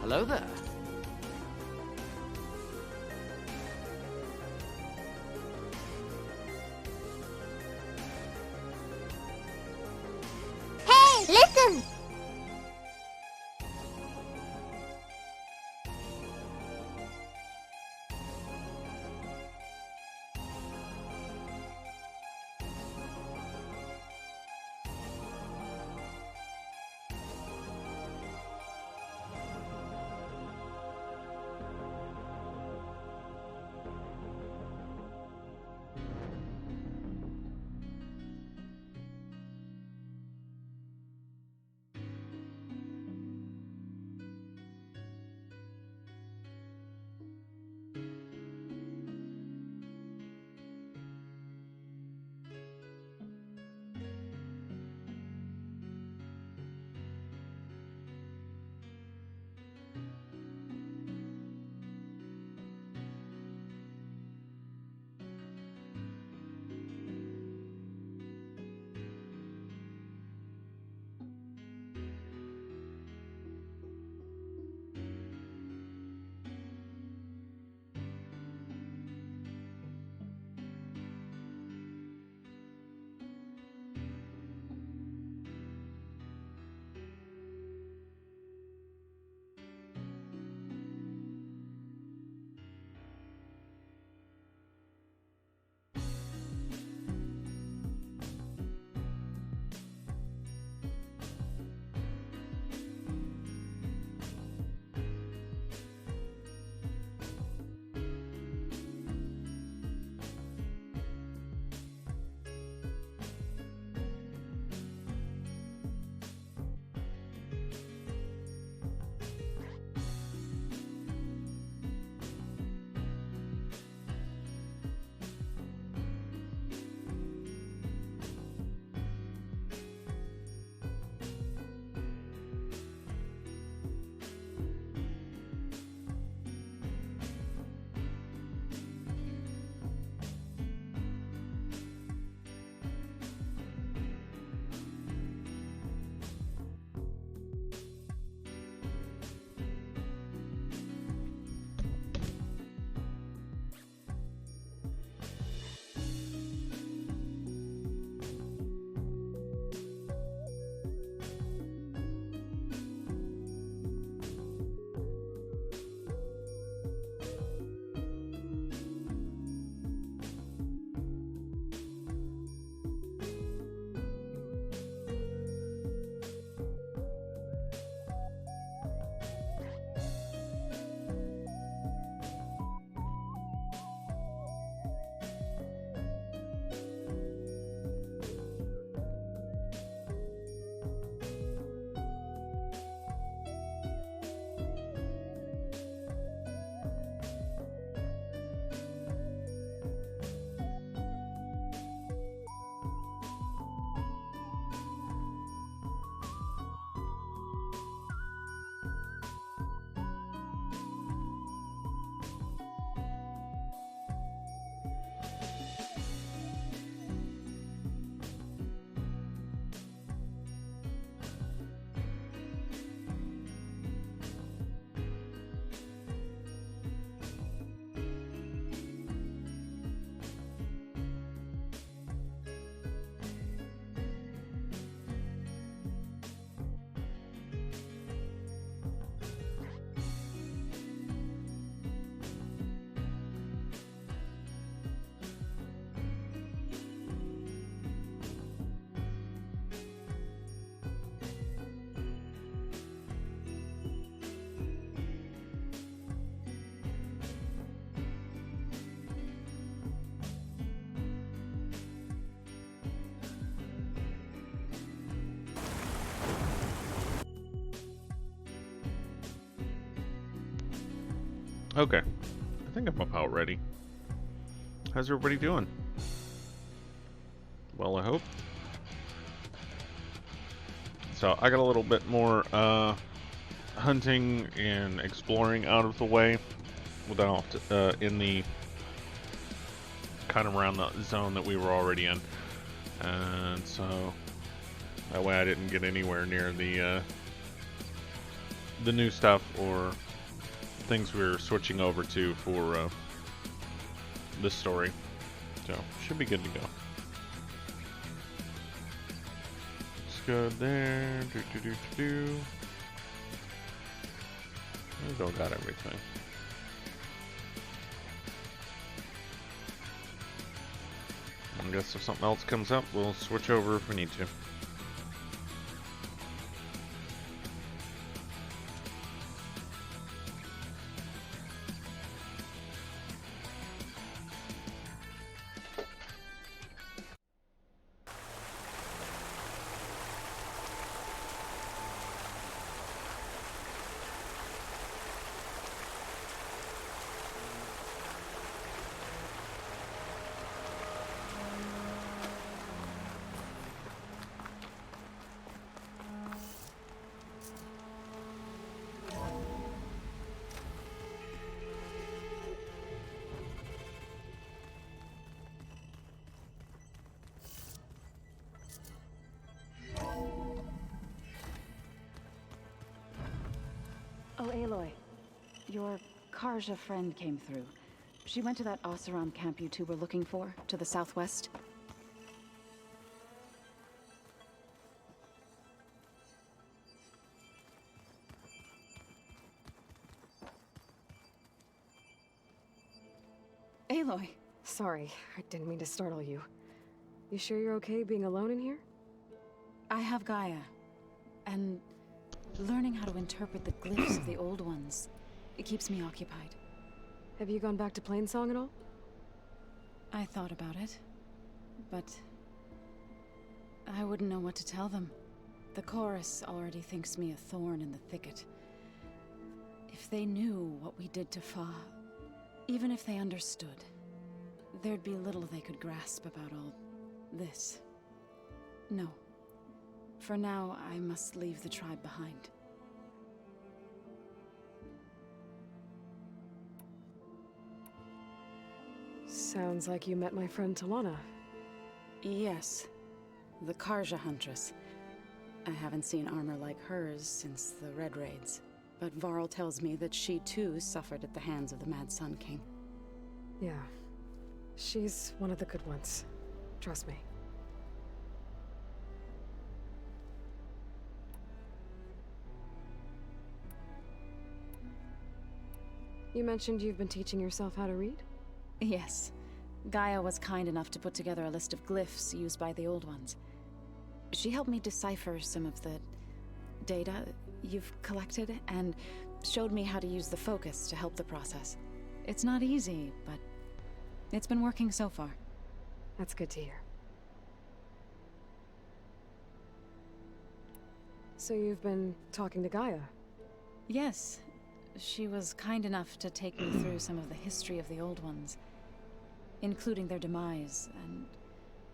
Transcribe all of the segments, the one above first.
Hello there. Hey, listen! Okay, I think I'm about ready. How's everybody doing? Well, I hope. So I got a little bit more hunting and exploring out of the way without in the kind of around the zone that we were already in, and so that way I didn't get anywhere near the the new stuff or things we're switching over to for this story. So, should be good to go. Let's go there. We go, got everything. I guess if something else comes up, we'll switch over if we need to. Oh, Aloy. Your Karja friend came through. She went to that Oseram camp you two were looking for, to the southwest. Aloy! Sorry, I didn't mean to startle you. You sure you're okay being alone in here? I have Gaia. And learning how to interpret the glyphs of the old ones, it keeps me occupied. Have you gone back to Plainsong at all? I thought about it, but I wouldn't know what to tell them. The chorus already thinks me a thorn in the thicket. If they knew what we did to Fa, even if they understood, there'd be little they could grasp about all this. No. For now, I must leave the tribe behind. Sounds like you met my friend Talana. Yes. The Karja Huntress. I haven't seen armor like hers since the Red Raids. But Varl tells me that she too suffered at the hands of the Mad Sun King. Yeah. She's one of the good ones. Trust me. You mentioned you've been teaching yourself how to read? Yes. Gaia was kind enough to put together a list of glyphs used by the Old Ones. She helped me decipher some of the data you've collected, and showed me how to use the focus to help the process. It's not easy, but it's been working so far. That's good to hear. So you've been talking to Gaia? Yes. She was kind enough to take me through some of the history of the Old Ones, including their demise and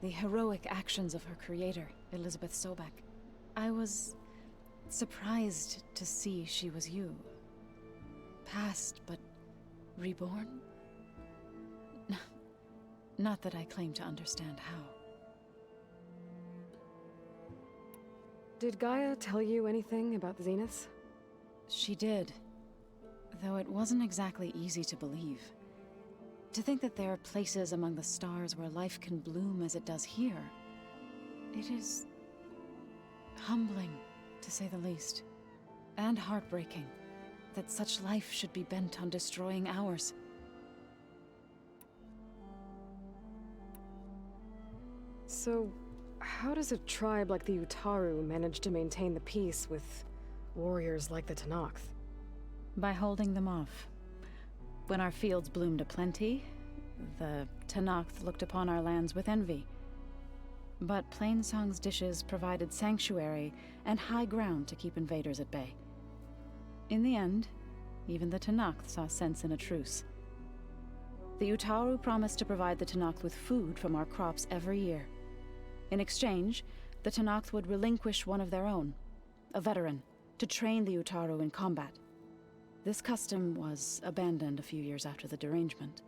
the heroic actions of her creator, Elizabeth Sobek. I was surprised to see she was you. Past, but reborn? Not that I claim to understand how. Did Gaia tell you anything about the Zeniths? She did. Though it wasn't exactly easy to believe. To think that there are places among the stars where life can bloom as it does here. It is humbling, to say the least. And heartbreaking that such life should be bent on destroying ours. So, how does a tribe like the Utaru manage to maintain the peace with warriors like the Tenakth? By holding them off. When our fields bloomed aplenty, the Tenakth looked upon our lands with envy. But Plainsong's dishes provided sanctuary and high ground to keep invaders at bay. In the end, even the Tenakth saw sense in a truce. The Utaru promised to provide the Tenakth with food from our crops every year. In exchange, the Tenakth would relinquish one of their own, a veteran, to train the Utaru in combat. This custom was abandoned a few years after the derangement.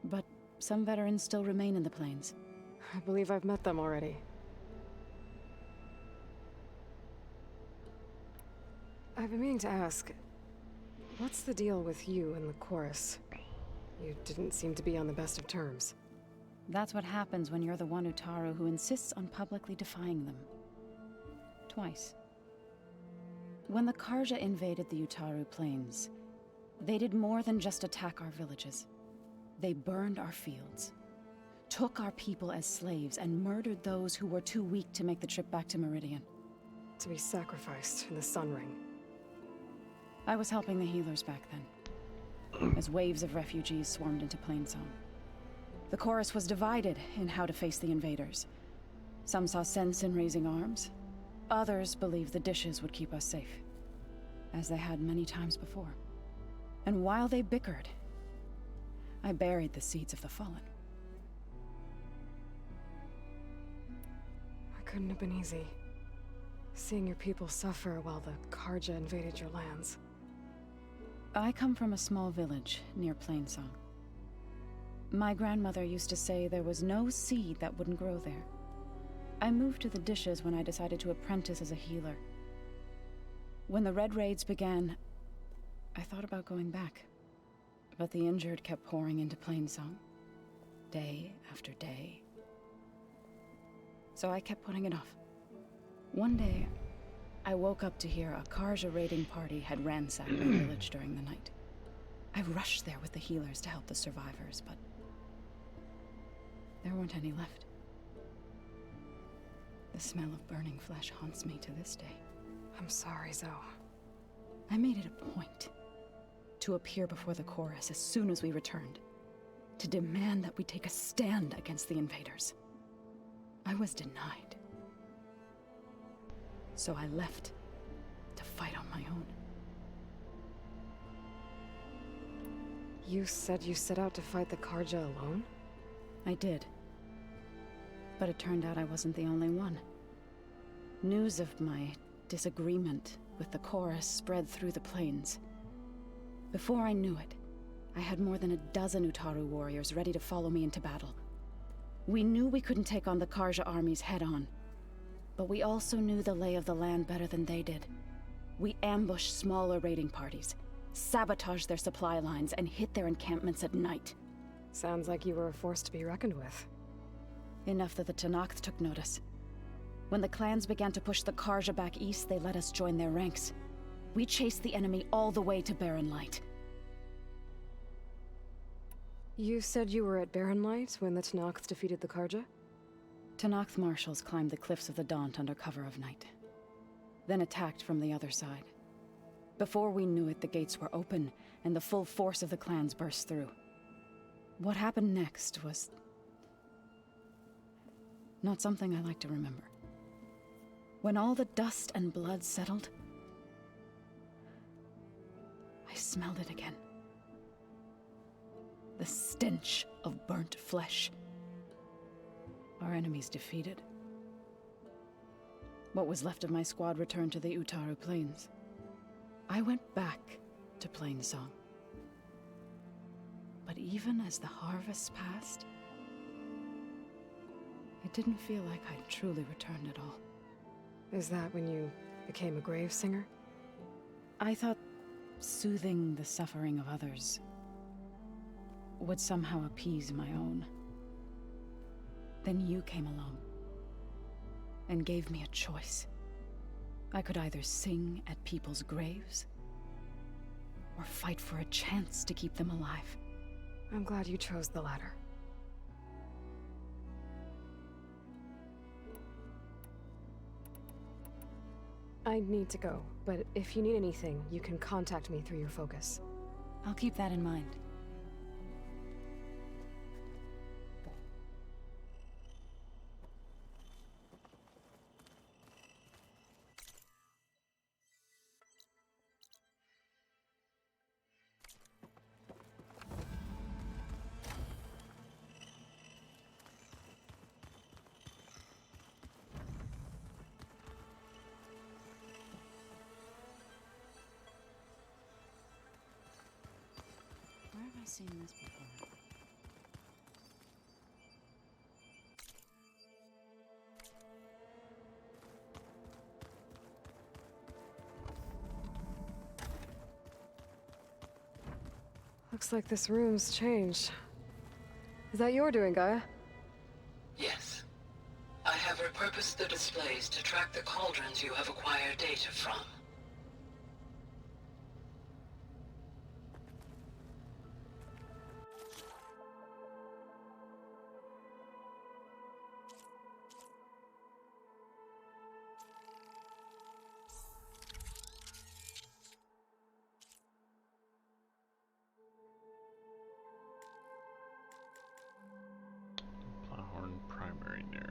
But some veterans still remain in the plains. I believe I've met them already. I've been meaning to ask, what's the deal with you and the chorus? You didn't seem to be on the best of terms. That's what happens when you're the one Utaru who insists on publicly defying them. Twice. When the Karja invaded the Utaru plains, they did more than just attack our villages. They burned our fields, took our people as slaves, and murdered those who were too weak to make the trip back to Meridian. To be sacrificed in the Sun Ring. I was helping the healers back then, as waves of refugees swarmed into Plainsong. The chorus was divided in how to face the invaders. Some saw sense in raising arms. Others believed the dishes would keep us safe, as they had many times before. And while they bickered, I buried the seeds of the fallen. It couldn't have been easy. Seeing your people suffer while the Karja invaded your lands. I come from a small village near Plainsong. My grandmother used to say there was no seed that wouldn't grow there. I moved to the dishes when I decided to apprentice as a healer. When the Red Raids began, I thought about going back. But the injured kept pouring into Plainsong, day after day. So I kept putting it off. One day, I woke up to hear a Karja raiding party had ransacked my village during the night. I rushed there with the healers to help the survivors, but there weren't any left. The smell of burning flesh haunts me to this day. I'm sorry, Zoe. I made it a point to appear before the chorus as soon as we returned, to demand that we take a stand against the invaders. I was denied. So I left to fight on my own. You said you set out to fight the Karja alone? I did. But it turned out I wasn't the only one. News of my disagreement with the chorus spread through the plains. Before I knew it, I had more than a dozen Utaru warriors ready to follow me into battle. We knew we couldn't take on the Karja armies head-on, but we also knew the lay of the land better than they did. We ambushed smaller raiding parties, sabotaged their supply lines, and hit their encampments at night. Sounds like you were a force to be reckoned with. Enough that the Tenakth took notice. When the clans began to push the Karja back east, they let us join their ranks. We chased the enemy all the way to Barren Light. You said you were at Barren Light when the Tenakth defeated the Karja? Tenakth marshals climbed the cliffs of the Daunt under cover of night, then attacked from the other side. Before we knew it, the gates were open, and the full force of the clans burst through. What happened next was not something I like to remember. When all the dust and blood settled, I smelled it again. The stench of burnt flesh. Our enemies defeated. What was left of my squad returned to the Utaru Plains. I went back to Plainsong. But even as the harvest passed, it didn't feel like I'd truly returned at all. Is that when you became a grave singer? I thought soothing the suffering of others would somehow appease my own. Then you came along and gave me a choice. I could either sing at people's graves or fight for a chance to keep them alive. I'm glad you chose the latter. I need to go, but if you need anything, you can contact me through your focus. I'll keep that in mind. Where have I seen this before? Looks like this room's changed. Is that your doing, Gaia? Yes. I have repurposed the displays to track the cauldrons you have acquired data from. Plowhorn primary nerve.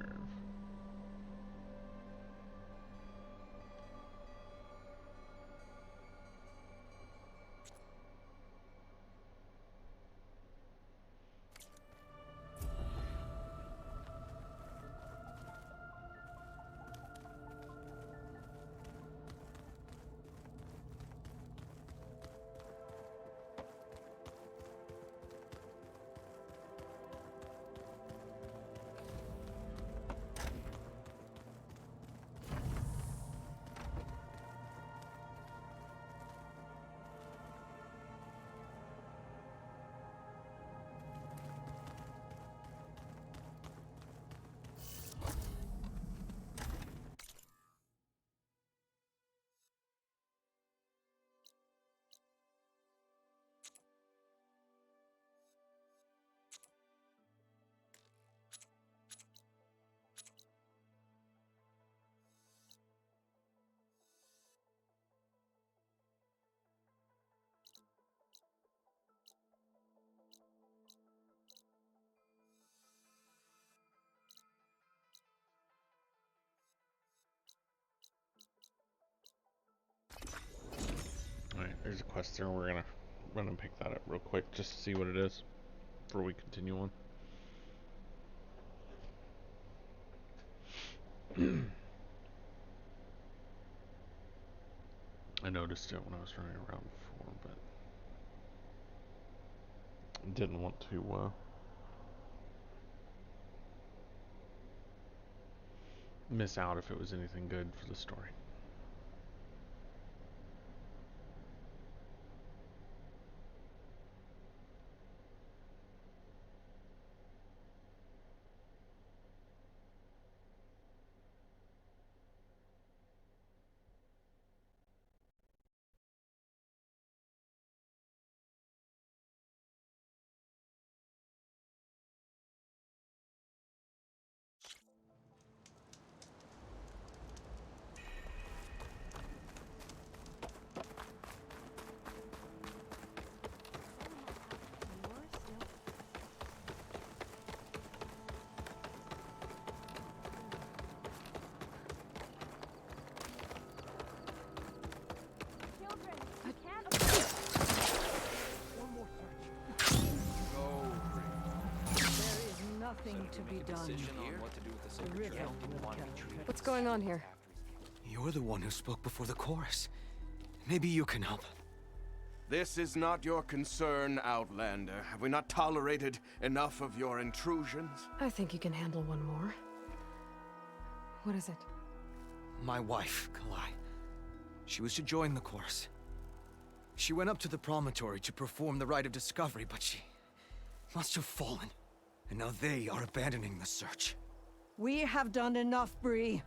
Alright, there's a quest there. We're gonna run and pick that up real quick just to see what it is before we continue on. I noticed it when I was running around before, but didn't want to miss out if it was anything good for the story. To be done. What's going on here? You're the one who spoke before the chorus. Maybe you can help. This is not your concern, Outlander. Have we not tolerated enough of your intrusions? I think you can handle one more. What is it? My wife, Kalai. She was to join the chorus. She went up to the promontory to perform the rite of discovery, but she must have fallen. And now they are abandoning the search. We have done enough, Bree.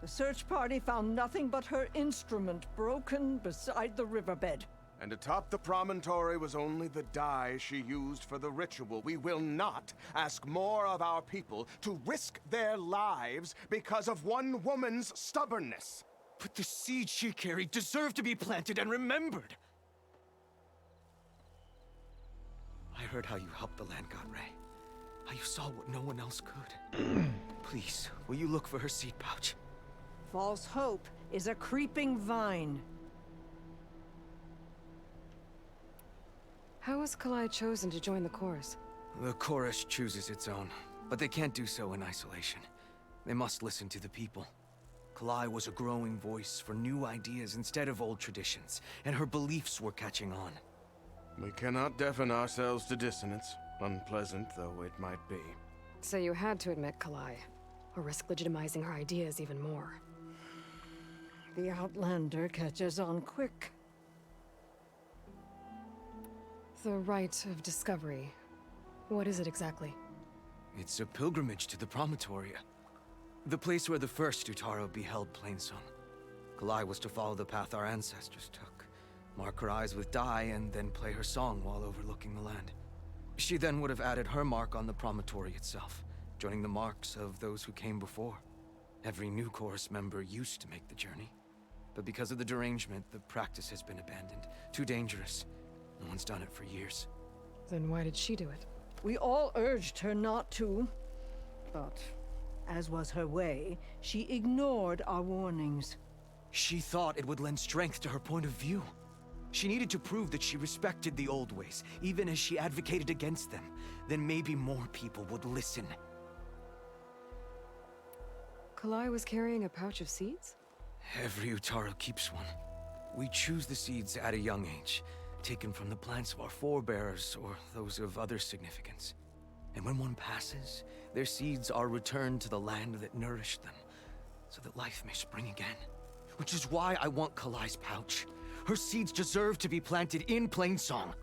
The search party found nothing but her instrument broken beside the riverbed. And atop the promontory was only the dye she used for the ritual. We will not ask more of our people to risk their lives because of one woman's stubbornness. But the seed she carried deserved to be planted and remembered. I heard how you helped the land god Ray. How you saw what no one else could. Please, will you look for her seed pouch? False hope is a creeping vine. How was Kalai chosen to join the chorus? The chorus chooses its own, but they can't do so in isolation. They must listen to the people. Kalai was a growing voice for new ideas instead of old traditions, and her beliefs were catching on. We cannot deafen ourselves to dissonance, unpleasant though it might be. So you had to admit Kalai, or risk legitimizing her ideas even more. The Outlander catches on quick. The rite of discovery. What is it exactly? It's a pilgrimage to the Promontory. The place where the first Utaro beheld Plainsong. Kalai was to follow the path our ancestors took. Mark her eyes with dye and then play her song while overlooking the land. She then would have added her mark on the promontory itself, joining the marks of those who came before. Every new chorus member used to make the journey. But because of the derangement, the practice has been abandoned. Too dangerous. No one's done it for years. Then why did she do it? We all urged her not to, but as was her way, she ignored our warnings. She thought it would lend strength to her point of view. She needed to prove that she respected the old ways, even as she advocated against them. Then maybe more people would listen. Kalai was carrying a pouch of seeds? Every Utaro keeps one. We choose the seeds at a young age, taken from the plants of our forebears or those of other significance. And when one passes, their seeds are returned to the land that nourished them, so that life may spring again. Which is why I want Kalai's pouch. Her seeds deserve to be planted in Plainsong.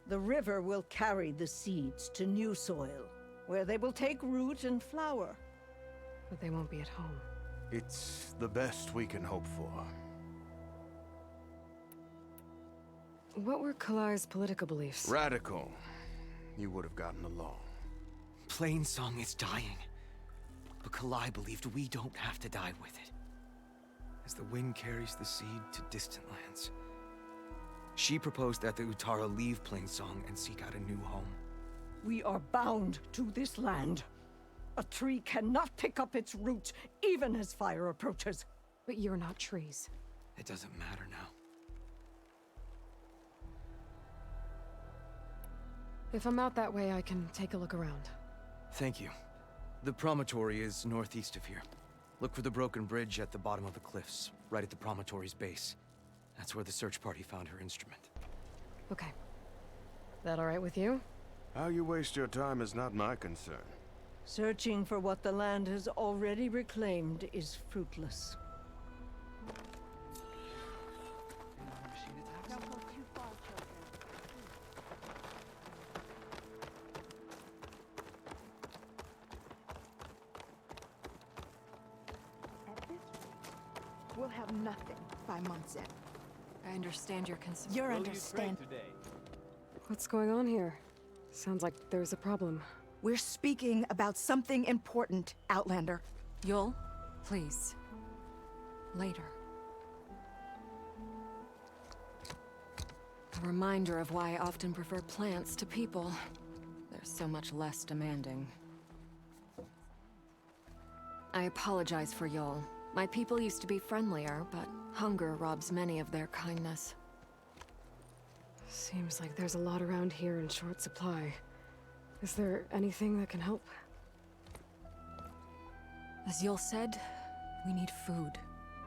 The river will carry the seeds to new soil, where they will take root and flower. But they won't be at home. It's the best we can hope for. What were Kalai's political beliefs? Radical. You would have gotten along. Plainsong is dying. But Kalai believed we don't have to die with it. As the wind carries the seed to distant lands. She proposed that the Utara leave Plainsong and seek out a new home. We are bound to this land. A tree cannot pick up its roots, even as fire approaches. But you're not trees. It doesn't matter now. If I'm out that way, I can take a look around. Thank you. The promontory is northeast of here. Look for the broken bridge at the bottom of the cliffs, right at the promontory's base. That's where the search party found her instrument. Okay. That all right with you? How you waste your time is not my concern. Searching for what the land has already reclaimed is fruitless. We'll have nothing by month's end. I understand your concern. You're understand. What's going on here? Sounds like there's a problem. We're speaking about something important, Outlander. Yul, please. Later. A reminder of why I often prefer plants to people. They're so much less demanding. I apologize for Yul. My people used to be friendlier, but hunger robs many of their kindness. Seems like there's a lot around here in short supply. Is there anything that can help? As Yul said, we need food.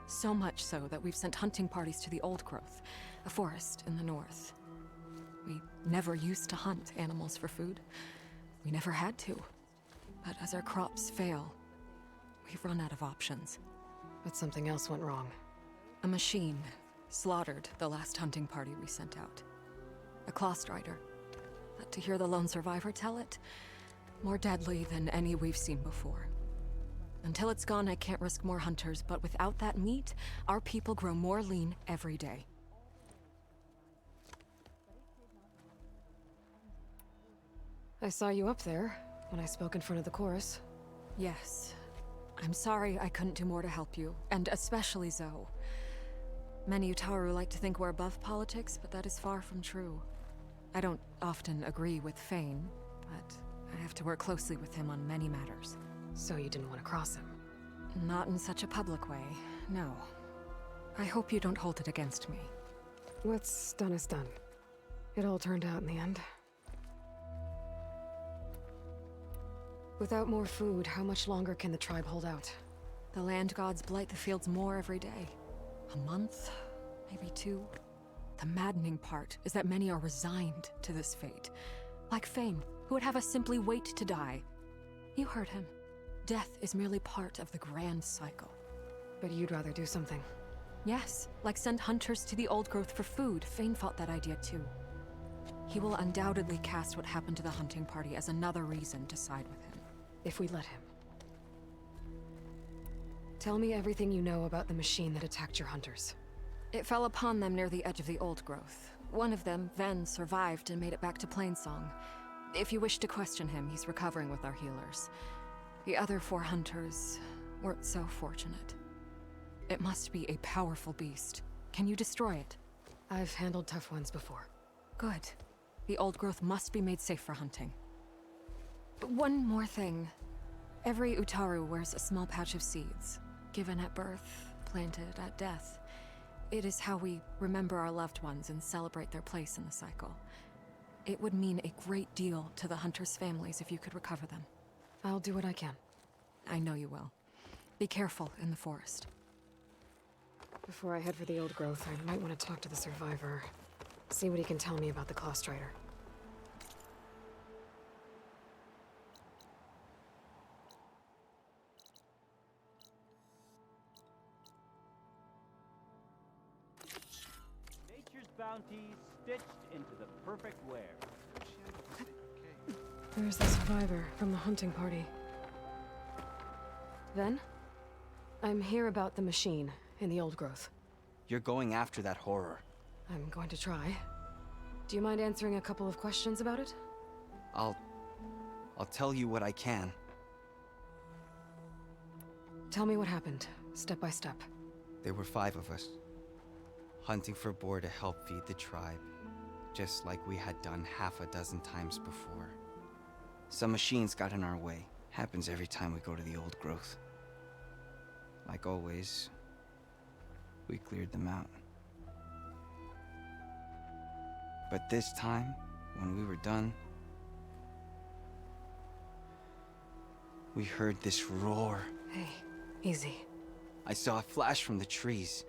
So much so that we've sent hunting parties to the Old Growth, a forest in the north. We never used to hunt animals for food. We never had to. But as our crops fail, we've run out of options. But something else went wrong. A machine slaughtered the last hunting party we sent out. A Clawstrider. But to hear the lone survivor tell it, more deadly than any we've seen before. Until it's gone, I can't risk more hunters, but without that meat, our people grow more lean every day. I saw you up there when I spoke in front of the chorus. Yes. I'm sorry I couldn't do more to help you, and especially Zoe. Many Utaru like to think we're above politics, but that is far from true. I don't often agree with Fane, but I have to work closely with him on many matters. So you didn't want to cross him? Not in such a public way, no. I hope you don't hold it against me. What's done is done. It all turned out in the end. Without more food, how much longer can the tribe hold out? The land gods blight the fields more every day. A month? Maybe 2? The maddening part is that many are resigned to this fate. Like Fane, who would have us simply wait to die. You heard him. Death is merely part of the grand cycle. But you'd rather do something. Yes, like send hunters to the Old Growth for food. Fane fought that idea too. He will undoubtedly cast what happened to the hunting party as another reason to side with him. If we let him. Tell me everything you know about the machine that attacked your hunters. It fell upon them near the edge of the old growth. One of them, Ven, survived and made it back to Plainsong. If you wish to question him, he's recovering with our healers. The other 4 hunters weren't so fortunate. It must be a powerful beast. Can you destroy it? I've handled tough ones before. Good. The old growth must be made safe for hunting. But one more thing. Every Utaru wears a small patch of seeds, given at birth, planted at death. It is how we remember our loved ones and celebrate their place in the cycle. It would mean a great deal to the hunters' families if you could recover them. I'll do what I can. I know you will. Be careful in the forest. Before I head for the old growth, I might want to talk to the survivor. See what he can tell me about the Claw Strider. Nature's bounty stitched into the perfect wear. There's the survivor from the hunting party. Ven? I'm here about the machine in the old growth. You're going after that horror. I'm going to try. Do you mind answering a couple of questions about it? I'll tell you what I can. Tell me what happened, step by step. There were 5 of us, hunting for boar to help feed the tribe, just like we had done half a dozen times before. Some machines got in our way. Happens every time we go to the old growth. Like always, we cleared them out. But this time, when we were done, we heard this roar. Hey, easy. I saw a flash from the trees,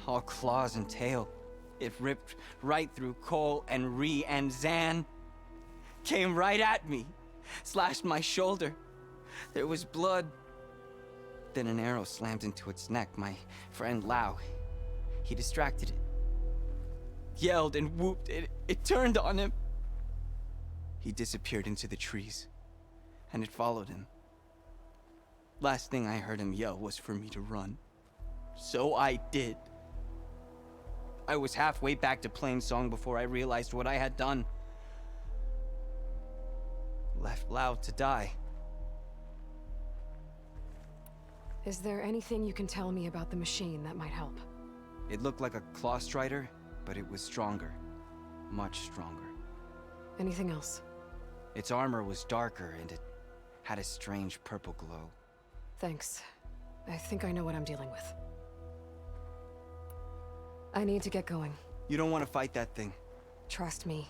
all claws and tail. It ripped right through Cole and Ree, and Zan came right at me, slashed my shoulder. There was blood. Then an arrow slammed into its neck. My friend Lau, he distracted it. Yelled and whooped. It turned on him. He disappeared into the trees, and it followed him. Last thing I heard him yell was for me to run. So I did. I was halfway back to Plainsong before I realized what I had done. Left Lau to die. Is there anything you can tell me about the machine that might help? It looked like a claw strider, but it was stronger. Much stronger. Anything else? Its armor was darker, and it had a strange purple glow. Thanks. I think I know what I'm dealing with. I need to get going. You don't want to fight that thing. Trust me.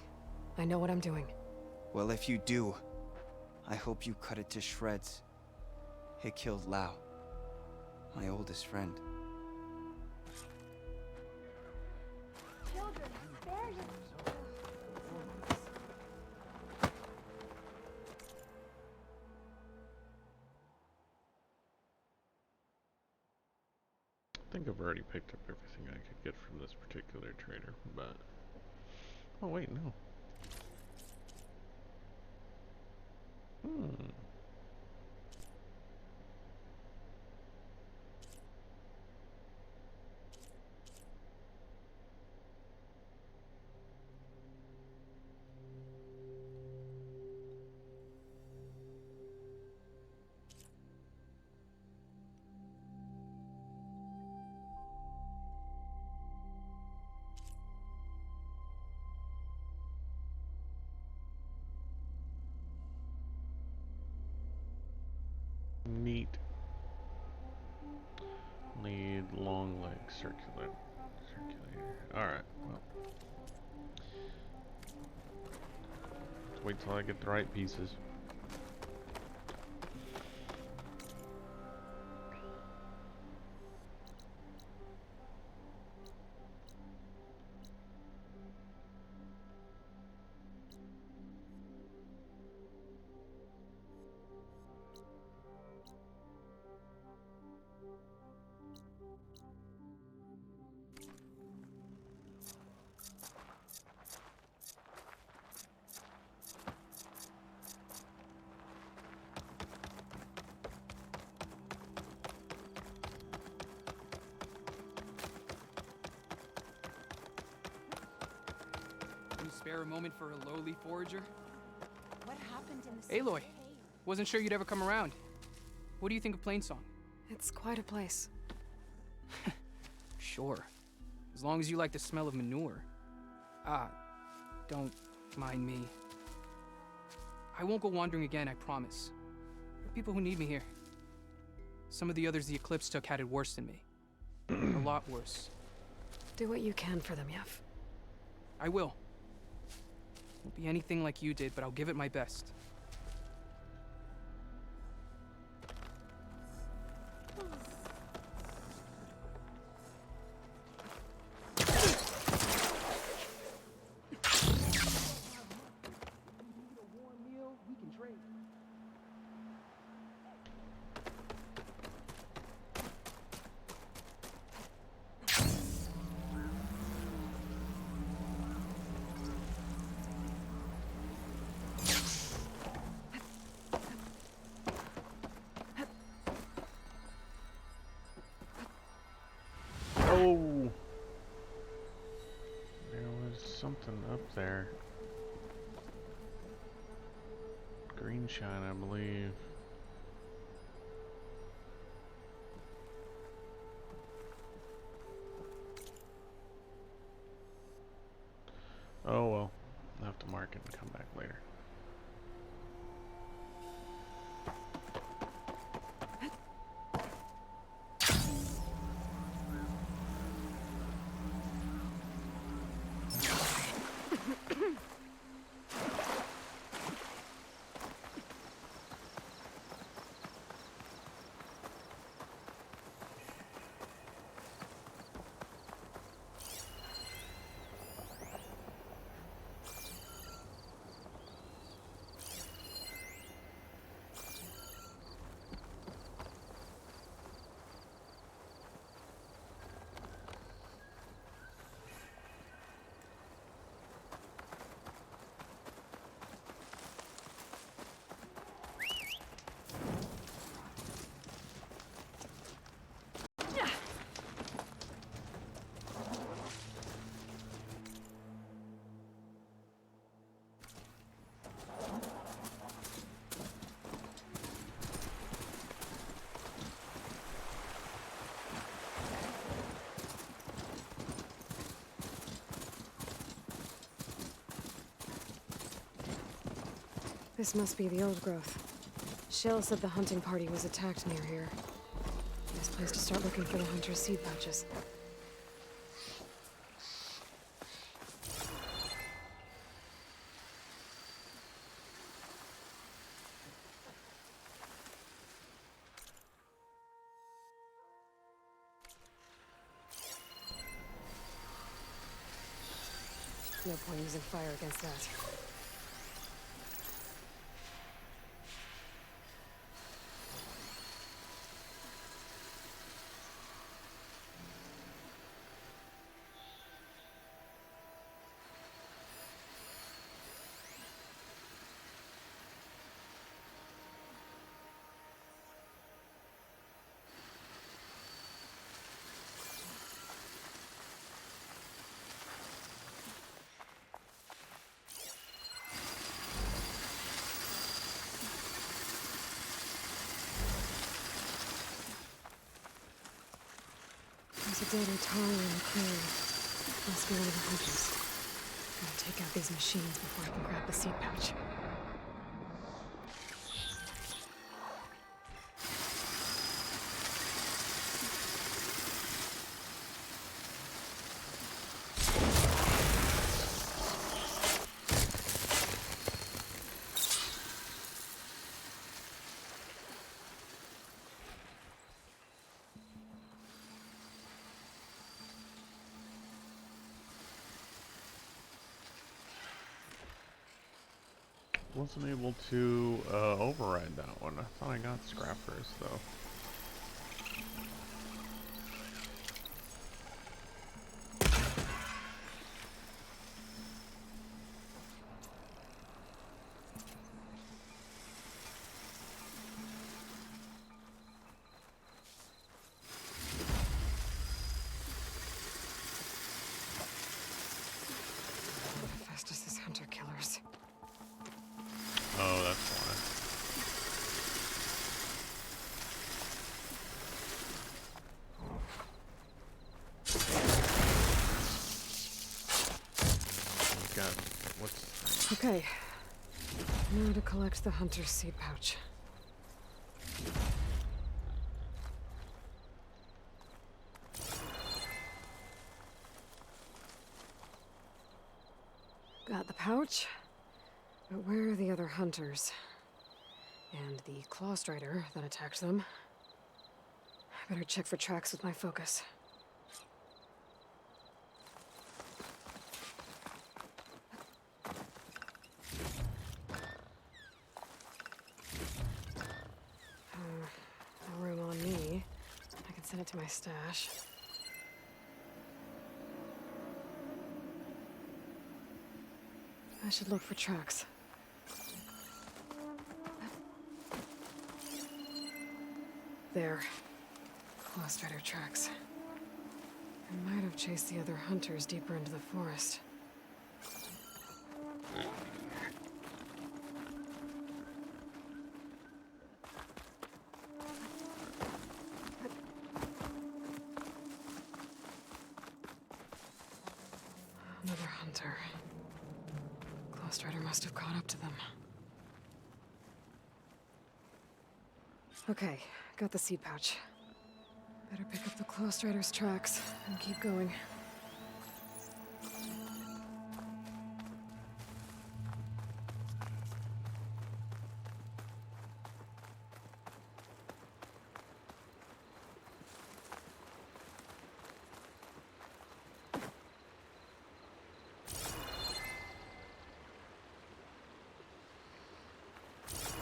I know what I'm doing. Well, if you do, I hope you cut it to shreds. It killed Lau, my oldest friend. Children, spare your... I think I've already picked up everything I could get from this particular trader, but... Oh wait, no. Neat. Lead, long leg, circulator. Alright, well. Let's wait till I get the right pieces. spare a moment for a lowly forager? What happened in the Aloy, wasn't sure you'd ever come around. What do you think of Plainsong? It's quite a place. Sure. As long as you like the smell of manure. Ah, don't mind me. I won't go wandering again, I promise. There are people who need me here. Some of the others the Eclipse took had it worse than me. A lot worse. Do what you can for them, Yev. I will. Won't be anything like you did, but I'll give it my best. Oh! There was something up there. Green shine, I believe. Oh well. I'll have to mark it and come back later. This must be the old growth. Shale said the hunting party was attacked near here. Nice place to start looking for the hunter's seed pouches. No point using fire against that. There's a dead Utaru in the clearing. Must be one of the hunters. Gotta take out these machines before I can grab the seed pouch. Wasn't able to override that one. I thought I got scrappers though. How fast does this Okay. Now to collect the hunter's seed pouch. Got the pouch. But where are the other hunters? And the claw strider that attacked them? I better check for tracks with my focus. No room on me. I can send it to my stash. I should look for tracks. There. Claw strider tracks. I might have chased the other hunters deeper into the forest. Another hunter. Claw strider must have caught up to them. Okay, got the seed pouch. Better pick up the claw strider's tracks and keep going.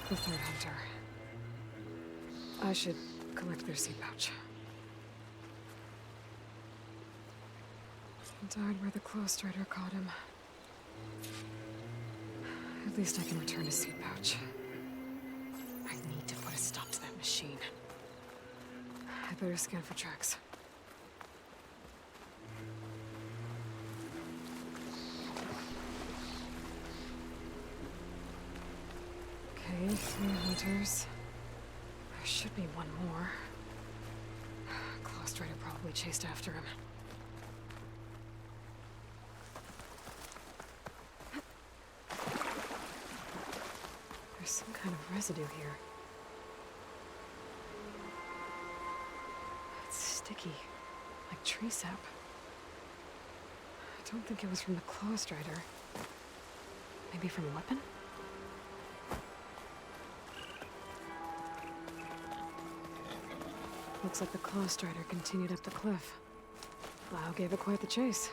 The third hunter. I should collect their seed pouch. He died where the claw strider caught him. At least I can return his seed pouch. I need to put a stop to that machine. I better scan for tracks. Okay, 3 hunters. There should be one more. Claw strider probably chased after him. There's some kind of residue here. It's sticky, like tree sap. I don't think it was from the claw strider. Maybe from a weapon? Looks like the claw strider continued up the cliff. Lau gave it quite the chase.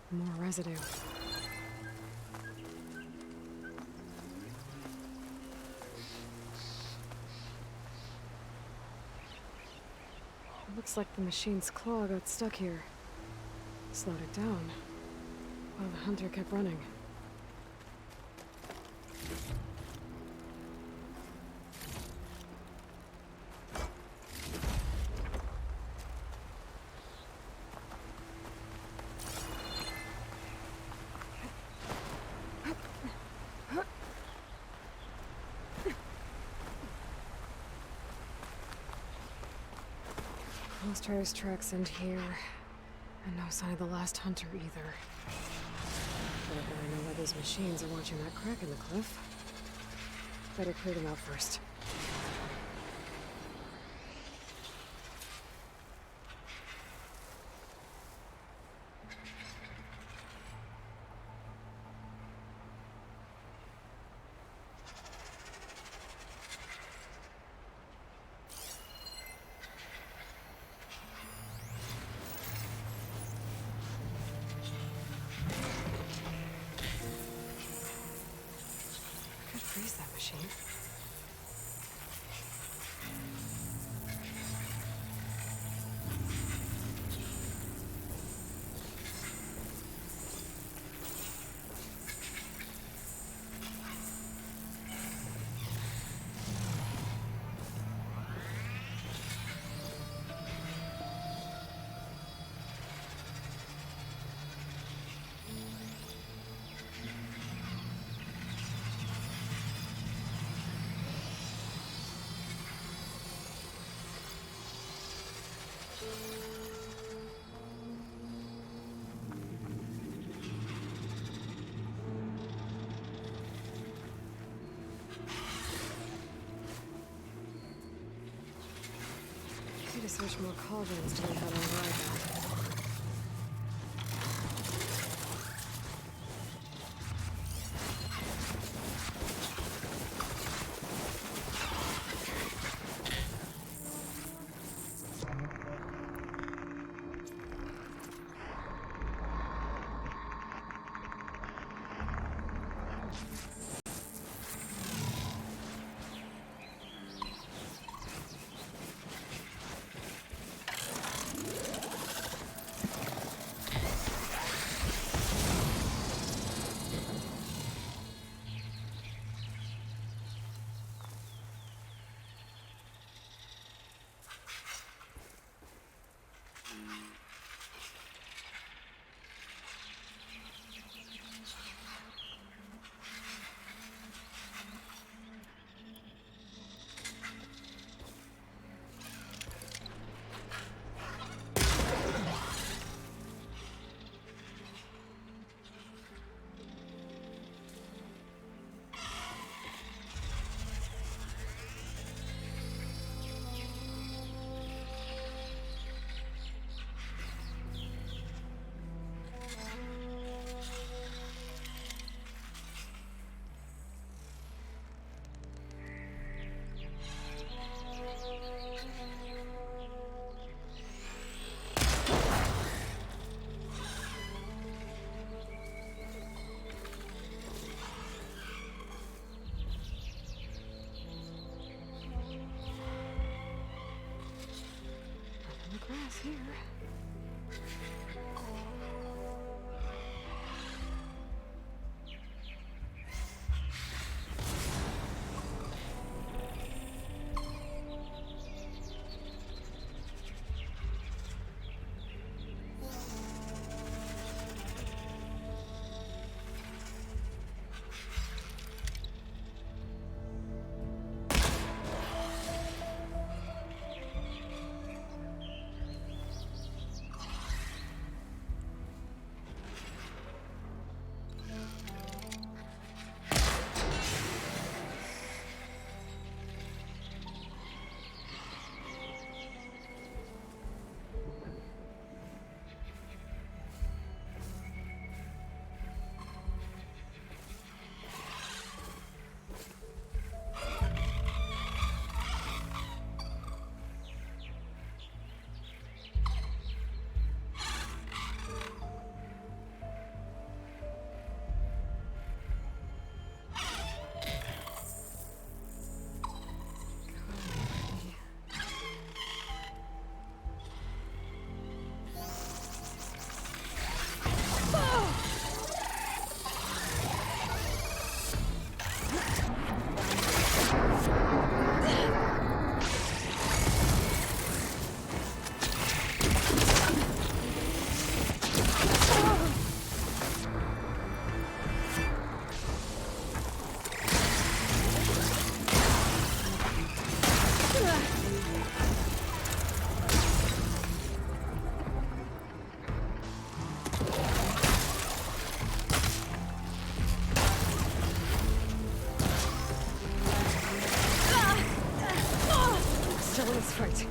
More residue. Looks like the machine's claw got stuck here. Slowed it down, while the hunter kept running. Claw strider's tracks end here, and no sign of the last hunter either. But if I know why those machines are watching that crack in the cliff, better clear them out first. Freeze that machine. search more cauldrons to learn how to avoid that. Grass here. Right.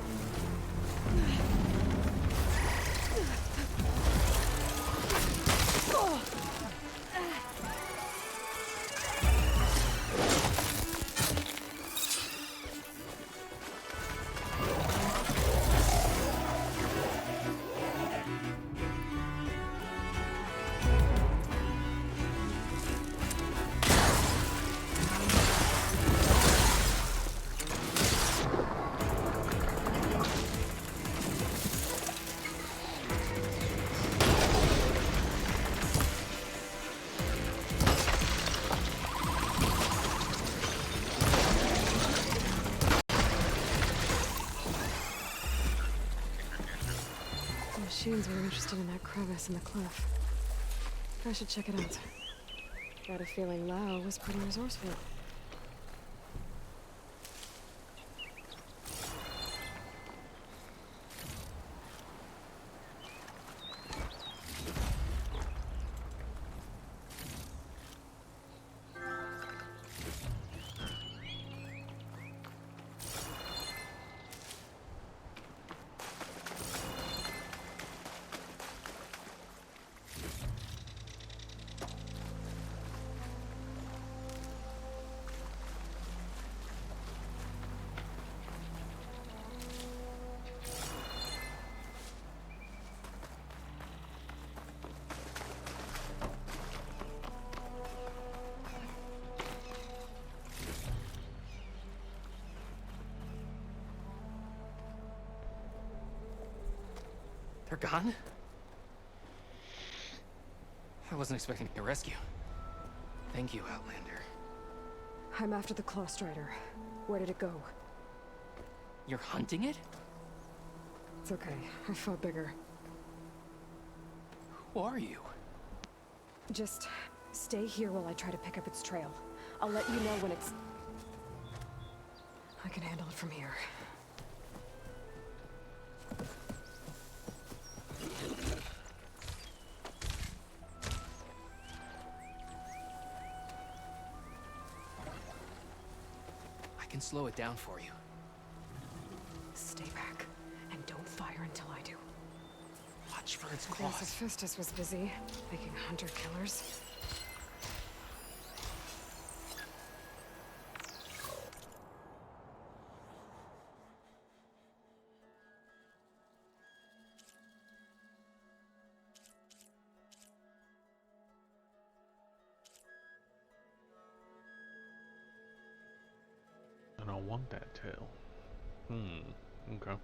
Machines were interested in that crevice in the cliff. I should check it out. Got a feeling Lao was pretty resourceful. They're gone? I wasn't expecting a rescue. Thank you, Outlander. I'm after the Claw Strider. Where did it go? You're hunting it? It's okay. I fought bigger. Who are you? Just stay here while I try to pick up its trail. I'll let you know when it's... I can handle it from here. I can slow it down for you. Stay back, and don't fire until I do. Watch for its I guess claws. Hephaestus was busy making hunter-killers. And I want that tail. Okay.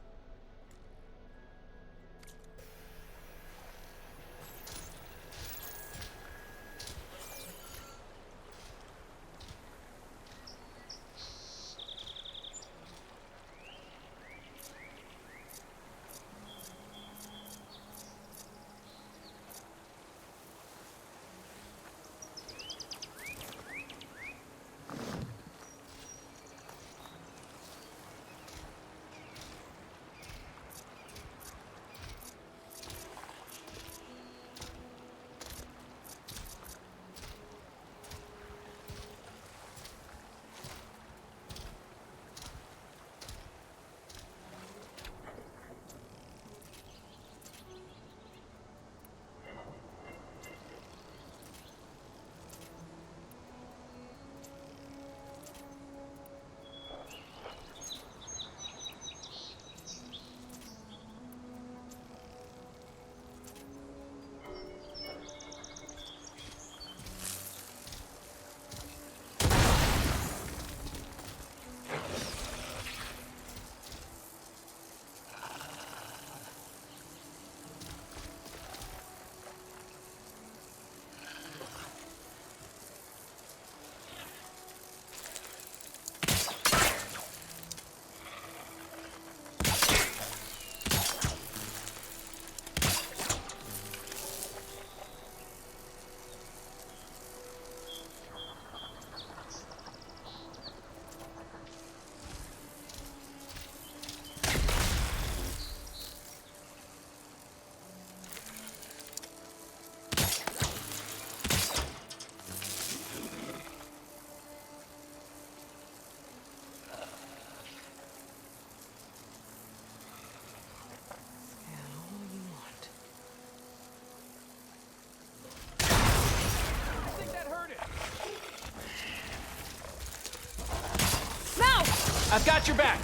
I've got your back.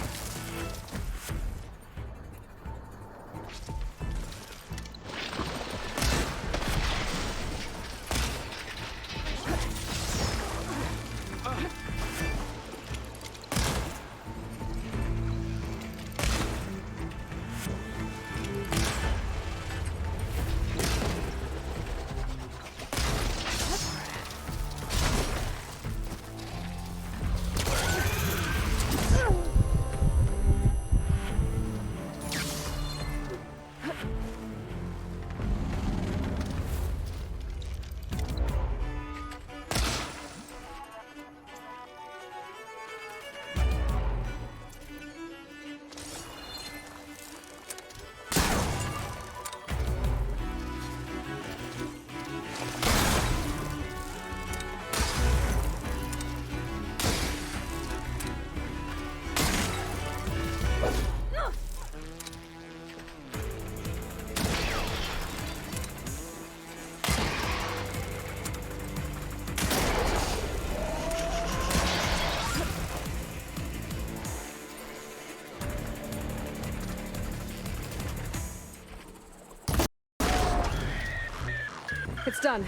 It's done.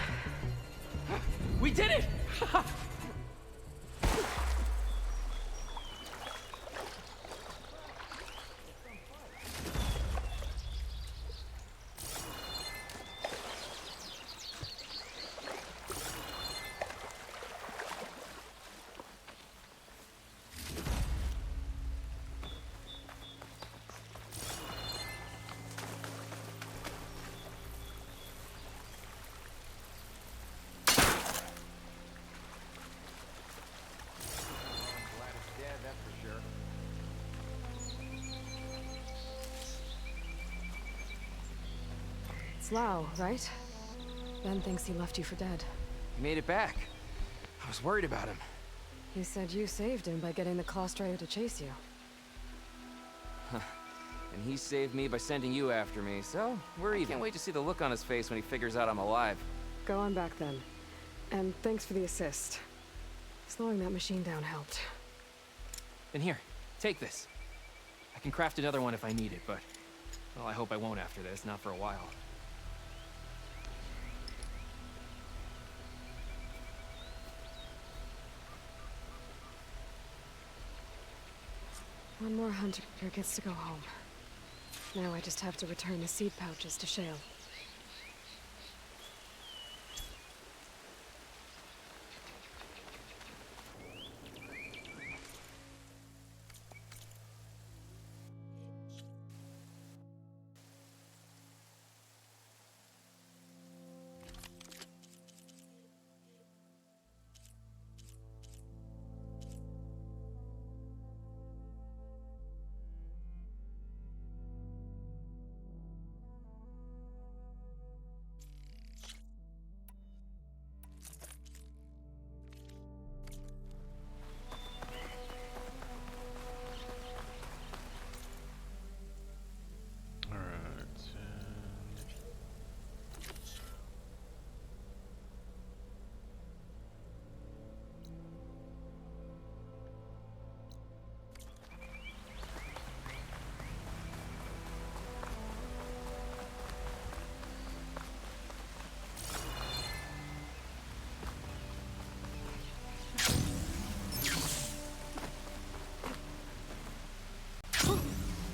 We did it! It's Lau, right? Ben thinks he left you for dead. He made it back. I was worried about him. He said you saved him by getting the Claw Strider to chase you. And he saved me by sending you after me, so we're even. Can't wait to see the look on his face when he figures out I'm alive. Go on back then. And thanks for the assist. Slowing that machine down helped. Then here, take this. I can craft another one if I need it, but... well, I hope I won't after this, not for a while. One more hunter gets to go home. Now I just have to return the seed pouches to Shale.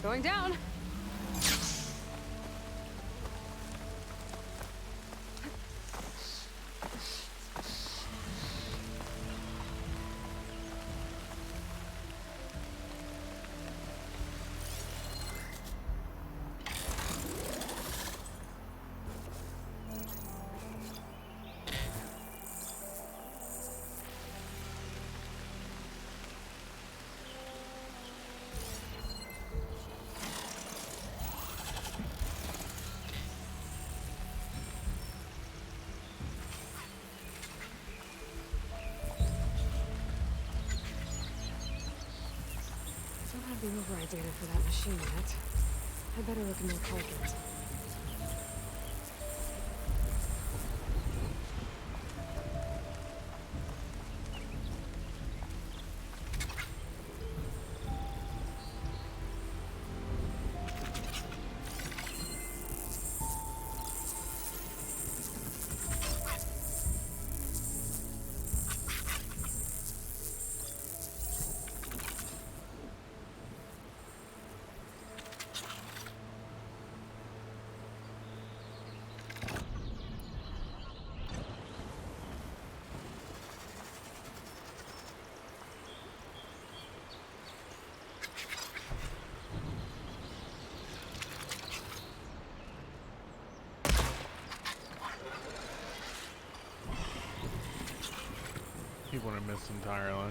Going down! The override data for that machine yet. I better look in more cauldrons. People are missed entirely.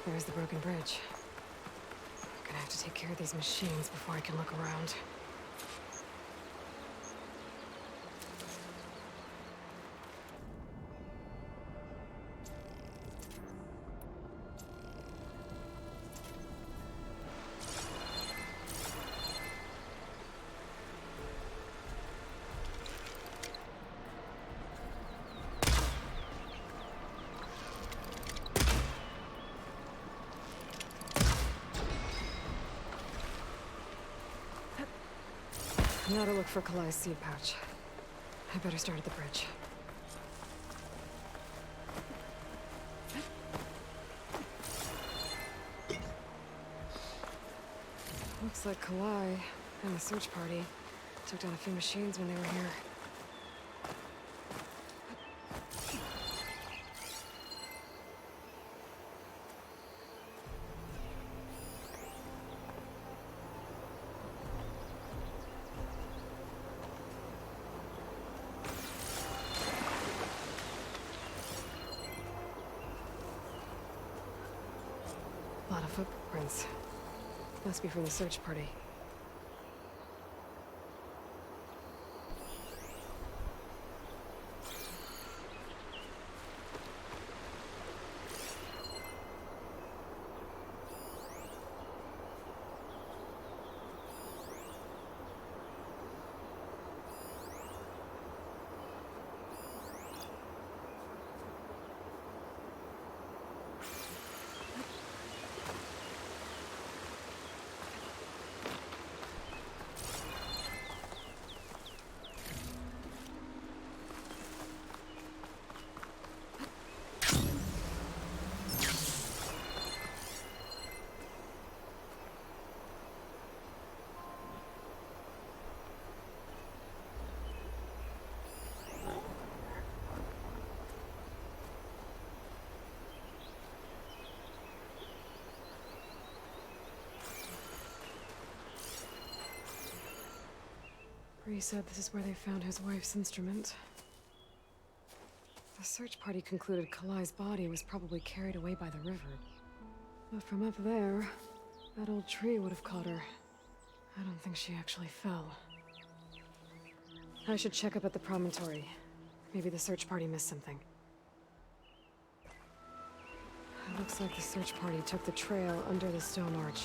There's the broken bridge. I'm gonna have to take care of these machines before I can look around. Now to look for Kalai's seed pouch. I better start at the bridge. Looks like Kalai and the search party took down a few machines when they were here. A lot of footprints. Must be from the search party. Bree said this is where they found his wife's instrument. The search party concluded Kalai's body was probably carried away by the river. But from up there, that old tree would have caught her. I don't think she actually fell. I should check up at the promontory. Maybe the search party missed something. It looks like the search party took the trail under the stone arch.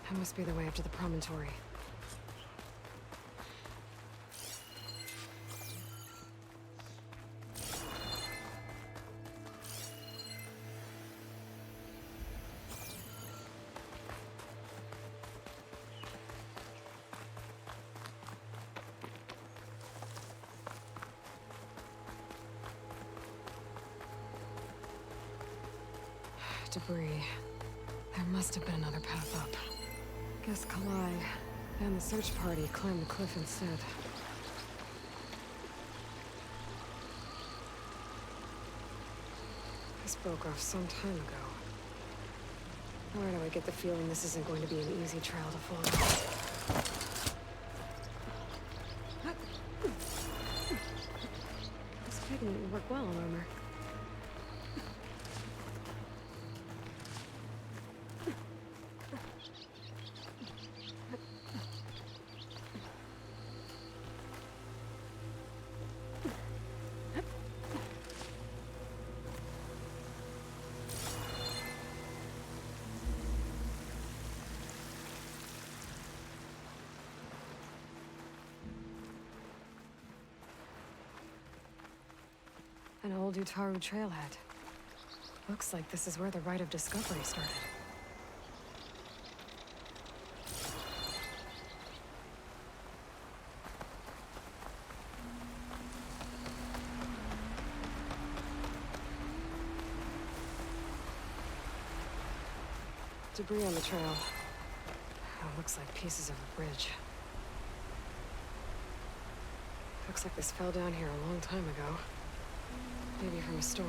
That must be the way up to the promontory. Debris. There must have been another path up. Guess Kalai and the search party climbed the cliff instead. This broke off some time ago. Why do I get the feeling this isn't going to be an easy trail to follow? This pigment would work well on armor. An old Utaru trailhead. Looks like this is where the Rite of Discovery started. Debris on the trail. Oh, looks like pieces of a bridge. Looks like this fell down here a long time ago. Maybe from a storm.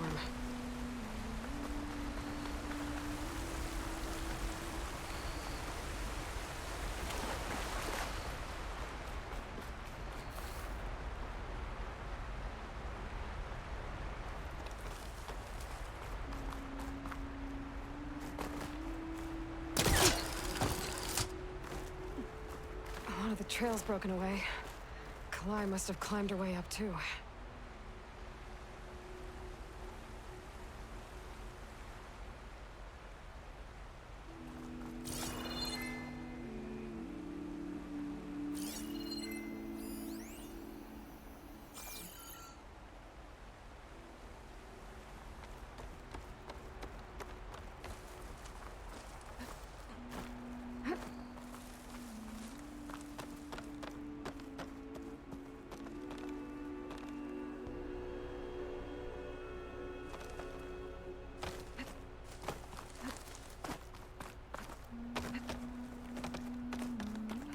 trail's broken away. Kalai must have climbed her way up too.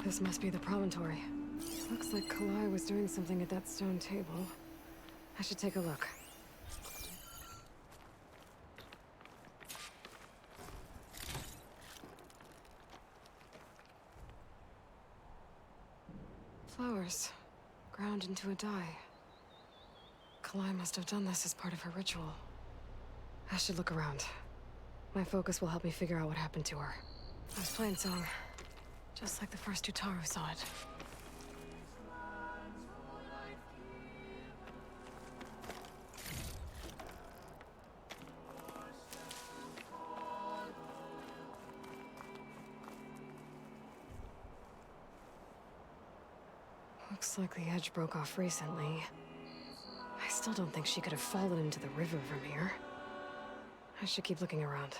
This must be the promontory. Looks like Kalai was doing something at that stone table. I should take a look. Flowers, ground into a dye. Kalai must have done this as part of her ritual. I should look around. My focus will help me figure out what happened to her. I was playing song. Just like the first Utaru saw it. Looks like the edge broke off recently. I still don't think she could have fallen into the river from here. I should keep looking around.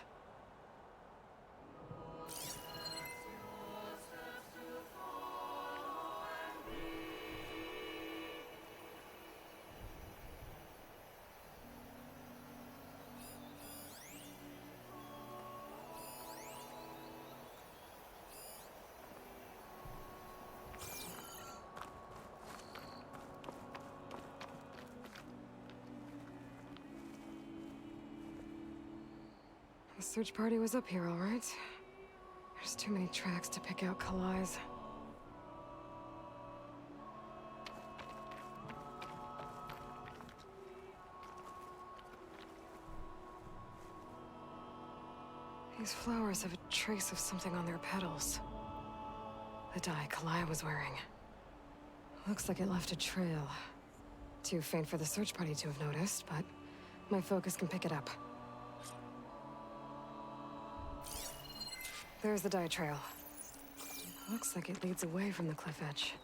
The search party was up here, all right. There's too many tracks to pick out Kalai's. These flowers have a trace of something on their petals. The dye Kalai was wearing. Looks like it left a trail. Too faint for the search party to have noticed, but my focus can pick it up. There's the dye trail. Looks like it leads away from the cliff edge.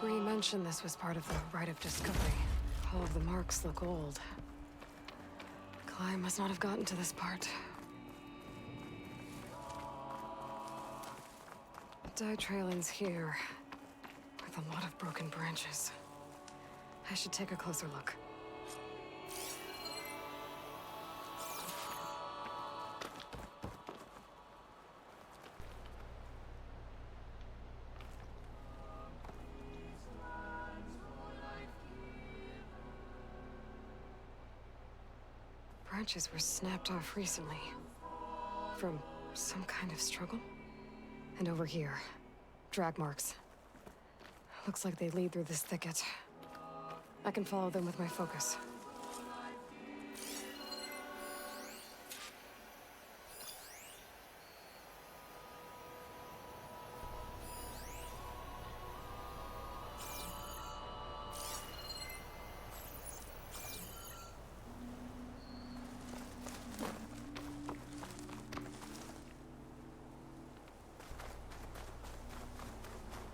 Bree mentioned this was part of the rite of discovery. All of the marks look old. Kalai must not have gotten to this part. Dye trail ends here, with a lot of broken branches. I should take a closer look. Branches were snapped off recently. From some kind of struggle? And over here, drag marks. Looks like they lead through this thicket. I can follow them with my focus.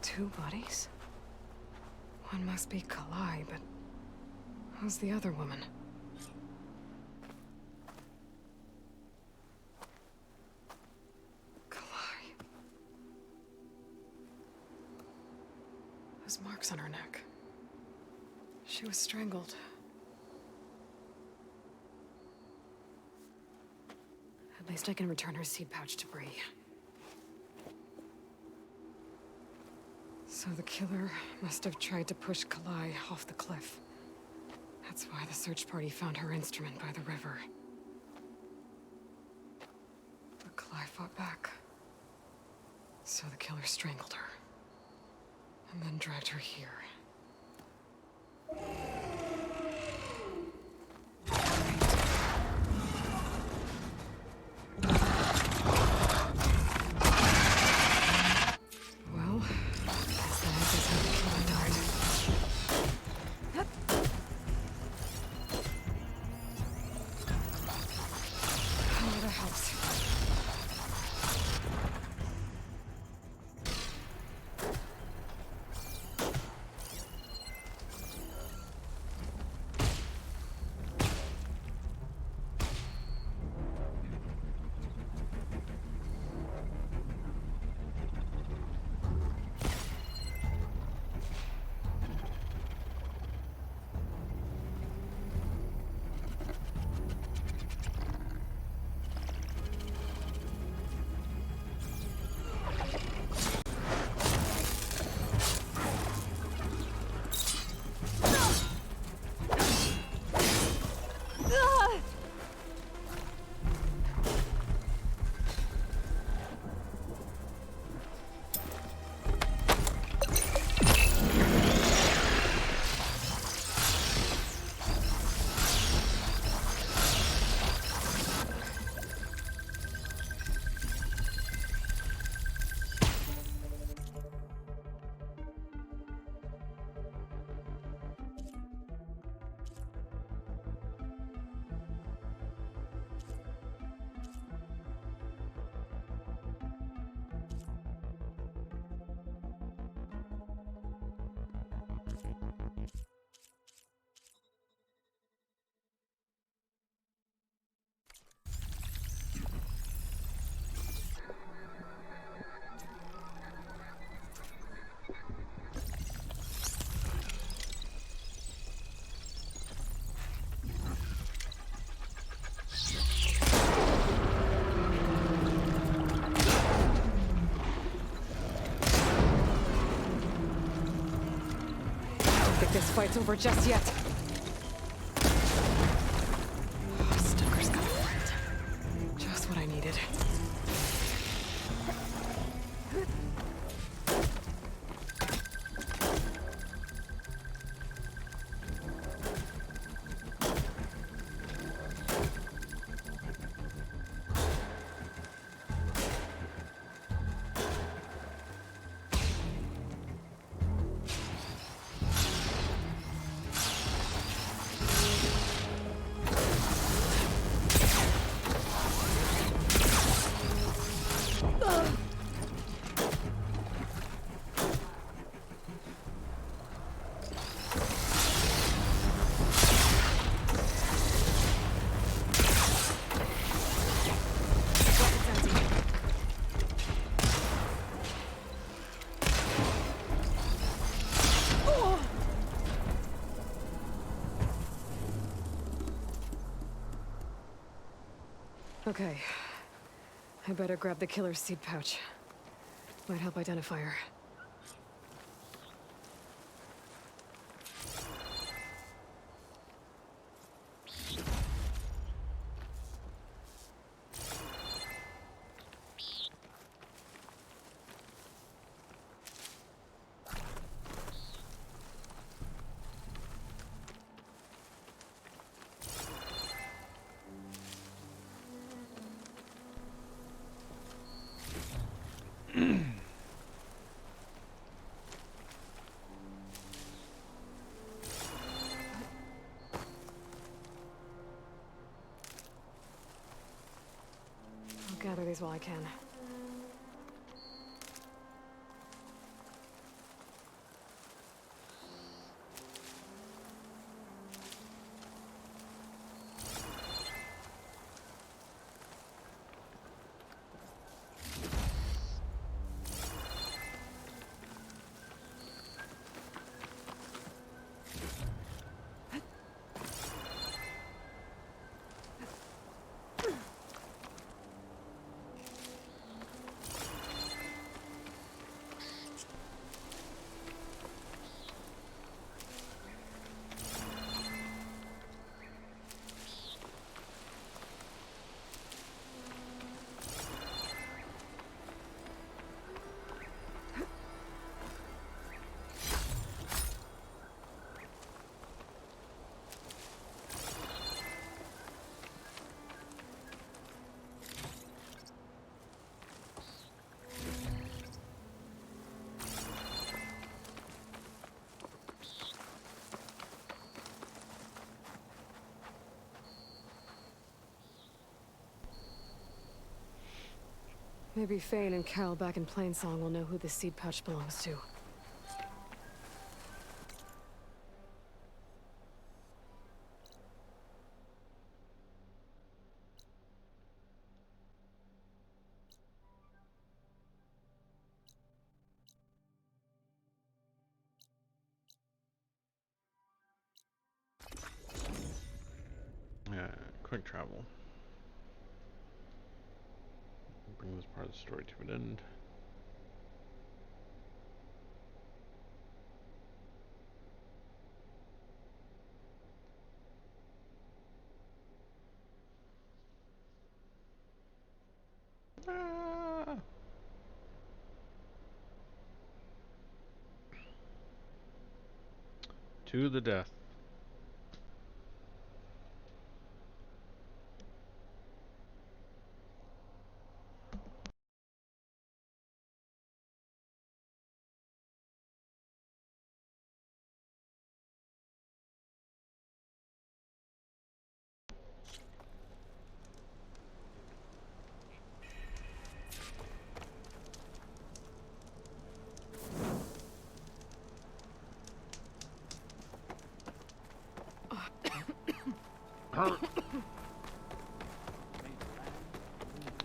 Two bodies? One must be Kalai, but who's the other woman? Kalai. Those marks on her neck. She was strangled. At least I can return her seed pouch to Bree. So the killer must have tried to push Kalai off the cliff. That's why the search party found her instrument by the river. But Kalai fought back. So the killer strangled her. And then dragged her here. think this fight's over just yet. Stoker's got a friend. Just what I needed. Okay. I better grab the killer's seed pouch. Might help identify her. I'll gather these while I can. Maybe Fane and Carol back in Plainsong will know who the seed pouch belongs to. Yeah, quick travel. Bring this part of the story to an end. Ah! To the death.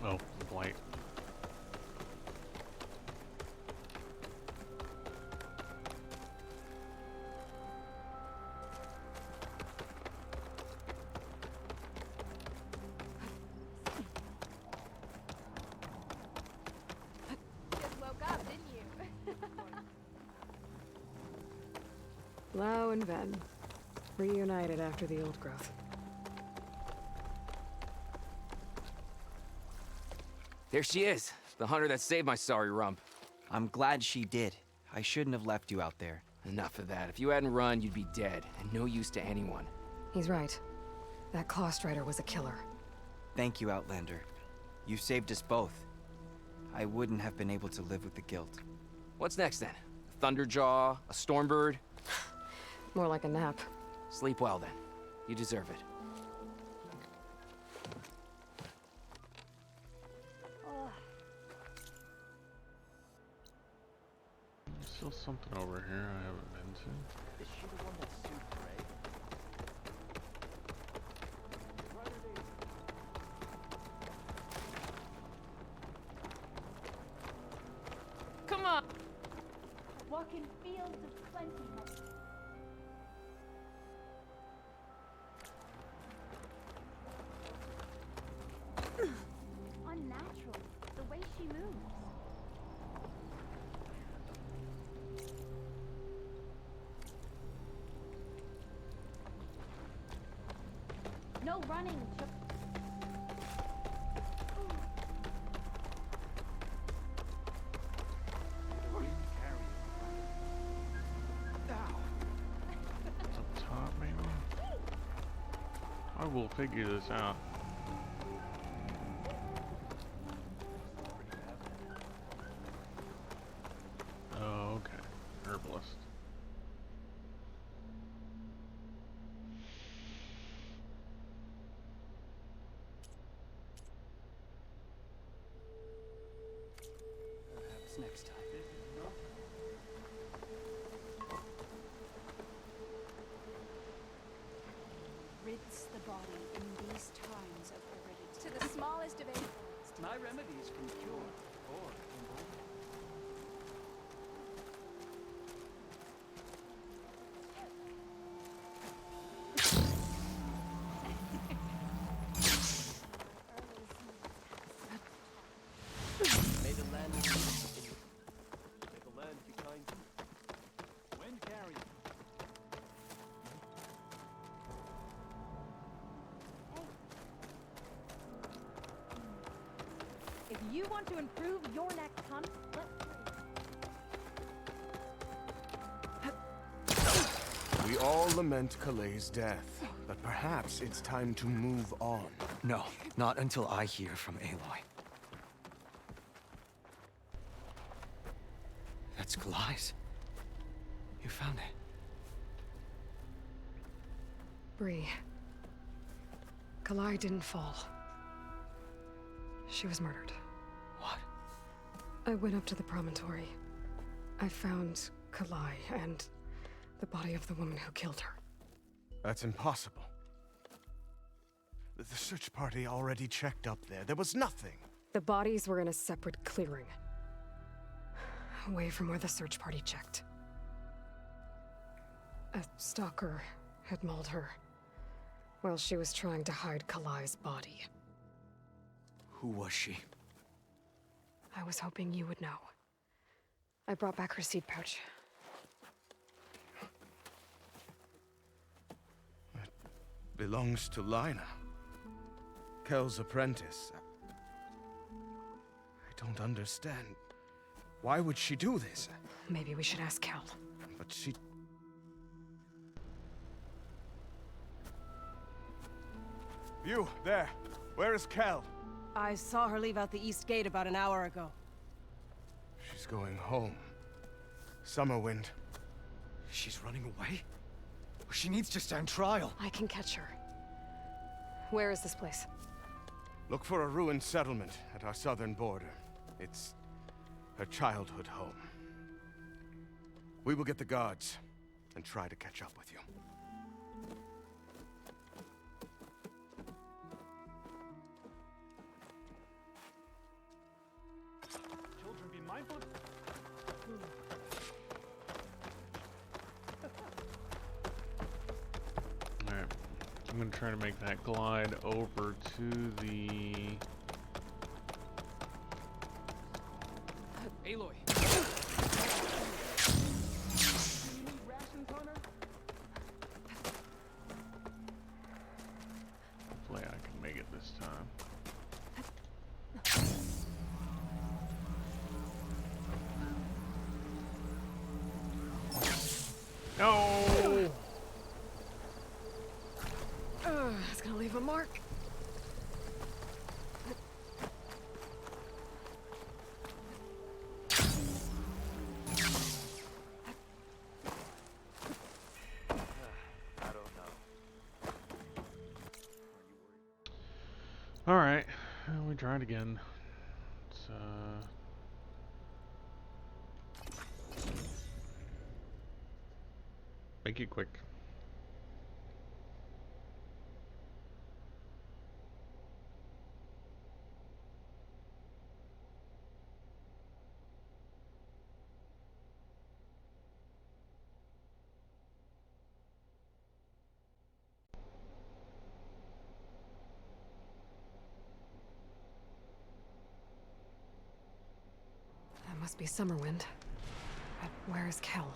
Oh, the blight. Just woke up, didn't you? Lau and Ven, reunited after the old growth. There she is, the hunter that saved my sorry rump. I'm glad she did. I shouldn't have left you out there. Enough of that. If you hadn't run, you'd be dead, and no use to anyone. He's right. That Claw Strider was a killer. Thank you, Outlander. You saved us both. I wouldn't have been able to live with the guilt. What's next then? A Thunderjaw? A Stormbird? More like a nap. Sleep well then. You deserve it. There's still something over here I haven't been to. Is she the one that sued Gray? Come on! Walk in fields of plenty. Unnatural, the way she moves. No running. Up top, maybe? I will figure this out. Oh, okay. Herbalist. Perhaps next time. Rids the body in these times of heredity. To the smallest of evils. My remedies can cure or embolden. May the land be May the land be kind to you. Wind carry. If you want to improve your next hunt, We all lament Kaleigh's death, but perhaps it's time to move on. No, not until I hear from Aloy. That's Kaleigh's. You found it. Bree. Kala'i didn't fall. She was murdered. What? I went up to the promontory. I found Kala'i and the body of the woman who killed her. That's impossible. The search party already checked up there. There was nothing. The bodies were in a separate clearing. Away from where the search party checked. A stalker had mauled her while she was trying to hide Kala'i's body. Who was she? I was hoping you would know. I brought back her seed pouch. It belongs to Lina. Kel's apprentice. I don't understand. Why would she do this? Maybe we should ask Kel. But she... You, there. Where is Kel? I saw her leave out the east gate about an hour ago. She's going home. Summerwind. She's running away? She needs to stand trial. I can catch her. Where is this place? Look for a ruined settlement at our southern border. It's her childhood home. We will get the guards and try to catch up with you. Children, be mindful. Alright. I'm gonna try to make that glide over to the... Aloy. You need rations, Hunter? No! It's gonna leave a mark. Alright, we tried again. Let's, make it quick. That must be Summerwind. But where is Kel?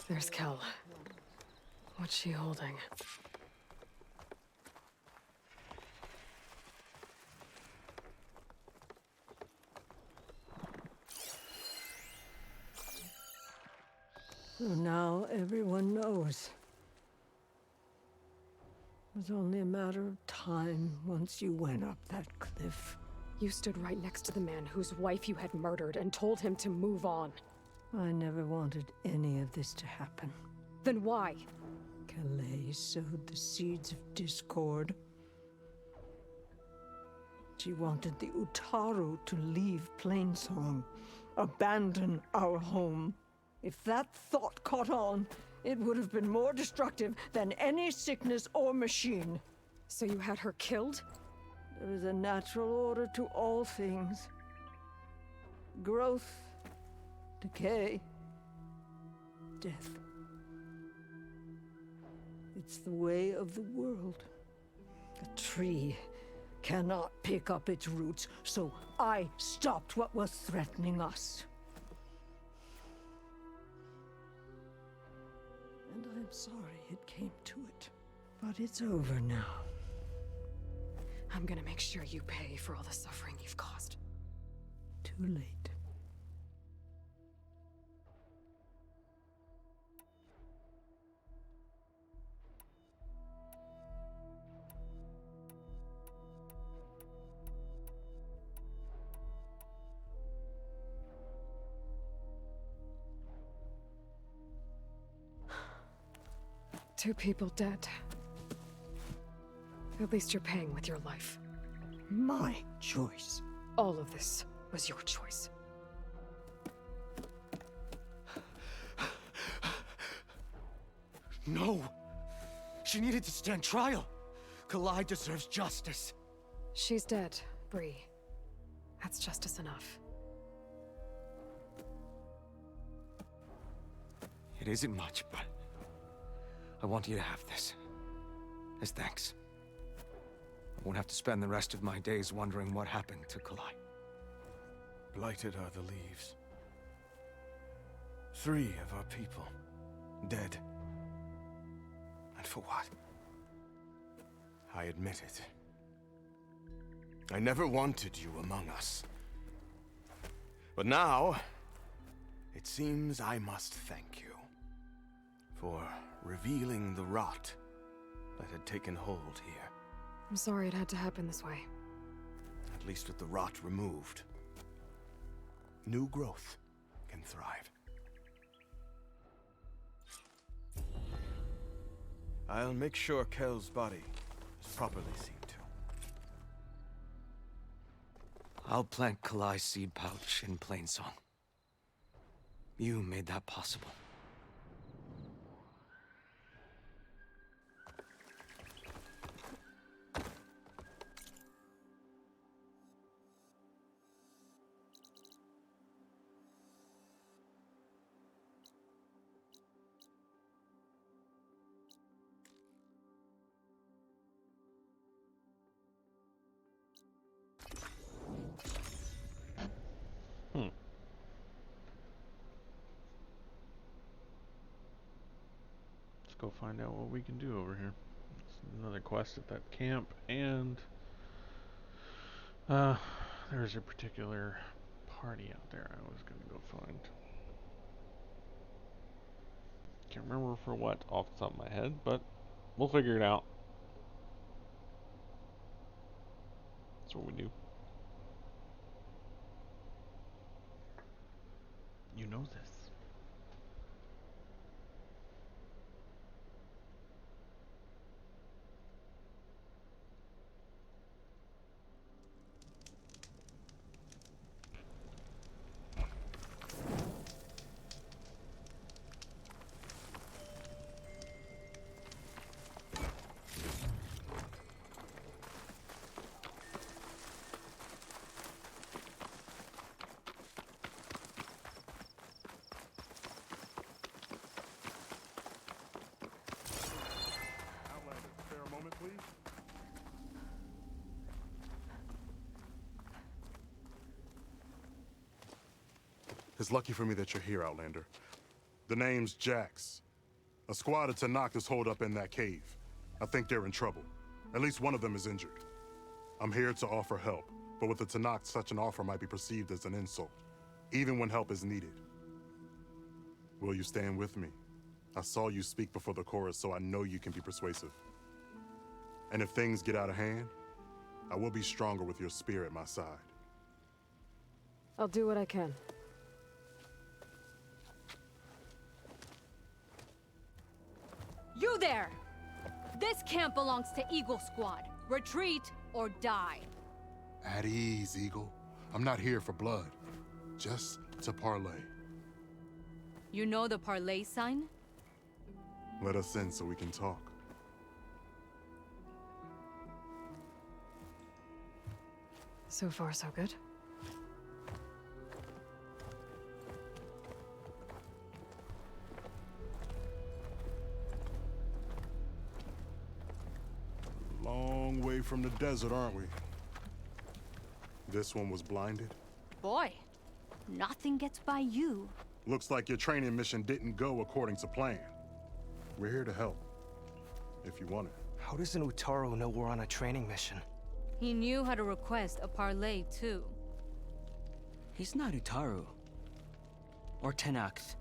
There's Kel. What's she holding? So now everyone knows. It was only a matter of time once you went up that cliff. You stood right next to the man whose wife you had murdered and told him to move on. I never wanted any of this to happen. Then why? Calais sowed the seeds of discord. She wanted the Utaru to leave Plainsong, abandon our home. If that thought caught on, it would have been more destructive than any sickness or machine. So you had her killed? There is a natural order to all things. Growth, decay, death. It's the way of the world. A tree cannot pick up its roots, so I stopped what was threatening us. And I'm sorry it came to it. But it's over now. I'm gonna make sure you pay for all the suffering you've caused. Too late. Two people dead. At least you're paying with your life. My choice. All of this was your choice. No! She needed to stand trial! Kalai deserves justice. She's dead, Bree. That's justice enough. It isn't much, but I want you to have this. As thanks. I won't have to spend the rest of my days wondering what happened to Kalai. Blighted are the leaves. 3 of our people, dead. And for what? I admit it. I never wanted you among us. But now, it seems I must thank you for revealing the rot that had taken hold here. I'm sorry it had to happen this way. At least with the rot removed, new growth can thrive. I'll make sure Kel's body is properly seen to. I'll plant Kalai's seed pouch in Plainsong. You made that possible. find out what we can do over here. It's another quest at that camp, and there's a particular party out there I was gonna go find. Can't remember for what off the top of my head, but we'll figure it out. That's what we do. You know this. It's lucky for me that you're here, Outlander. The name's Jax. A squad of Tanakh is holed up in that cave. I think they're in trouble. At least one of them is injured. I'm here to offer help, but with the Tanakh, such an offer might be perceived as an insult, even when help is needed. Will you stand with me? I saw you speak before the chorus, so I know you can be persuasive. And if things get out of hand, I will be stronger with your spear at my side. I'll do what I can. You there! This camp belongs to Eagle Squad. Retreat or die. At ease, Eagle. I'm not here for blood. Just to parlay. You know the parlay sign? Let us in so we can talk. So far, so good. Long way from the desert, aren't we? This one was blinded? Boy, nothing gets by you. Looks like your training mission didn't go according to plan. We're here to help, if you want it. How does an Utaru know we're on a training mission? He knew how to request a parlay, too. He's not Utaru. Or Tenakth.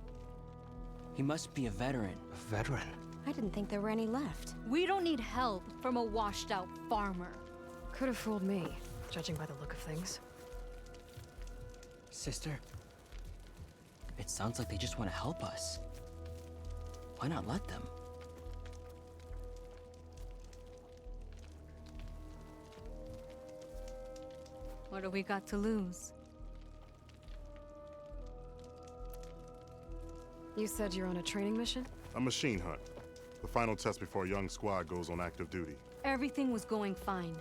He must be a veteran. A veteran? I didn't think there were any left. We don't need help from a washed-out farmer. Could have fooled me, judging by the look of things. Sister, it sounds like they just want to help us. Why not let them? What do we got to lose? You said you're on a training mission? A machine hunt. The final test before a young squad goes on active duty. Everything was going fine.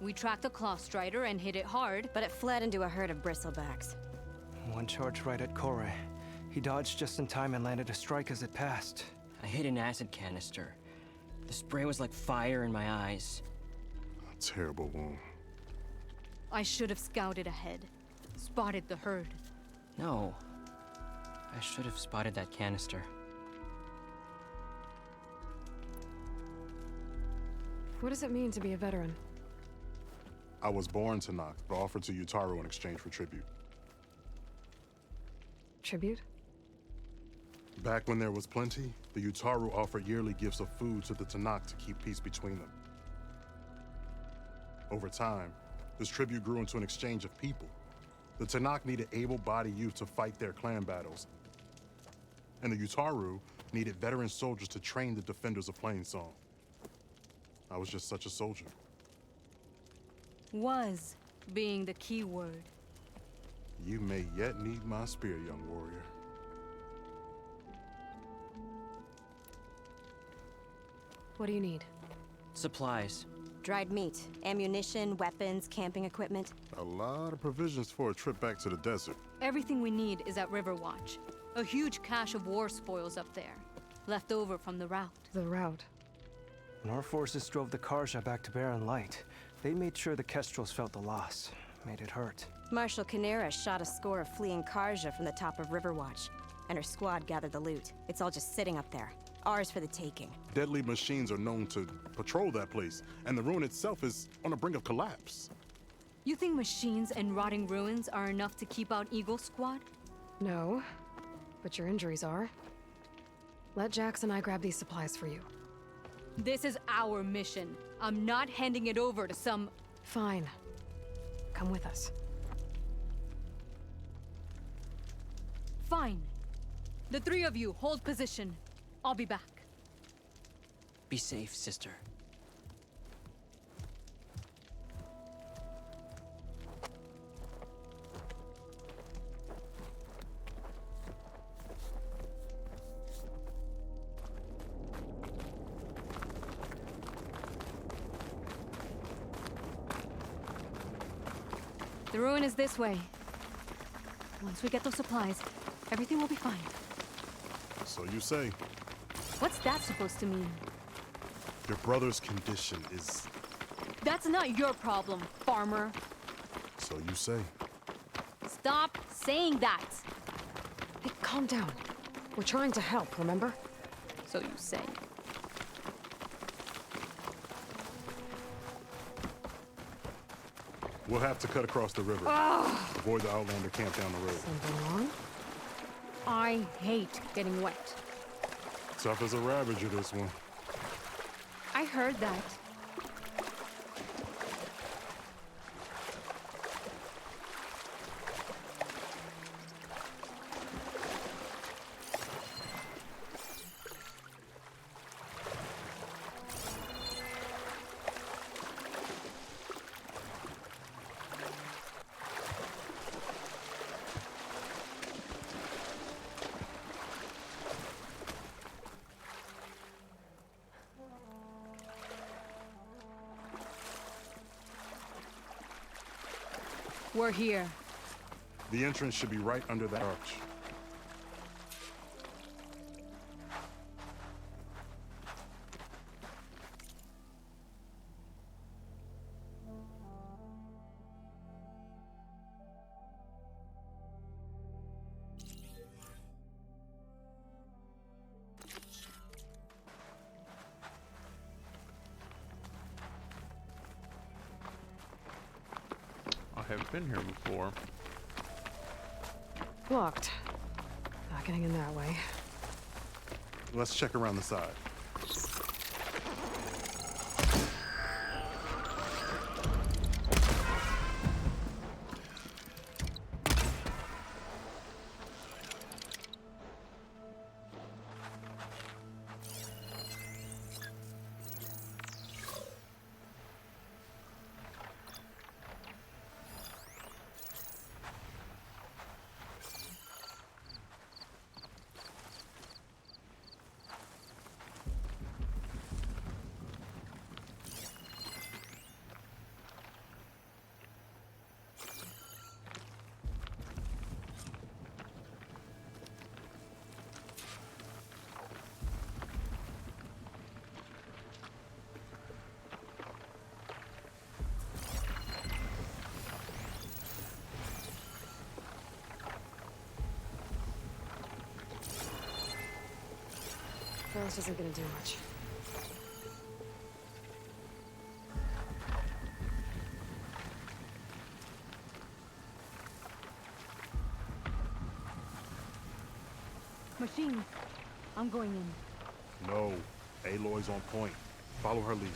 We tracked the Claw Strider and hit it hard, but it fled into a herd of bristlebacks. One charge right at Kore. He dodged just in time and landed a strike as it passed. I hit an acid canister. The spray was like fire in my eyes. A terrible wound. I should have scouted ahead. Spotted the herd. No. I should have spotted that canister. What does it mean to be a veteran? I was born Tanakh, but offered to Utaru in exchange for tribute. Tribute? Back when there was plenty, the Utaru offered yearly gifts of food to the Tanakh to keep peace between them. Over time, this tribute grew into an exchange of people. The Tanakh needed able-bodied youth to fight their clan battles, and the Utaru needed veteran soldiers to train the defenders of Plainsong. I was just such a soldier. Was being the key word. You may yet need my spear, young warrior. What do you need? Supplies. Dried meat, ammunition, weapons, camping equipment. A lot of provisions for a trip back to the desert. Everything we need is at Riverwatch. A huge cache of war spoils up there. Left over from the rout. The rout? When our forces drove the Karja back to Barren Light, they made sure the Kestrels felt the loss. Made it hurt. Marshal Canera shot a score of fleeing Karja from the top of Riverwatch, and her squad gathered the loot. It's all just sitting up there. ours for the taking. Deadly machines are known to patrol that place, and the ruin itself is on the brink of collapse. You think machines and rotting ruins are enough to keep out Eagle Squad? No, but your injuries are. Let Jax and I grab these supplies for you. This is our mission. I'm not handing it over to some... Fine. Come with us. Fine. The three of you hold position. I'll be back. Be safe, sister. The ruin is this way. Once we get those supplies, everything will be fine. So you say. What's that supposed to mean? Your brother's condition is... That's not your problem, farmer. So you say. Stop saying that! Hey, calm down. We're trying to help, remember? So you say. We'll have to cut across the river. Avoid the Outlander camp down the road. Something wrong? I hate getting wet. Tough as a Ravager, this one. I heard that. We're here. The entrance should be right under that arch. I have been here before. Locked. Not getting in that way. Let's check around the side. This isn't gonna do much. Machines. I'm going in. No. Aloy's on point. Follow her lead.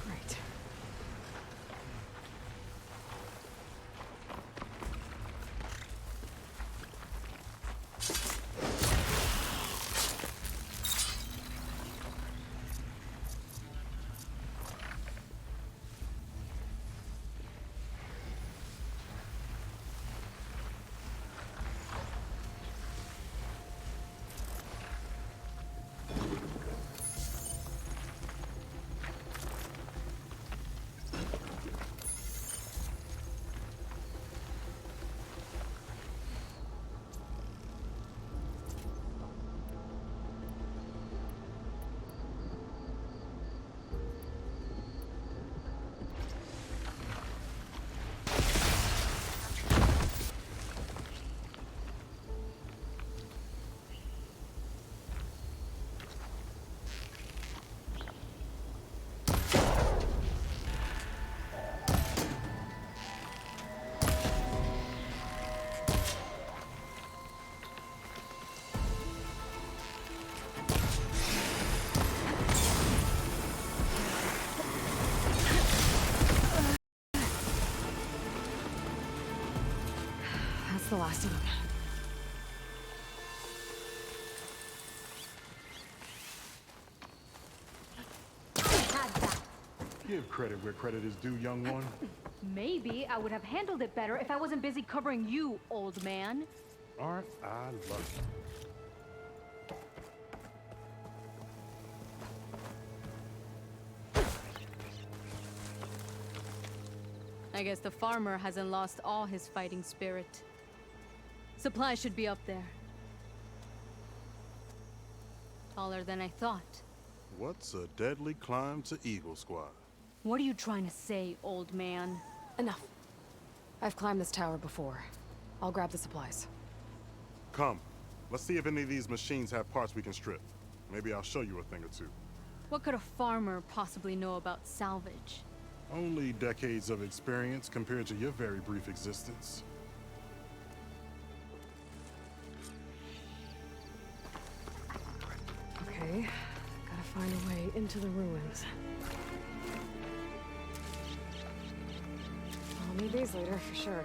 Great. Give credit where credit is due, young one. Maybe I would have handled it better if I wasn't busy covering you, old man. Aren't I lucky? I guess the farmer hasn't lost all his fighting spirit. Supplies should be up there. Taller than I thought. What's a deadly climb to Eagle Squad? What are you trying to say, old man? Enough. I've climbed this tower before. I'll grab the supplies. Come. Let's see if any of these machines have parts we can strip. Maybe I'll show you a thing or two. What could a farmer possibly know about salvage? Only decades of experience compared to your very brief existence. Okay, gotta find a way into the ruins. I'll need these later for sure.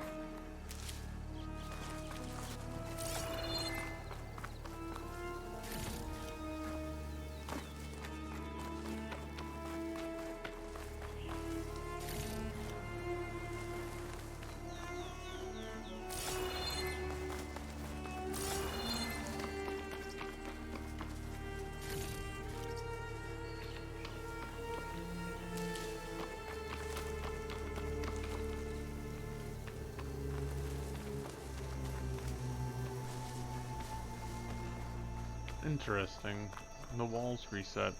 Interesting. The walls reset.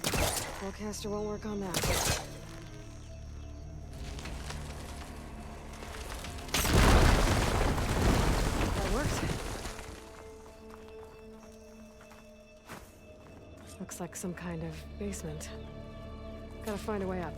Spellcaster won't work on that. That worked. Looks like some kind of basement. Gotta find a way up.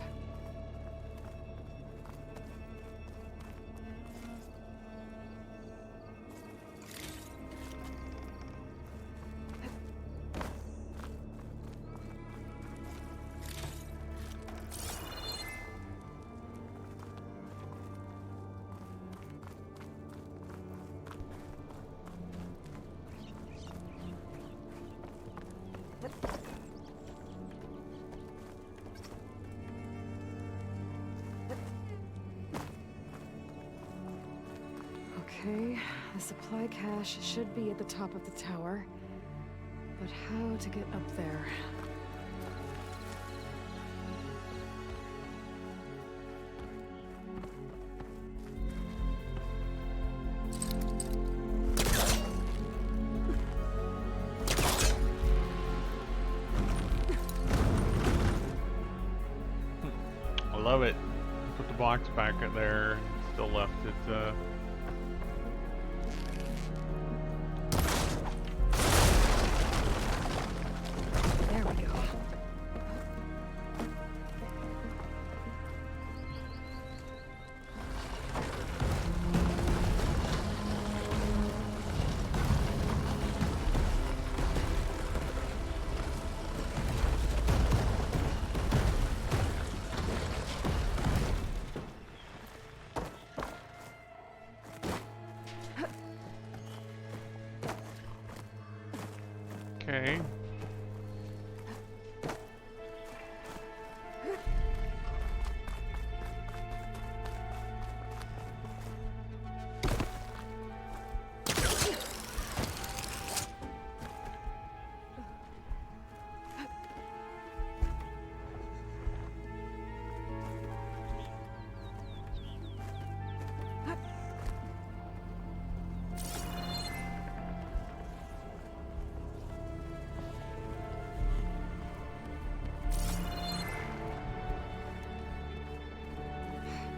Okay, the supply cache should be at the top of the tower. But how to get up there? I love it. Put the box back in there. Still left it. There we go. Okay.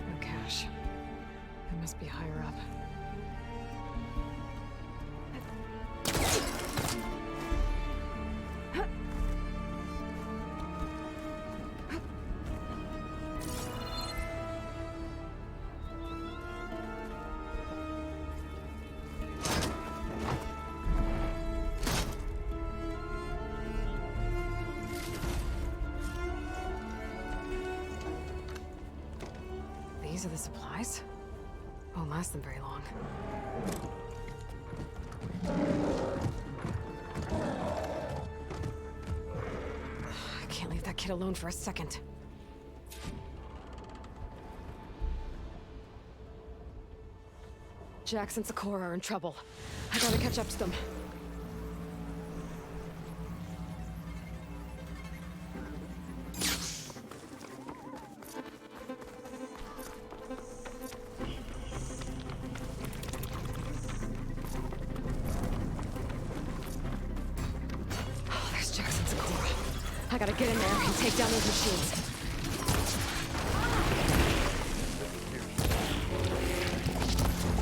No cache. It must be higher up. These are the supplies? Won't last them very long. I can't leave that that kid alone for a second. Jax and Sakura are in trouble. I gotta catch up to them. Oh, there's Jax and Sakura. I gotta get in there and take down those machines.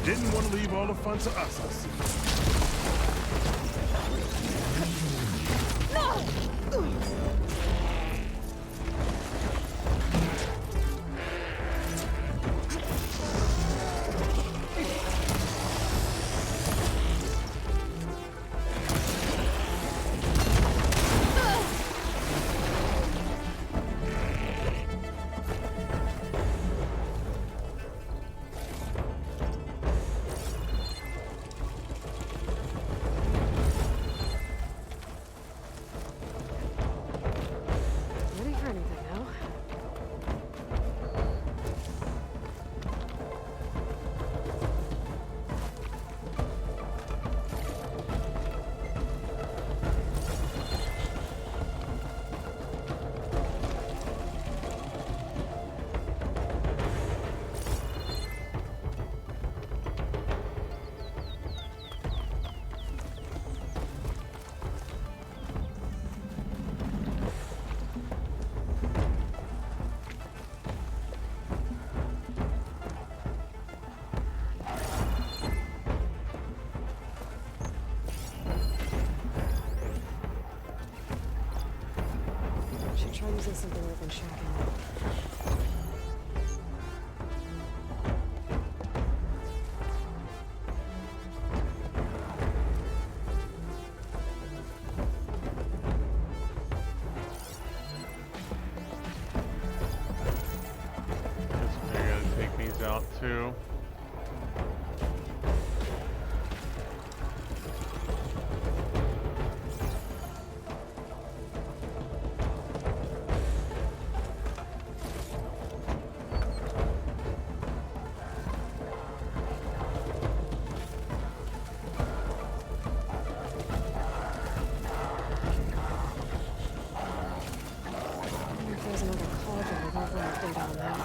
Didn't want to leave all the fun to us, I see. Ready for anything now? Should try using something other than shotgun. Guess I gotta take these out too. I wonder if there's another cauldron with over an update on that.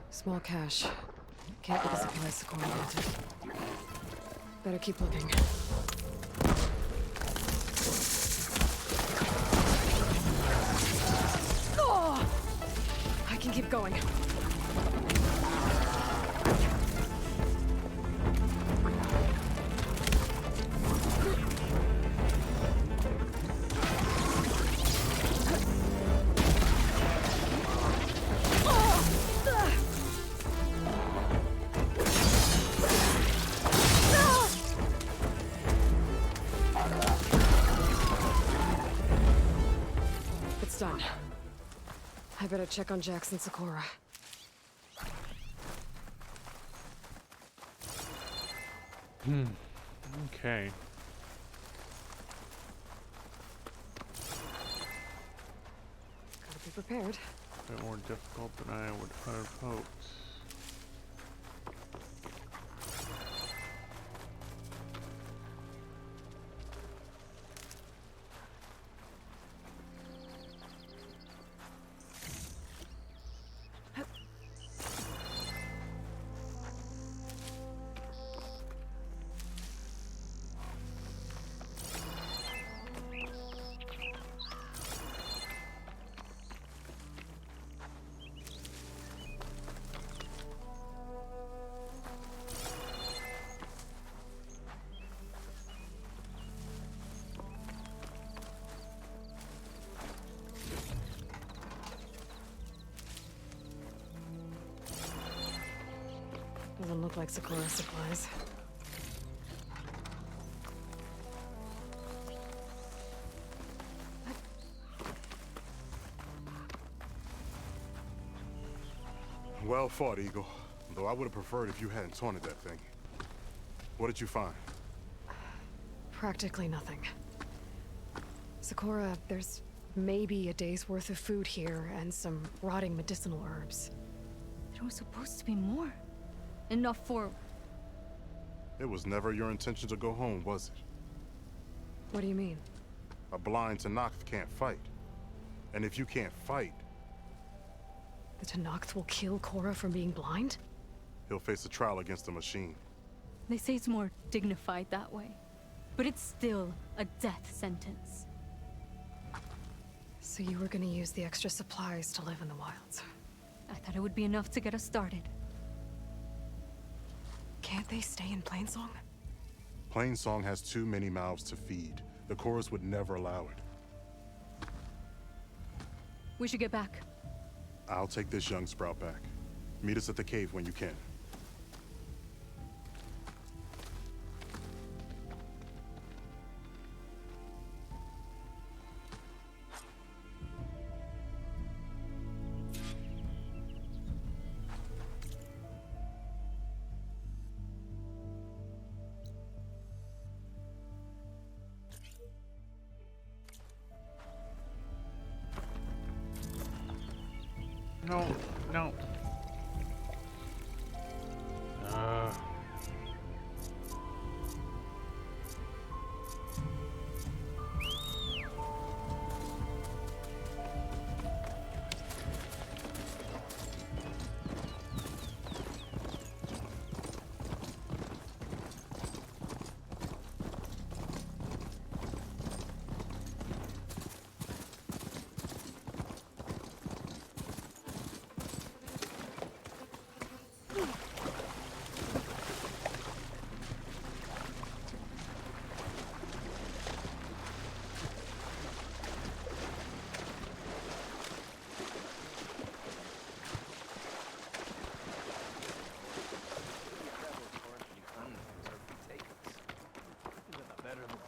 Small cache. Can't be the supplies Sakura wanted. Better keep looking. Oh! I can keep going. I better check on Jax and Sakura. Okay. Gotta be prepared. A bit more difficult than I would have hoped. Doesn't look like Sakura supplies. Well fought, Eagle. Though I would have preferred if you hadn't taunted that thing. What did you find? Practically nothing. Sakura, there's maybe a day's worth of food here and some rotting medicinal herbs. There was supposed to be more. Enough for... It was never your intention to go home, was it? What do you mean? A blind Tenakth can't fight. And if you can't fight, The Tenakth will kill Korra from being blind? he'll face a trial against the machine. They say it's more dignified that way. But it's still a death sentence. So you were gonna use the extra supplies to live in the wilds? I thought it would be enough to get us started. Can't they stay in Plainsong? Plainsong has too many mouths to feed. The chorus would never allow it. We should get back. I'll take this young sprout back. Meet us at the cave when you can. No, no.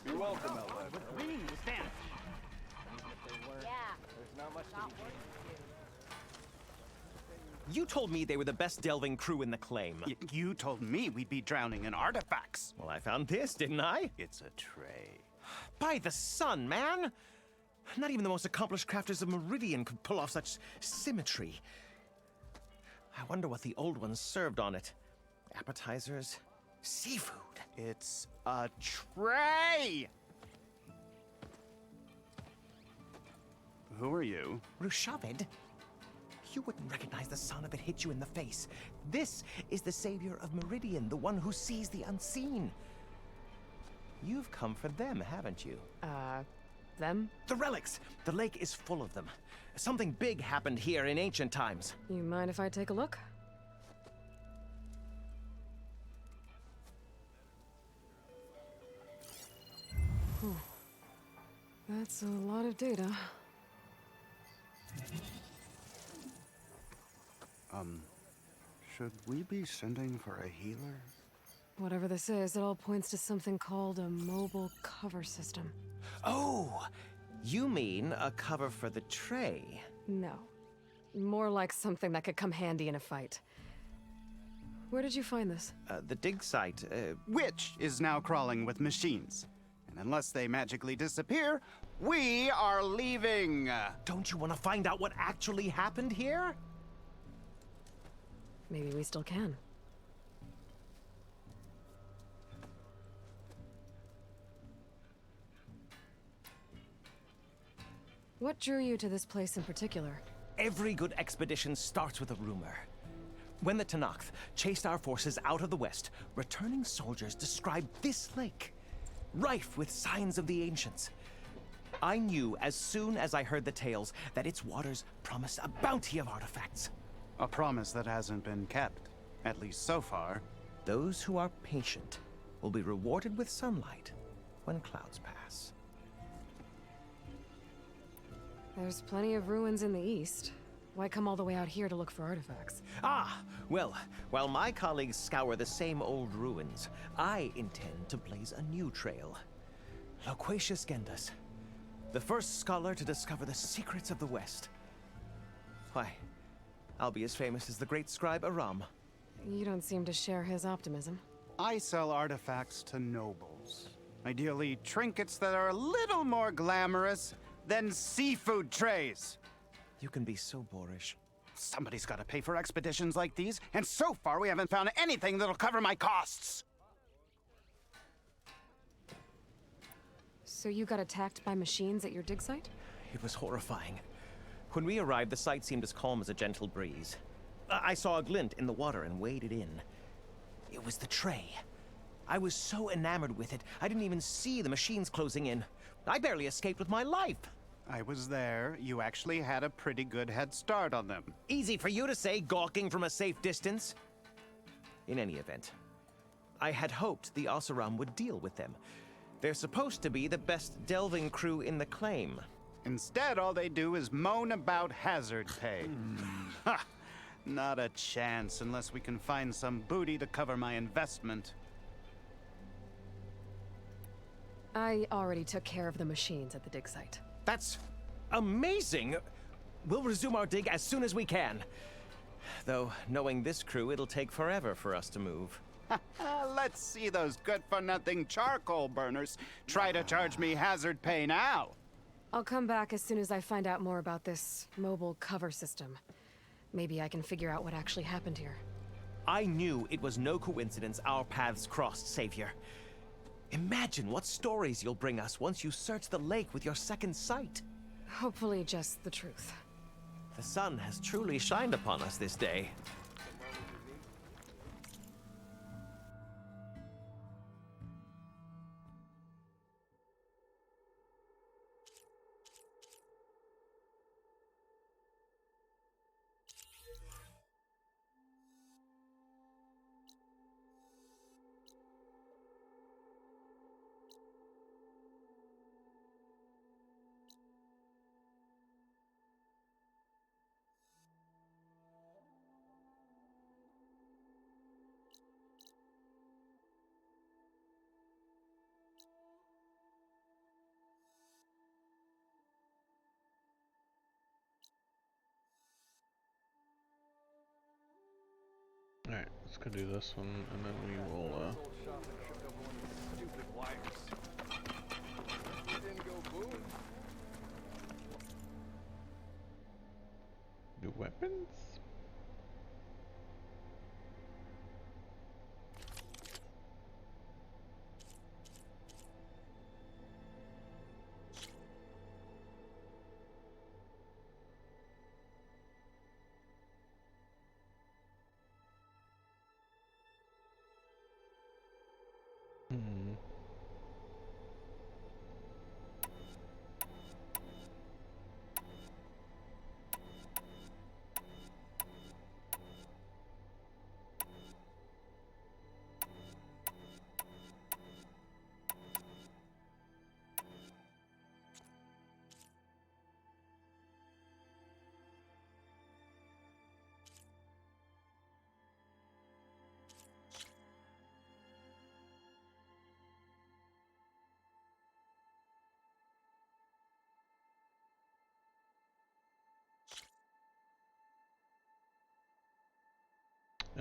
You're welcome, Ella. With winning was that? There's not much to You told me they were the best delving crew in the claim. You told me we'd be drowning in artifacts. Well, I found this, didn't I? It's a tray. By the sun, man! Not even the most accomplished crafters of Meridian could pull off such symmetry. I wonder what the old ones served on it. Appetizers? Seafood? It's a tray! Who are you? Rushavid? You wouldn't recognize the sun if it hit you in the face. This is the savior of Meridian, the one who sees the unseen. You've come for them, haven't you? Them? The relics! The lake is full of them. Something big happened here in ancient times. You mind if I take a look? Whew. That's a lot of data. Should we be sending for a healer? Whatever this is, it all points to something called a mobile cover system. Oh! You mean a cover for the tray? No. More like something that could come handy in a fight. Where did you find this? The dig site, Which is now crawling with machines. And unless they magically disappear, we are leaving. Don't you want to find out what actually happened here? Maybe we still can. What drew you to this place in particular? Every good expedition starts with a rumor. When the Tenakth chased our forces out of the west, returning soldiers described this lake, rife with signs of the ancients. I knew as soon as I heard the tales that its waters promised a bounty of artifacts. A promise that hasn't been kept, at least so far. Those who are patient will be rewarded with sunlight when clouds pass. There's plenty of ruins in the east. Why come all the way out here to look for artifacts? Ah, well, while my colleagues scour the same old ruins, I intend to blaze a new trail. Loquacious Gendas, the first scholar to discover the secrets of the West. Why, I'll be as famous as the great scribe Aram. You don't seem to share his optimism. I sell artifacts to nobles. Ideally, trinkets that are a little more glamorous than seafood trays. You can be so boorish. Somebody's got to pay for expeditions like these, and so far we haven't found anything that'll cover my costs. So you got attacked by machines at your dig site? It was horrifying. When we arrived, the site seemed as calm as a gentle breeze. I saw a glint in the water and waded in. It was the tray. I was so enamored with it, I didn't even see the machines closing in. I barely escaped with my life. I was there. You actually had a pretty good head start on them. Easy for you to say, gawking from a safe distance. In any event, I had hoped the Oseram would deal with them. They're supposed to be the best delving crew in the claim. Instead, all they do is moan about hazard pay. Ha! Not a chance unless we can find some booty to cover my investment. I already took care of the machines at the dig site. That's amazing! We'll resume our dig as soon as we can. Though, knowing this crew, it'll take forever for us to move. Let's see those good-for-nothing charcoal burners try to charge me hazard pay now. I'll come back as soon as I find out more about this mobile cover system. Maybe I can figure out what actually happened here. I knew it was no coincidence our paths crossed, Savior. Imagine what stories you'll bring us once you search the lake with your second sight. Hopefully just the truth. The sun has truly shined upon us this day. Alright, let's go do this one, and then we will, do weapons?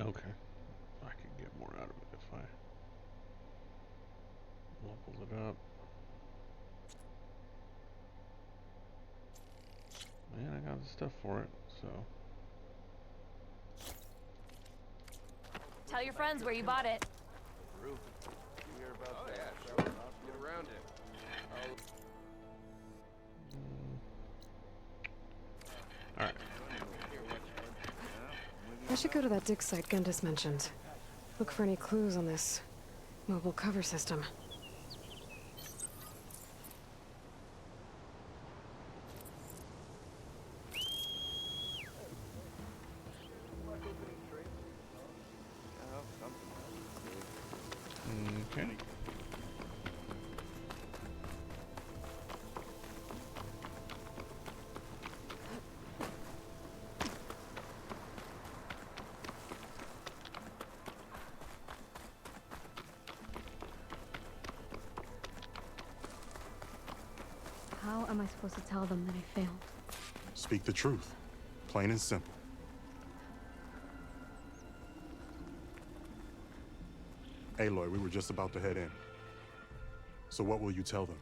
Okay. I could get more out of it if I leveled it up. Man, I got the stuff for it, so. Tell your friends where you bought it. You hear about that? Yeah, sure. Get around it. Alright. I should go to that dig site Gundus mentioned. Look for any clues on this mobile cover system. Okay. How am I supposed to tell them that I failed? Speak the truth. Plain and simple. Aloy, we were just about to head in. So what will you tell them?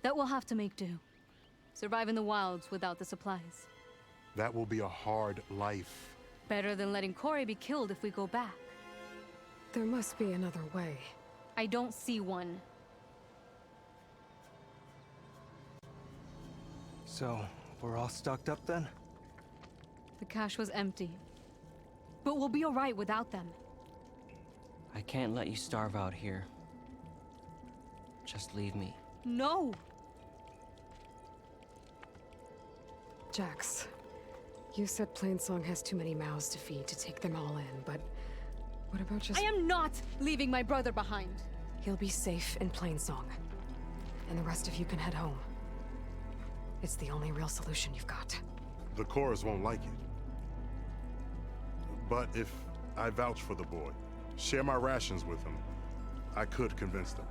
That we'll have to make do. Survive in the wilds without the supplies. That will be a hard life. Better than letting Corey be killed if we go back. There must be another way. I don't see one. So, we're all stocked up then? The cache was empty. But we'll be alright without them. I can't let you starve out here. Just leave me. No! Jax, you said Plainsong has too many mouths to feed to take them all in, but what about just— I am not leaving my brother behind! He'll be safe in Plainsong, and the rest of you can head home. It's the only real solution you've got. The chorus won't like it. But if I vouch for the boy, share my rations with him, I could convince them.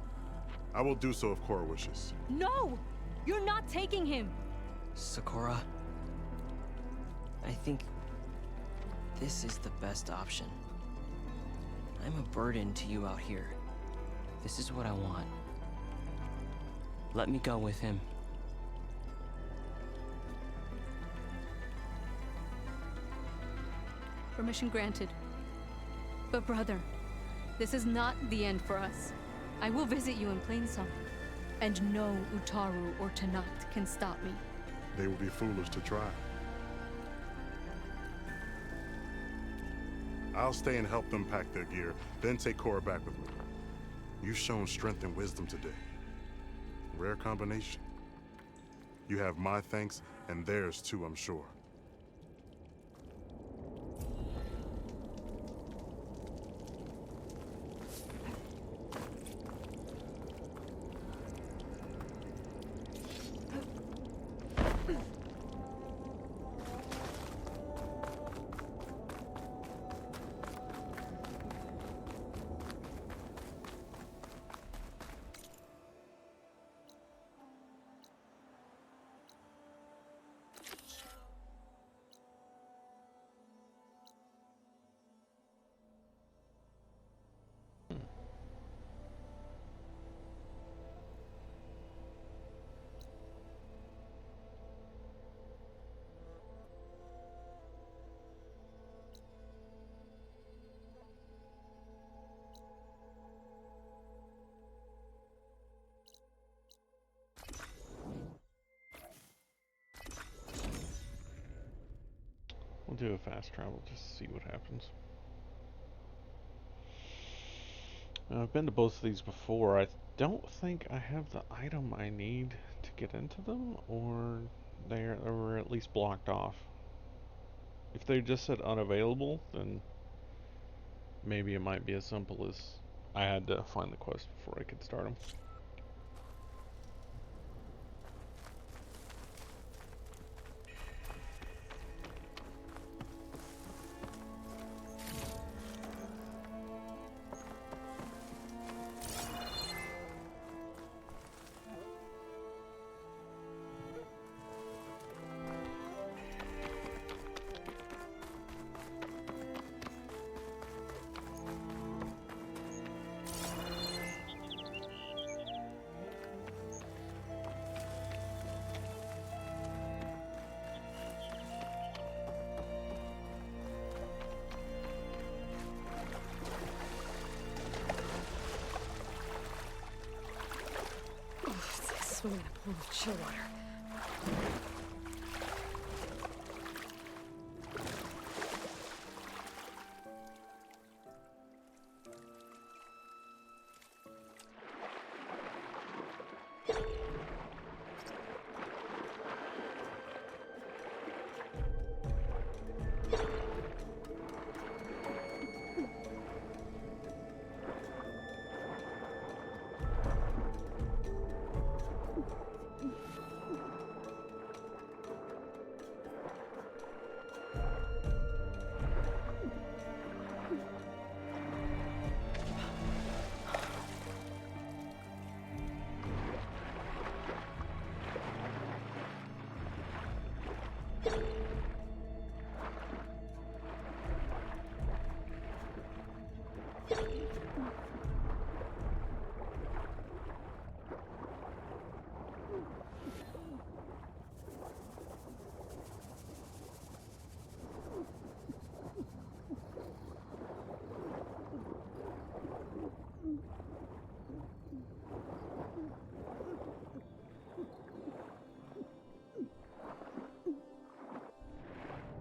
I will do so if Cora wishes. No! You're not taking him! Sakura, I think this is the best option. I'm a burden to you out here. This is what I want. Let me go with him. Permission granted. But brother, this is not the end for us. I will visit you in Plainsong. And no Utaru or Tanat can stop me. They will be foolish to try. I'll stay and help them pack their gear, then take Cora back with me. You've shown strength and wisdom today. Rare combination. You have my thanks, and theirs too, I'm sure. We'll do a fast travel just to see what happens. I've been to both of these before. I don't think I have the item I need to get into them, or they were at least blocked off. If they just said unavailable, then maybe it might be as simple as I had to find the quest before I could start them. swimming in a pool of chill water.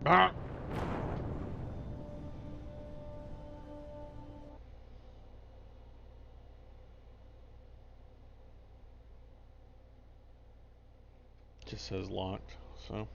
Ah! Just says locked, so.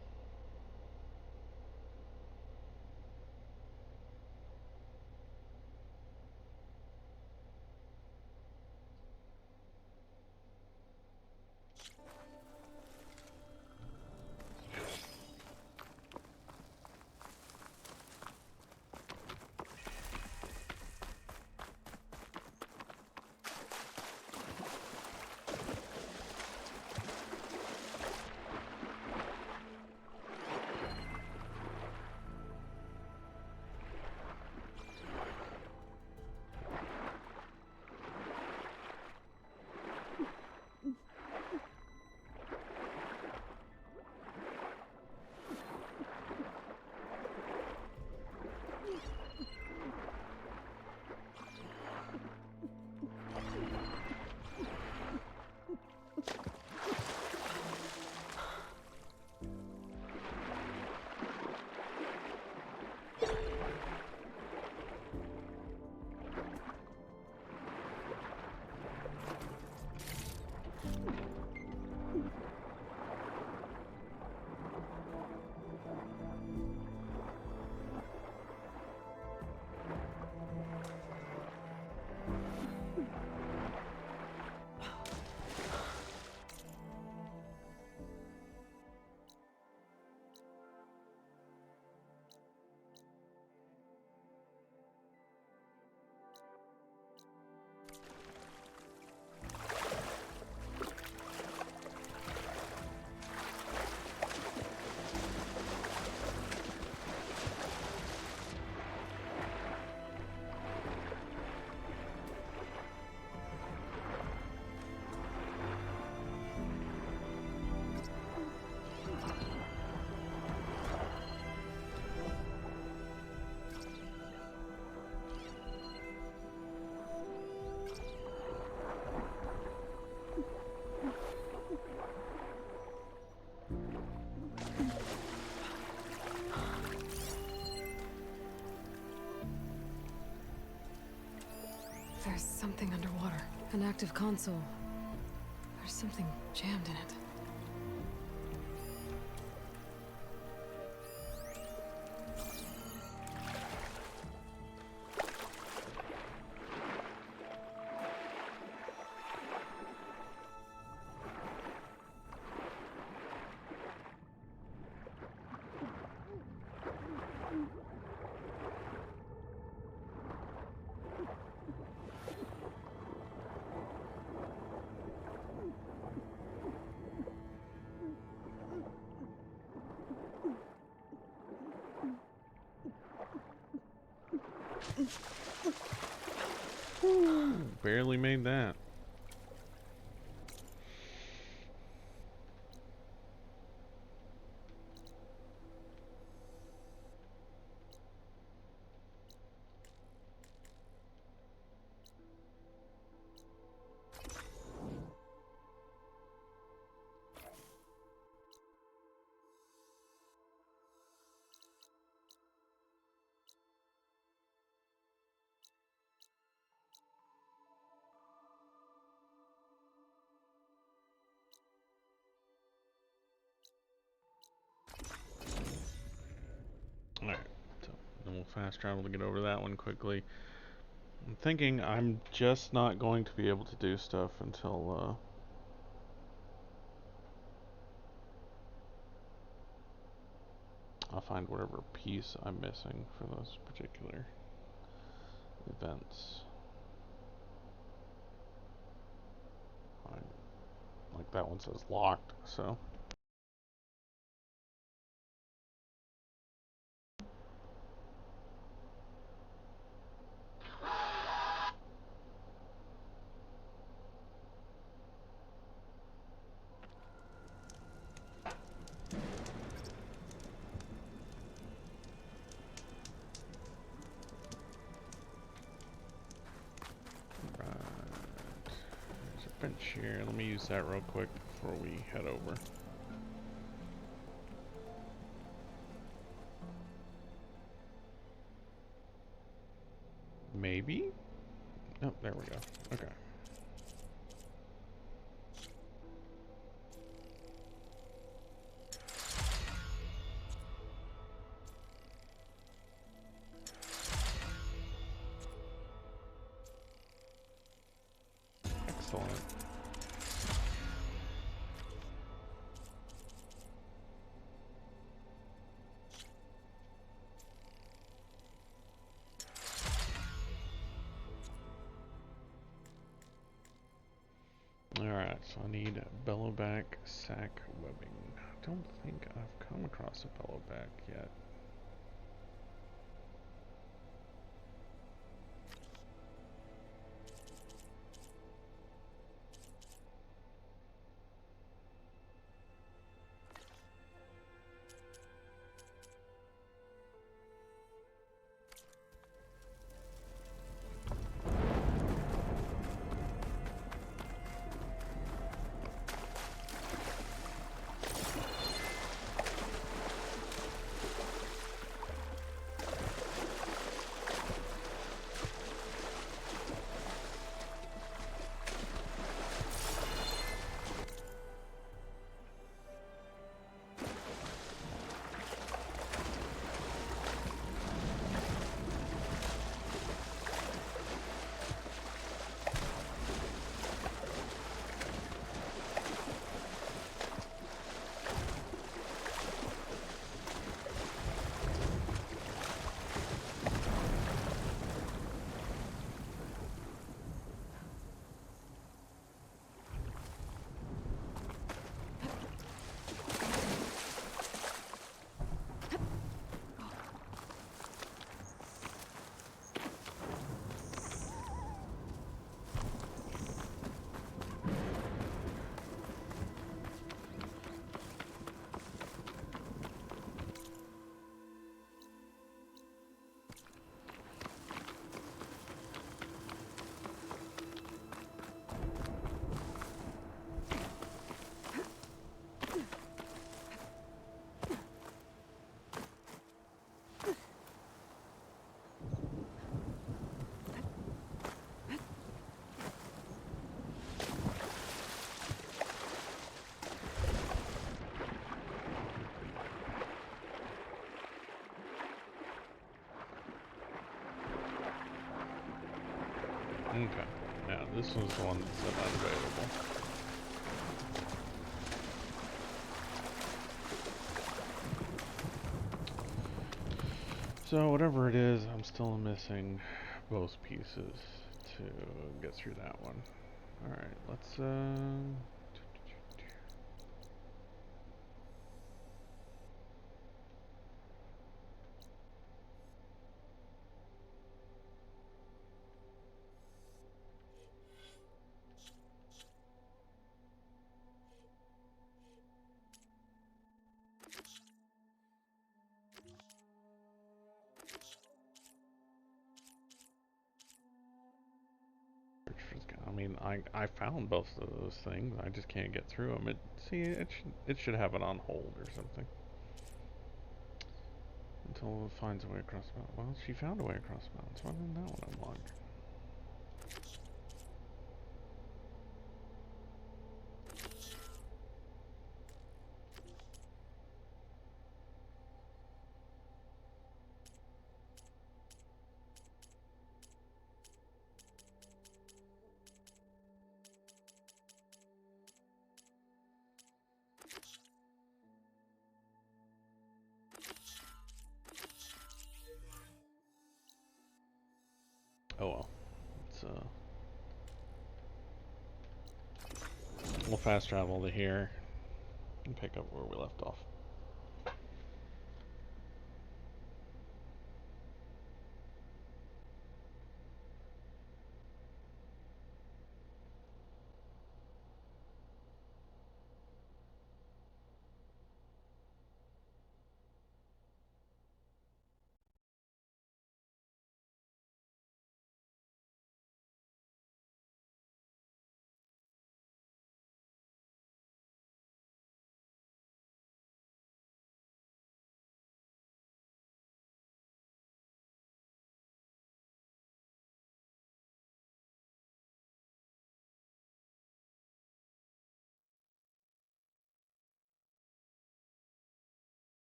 There's something underwater. An active console. There's something jammed in it. Barely made that. we'll fast travel to get over that one quickly. I'm thinking I'm just not going to be able to do stuff until I'll find whatever piece I'm missing for those particular events. Like that one says locked, so. Bench here. Let me use that real quick before we head over. Maybe? Oh, there we go. Okay. Excellent. Alright, so I need bellowback sack webbing. I don't think I've come across a bellowback yet. Okay, now this was the one that said unavailable. So whatever it is, I'm still missing both pieces to get through that one. Alright, let's I mean, I found both of those things. I just can't get through them. It should have it on hold or something until it finds a way across the mountain. Well, she found a way across the mountain, so why didn't that one unlock? Oh well. We'll fast travel to here and pick up where we left off.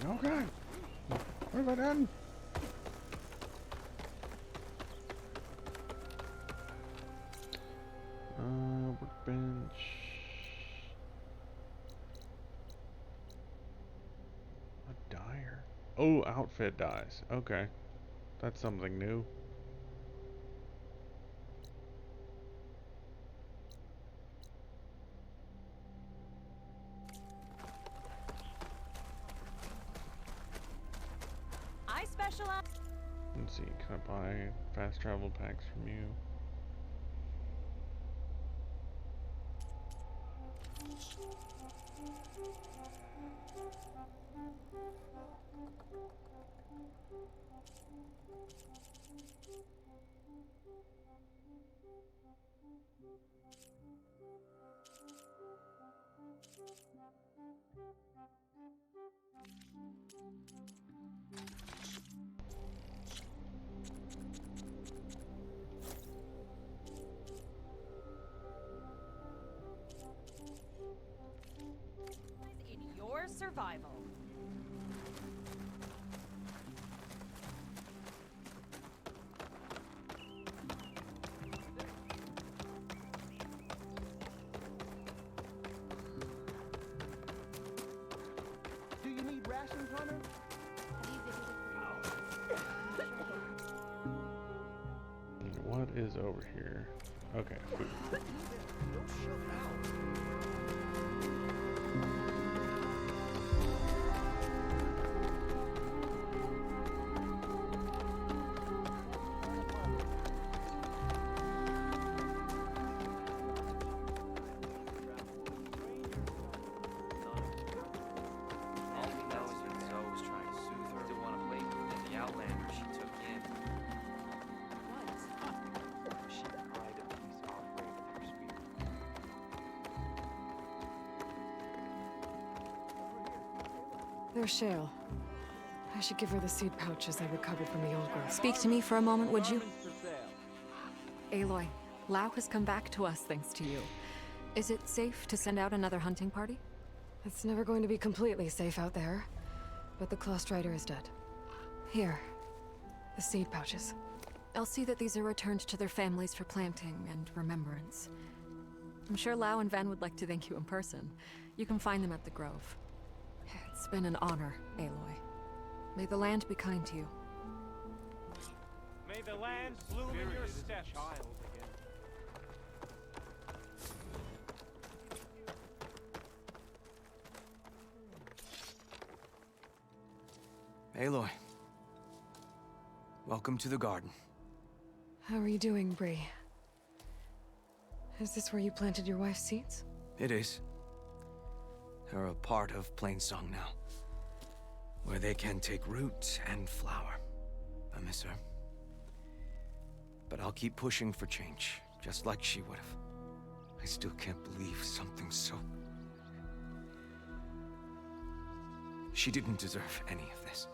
Okay. What have I done? Workbench. A dyer. Oh, outfit dyes. Okay. That's something new. I specialize. Let's see, can I buy fast travel packs from you? In your survival. Do you need rations, Hunter? What is over here? Okay, food. All we know is that Zoe was trying to soothe her. Didn't want to wait, and the Outlander she took in. She cried a peace offering of her spirit. There's Shale. I should give her the seed pouches I recovered from the old grove. Speak to me for a moment, would you? Aloy, Lau has come back to us thanks to you. Is it safe to send out another hunting party? It's never going to be completely safe out there, but the Clawstrider is dead. Here, the seed pouches. I'll see that these are returned to their families for planting and remembrance. I'm sure Lau and Van would like to thank you in person. You can find them at the Grove. It's been an honor, Aloy. May the land be kind to you. May the land bloom in your steps. Aloy. Welcome to the garden. How are you doing, Bree? Is this where you planted your wife's seeds? It is. They're a part of Plainsong now, where they can take root and flower. I miss her. But I'll keep pushing for change, just like she would have. I still can't believe something so... She didn't deserve any of this.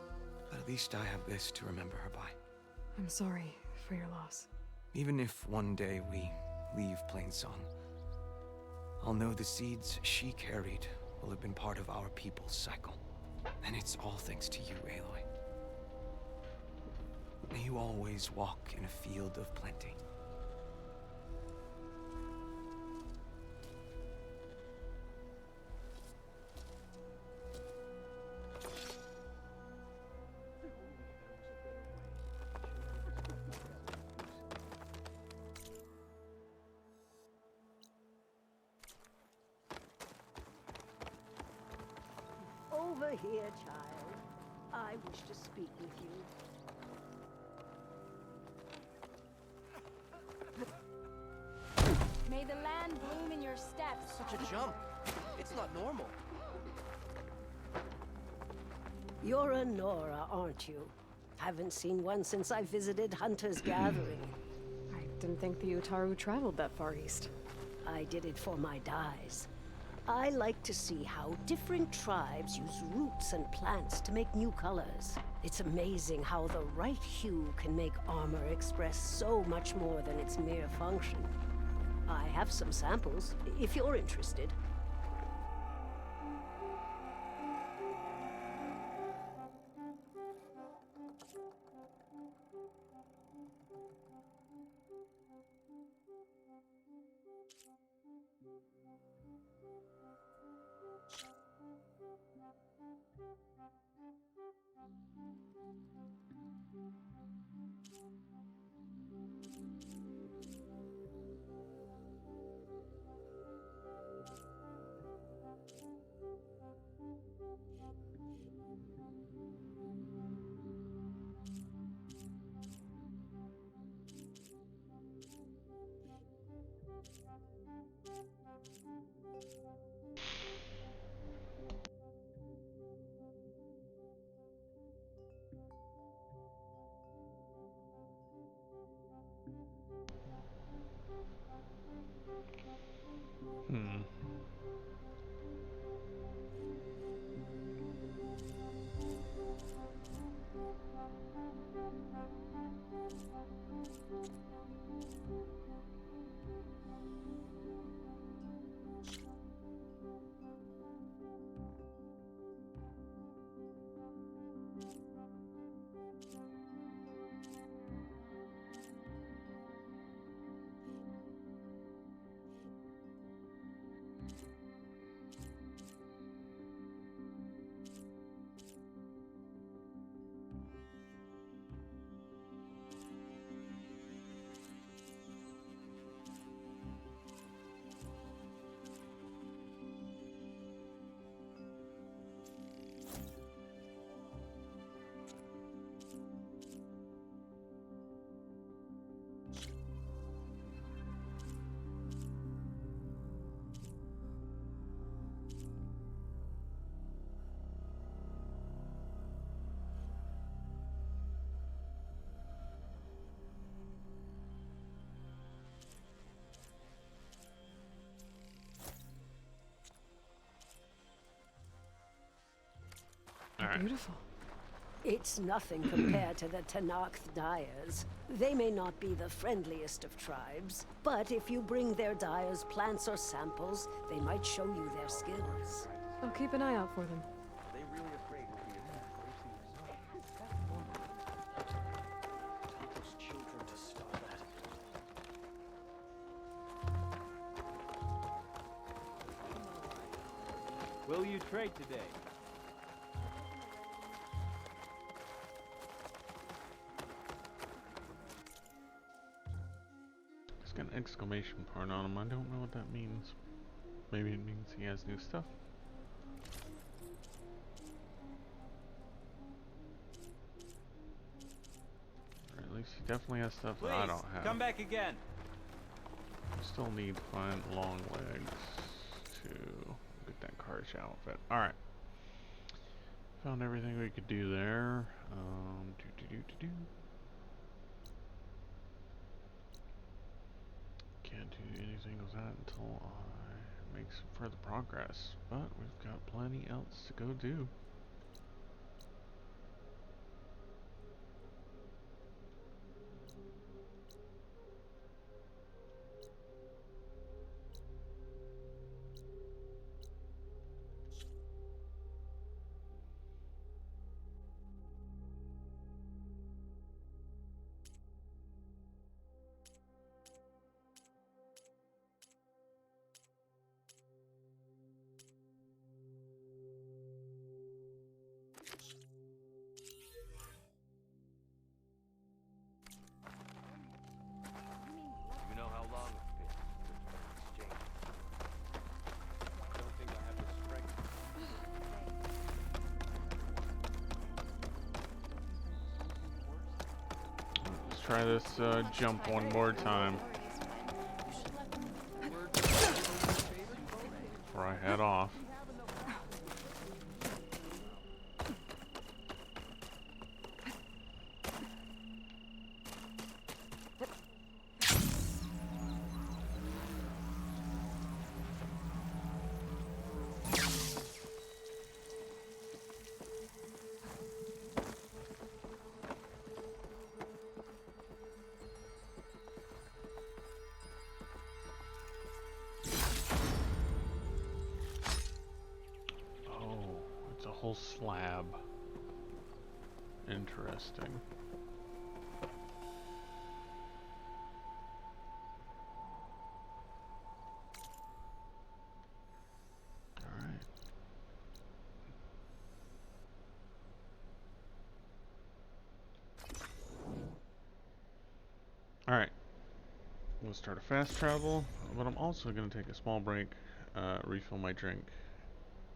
But at least I have this to remember her by. I'm sorry for your loss. Even if one day we leave Plainsong, I'll know the seeds she carried will have been part of our people's cycle. And it's all thanks to you, Aloy. May you always walk in a field of plenty. Over here, child. I wish to speak with you. May the land bloom in your steps. Such a jump. It's not normal. You're a Nora, aren't you? Haven't seen one since I visited Hunter's Gathering. I didn't think the Utaru traveled that far east. I did it for my dyes. I like to see how different tribes use roots and plants to make new colors. It's amazing how the right hue can make armor express so much more than its mere function. I have some samples, if you're interested. Beautiful. It's nothing compared to the Tanakh dyers. They may not be the friendliest of tribes, but if you bring their dyers plants or samples, they might show you their skills. I'll keep an eye out for them. Are they really afraid we'll be Teach those children to stop that. Will you trade today? It's got an exclamation point on him. I don't know what that means. Maybe it means he has new stuff. Or at least he definitely has stuff that I don't have. Come back again. Still need to find long legs to get that Karsh outfit. Alright. Found everything we could do there. Can't do anything with that until I make some further progress. But we've got plenty else to go do. try this jump one more time before I head off. Whole slab. Interesting. Alright. Alright. We'll start a fast travel, but I'm also going to take a small break, refill my drink,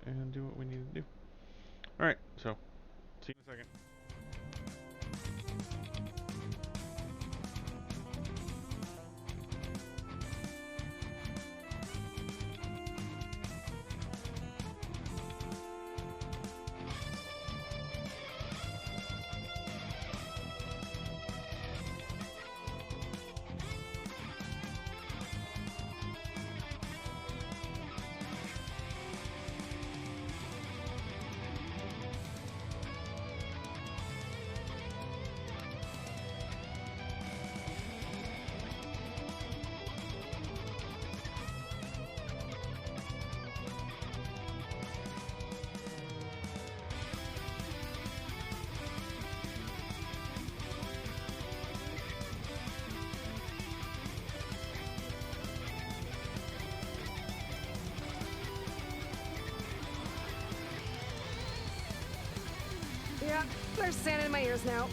and do what we need to do. Alright, so, see you in a second. Yeah, there's sand in my ears now.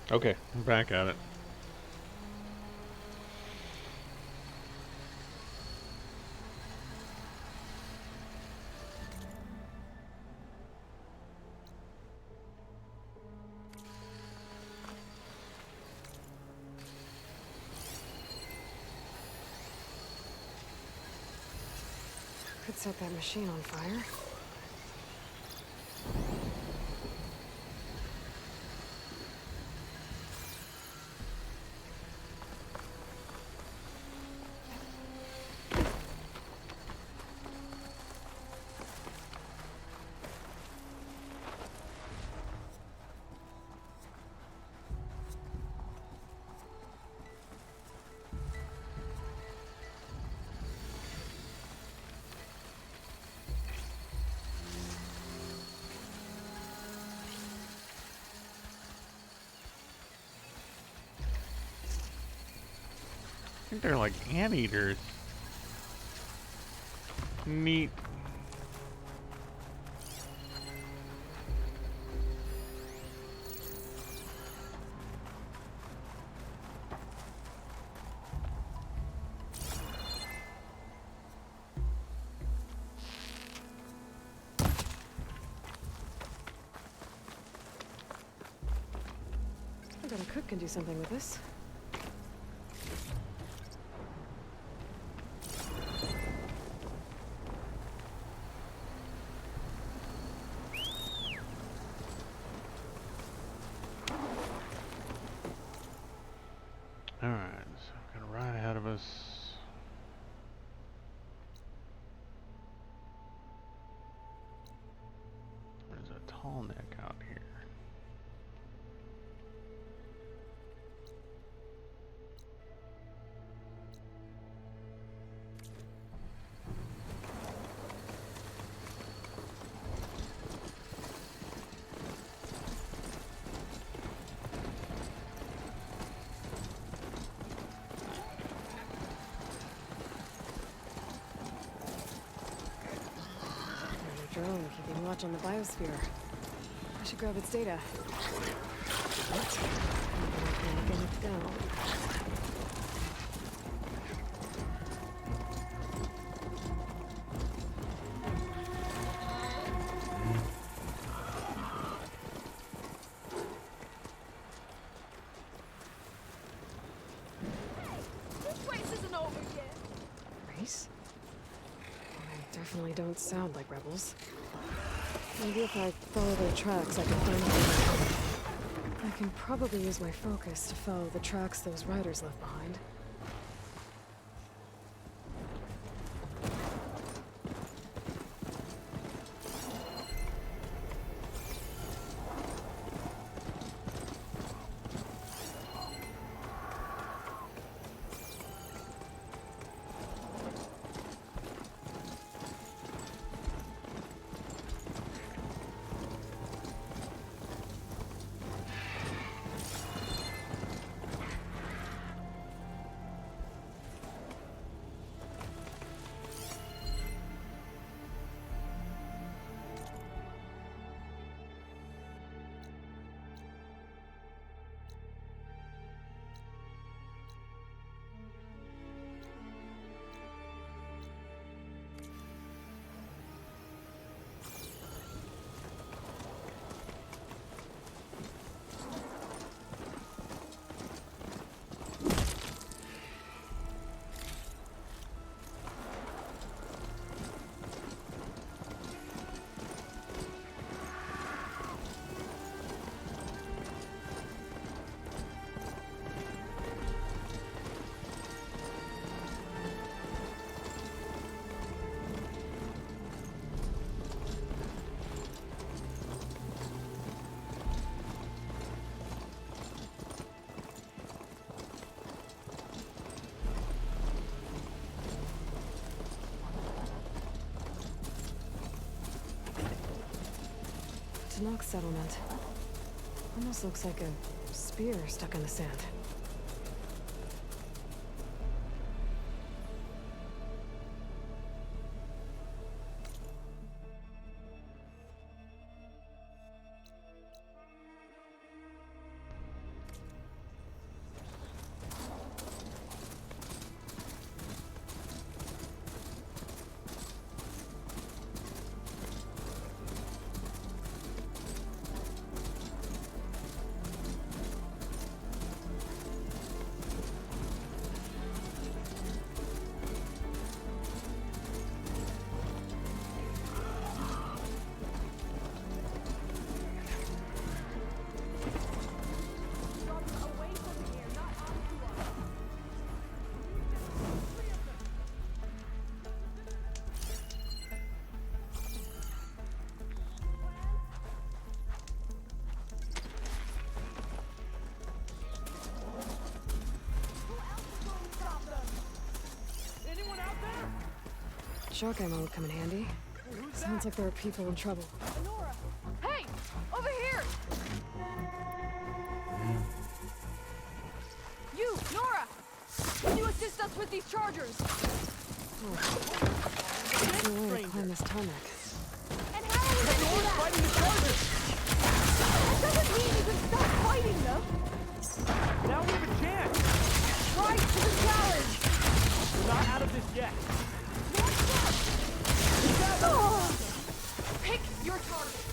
Okay, I'm back at it. Could set that machine on fire. I think they're like anteaters. Neat. I bet a cook can do something with this. Alright, so we've got a ride ahead of us. There's a tall neck out here. Drone keeping watch on the biosphere. I should grab its data. Get it down. This race isn't over yet. Race? They definitely don't sound like rebels. Maybe if I follow their tracks, I can find them. I can probably use my focus to follow the tracks those riders left behind. Tanakh settlement. Almost looks like a spear stuck in the sand. Shock ammo would come in handy. Sounds like there are people in trouble. Nora! Hey! Over here! You, Nora! Can you assist us with these chargers? There's no way to climb this tarmac. And how are we gonna do that? Fighting the chargers! That doesn't mean you can stop fighting them! Now we have a chance! Right to the challenge! We're not out of this yet. Oh! Pick your target.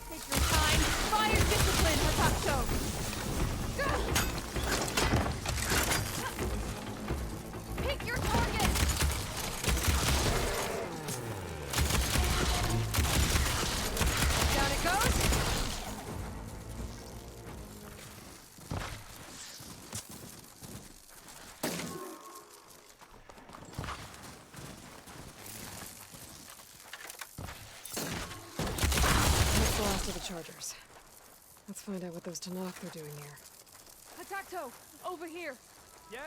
Take your time. Fire discipline, Hatato. Pick your target. Down it goes. To the chargers. Let's find out what those Tanakh are doing here. Hatato, over here. Yeah.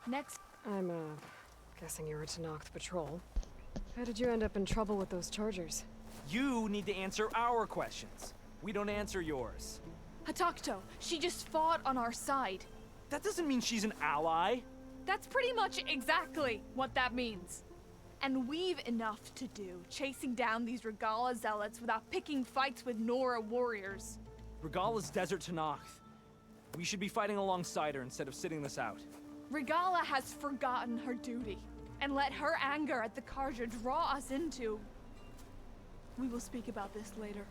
Next. I'm, guessing you're a Tanakh patrol. How did you end up in trouble with those chargers? You need to answer our questions. We don't answer yours. Hatato, she just fought on our side. That doesn't mean she's an ally. That's pretty much exactly what that means. And we've enough to do, chasing down these Regala zealots without picking fights with Nora warriors. Regala's desert to Noct. We should be fighting alongside her instead of sitting this out. Regala has forgotten her duty, and let her anger at the Carja draw us into... We will speak about this later.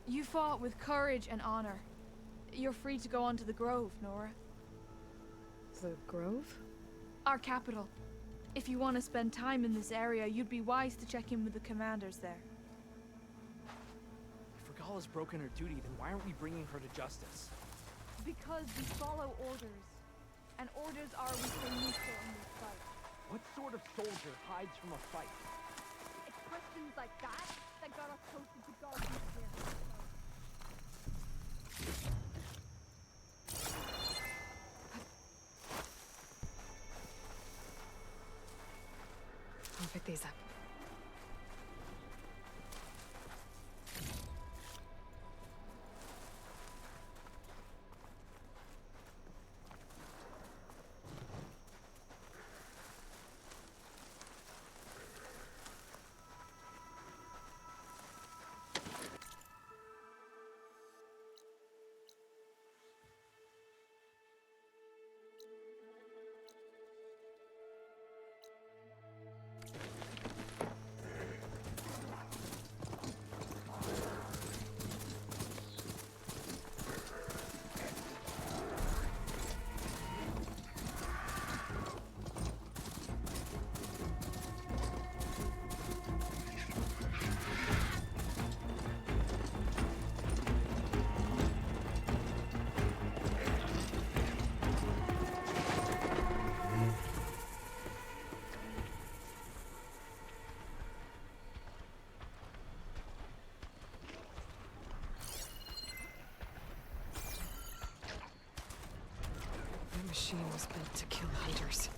You fought with courage and honor. You're free to go on to the Grove, Nora. The Grove? Our capital. If you want to spend time in this area, you'd be wise to check in with the commanders there. If Regala's broken her duty, then why aren't we bringing her to justice? Because we follow orders. And orders are we stay neutral in this fight. What sort of soldier hides from a fight? It's questions like that that got us posted to guard here. I'll pick these up. The machine was built to kill hunters.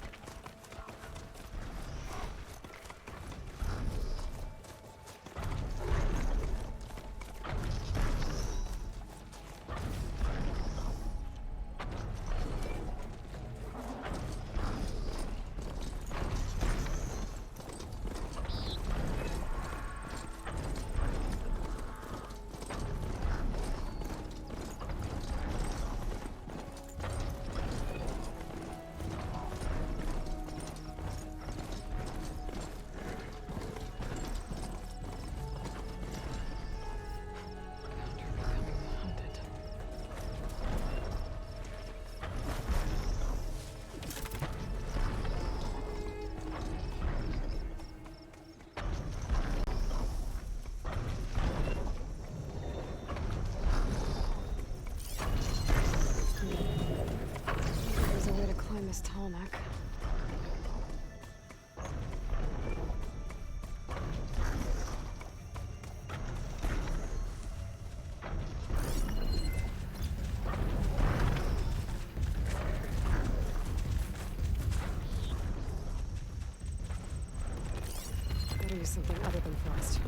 There's a way to climb this tall neck. Gotta use something other than frost.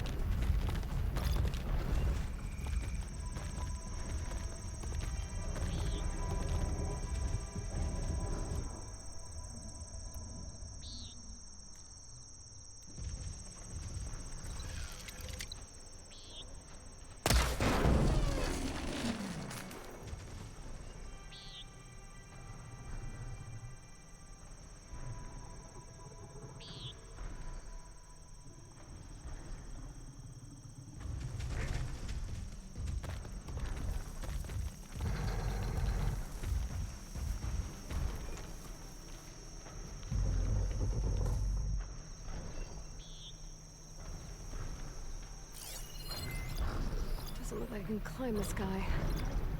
Doesn't look like I can climb this guy.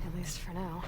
At least for now.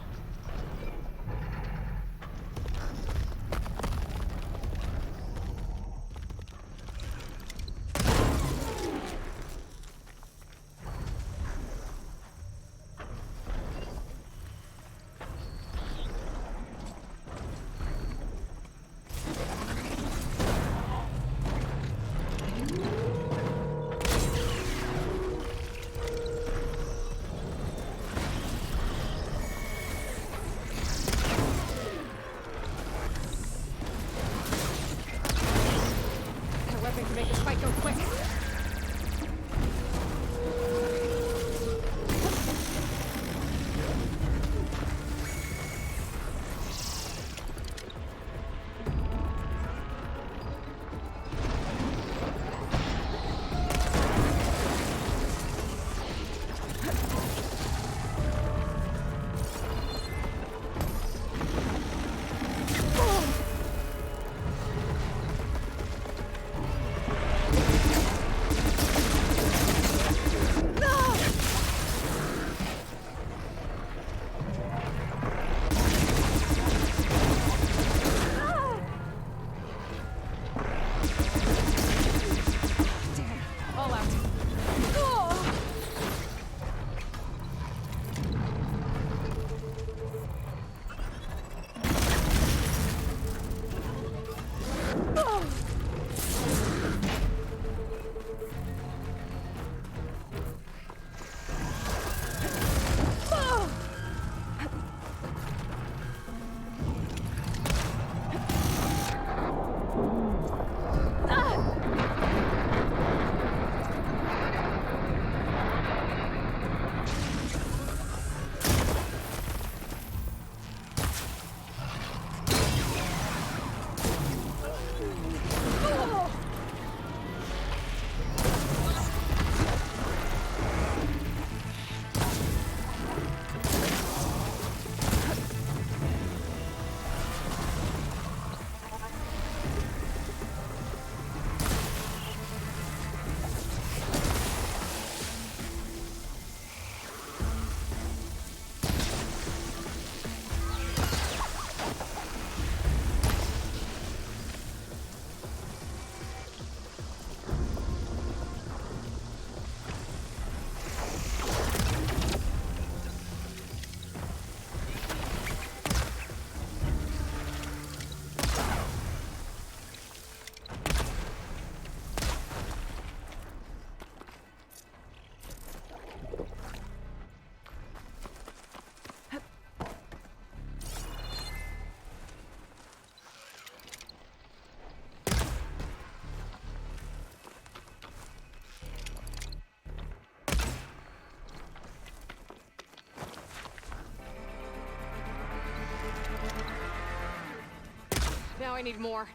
I need more.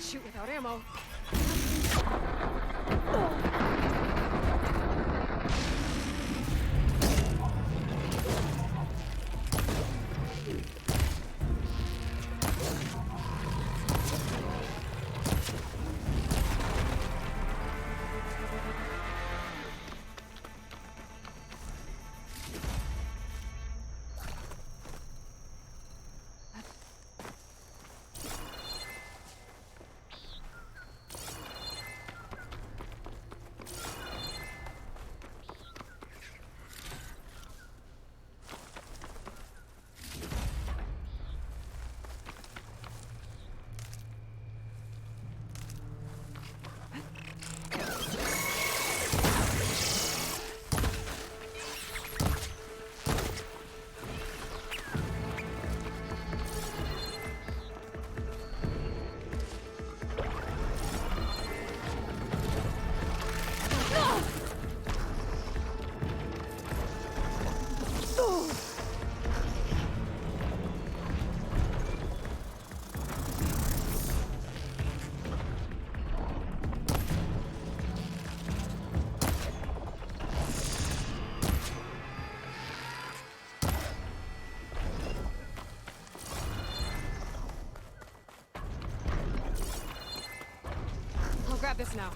Shoot without ammo. I'll grab this now.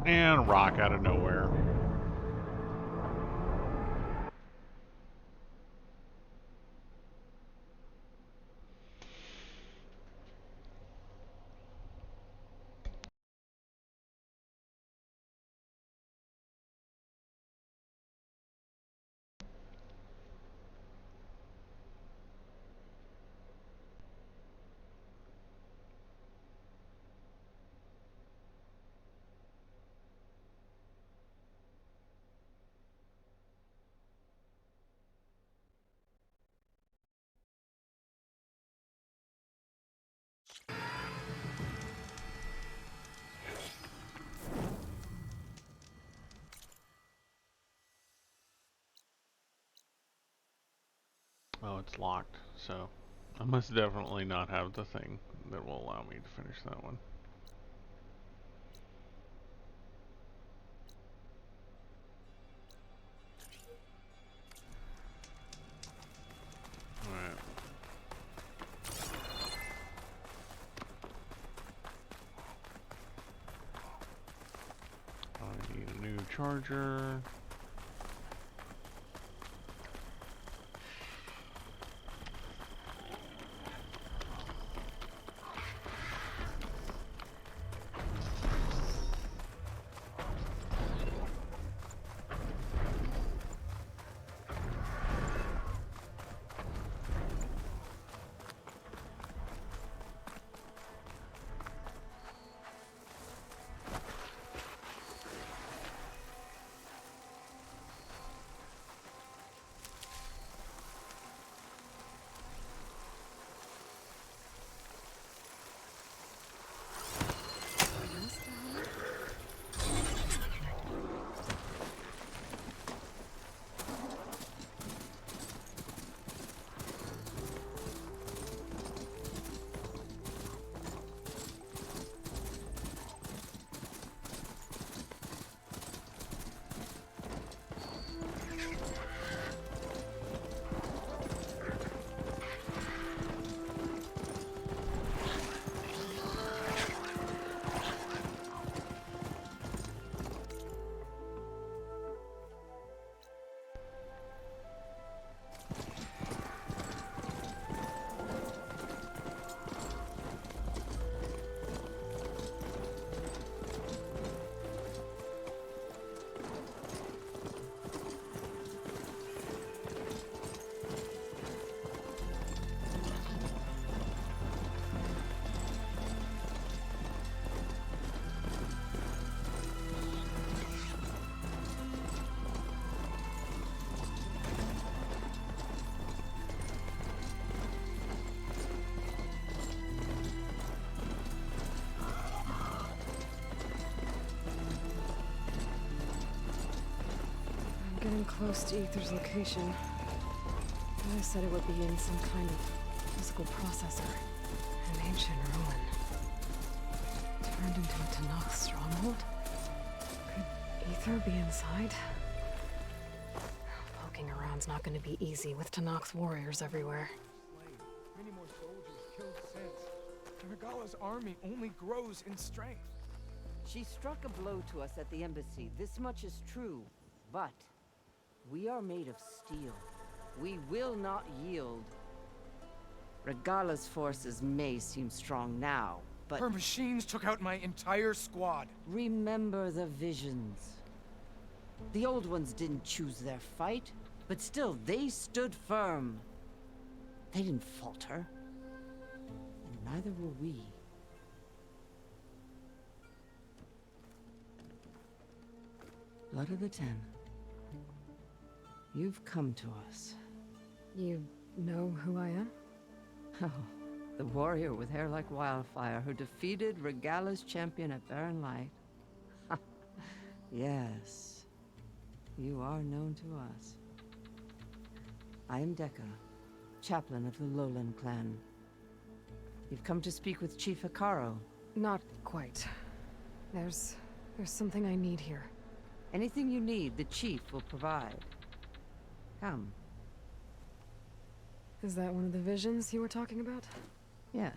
And rock out of nowhere. it's locked, so I must definitely not have the thing that will allow me to finish that one. Alright. I need a new charger. Getting close to Ether's location. I said it would be in some kind of physical processor. An ancient ruin. Turned into a Tanakh stronghold? Could Ether be inside? Poking around's not gonna be easy with Tanakh's warriors everywhere. Many more soldiers killed since. Regala's army only grows in strength. She struck a blow to us at the embassy. This much is true. But we are made of steel. We will not yield. Regala's forces may seem strong now, but... Her machines took out my entire squad. Remember the visions. The old ones didn't choose their fight, but still, they stood firm. They didn't falter. And neither will we. Blood of the Ten. You've come to us. You know who I am? Oh, the warrior with hair like wildfire who defeated Regala's champion at Barren Light. Yes, you are known to us. I am Dekka, chaplain of the Lowland clan. You've come to speak with Chief Hikaru. Not quite. There's something I need here. Anything you need, the chief will provide. Come. Is that one of the visions you were talking about? Yes.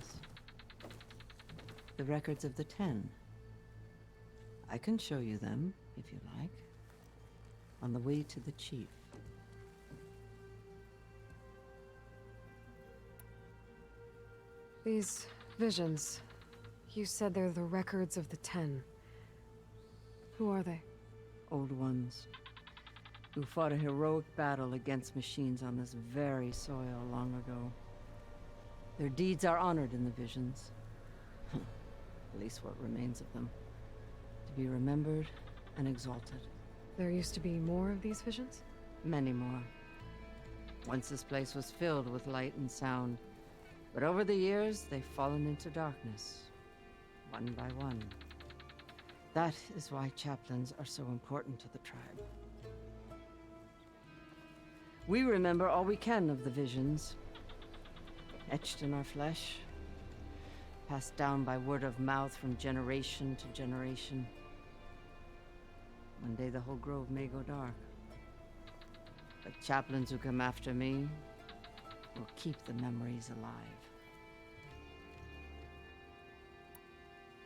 The records of the Ten. I can show you them, if you like. On the way to the chief. These visions, you said they're the records of the Ten. Who are they? Old ones. Who fought a heroic battle against machines on this very soil long ago. Their deeds are honored in the visions. At least what remains of them. To be remembered and exalted. There used to be more of these visions? Many more. Once this place was filled with light and sound. But over the years, they've fallen into darkness. One by one. That is why chaplains are so important to the tribe. We remember all we can of the visions. Etched in our flesh. Passed down by word of mouth from generation to generation. One day the whole grove may go dark. But chaplains who come after me will keep the memories alive.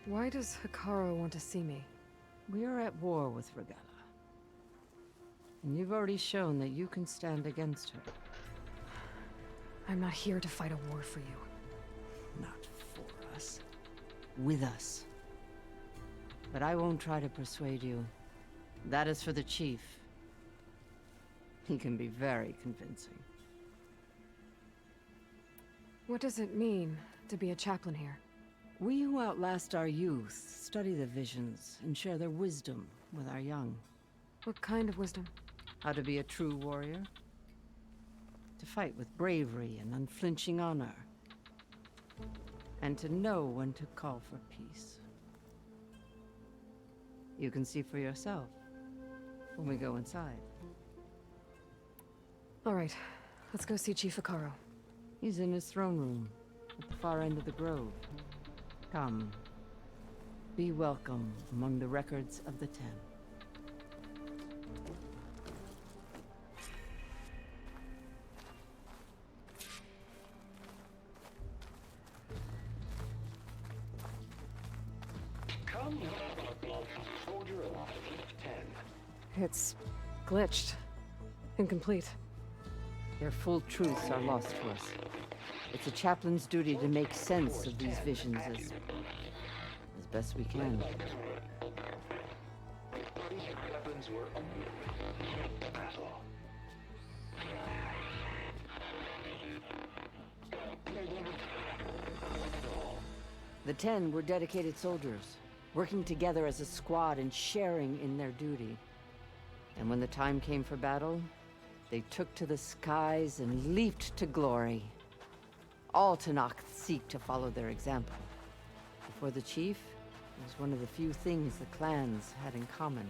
Why does Hikaru want to see me? We are at war with Regella. And you've already shown that you can stand against her. I'm not here to fight a war for you. Not for us. With us. But I won't try to persuade you. That is for the chief. He can be very convincing. What does it mean to be a chaplain here? We who outlast our youth study the visions and share their wisdom with our young. What kind of wisdom? How to be a true warrior. To fight with bravery and unflinching honor. And to know when to call for peace. You can see for yourself when we go inside. All right, let's go see Chief Hikaru. He's in his throne room at the far end of the grove. Come. Be welcome among the records of the Ten. Come, soldier of 10. It's glitched. Incomplete. Their full truths are lost to us. It's a chaplain's duty to make sense of these visions as best we can. Weapons were battle. The 10 were dedicated soldiers, working together as a squad and sharing in their duty. And when the time came for battle, they took to the skies and leaped to glory. All Tanakh seek to follow their example. For the chief, it was one of the few things the clans had in common.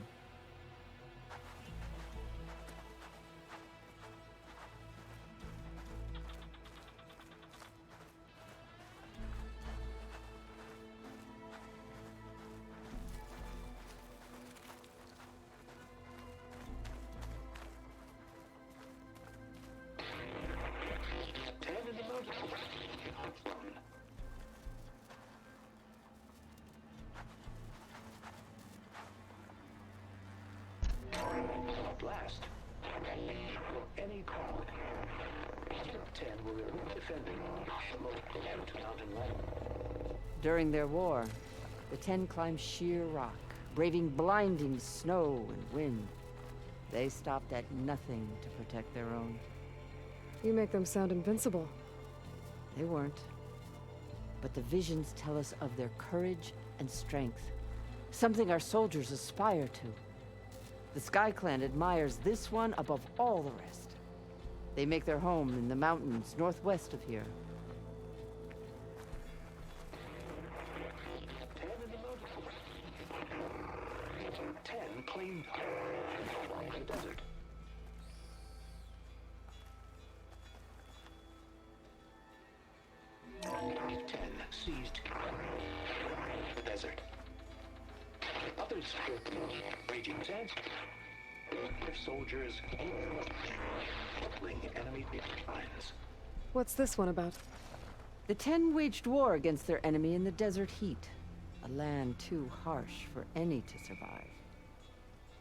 Blast. Any call. 10 will be defending the local mountain line. During their war, the 10 climbed sheer rock, braving blinding snow and wind. They stopped at nothing to protect their own. You make them sound invincible. They weren't. But the visions tell us of their courage and strength, something our soldiers aspire to. The Sky Clan admires this one above all the rest. They make their home in the mountains northwest of here. 10 claimed the desert. Seized the desert. Others built raging sands. Their soldiers crippling enemy lines. What's this one about? The 10 waged war against their enemy in the desert heat, a land too harsh for any to survive.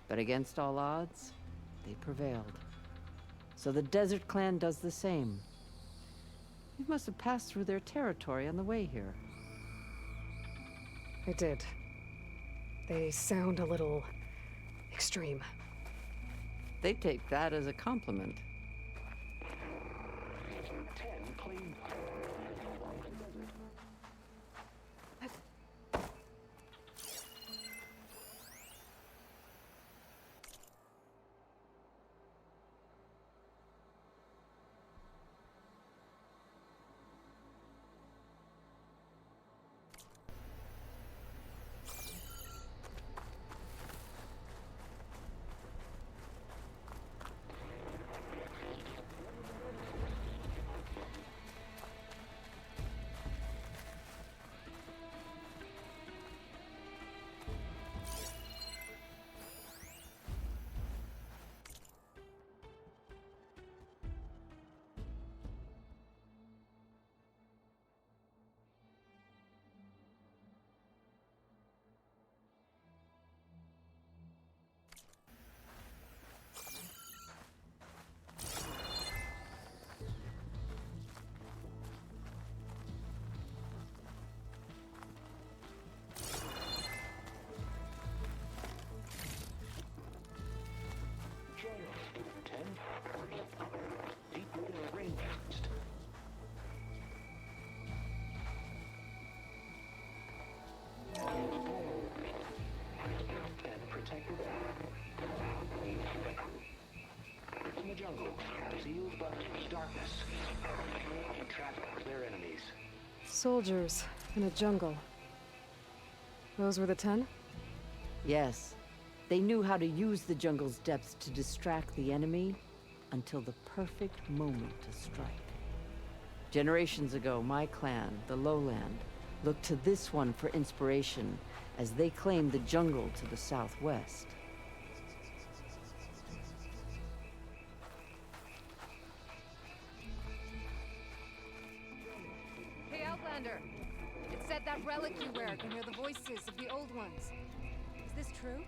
But against all odds, they prevailed. So the Desert Clan does the same. You must have passed through their territory on the way here. I did. They sound a little extreme. They take that as a compliment. 10 claimed Soldiers in a jungle. Those were the 10? Yes. They knew how to use the jungle's depths to distract the enemy until the perfect moment to strike. Generations ago, my clan, the Lowland, looked to this one for inspiration as they claimed the jungle to the southwest. Hey, Outlander! It said that relic you wear can hear the voices of the old ones. Is this true?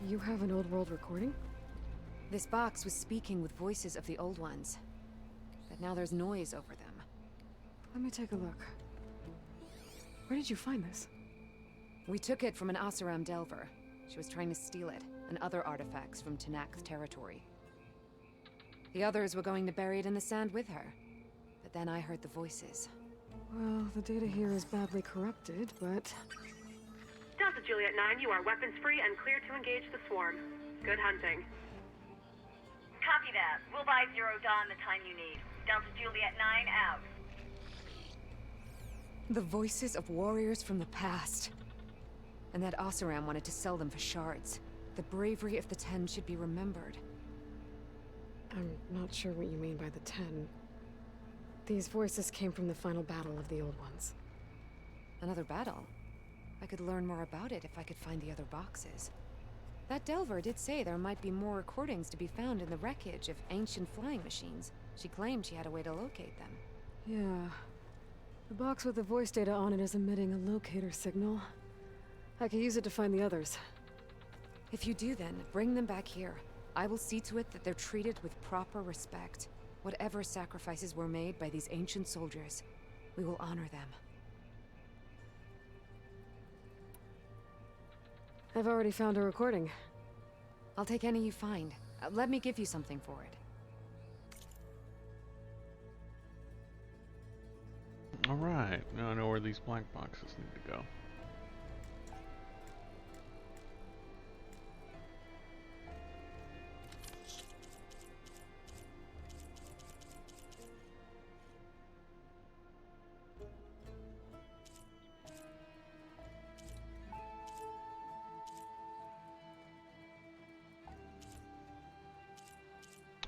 You have an old world recording? This box was speaking with voices of the old ones. But now there's noise over them. Let me take a look. Where did you find this? We took it from an Oseram Delver. She was trying to steal it, and other artifacts from Tanakh territory. The others were going to bury it in the sand with her. But then I heard the voices. Well, the data here is badly corrupted, but... Delta Juliet 9, you are weapons free and clear to engage the swarm. Good hunting. Copy that. We'll buy Zero Dawn the time you need. Delta Juliet 9 out. The voices of warriors from the past. And that Oseram wanted to sell them for shards. The bravery of the 10 should be remembered. I'm not sure what you mean by the 10. These voices came from the final battle of the Old Ones. Another battle? I could learn more about it if I could find the other boxes. That Delver did say there might be more recordings to be found in the wreckage of ancient flying machines. She claimed she had a way to locate them. Yeah. The box with the voice data on it is emitting a locator signal. I could use it to find the others. If you do then, bring them back here. I will see to it that they're treated with proper respect. Whatever sacrifices were made by these ancient soldiers, we will honor them. I've already found a recording. I'll take any you find. Let me give you something for it. Alright, now I know where these black boxes need to go.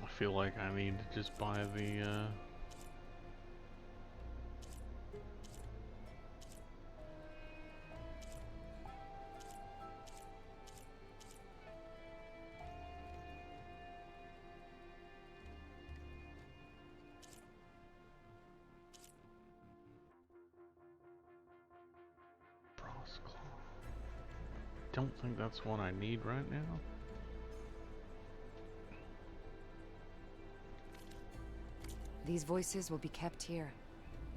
I feel like I need to just buy the Frost Claw. Don't think that's what I need right now. These voices will be kept here.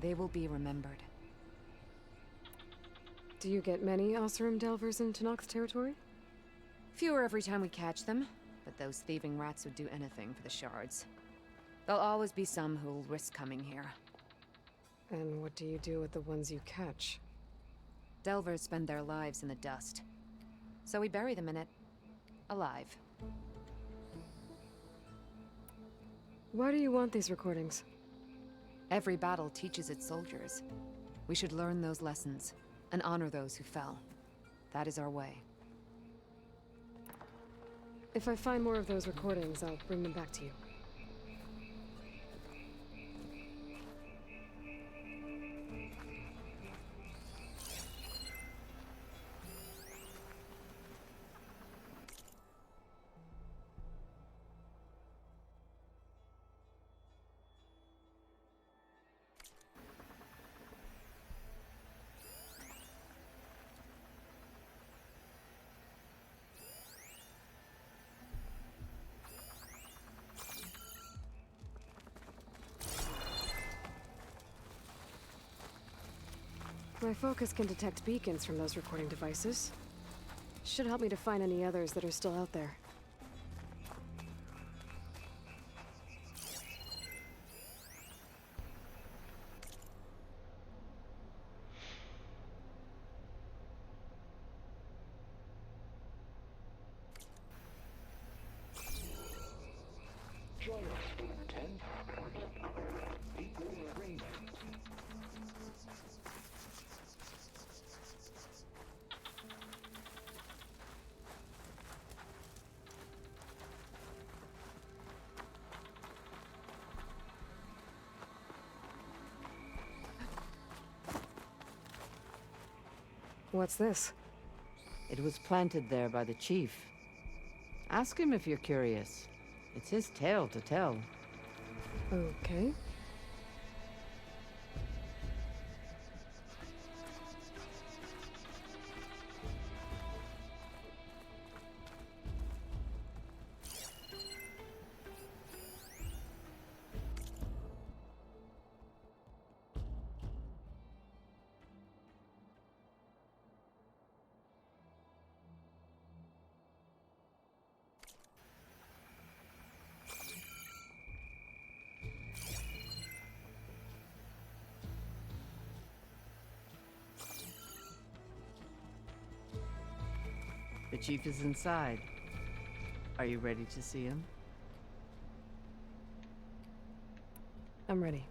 They will be remembered. Do you get many Oseram Delvers in Tanakh territory? Fewer every time we catch them, but those thieving rats would do anything for the shards. There'll always be some who'll risk coming here. And what do you do with the ones you catch? Delvers spend their lives in the dust. So we bury them in it, alive. Why do you want these recordings? Every battle teaches its soldiers. We should learn those lessons, and honor those who fell. That is our way. If I find more of those recordings, I'll bring them back to you. My focus can detect beacons from those recording devices. Should help me to find any others that are still out there. Join us for 10 people in arrangement. What's this? It was planted there by the chief. Ask him if you're curious. It's his tale to tell. Okay. The chief is inside. Are you ready to see him? I'm ready.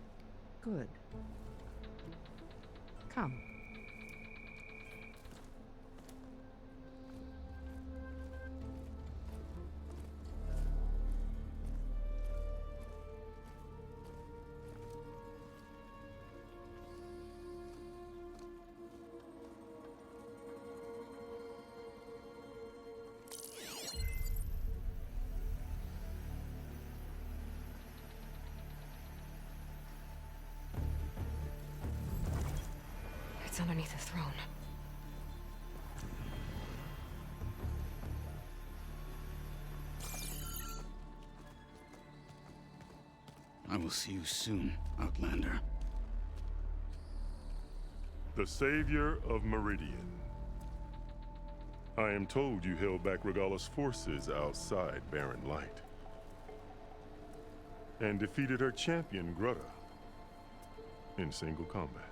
Good. Come. It's underneath the throne. I will see you soon, Outlander. The savior of Meridian. I am told you held back Regalla's forces outside Barren Light. And defeated her champion, Grutta, in single combat.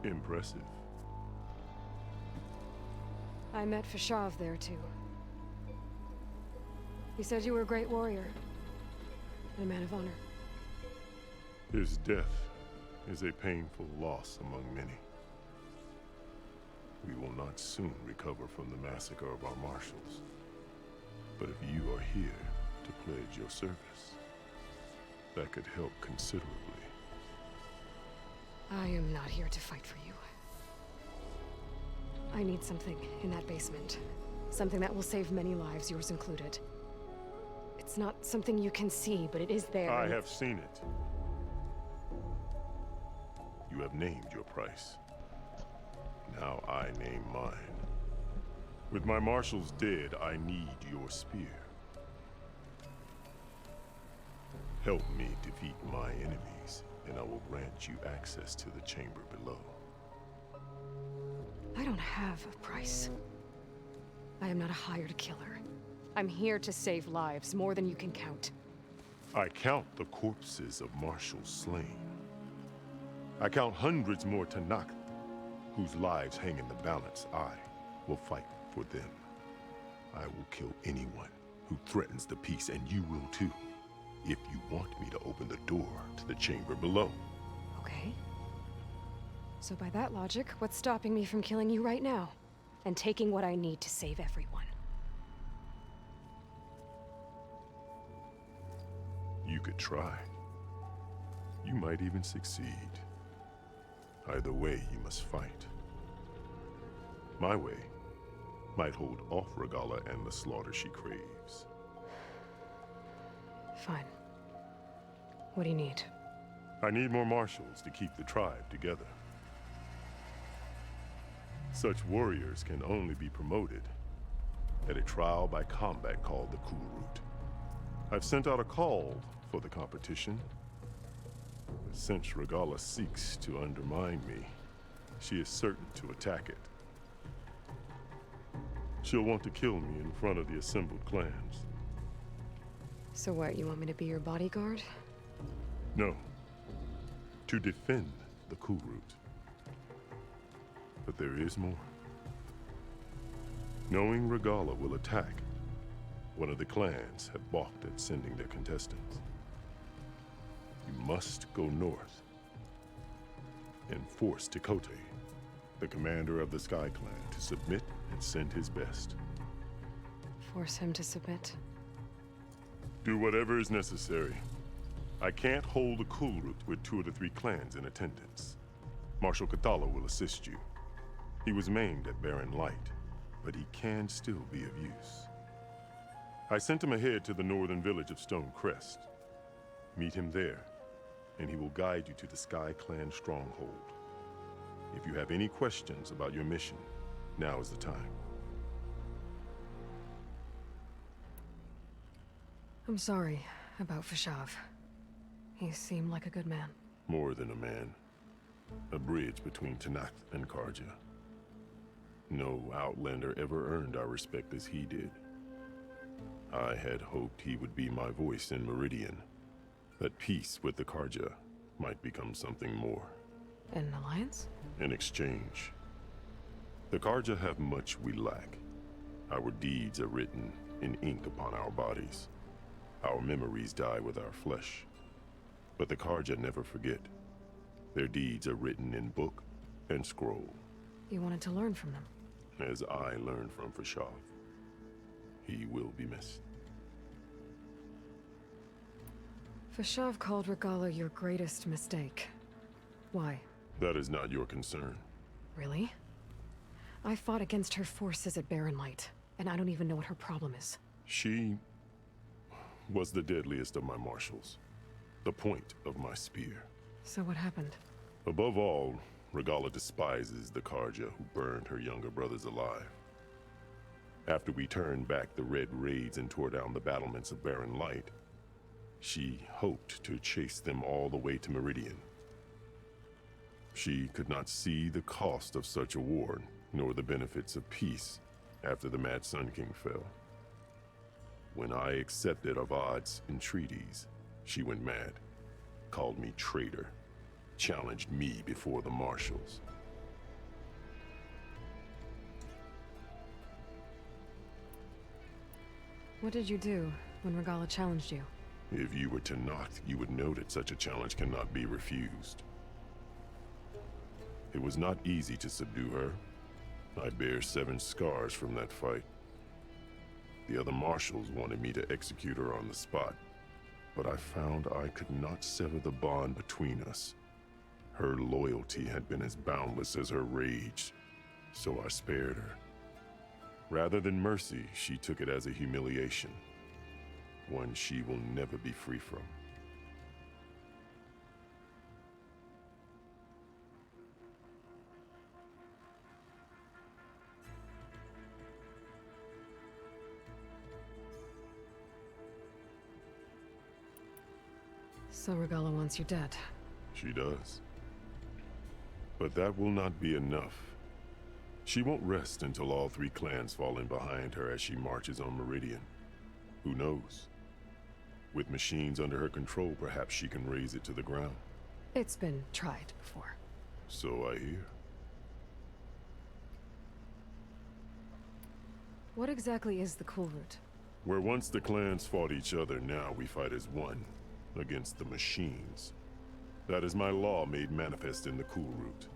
Impressive. I met Fashav there, too. He said you were a great warrior. And a man of honor. His death is a painful loss among many. We will not soon recover from the massacre of our marshals. But if you are here to pledge your service, that could help considerably. I am not here to fight for you. I need something in that basement. Something that will save many lives, yours included. It's not something you can see, but it is there. I have seen it. You have named your price. Now I name mine. With my marshals dead, I need your spear. Help me defeat my enemies, and I will grant you access to the chamber below. I don't have a price. I am not a hired killer. I'm here to save lives, more than you can count. I count the corpses of marshals slain. I count hundreds more Tanakh whose lives hang in the balance. I will fight for them. I will kill anyone who threatens the peace, and you will too, if you want me to open the door to the chamber below. Okay. So by that logic, what's stopping me from killing you right now? And taking what I need to save everyone? You could try. You might even succeed. Either way, you must fight. My way might hold off Regalla and the slaughter she craves. Fine. What do you need? I need more marshals to keep the tribe together. Such warriors can only be promoted at a trial by combat called the Cool Route. I've sent out a call for the competition. But since Regalla seeks to undermine me, she is certain to attack it. She'll want to kill me in front of the assembled clans. So what, you want me to be your bodyguard? No. To defend the Cool Route. But there is more. Knowing Regalla will attack, one of the clans have balked at sending their contestants. You must go north and force Tekote, the commander of the Sky Clan, to submit and send his best. Force him to submit? Do whatever is necessary. I can't hold the Cool Route with 2 of the 3 clans in attendance. Marshal Cathala will assist you. He was maimed at Barren Light, but he can still be of use. I sent him ahead to the northern village of Stone Crest. Meet him there, and he will guide you to the Sky Clan stronghold. If you have any questions about your mission, now is the time. I'm sorry about Fashav. He seemed like a good man. More than a man. A bridge between Tenakth and Karja. No Outlander ever earned our respect as he did. I had hoped he would be my voice in Meridian. That peace with the Karja might become something more. An alliance? In exchange. The Karja have much we lack. Our deeds are written in ink upon our bodies. Our memories die with our flesh. But the Karja never forget. Their deeds are written in book and scroll. You wanted to learn from them. As I learned from Fashav. He will be missed. Fashav called Regala your greatest mistake. Why? That is not your concern. Really? I fought against her forces at Barren Light, and I don't even know what her problem is. She was the deadliest of my marshals. The point of my spear. So what happened? Above all, Regala despises the Karja who burned her younger brothers alive. After we turned back the Red Raids and tore down the battlements of Barren Light, she hoped to chase them all the way to Meridian. She could not see the cost of such a war, nor the benefits of peace after the Mad Sun King fell. When I accepted Avad's entreaties, she went mad, called me traitor, challenged me before the marshals. What did you do when Regala challenged you? If you were Tenakth, you would know that such a challenge cannot be refused. It was not easy to subdue her. I bear 7 scars from that fight. The other marshals wanted me to execute her on the spot, but I found I could not sever the bond between us. Her loyalty had been as boundless as her rage, so I spared her. Rather than mercy, she took it as a humiliation, one she will never be free from. So Regala wants you dead. She does. But that will not be enough. She won't rest until all 3 clans fall in behind her as she marches on Meridian. Who knows? With machines under her control, perhaps she can raise it to the ground. It's been tried before. So I hear. What exactly is the Cool Route? Where once the clans fought each other, now we fight as one, against the machines. That is my law made manifest in the Cool Route.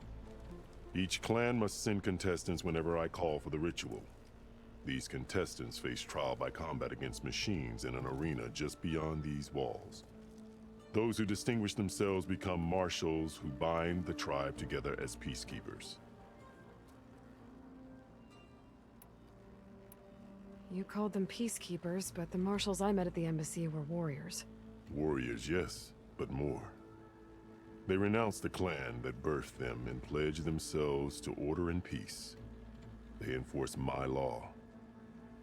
Each clan must send contestants whenever I call for the ritual. These contestants face trial by combat against machines in an arena just beyond these walls. Those who distinguish themselves become marshals who bind the tribe together as peacekeepers. You called them peacekeepers, but the marshals I met at the embassy were warriors. Warriors, yes, but more. They renounce the clan that birthed them and pledge themselves to order and peace. They enforce my law.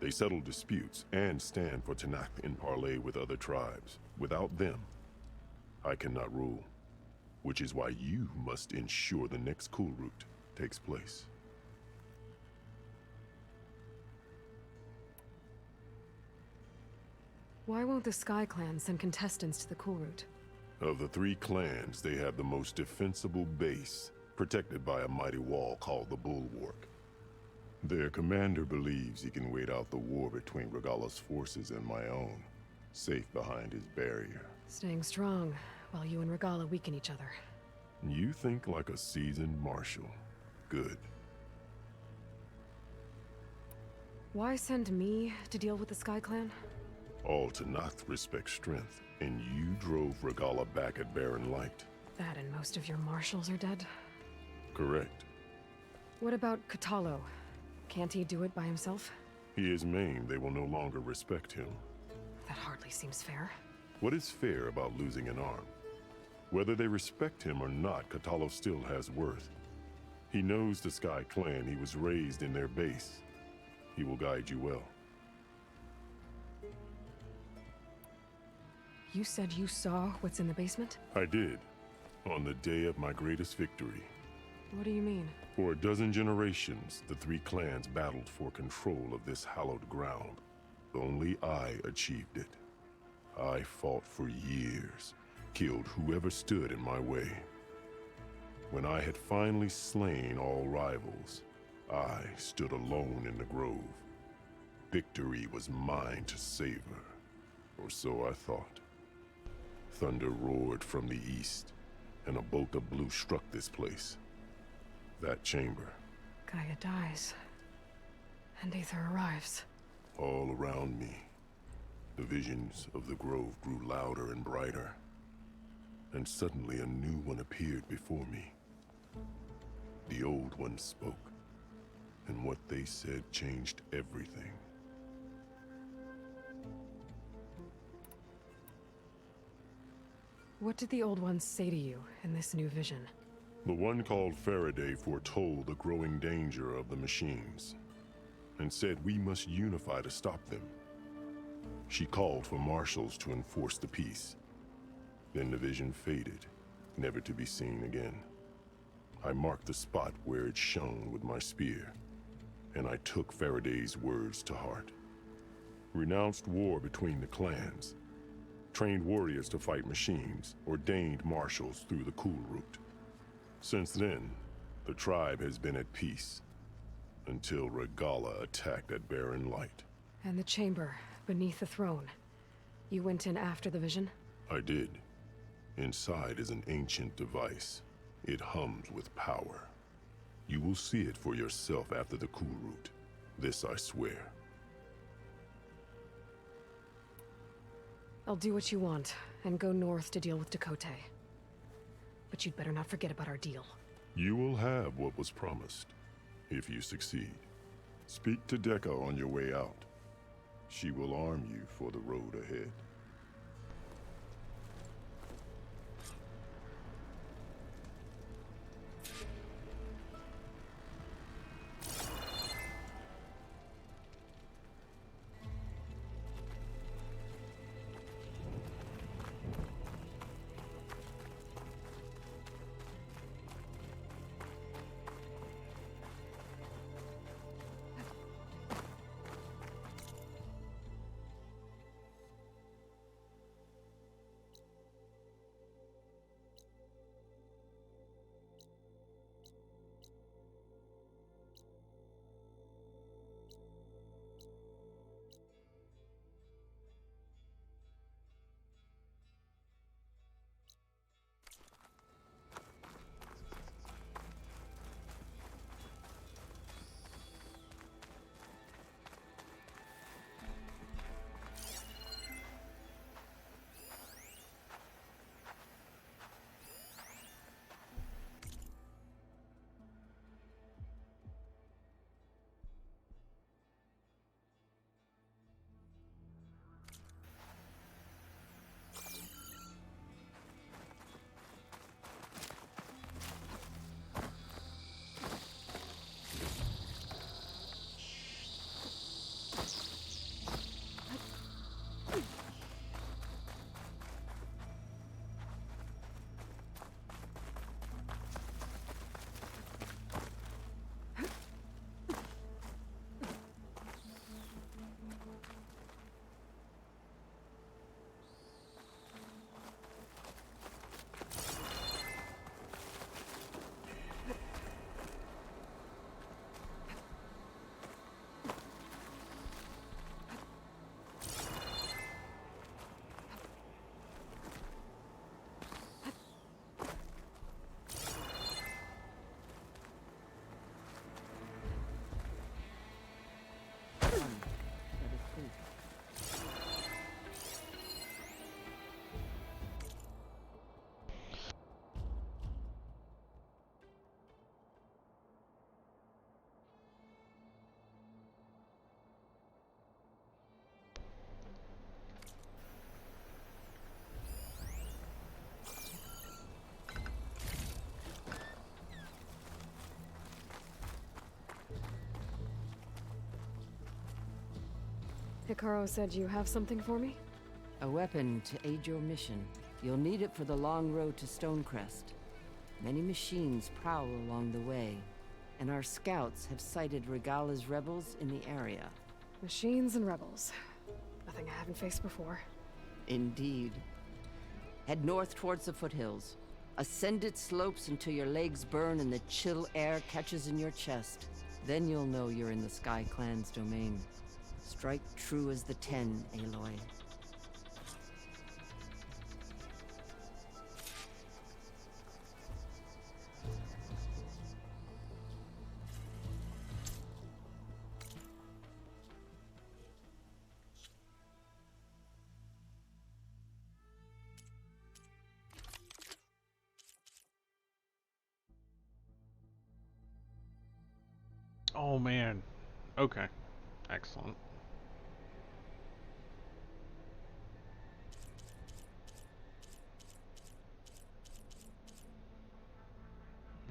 They settle disputes and stand for Tenakth in parley with other tribes. Without them, I cannot rule. Which is why you must ensure the next Cool Route takes place. Why won't the Sky Clan send contestants to the Cool Route? Of the 3 clans, they have the most defensible base, protected by a mighty wall called the Bulwark. Their commander believes he can wait out the war between Regala's forces and my own, safe behind his barrier. Staying strong, while you and Regala weaken each other. You think like a seasoned marshal. Good. Why send me to deal with the Sky Clan? All Tenakth respect strength, and you drove Regala back at Barren Light. That and most of your marshals are dead? Correct. What about Katalo? Can't he do it by himself? He is maimed. They will no longer respect him. That hardly seems fair. What is fair about losing an arm? Whether they respect him or not, Katalo still has worth. He knows the Sky Clan. He was raised in their base. He will guide you well. You said you saw what's in the basement? I did, on the day of my greatest victory. What do you mean? For a dozen generations, the three clans battled for control of this hallowed ground. Only I achieved it. I fought for years, killed whoever stood in my way. When I had finally slain all rivals, I stood alone in the grove. Victory was mine to savor, or so I thought. Thunder roared from the east, and a bolt of blue struck this place. That chamber. Gaia dies, and Aether arrives. All around me, the visions of the grove grew louder and brighter, and suddenly a new one appeared before me. The old one spoke, and what they said changed everything. What did the old ones say to you in this new vision? The one called Faraday foretold the growing danger of the machines, and said we must unify to stop them. She called for marshals to enforce the peace. Then the vision faded, never to be seen again. I marked the spot where it shone with my spear, and I took Faraday's words to heart. Renounced war between the clans, trained warriors to fight machines, ordained marshals through the cool route. Since then, the tribe has been at peace, until Regala attacked at Barren Light. And the chamber, beneath the throne. You went in after the vision? I did. Inside is an ancient device. It hums with power. You will see it for yourself after the cool route. This I swear. I'll do what you want, and go north to deal with Dakota. But you'd better not forget about our deal. You will have what was promised, if you succeed. Speak to Dekka on your way out. She will arm you for the road ahead. Hikaru said you have something for me? A weapon to aid your mission. You'll need it for the long road to Stonecrest. Many machines prowl along the way, and our scouts have sighted Regala's rebels in the area. Machines and rebels. Nothing I haven't faced before. Indeed. Head north towards the foothills. Ascend its slopes until your legs burn and the chill air catches in your chest. Then you'll know you're in the Sky Clan's domain. Strike true as the 10, Aloy. Oh man. Okay. Excellent.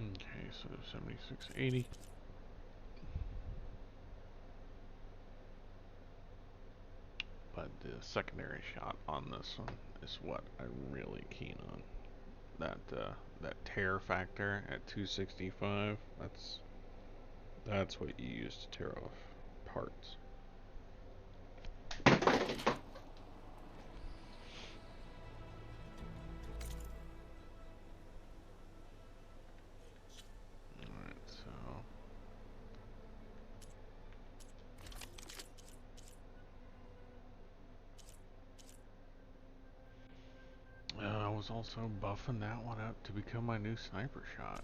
Okay, so 7680. But the secondary shot on this one is what I'm really keen on. That tear factor at 265. That's what you use to tear off parts. Alright, so I was also buffing that one up to become my new sniper shot.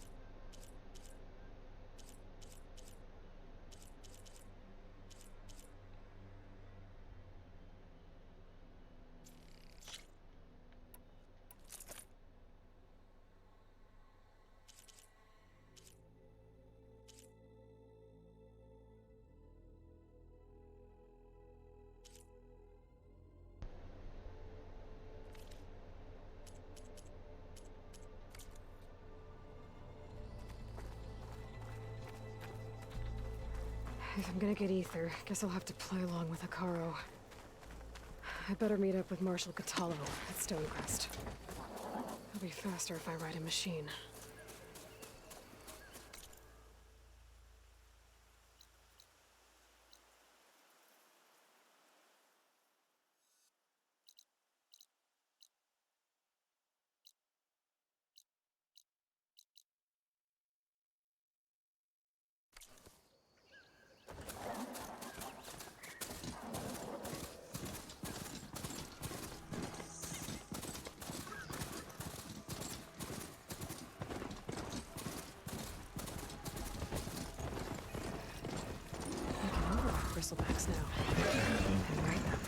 If I'm gonna get ether, guess I'll have to play along with Hikaru. I better meet up with Marshal Catallo at Stonecrest. It'll be faster if I ride a machine. Bristlebacks now. And right now.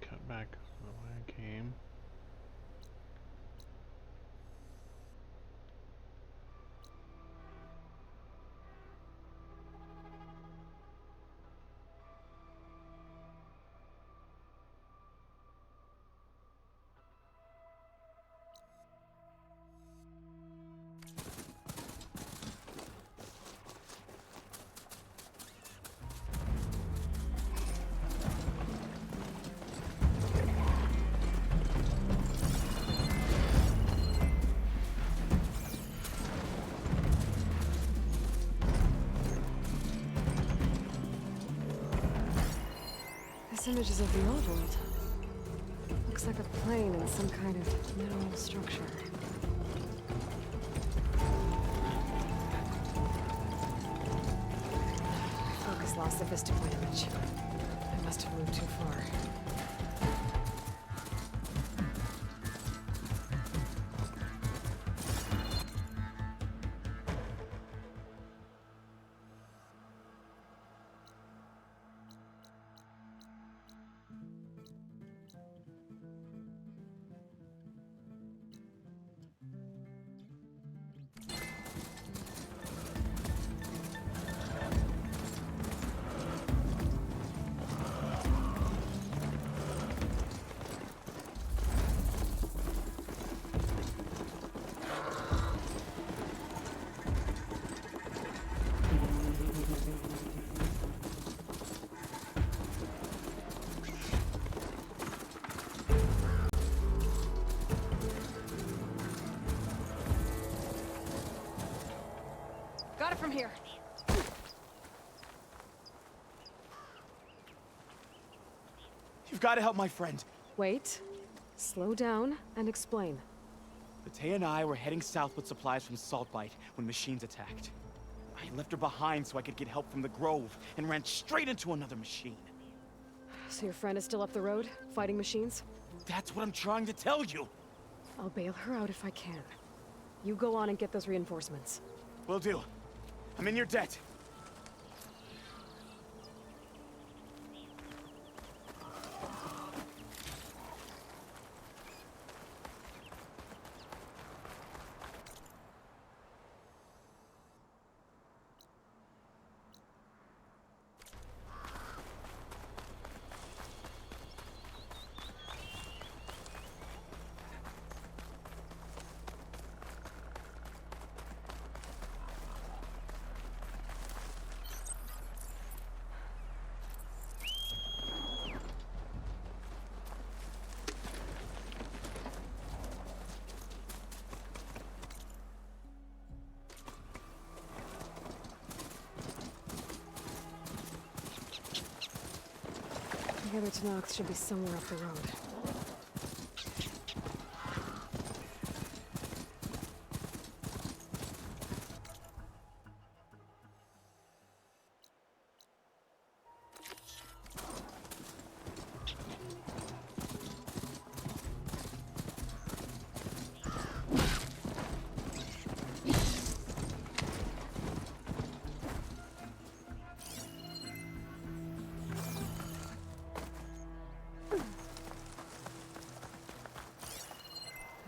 Cut back the way I came. This image is of the old world. Looks like a plane in some kind of mineral structure. My focus lost the vista point image. I must have moved too far. from here. You've got to help my friend. Wait. Slow down and explain. Battea and I were heading south with supplies from Saltbite when machines attacked. I left her behind so I could get help from the Grove and ran straight into another machine. So your friend is still up the road, fighting machines? That's what I'm trying to tell you. I'll bail her out if I can. You go on and get those reinforcements. Will do. I'm in your debt. The other Tanakh should be somewhere up the road.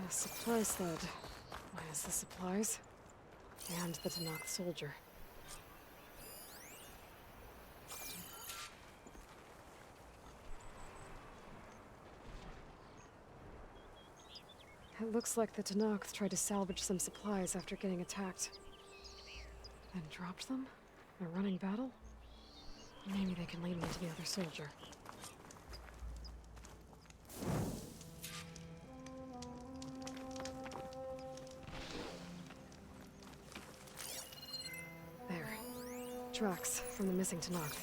Supply sled. Minus the supplies. And the Tanakh soldier. It looks like the Tanakh tried to salvage some supplies after getting attacked. Then dropped them? In a running battle? Maybe they can lead me to the other soldier. Tracks from the missing Tanakh.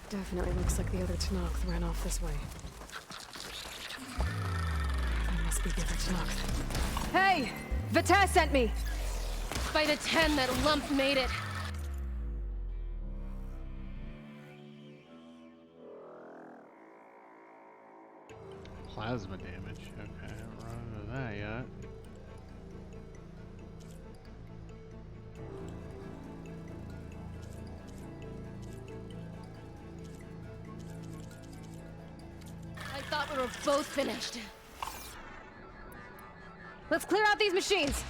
Definitely looks like the other Tanakh ran off this way. That must be the other Tanakh. Hey! Battea sent me! By the 10, that lump made it. Plasma damage. Okay, I haven't run into that yet. I thought we were both finished. Let's clear out these machines!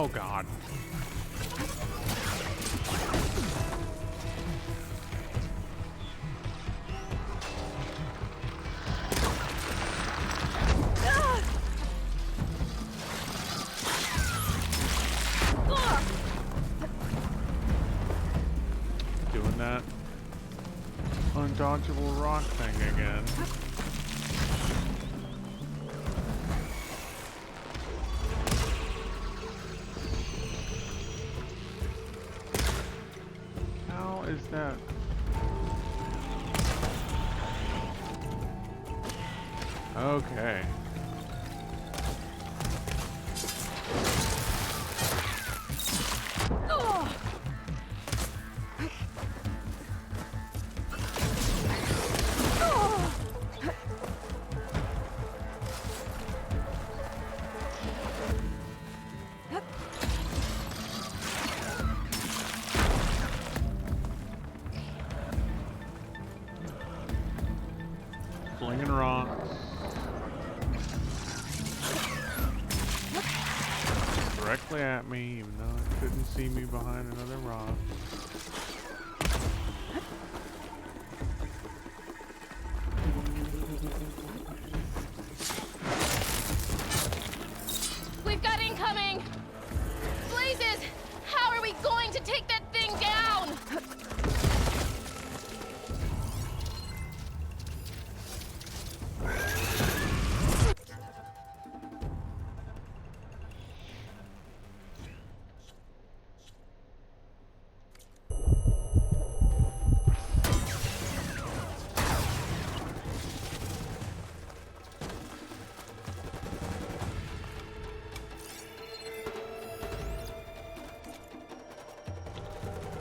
Oh God. Doing that undodgeable rock thing again. How is that? Okay. Flinging rocks. Directly at me, even though it couldn't see me behind another rock. We've got incoming! Blazes! How are we going to take that thing down?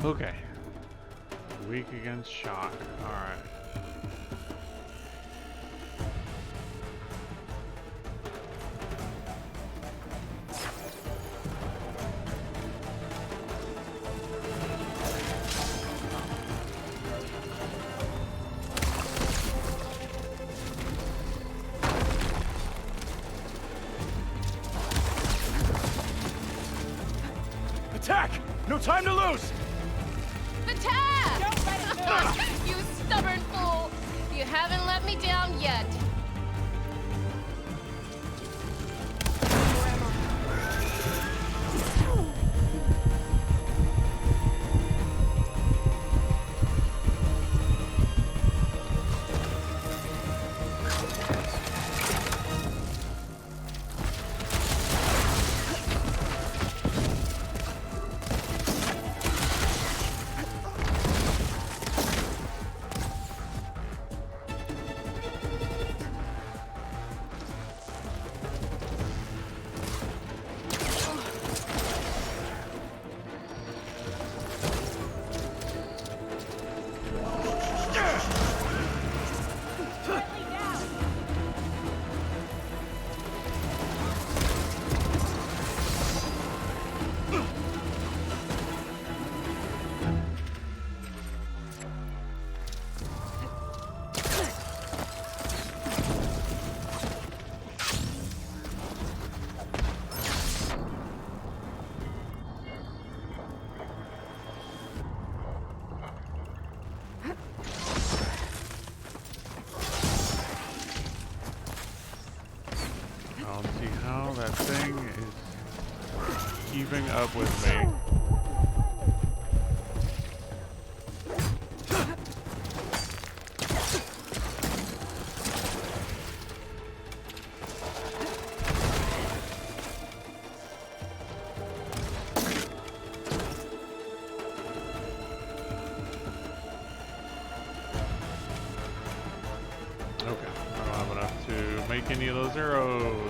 Okay. Weak against shock. Alright. Attack! No time to lose! Attack! You stubborn fool! You haven't let me down yet. I don't see how that thing is keeping up with me. Okay, I don't have enough to make any of those arrows.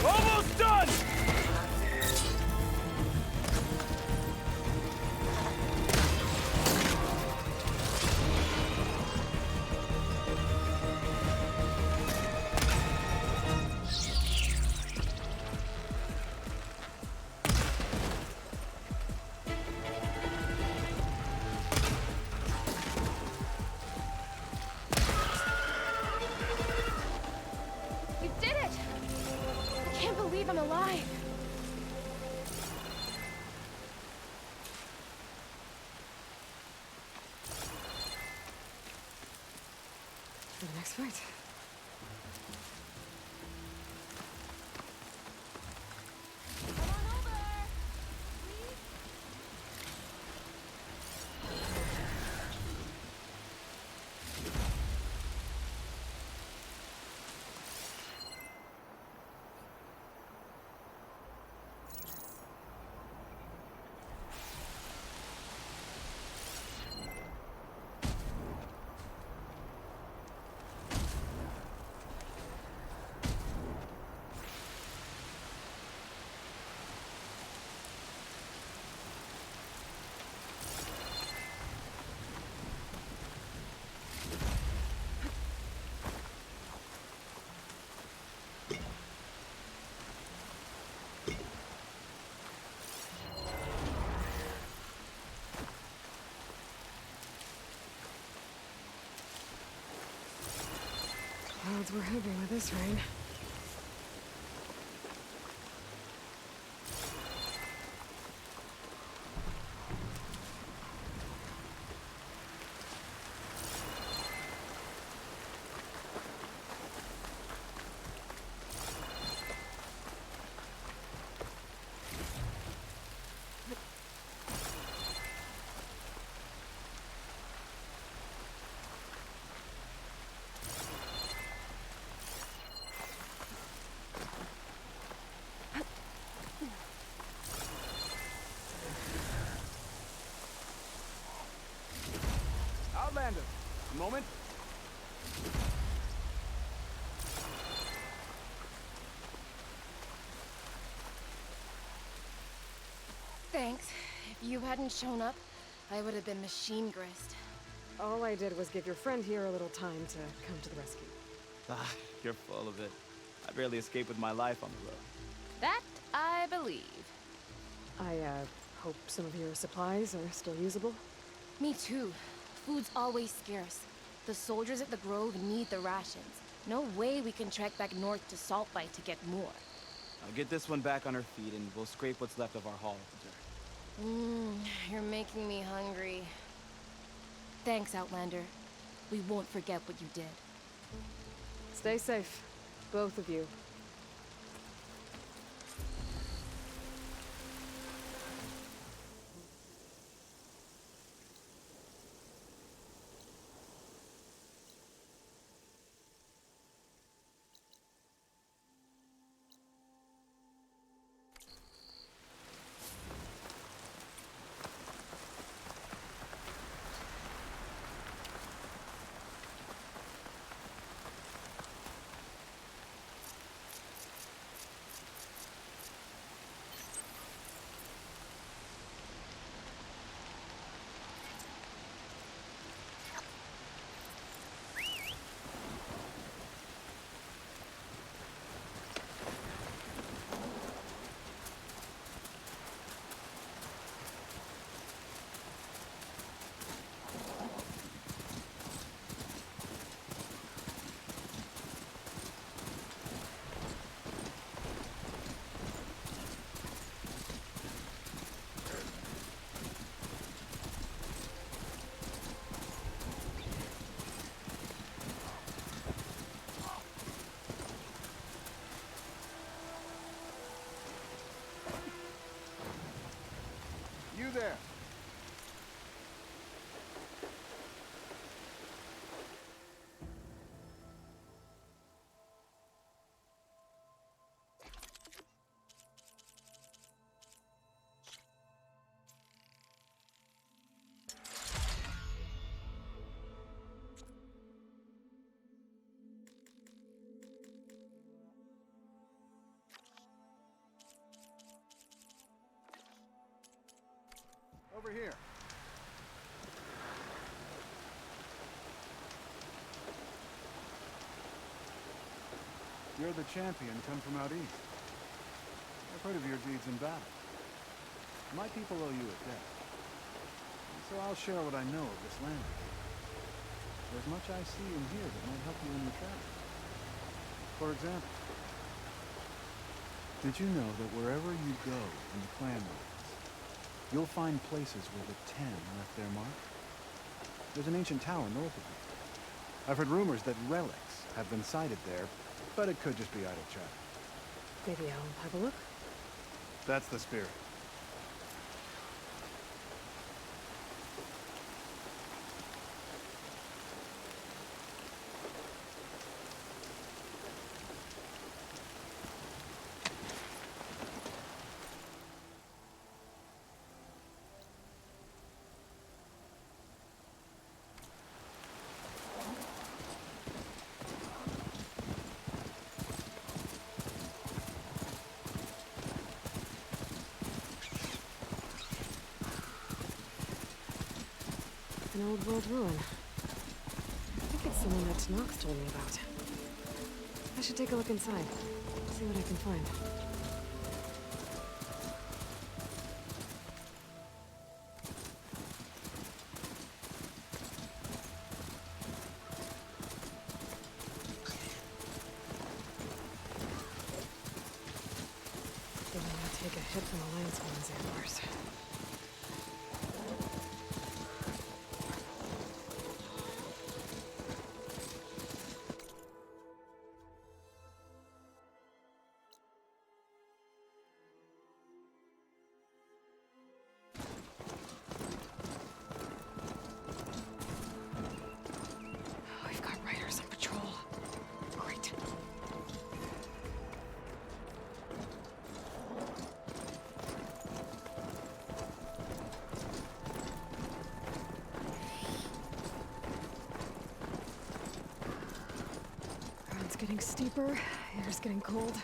Almost done! for the next fight. Clouds were heavy with this rain. Outlander, a moment. Thanks. If you hadn't shown up, I would have been machine grist. All I did was give your friend here a little time to come to the rescue. Ah, you're full of it. I barely escaped with my life on the road. That I believe. I, hope some of your supplies are still usable. Me too. Food's always scarce. The soldiers at the Grove need the rations. No way we can trek back north to Saltbite to get more. I'll get this one back on her feet and we'll scrape what's left of our haul of the dirt. You're making me hungry. Thanks, Outlander. We won't forget what you did. Stay safe, both of you. You there. Over here. You're the champion come from out east. I've heard of your deeds in battle. My people owe you a debt. And so I'll share what I know of this land. There's much I see and hear that might help you in your travels. For example, did you know that wherever you go in the clan lands, you'll find places where the Ten left their mark? There's an ancient tower north of you. I've heard rumors that relics have been sighted there, but it could just be idle chatter. Maybe I'll have a look. That's the spirit. An old world ruin. I think it's the one that Knox told me about. I should take a look inside. See what I can find. Didn't want to take a hit from a landsman's antlers. We've got riders on patrol. Great. Ground's getting steeper, air's getting cold.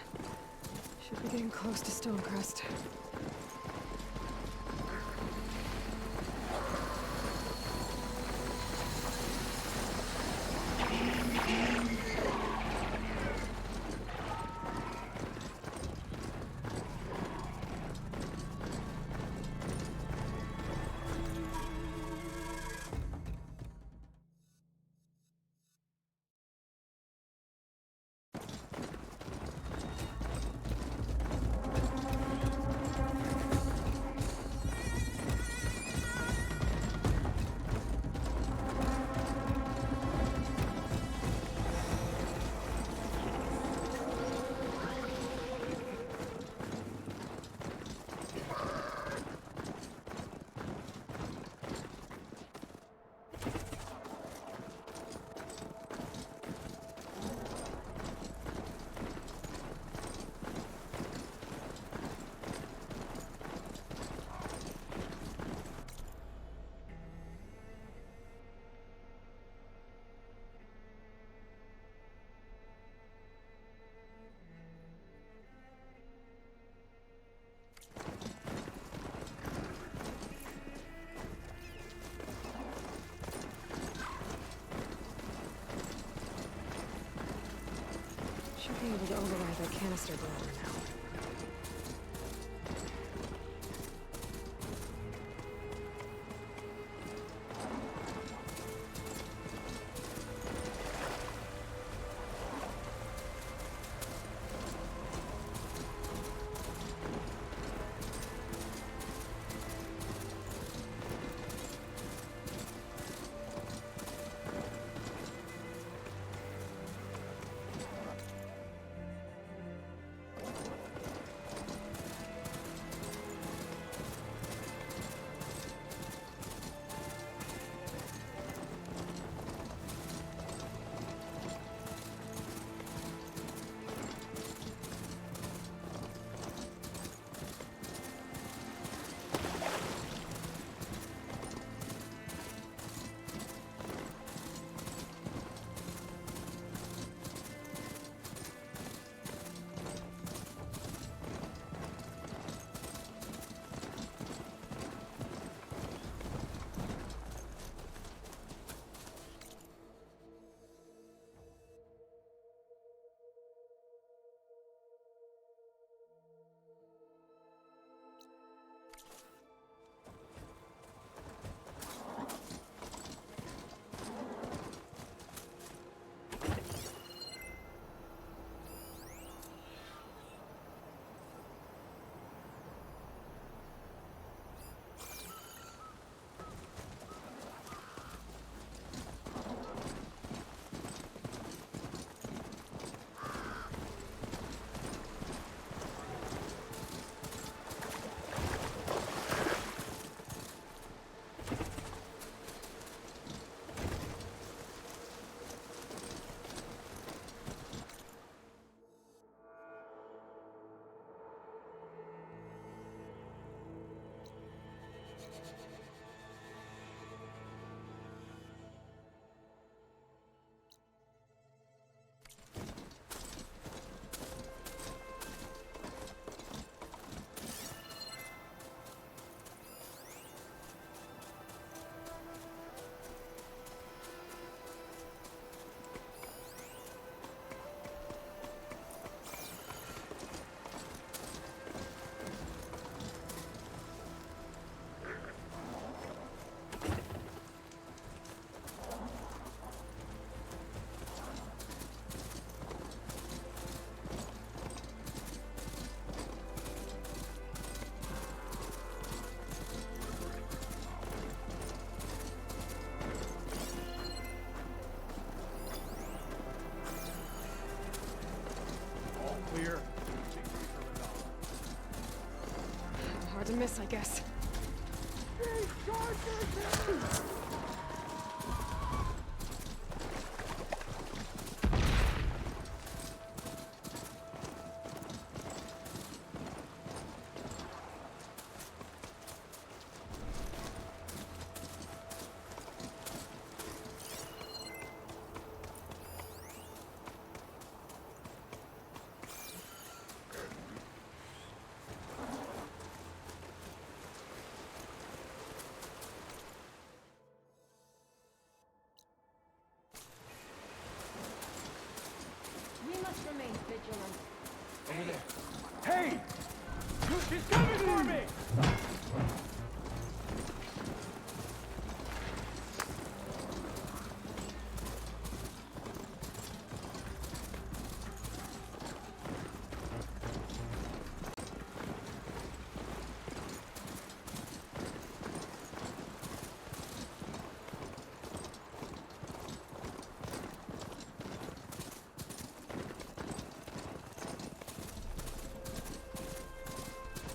Should be getting close to Stonecrest. Should be able to override that canister blower now. miss, I guess. We must remain vigilant. Over there. Hey! She's coming for me!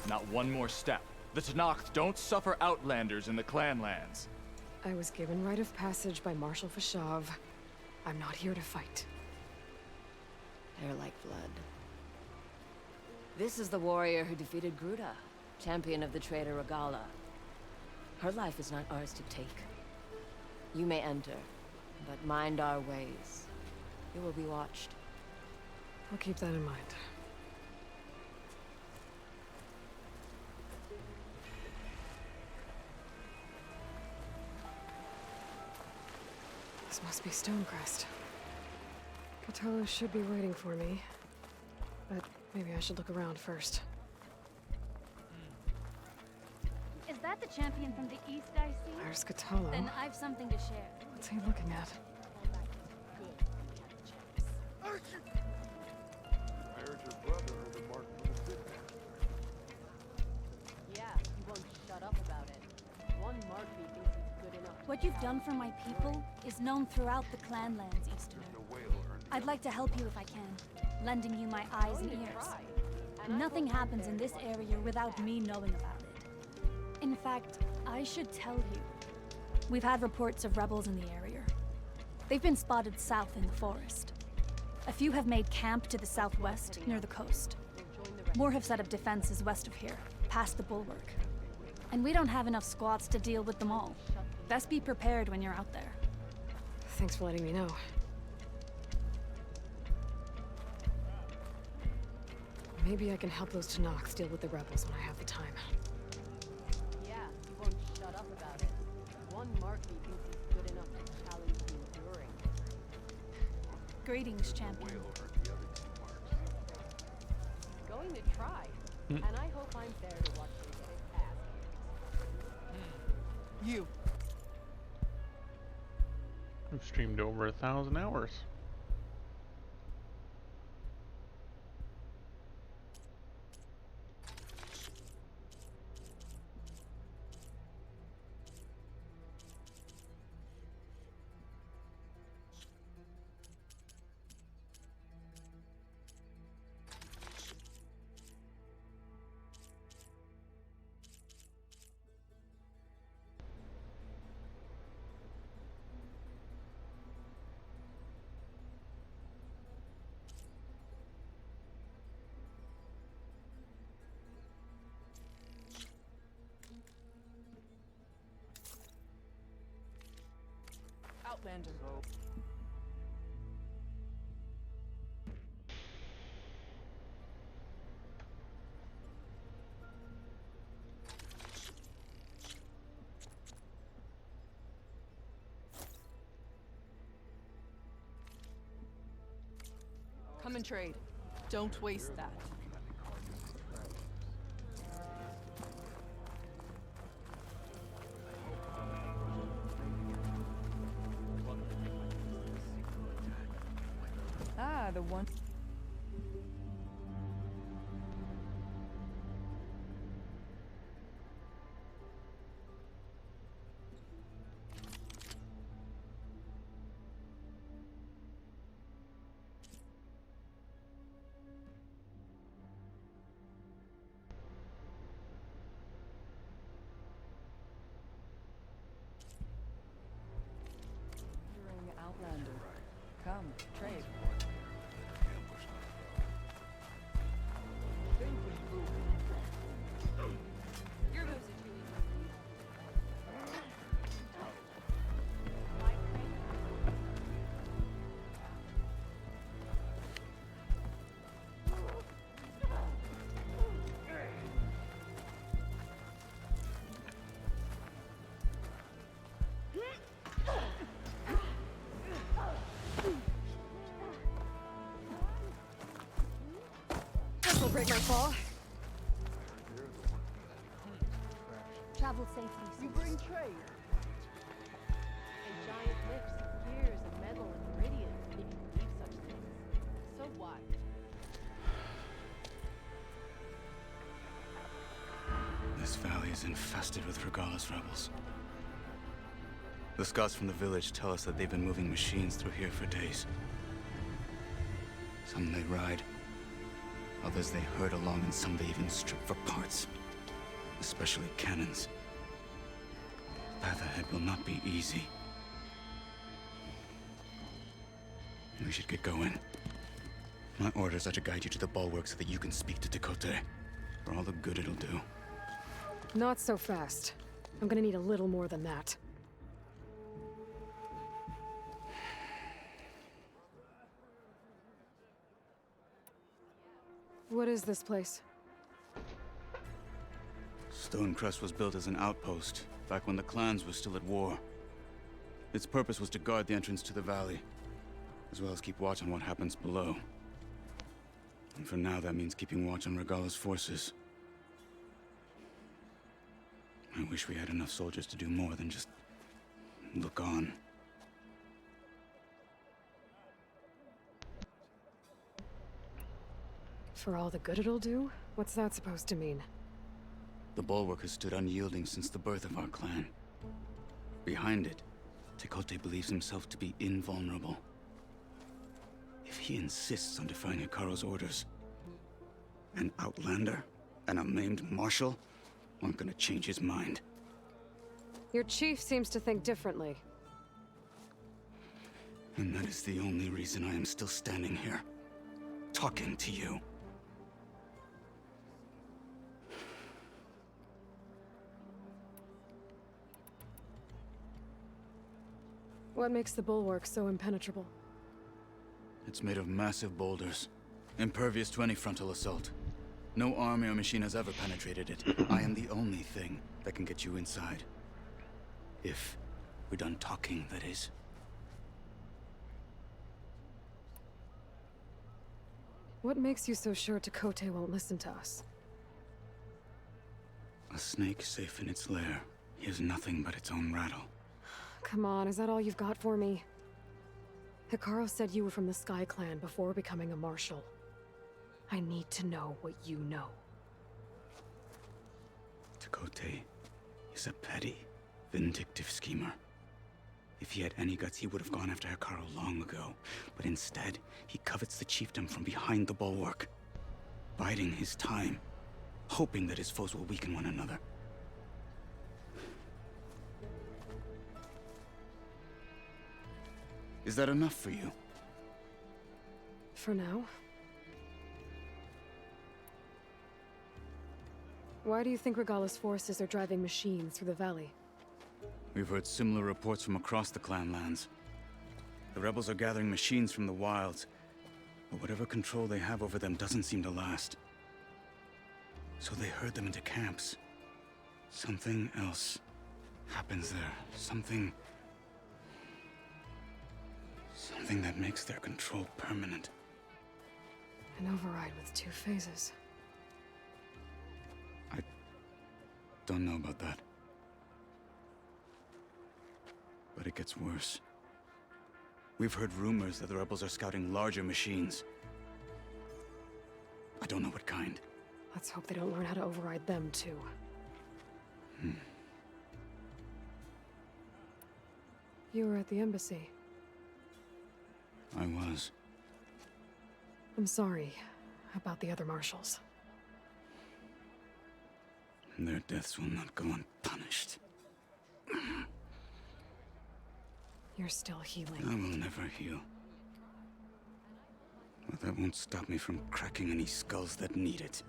Not one more step. The Tenakth don't suffer outlanders in the Clanlands. I was given rite of passage by Marshal Fashav. I'm not here to fight. They're like blood. This is the warrior who defeated Gruda, champion of the traitor Regala. Her life is not ours to take. You may enter, but mind our ways. You will be watched. I'll keep that in mind. This must be Stonecrest. Cthulhu should be waiting for me. But maybe I should look around first. Is that the champion from the east I see? There's Cthulhu. Then I've something to share. What's he looking at? I heard your brother remarked on the city. Yeah, he won't shut up about it. One Markby thinks he's good enough. What you've done for my people is known throughout the Clanlands, Easterner. I'd like to help you if I can, lending you my eyes and ears. Nothing happens in this area without me knowing about it. In fact, I should tell you. We've had reports of rebels in the area. They've been spotted south in the forest. A few have made camp to the southwest, near the coast. More have set up defenses west of here, past the bulwark. And we don't have enough squads to deal with them all. Best be prepared when you're out there. Thanks for letting me know. Maybe I can help those Tenakth deal with the rebels when I have the time. Yeah, he won't shut up about it. One Markby thinks he's good enough to challenge the enduring. Greetings, champion. Going to try, and I hope I'm there to watch him get his ass kicked. You. I've streamed over 1,000 hours. Outlander. Come and trade. Don't waste that. Ah, the one. Careful. Travel safely, sis. You bring trade. And giant lifts of gears and metal and iridium. If you believe such things. So what? This valley is infested with Regalla's rebels. The scouts from the village tell us that they've been moving machines through here for days. Some they ride, others they herd along, and some they even strip for parts. Especially cannons. Path ahead will not be easy. We should get going. My orders are to guide you to the bulwark so that you can speak to Tekote. For all the good it'll do. Not so fast. I'm gonna need a little more than that. What is this place? Stonecrest was built as an outpost, back when the clans were still at war. Its purpose was to guard the entrance to the valley, as well as keep watch on what happens below. And for now, that means keeping watch on Regalla's forces. I wish we had enough soldiers to do more than just look on. For all the good it'll do? What's that supposed to mean? The bulwark has stood unyielding since the birth of our clan. Behind it, Tekote believes himself to be invulnerable. If he insists on defying Hikaru's orders, an outlander and a maimed marshal aren't gonna change his mind. Your chief seems to think differently. And that is the only reason I am still standing here, talking to you. What makes the bulwark so impenetrable? It's made of massive boulders, impervious to any frontal assault. No army or machine has ever penetrated it. I am the only thing that can get you inside. If we're done talking, that is. What makes you so sure Tekote won't listen to us? A snake safe in its lair hears nothing but its own rattle. Come on, is that all you've got for me? Hikaru said you were from the Sky Clan before becoming a marshal. I need to know what you know. Tekote is a petty, vindictive schemer. If he had any guts, he would have gone after Hikaru long ago. But instead, he covets the chiefdom from behind the bulwark, biding his time, hoping that his foes will weaken one another. Is that enough for you? For now. Why do you think Regalla's forces are driving machines through the valley? We've heard similar reports from across the clan lands. The rebels are gathering machines from the wilds, but whatever control they have over them doesn't seem to last. So they herd them into camps. Something else happens there. Something that makes their control permanent. An override with 2 phases. I don't know about that. But it gets worse. We've heard rumors that the rebels are scouting larger machines. I don't know what kind. Let's hope they don't learn how to override them, too. You were at the embassy. I was. I'm sorry about the other marshals. Their deaths will not go unpunished. You're still healing. I will never heal. But that won't stop me from cracking any skulls that need it.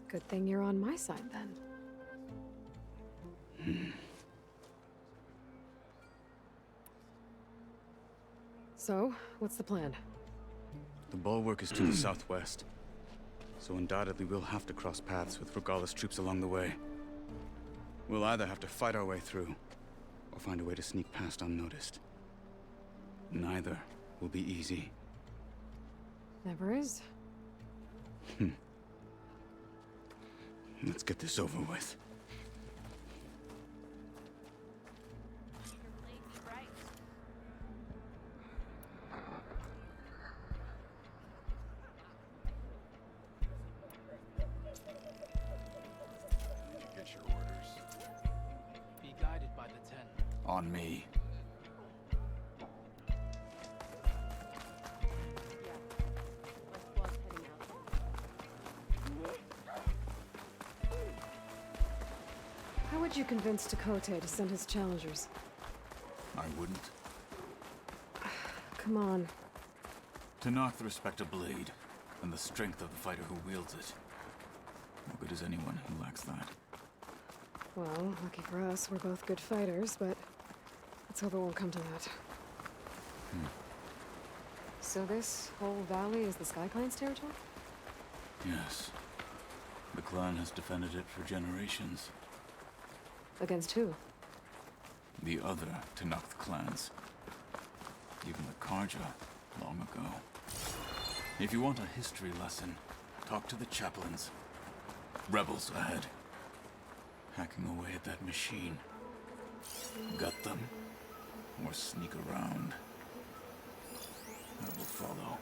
Good thing you're on my side, then. So, what's the plan? The bulwark is to the southwest. So undoubtedly we'll have to cross paths with Regalla's troops along the way. We'll either have to fight our way through, or find a way to sneak past unnoticed. Neither will be easy. Never is. Let's get this over with. Did you get your orders? Be guided by the 10. On me. How would you convince Tekote to send his challengers? I wouldn't. Come on. Tanakh respect a blade, and the strength of the fighter who wields it. No good is anyone who lacks that. Well, lucky for us, we're both good fighters, but let's hope it won't come to that. So this whole valley is the Sky Clan's territory? Yes. The clan has defended it for generations. Against who? The other Tanakh clans. Even the Karja, long ago. If you want a history lesson, talk to the chaplains. Rebels ahead. Hacking away at that machine. Gut them, or sneak around. I will follow.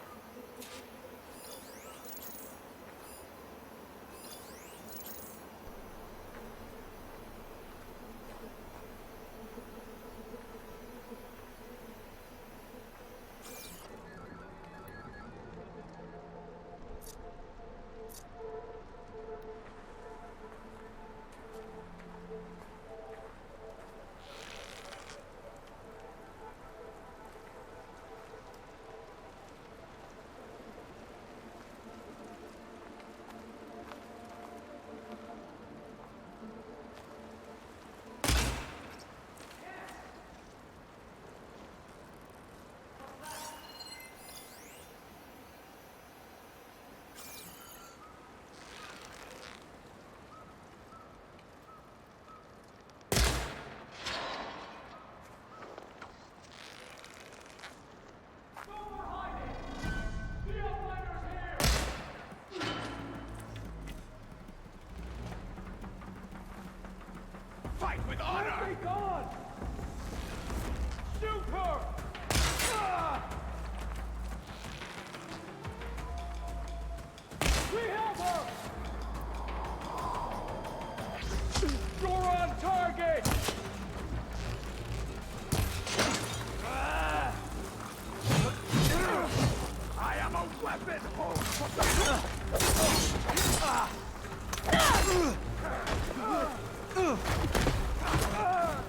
Fight with honor! Be gone! Shoot her! We have her! You're on target! I am a weapon!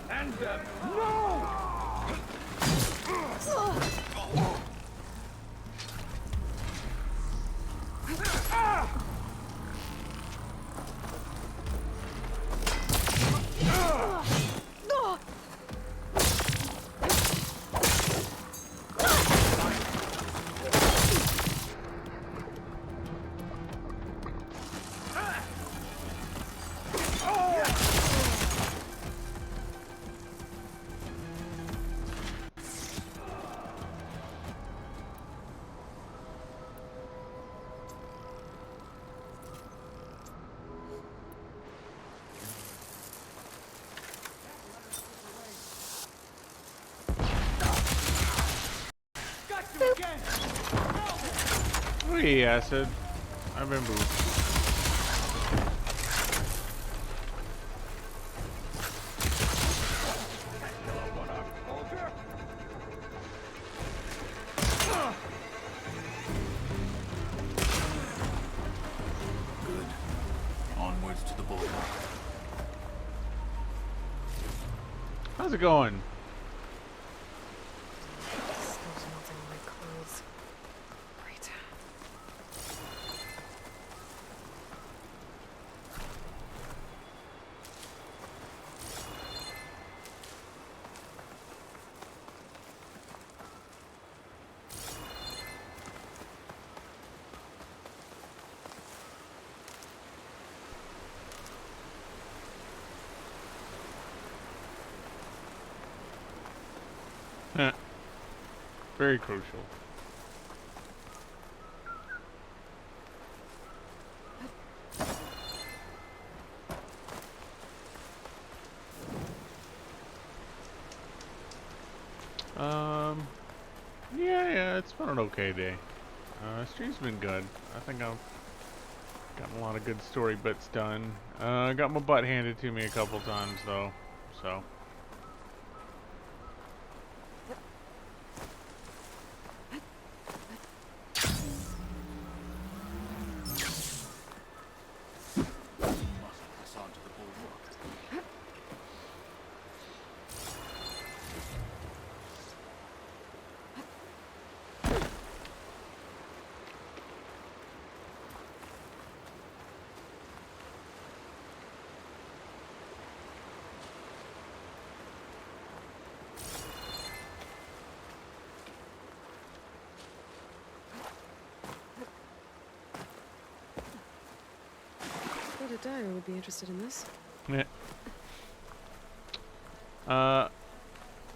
End them! No! Hey, Acid. I remember. Good. Onwards to the bulwark. How's it going? Snow's melting on my clothes. Great. Very crucial. Yeah, it's been an okay day. Stream's been good. I think I've gotten a lot of good story bits done. Got my butt handed to me a couple times though, so. A dyer would be interested in this. Yeah.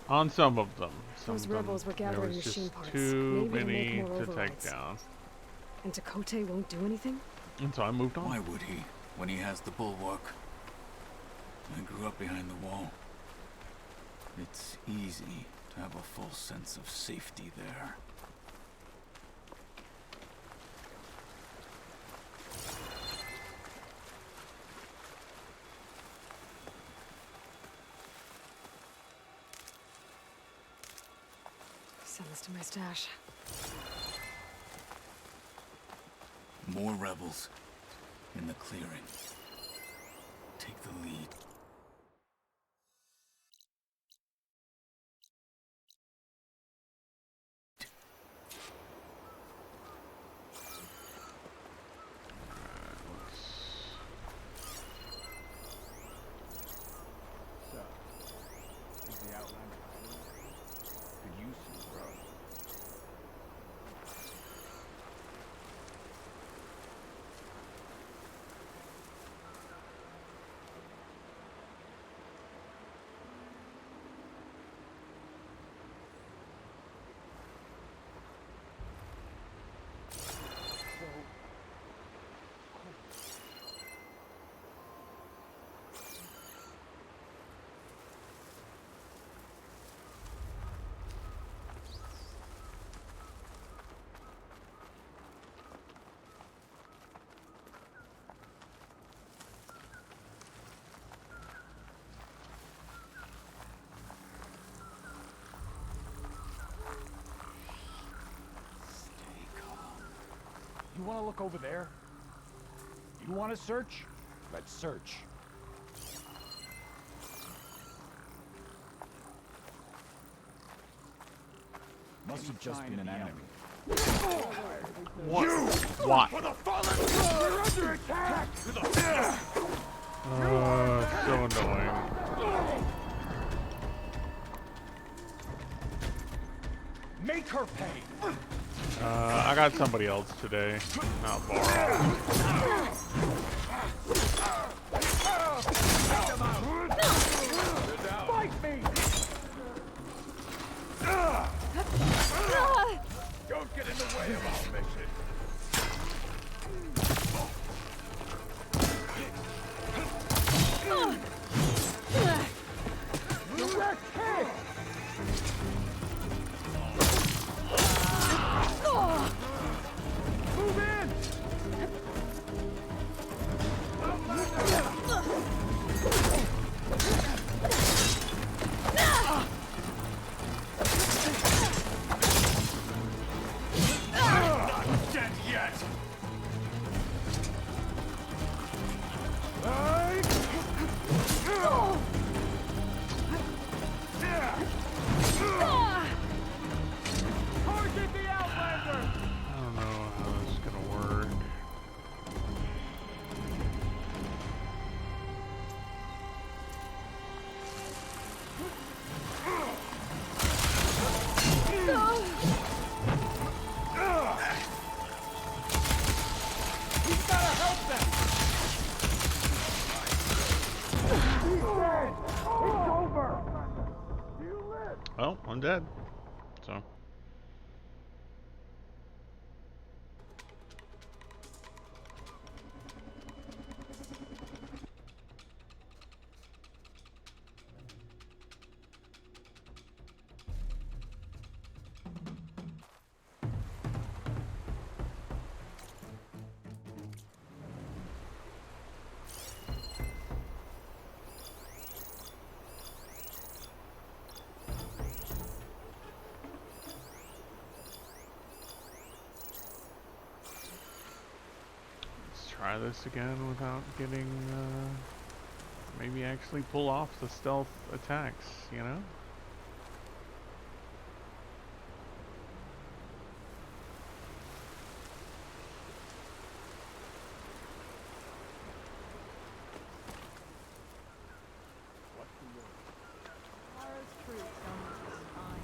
On some of them. Those rebels were there gathering was machine just parts. too Maybe to make many more to take overrides. down. And Takote won't do anything? And so I moved on. Why would he, when he has the bulwark? I grew up behind the wall. It's easy to have a false sense of safety there. Send this to my stash. More rebels in the clearing. Take the lead. So, is the Outlander hiding? Could use some grub. You want to look over there? You want to search? Let's search. Must have just been an enemy. What? You! What? For the fallen! We're under attack! So annoying. Make her pay! I got somebody else today. Not far off. Fight me! Don't get in the way of our mission. Direct hit! Move in! Not dead yet! Target the Outlander! I don't know how this is gonna work. He's gotta help them! He's dead! It's over! You live! Well, I'm dead. So. try this again without getting, maybe actually pull off the stealth attacks, you know? Lara's troops don't need to spine.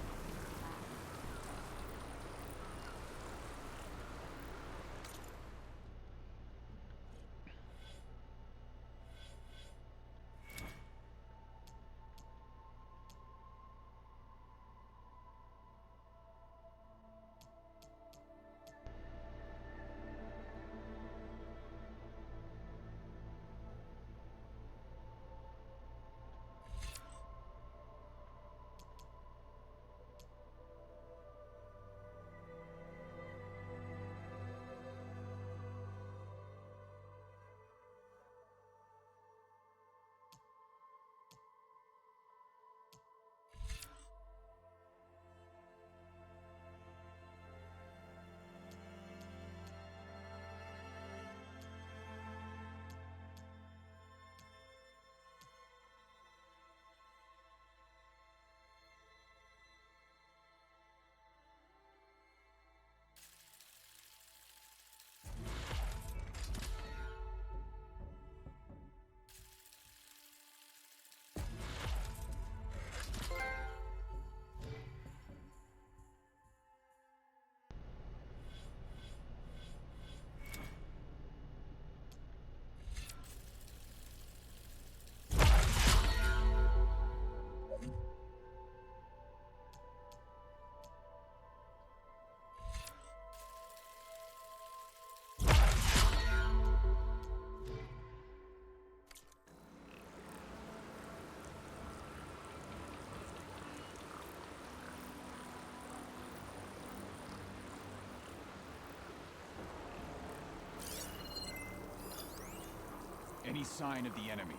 Any sign of the enemy?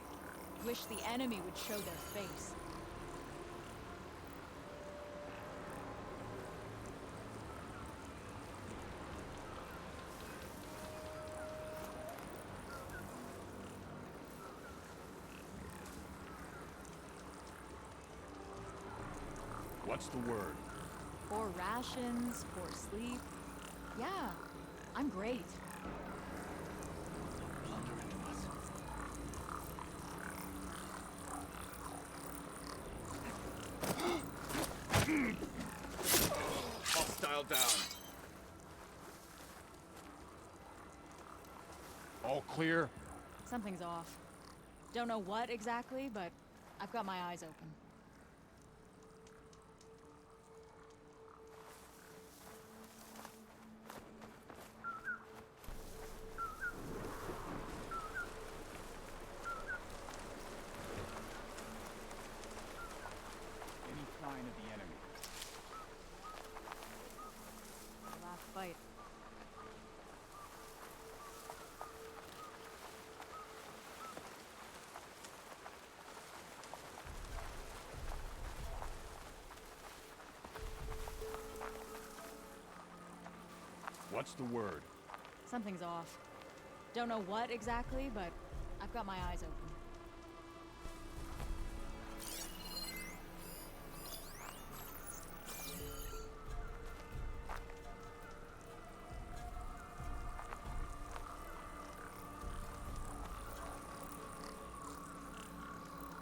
Wish the enemy would show their face. What's the word? 4 rations, 4 sleep. Yeah, I'm great. Hostile down. All clear? Something's off. Don't know what exactly, but I've got my eyes open. Any sign of the enemy? The last fight. What's the word? Something's off. Don't know what exactly, but I've got my eyes open.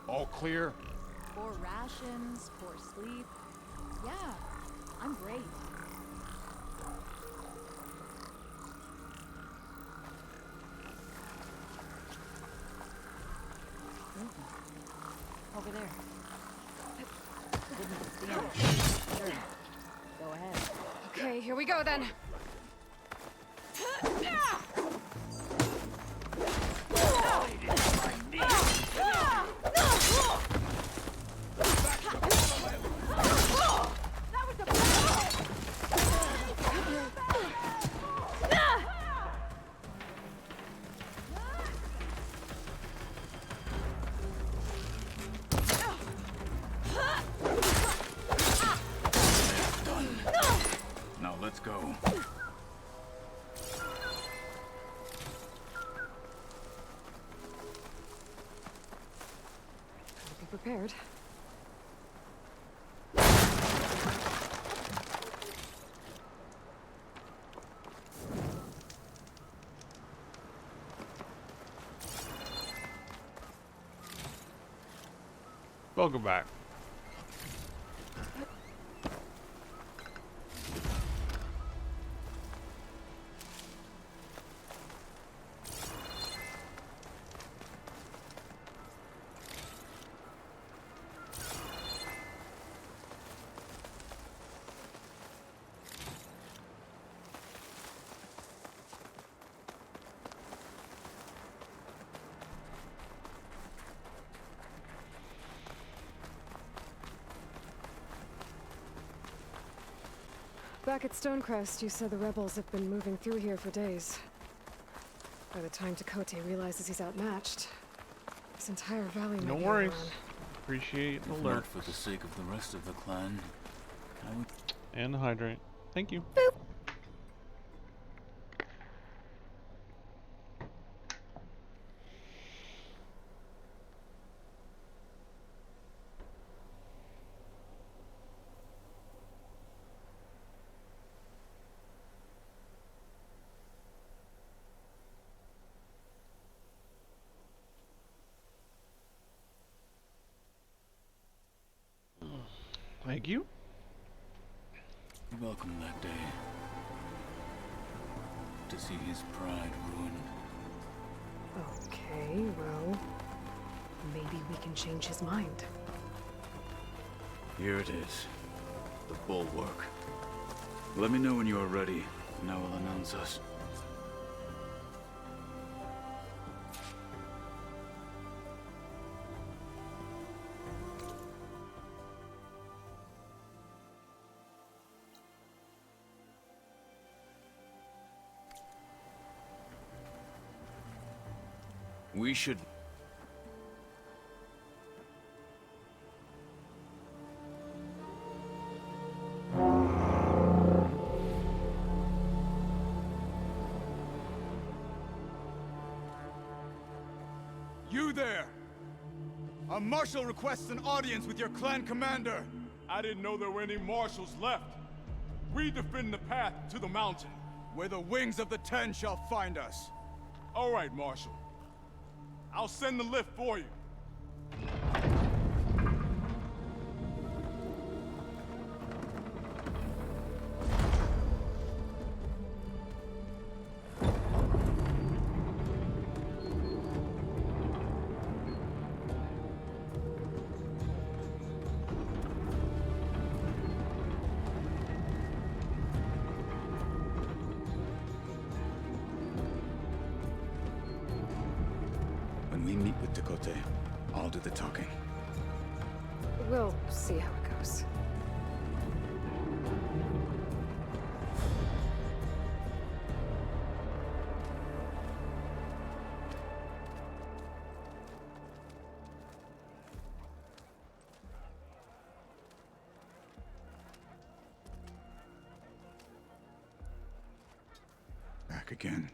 All clear? 4 rations, 4 sleep. Yeah, I'm great. Over there. Goodness, the enemy. Sure. Go ahead. Okay, here we go then. Now let's go. prepared. Welcome back. Back at Stonecrest, you said the rebels have been moving through here for days. By the time Tekote realizes he's outmatched, this entire valley might No be worries. overrun. Appreciate the If alert. not for the sake of the rest of the clan, I would... And the hydrant. Thank you. Thank you. He welcomed that day. To see his pride ruined. Okay, well, maybe we can change his mind. Here it is. The bulwark. Let me know when you are ready, and I will announce us. We should... You there! A marshal requests an audience with your clan commander. I didn't know there were any marshals left. We defend the path to the mountain. Where the wings of the Ten shall find us. All right, Marshal. I'll send the lift for you. When we meet with Tekote, I'll do the talking. We'll see how it goes. Back again.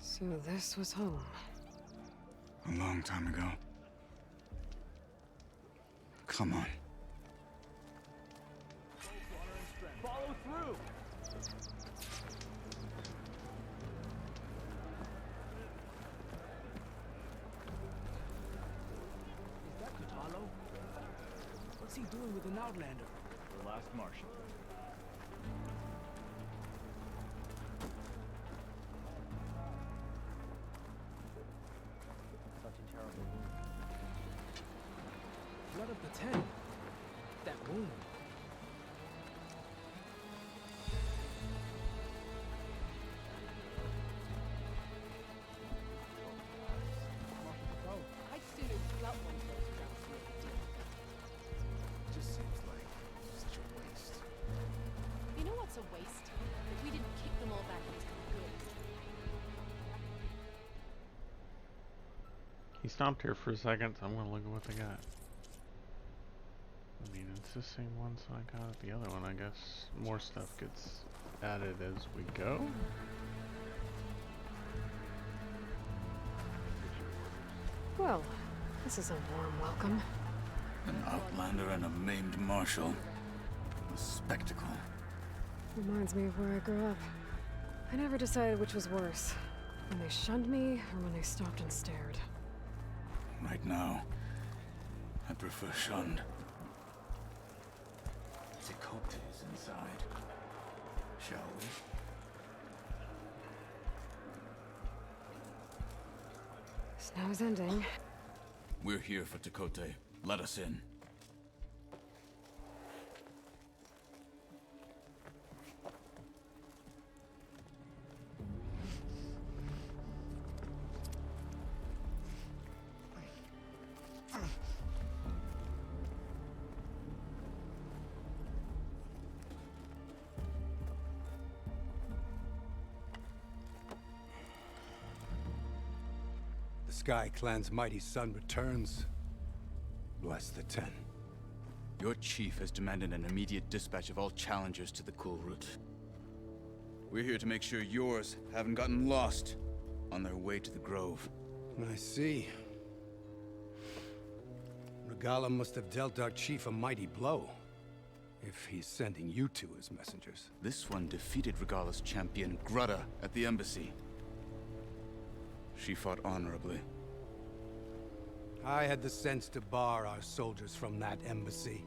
So this was home. A long time ago. Come on. Follow through. Is that Tutalo? What's he doing with an Outlander? The last Marshal. Such a terrible wound. Blood of the Ten. That wound. I'd sooner flout one of those drops than make a deal. Just seems like such a waste. You know what's a waste? If we didn't kick them all back into the good. He stopped here for a second, so I'm gonna look at what they got. I mean, it's the same one, so I got the other one. I guess more stuff gets added as we go. Well, This is a warm welcome. An outlander and a maimed marshal. A spectacle. Reminds me of where I grew up. I never decided which was worse. When they shunned me, or when they stopped and stared. Right now, I prefer shunned. Tecote's inside. Shall we? Snow's ending. We're here for Tecote. Let us in. The Sky Clan's mighty son returns. Bless the Ten. Your chief has demanded an immediate dispatch of all challengers to the Cool Route. We're here to make sure yours haven't gotten lost on their way to the Grove. I see. Regala must have dealt our chief a mighty blow, if he's sending you two as messengers. This one defeated Regala's champion, Grutta, at the embassy. She fought honorably. I had the sense to bar our soldiers from that embassy.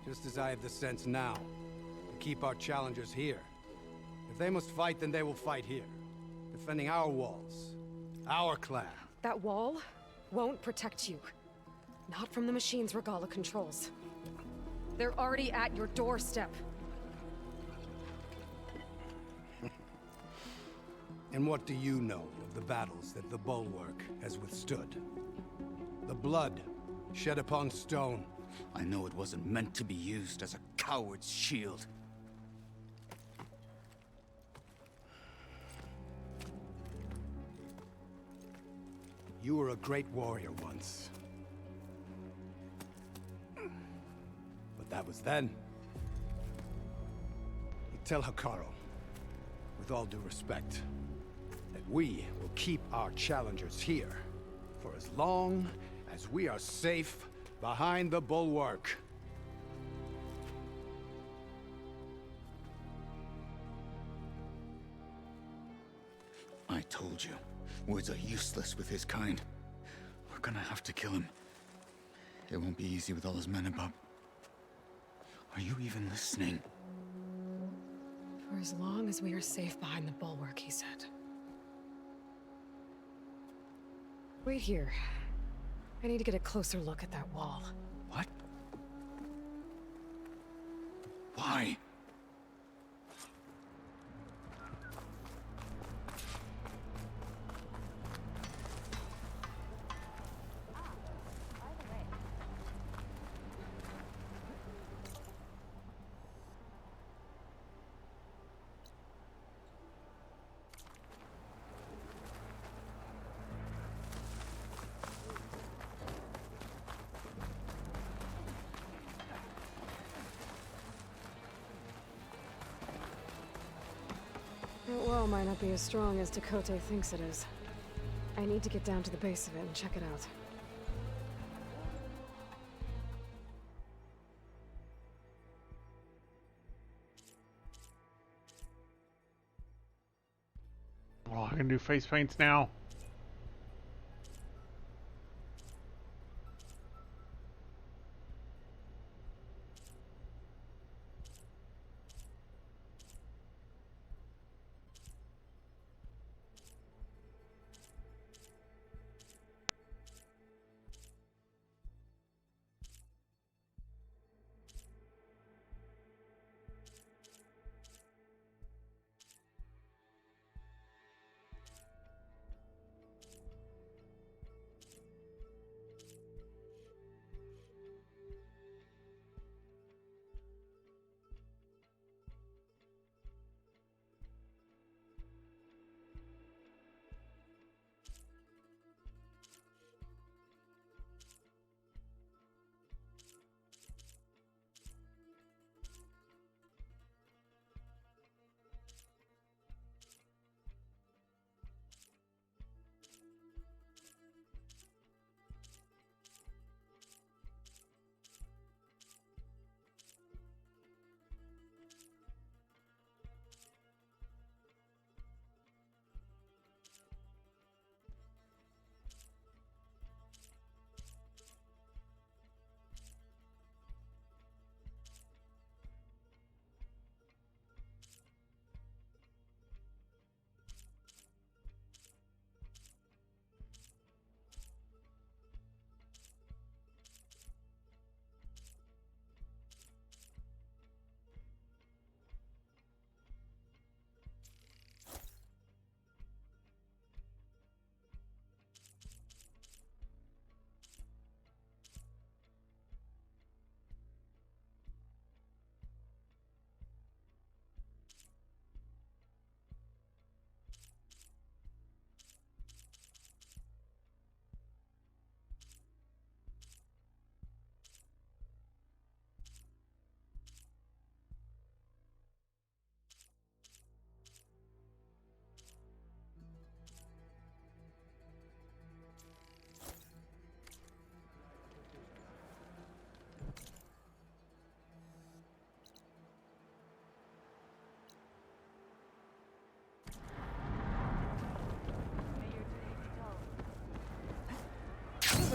Just as I have the sense now to keep our challengers here. If they must fight, then they will fight here. Defending our walls. Our clan. That wall won't protect you. Not from the machines Regala controls. They're already at your doorstep. And what do you know of the battles that the Bulwark has withstood? The blood shed upon stone. I know it wasn't meant to be used as a coward's shield. You were a great warrior once. But that was then. Tell Hikaru, with all due respect, that we will keep our challengers here for as long as we are safe behind the Bulwark. I told you, words are useless with his kind. We're gonna have to kill him. It won't be easy with all his men about. Are you even listening? For as long as we are safe behind the Bulwark, he said. Wait here. I need to get a closer look at that wall. What? Why? That wall might not be as strong as Tecote thinks it is. I need to get down to the base of it and check it out. Oh, I can do face paints now.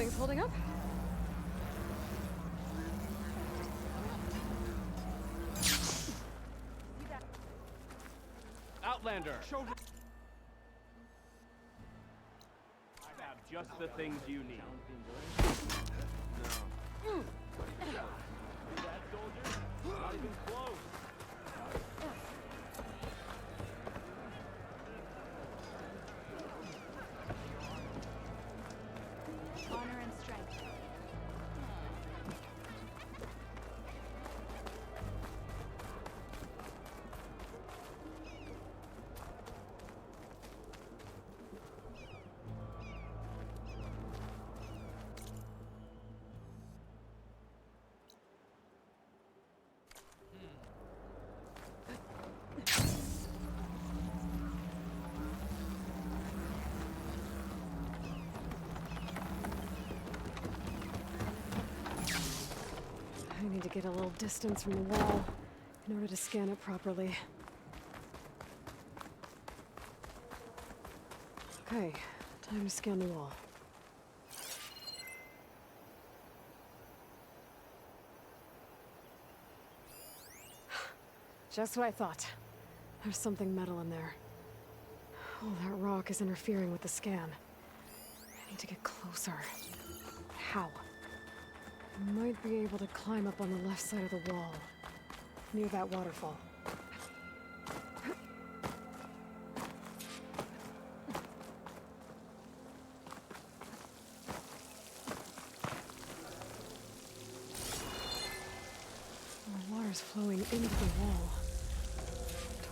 Wings holding up? Outlander! I have just the things you need. No. That soldier? Not even close. Honor and strength. I need to get a little distance from the wall in order to scan it properly. Okay, time to scan the wall. Just what I thought. There's something metal in there. Oh, that rock is interfering with the scan. I need to get closer. How? I might be able to climb up on the left side of the wall, near that waterfall. The water's flowing into the wall.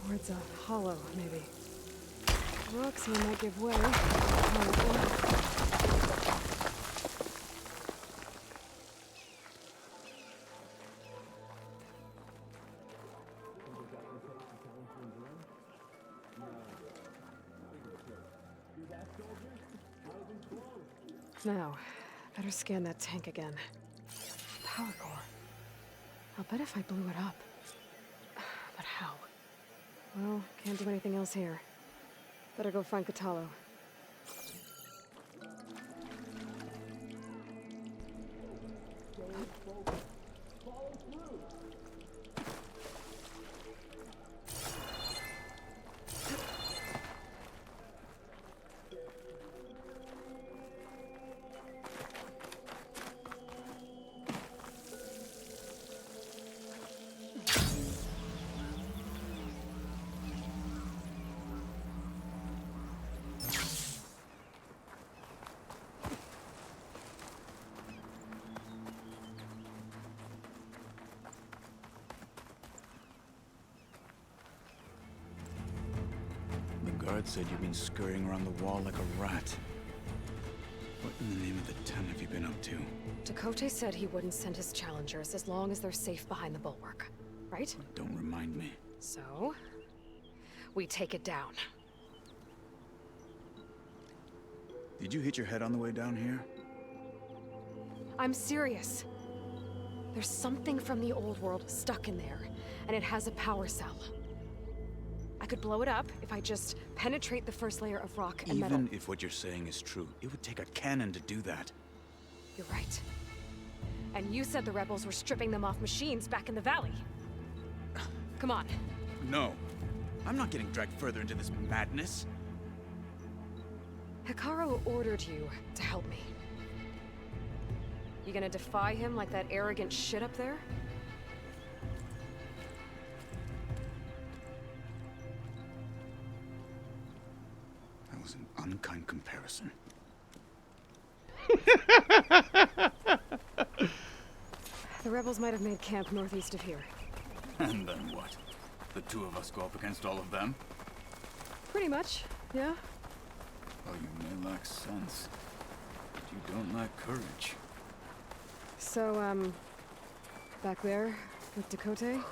Towards a hollow, maybe. Rocks here might give way. Now, better scan that tank again. Power core. I'll bet if I blew it up. But how? Well, can't do anything else here. Better go find Catalo. The guard said you've been scurrying around the wall like a rat. What in the name of the ten have you been up to? Dakota said he wouldn't send his challengers as long as they're safe behind the bulwark, right? Don't remind me. So, we take it down. Did you hit your head on the way down here? I'm serious. There's something from the old world stuck in there, and it has a power cell. I could blow it up if I just penetrate the first layer of rock and metal. Even if what you're saying is true, it would take a cannon to do that. You're right. And you said the rebels were stripping them off machines back in the valley. Come on. No. I'm not getting dragged further into this madness. Hikaru ordered you to help me. You gonna defy him like that arrogant shit up there? That was an unkind comparison. The rebels might have made camp northeast of here. And then what? The two of us go up against all of them? Pretty much, yeah. Well, you may lack sense, but you don't lack courage. So, back there with Dakota,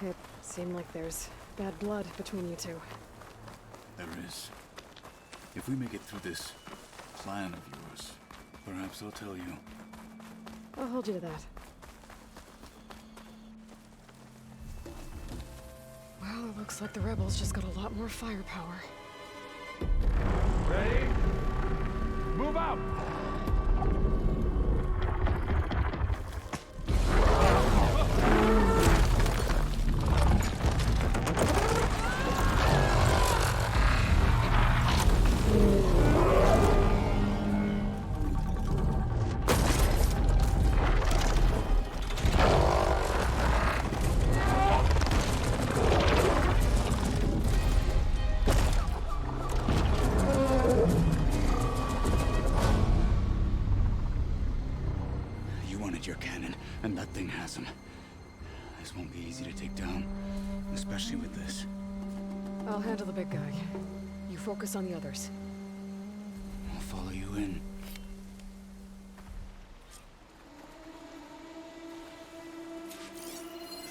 it seemed like there's bad blood between you two. There is. If we make it through this plan of yours, perhaps I'll tell you. I'll hold you to that. Well, it looks like the rebels just got a lot more firepower. Ready? Move out! wanted your cannon, and that thing has him. This won't be easy to take down, especially with this. I'll handle the big guy. You focus on the others. I'll follow you in.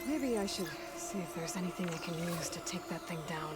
Maybe I should see if there's anything I can use to take that thing down.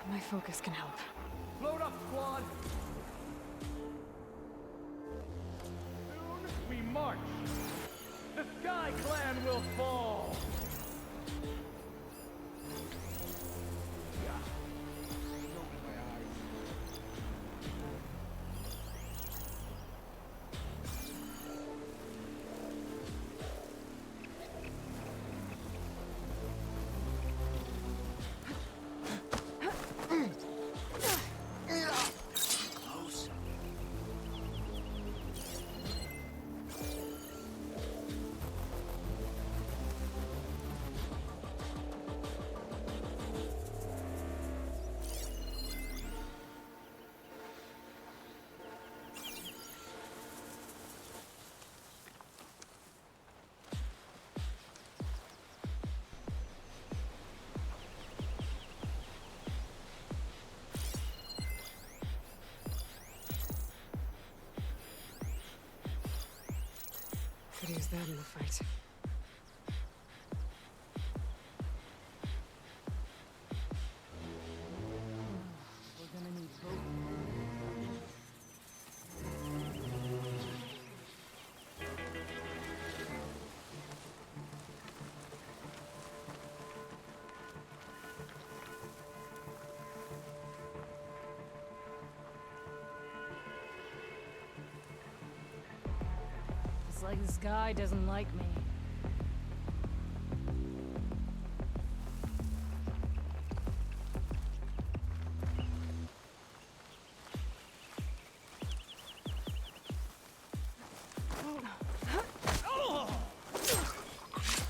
My focus can help. Load up, squad! Soon we march! The Sky Clan will fall! Could use that in the fight. We're gonna need both. It's like this guy doesn't like me.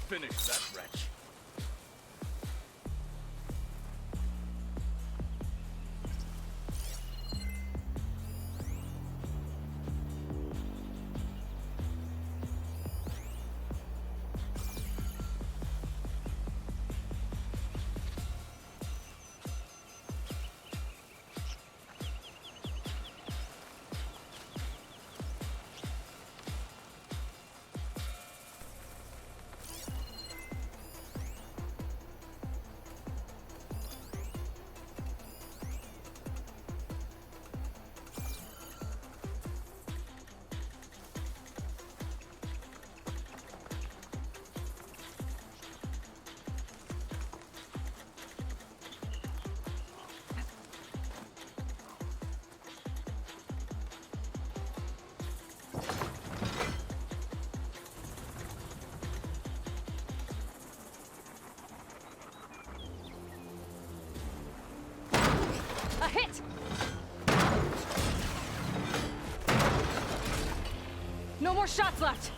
Finish that wretch. No more shots left!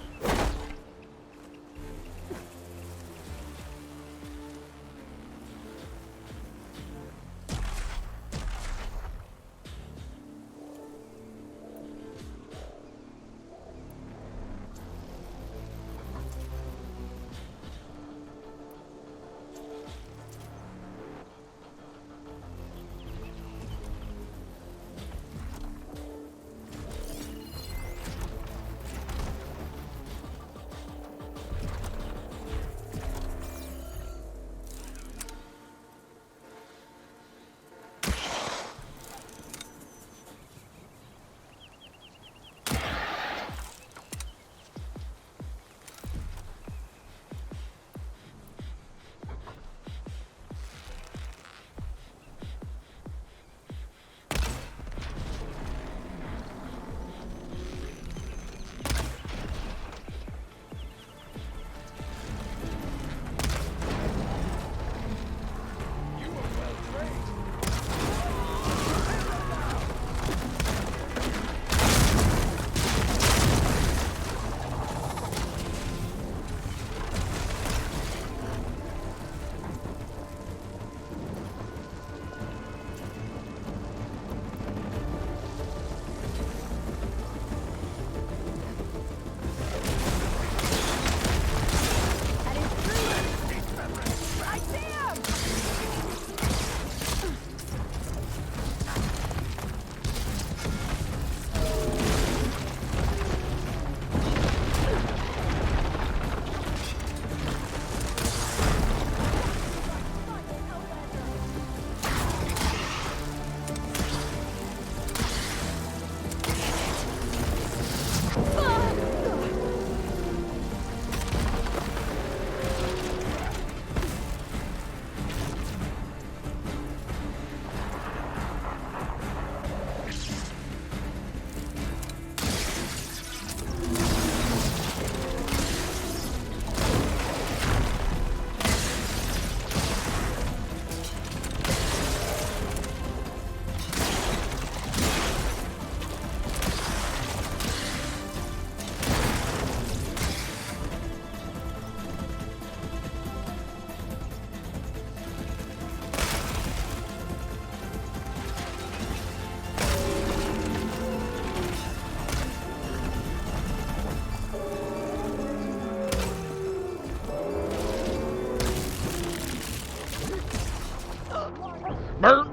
Burn!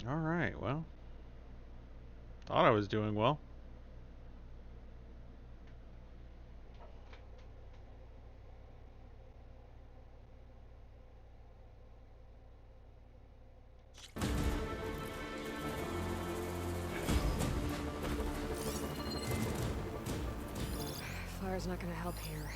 Alright, well. Thought I was doing well. Fire's not gonna help here.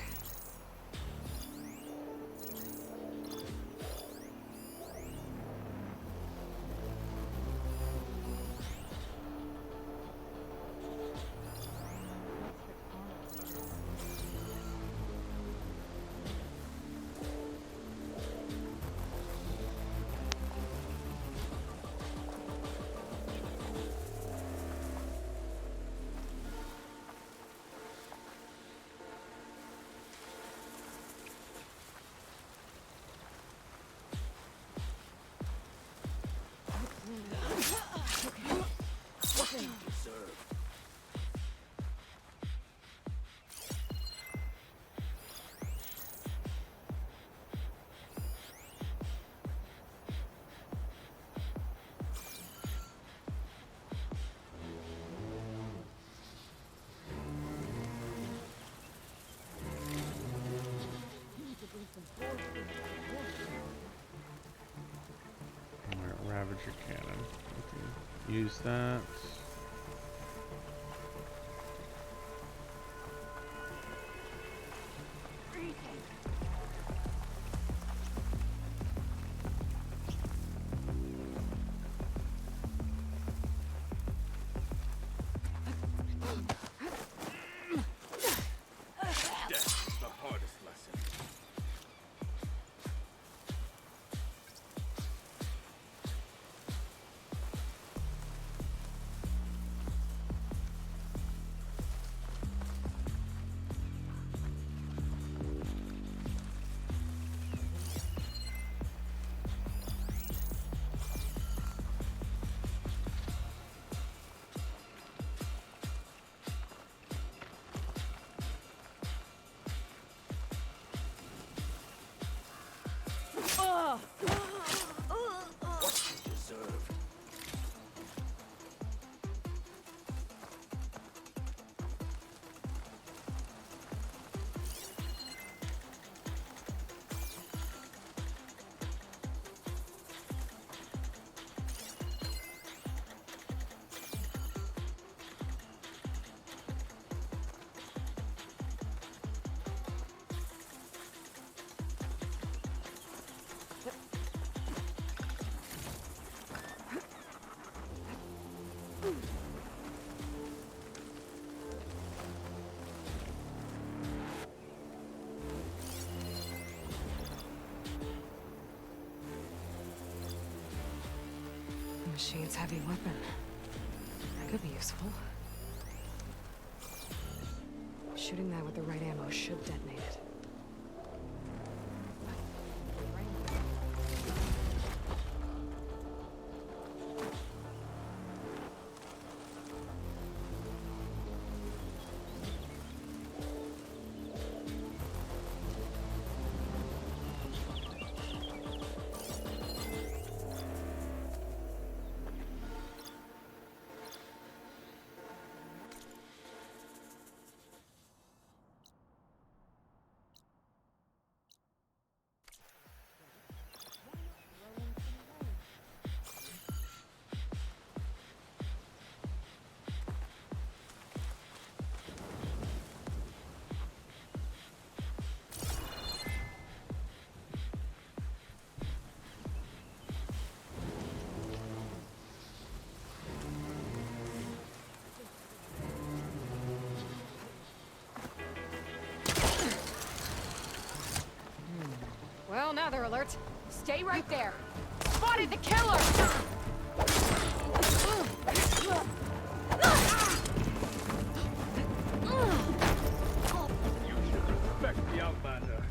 Alright, Ravager Cannon. We can use that. Death is the hardest lesson. machine's heavy weapon. That could be useful. Shooting that with the right ammo should detonate it. Well, now they're alert. Stay right there. Spotted the killer! You should respect the Outlander.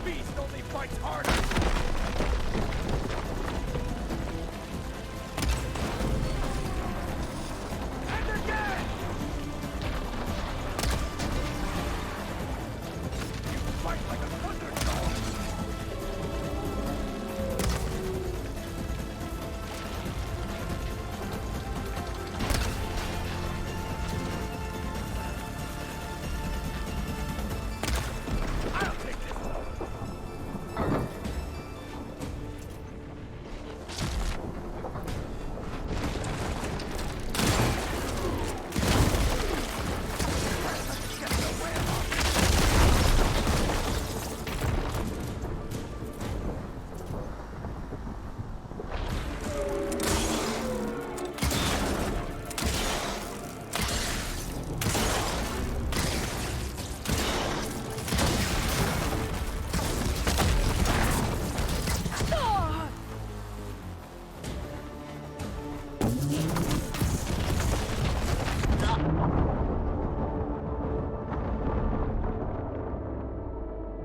Beast only fights harder! And again! You fight like a thunderstorm! I'll take this!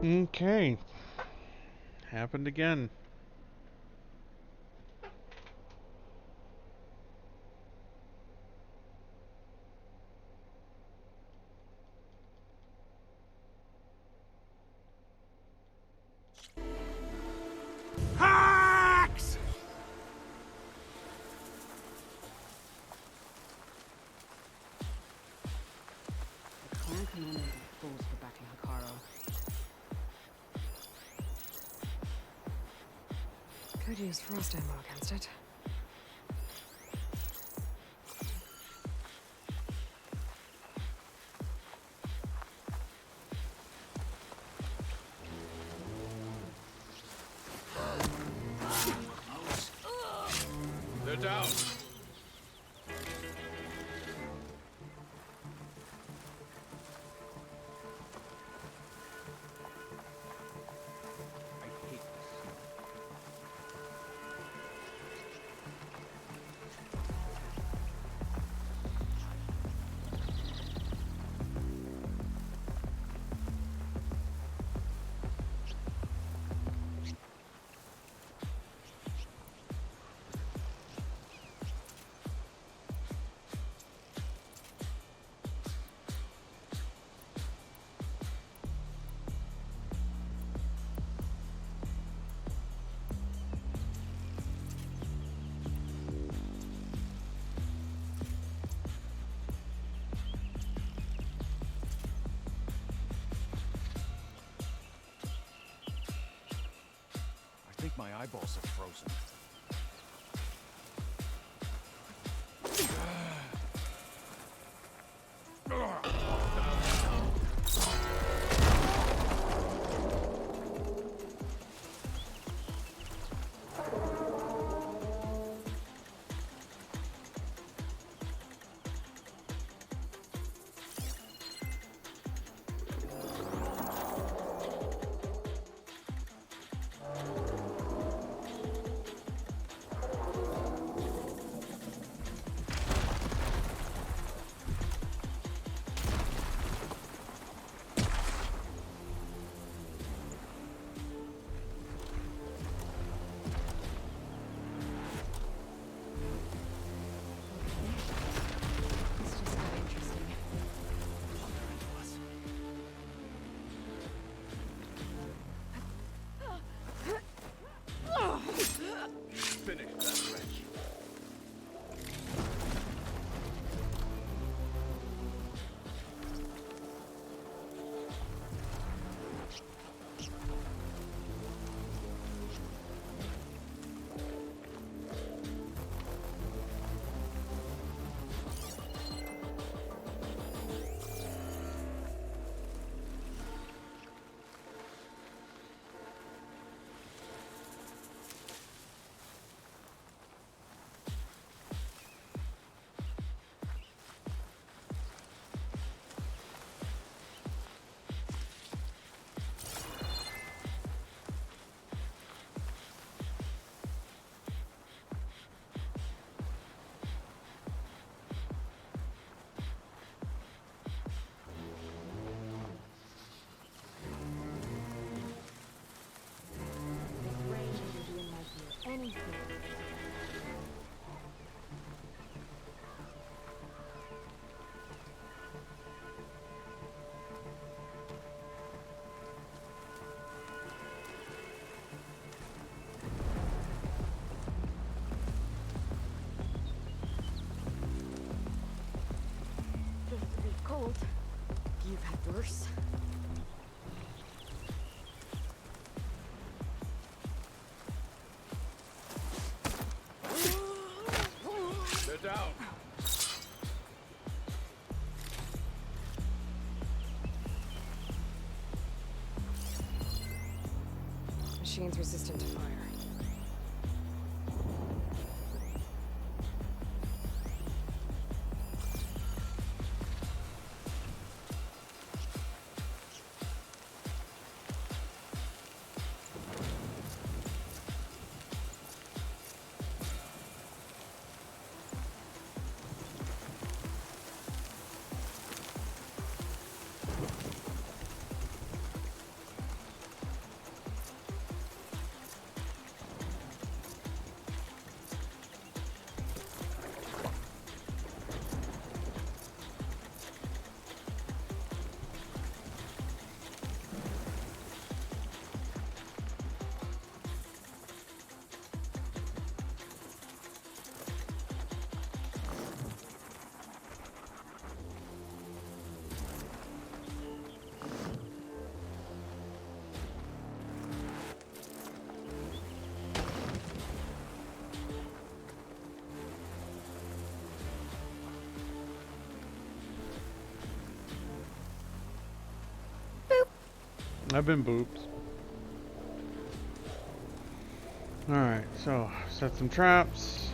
Okay. Happened again. Hacks! The clan commander is fools for backing Hikaru. Could use frost ammo against it. They're down. I hate this. think my eyeballs have frozen. Finish that wretch. Cold. You've had worse. They're down. Machine's resistant to fire. I've been booped. Alright, so set some traps.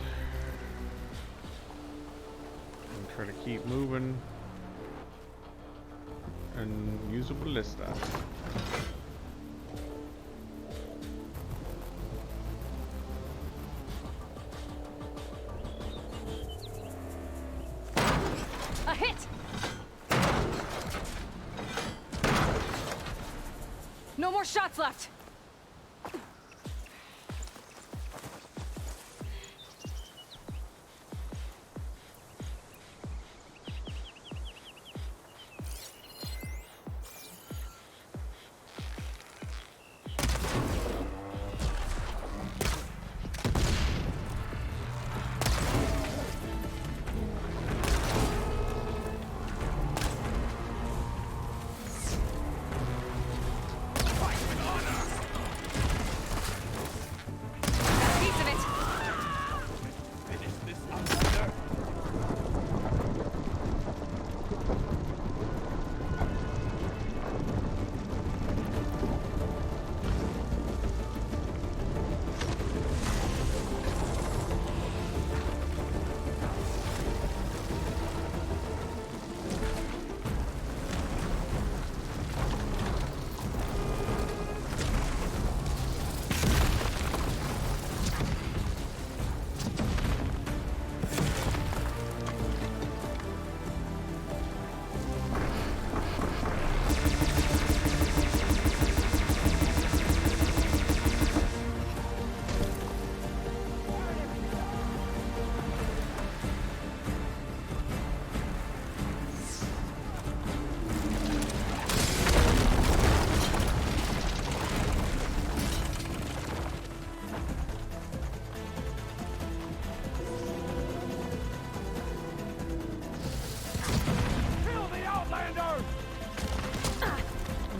And try to keep moving. And use a ballista. A hit! No more shots left! Fight with honor!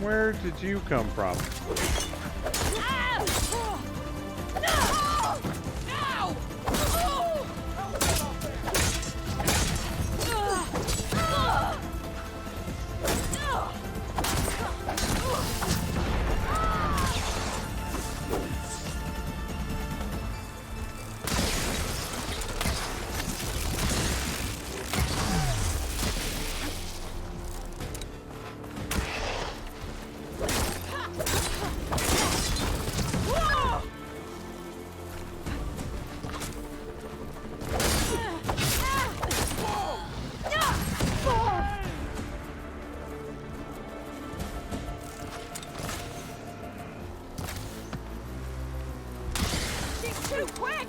Where did you come from? Too quick!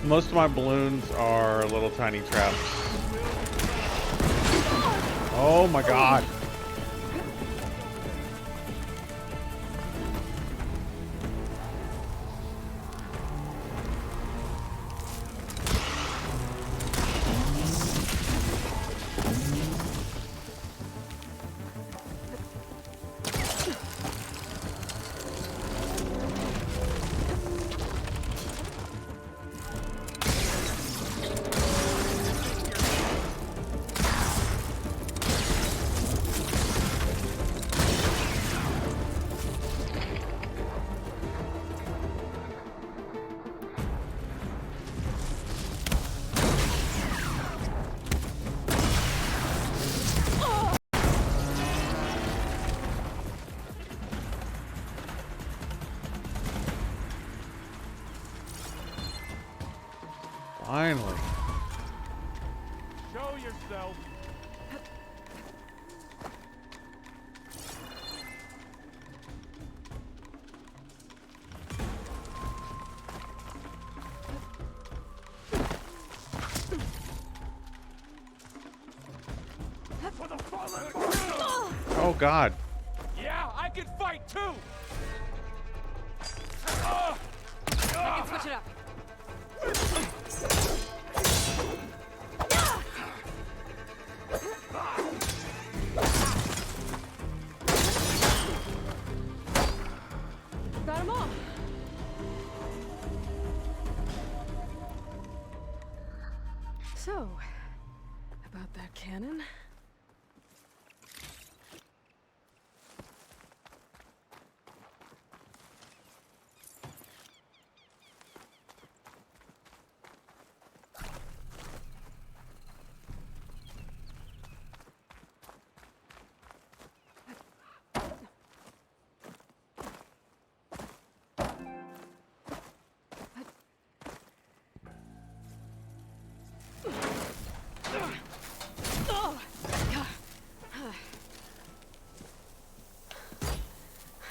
Most of my balloons are little tiny traps. Oh my god. Finally. Show yourself. For the fallen. Oh god. Yeah, I can fight too. I can switch it up. Got them all. So, about that cannon?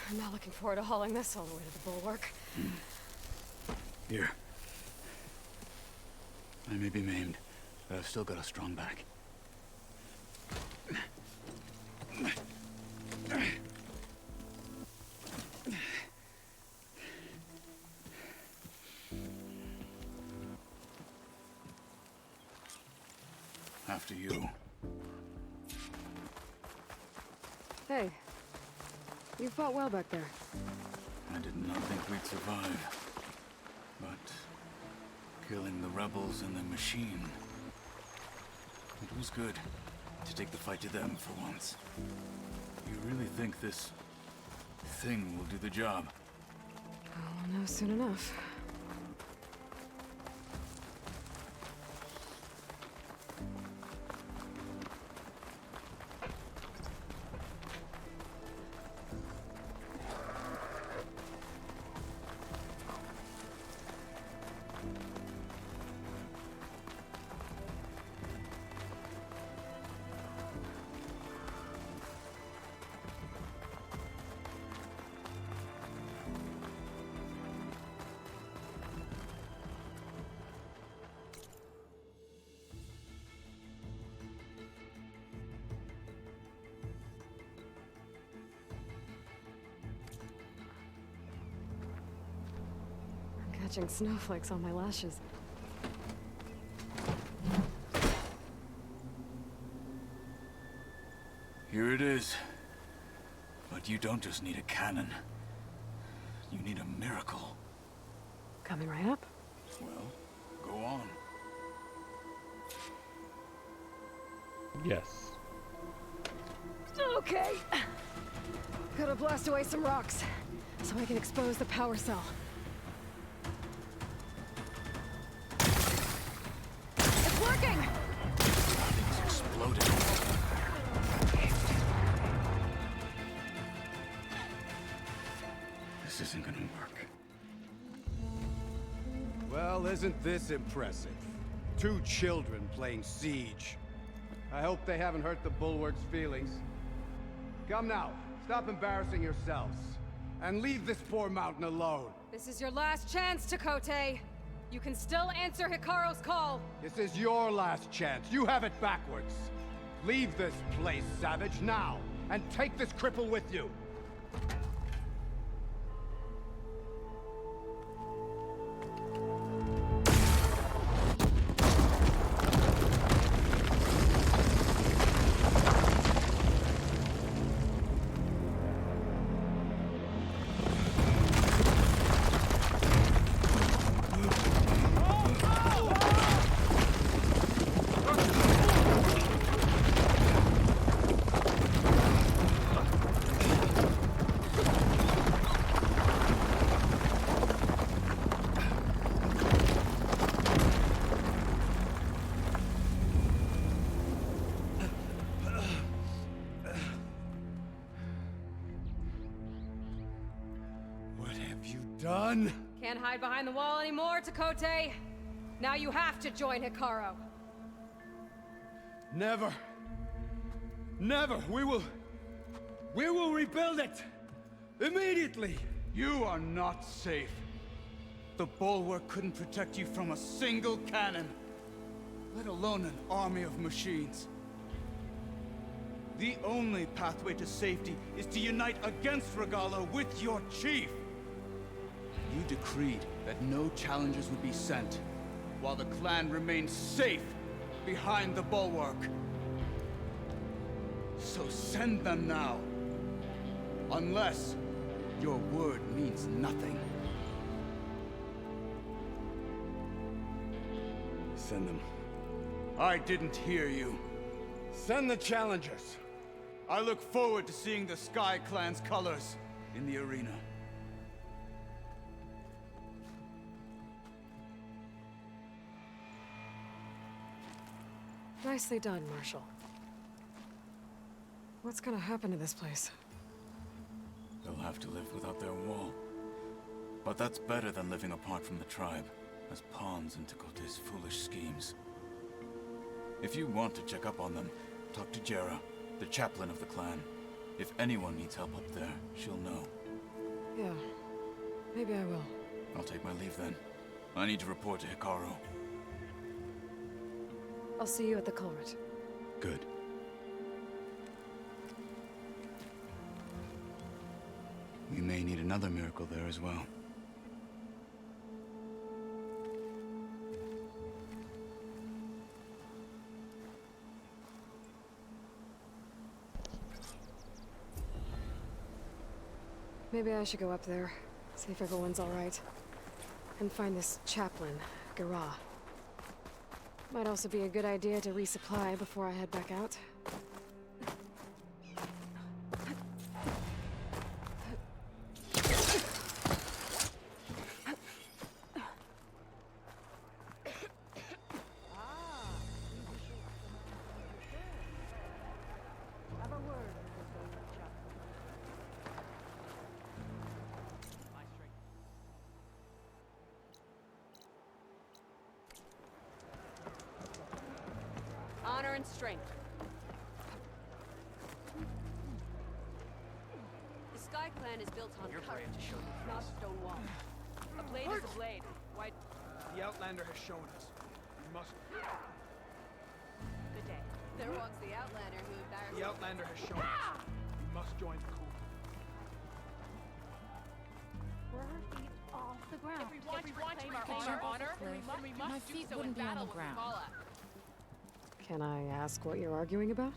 I'm not looking forward to hauling this all the way to the bulwark. Here. I may be maimed, but I've still got a strong back. After you. Hey, you fought well back there. I did not think we'd survive. But killing the rebels and the machine, it was good to take the fight to them for once. You really think this thing will do the job? I'll know soon enough. catching snowflakes on my lashes. Here it is. But you don't just need a cannon. You need a miracle. Coming right up. Well, go on. Yes. Okay. Gotta blast away some rocks, so I can expose the power cell. It's working! Things exploded. This isn't gonna work. Well, isn't this impressive? 2 children playing siege. I hope they haven't hurt the Bulwark's feelings. Come now, stop embarrassing yourselves. And leave this poor mountain alone. This is your last chance, Chakotay. You can still answer Hikaru's call. This is your last chance. You have it backwards. Leave this place, Savage, now. And take this cripple with you. Done? Can't hide behind the wall anymore, Chakotay. Now you have to join Hikaru. Never. Never. We will rebuild it. Immediately. You are not safe. The Bulwark couldn't protect you from a single cannon, let alone an army of machines. The only pathway to safety is to unite against Regala with your chief. You decreed that no challengers would be sent, while the clan remained safe behind the Bulwark. So send them now. Unless your word means nothing. Send them. I didn't hear you. Send the challengers. I look forward to seeing the Sky Clan's colors in the arena. Nicely done, Marshal. What's gonna happen to this place? They'll have to live without their wall. But that's better than living apart from the tribe, as pawns in Chakotay's foolish schemes. If you want to check up on them, talk to Jera, the chaplain of the clan. If anyone needs help up there, she'll know. Yeah, maybe I will. I'll take my leave then. I need to report to Hikaru. I'll see you at the culvert. Good. We may need another miracle there as well. Maybe I should go up there, see if everyone's all right, and find this chaplain, Gara. Might also be a good idea to resupply before I head back out. Honor and strength. The Sky Clan is built on courage, not stone walls. A blade is a blade. Why? The Outlander has shown us. We must. Good day. There walks the Outlander who embarrassed The Outlander has shown us. We must join the coup. Were her feet off the ground? If we want to reclaim our honor, then we must do so in battle with Regala. Can I ask what you're arguing about?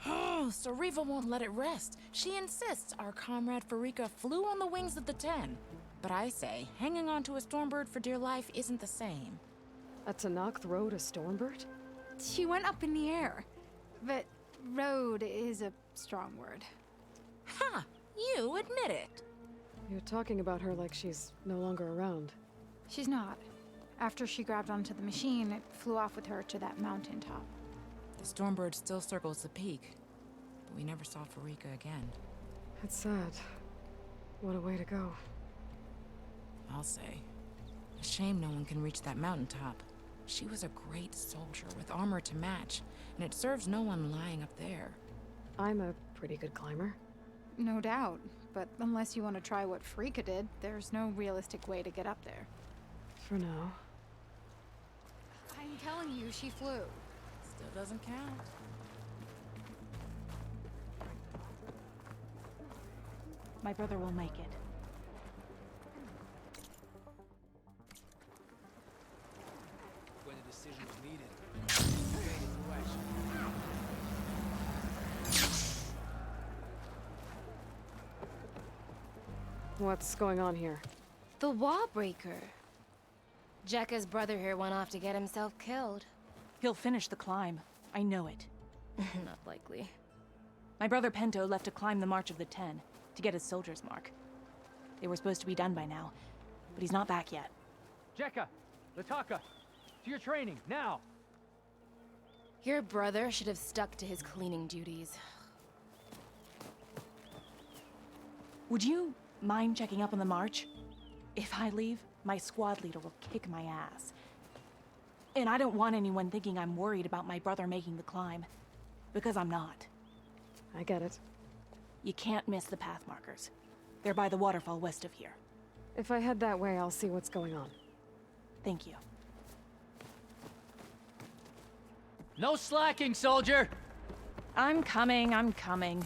Oh, Sariva won't let it rest. She insists our comrade Farika flew on the wings of the 10. But I say, hanging on to a Stormbird for dear life isn't the same. A Tanakh rode a Stormbird? She went up in the air. But rode is a strong word. Ha! You admit it. You're talking about her like she's no longer around. She's not. After she grabbed onto the machine, it flew off with her to that mountaintop. The Stormbird still circles the peak, but we never saw Farika again. It's sad. What a way to go. I'll say. A shame no one can reach that mountaintop. She was a great soldier with armor to match, and it serves no one lying up there. I'm a pretty good climber. No doubt, but unless you want to try what Frika did, there's no realistic way to get up there. For now. I'm telling you, she flew. Still doesn't count. My brother will make it. When a decision was needed, we made it through action. What's going on here? The wall breaker. Jekka's brother here went off to get himself killed. He'll finish the climb. I know it. Not likely. My brother Pento left to climb the March of the 10, to get his soldier's mark. They were supposed to be done by now, but he's not back yet. Jekka! Lataka! To your training, now! Your brother should have stuck to his cleaning duties. Would you mind checking up on the march? If I leave, my squad leader will kick my ass. And I don't want anyone thinking I'm worried about my brother making the climb. Because I'm not. I get it. You can't miss the path markers. They're by the waterfall west of here. If I head that way, I'll see what's going on. Thank you. No slacking, soldier! I'm coming, I'm coming.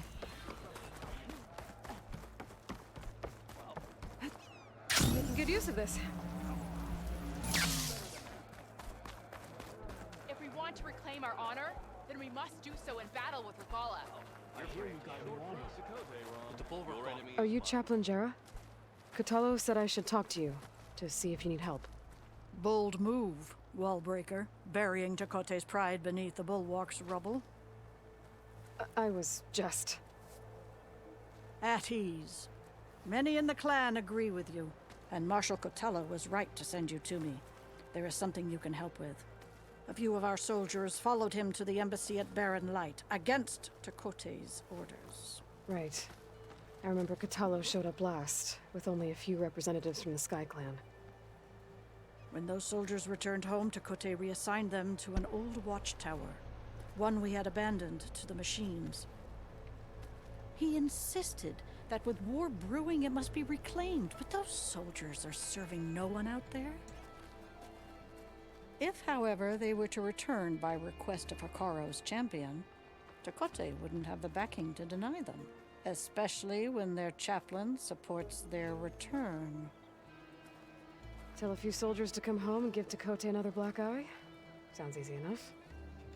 Making good use of this. If we want to reclaim our honor, then we must do so in battle with Regala. Are you Chaplain Jera? Kutalo said I should talk to you, to see if you need help. Bold move, Wallbreaker, burying Chakotay's pride beneath the bulwark's rubble. I was just... At ease. Many in the clan agree with you, and Marshal Kutalo was right to send you to me. There is something you can help with. A few of our soldiers followed him to the embassy at Barren Light, against Chakotay's orders. Right. I remember Kutalo showed up last, with only a few representatives from the Sky Clan. When those soldiers returned home, Chakotay reassigned them to an old watchtower, one we had abandoned to the machines. He insisted that with war brewing it must be reclaimed, but those soldiers are serving no one out there. If, however, they were to return by request of Hikaro's champion, Chakotay wouldn't have the backing to deny them, especially when their chaplain supports their return. Tell a few soldiers to come home and give Chakotay another black eye? Sounds easy enough.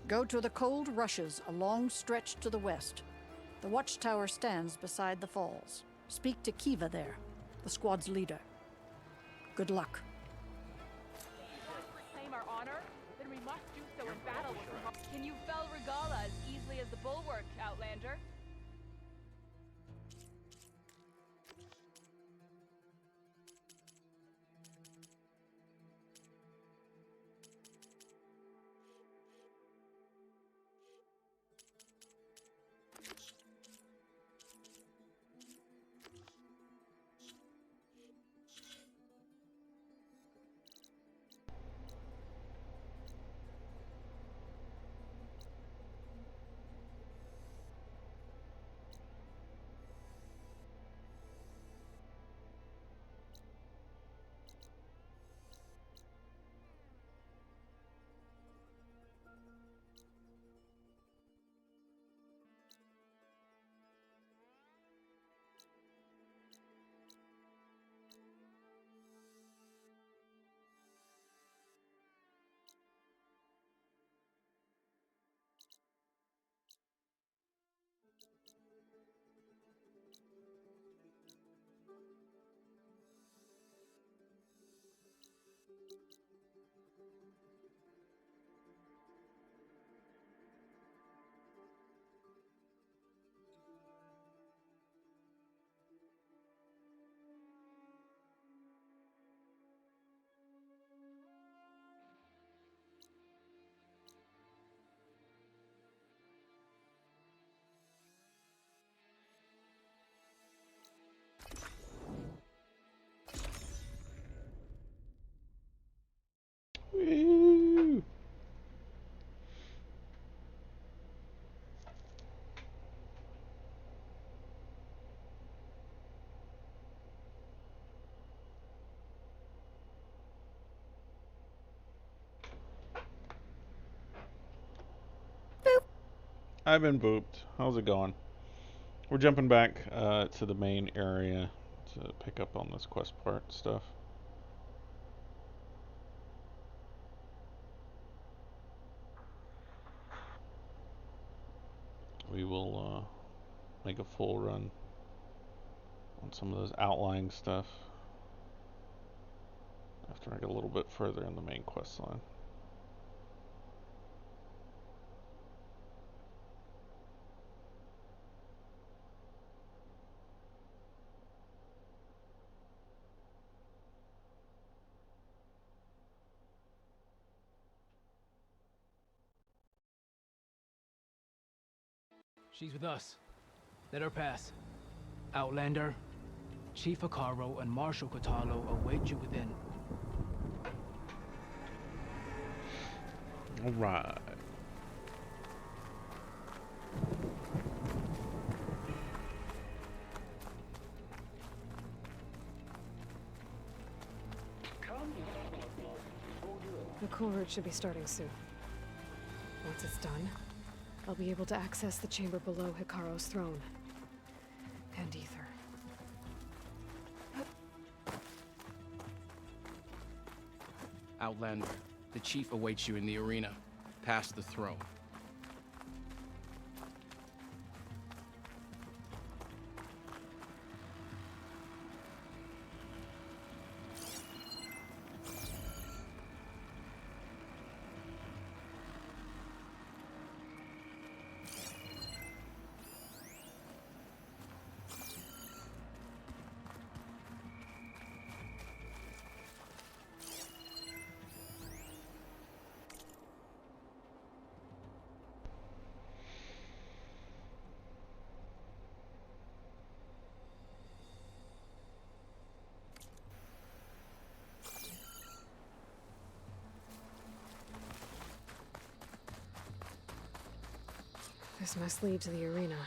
Go to the cold rushes, a long stretch to the west. The watchtower stands beside the falls. Speak to Kiva there, the squad's leader. Good luck. Reclaim our honor, then we must do so in battle with Regala. Can you fell Regala as easily as the bulwark, Outlander? I've been booped. How's it going? We're jumping back to the main area to pick up on this quest part stuff. We will make a full run on some of those outlying stuff after I get a little bit further in the main quest line. She's with us. Let her pass. Outlander, Chief Hikaru and Marshal Katalo await you within. All right. The cool route should be starting soon. Once it's done, I'll be able to access the chamber below Hikaru's throne. And Ether. Outlander, the chief awaits you in the arena, past the throne. This must lead to the arena.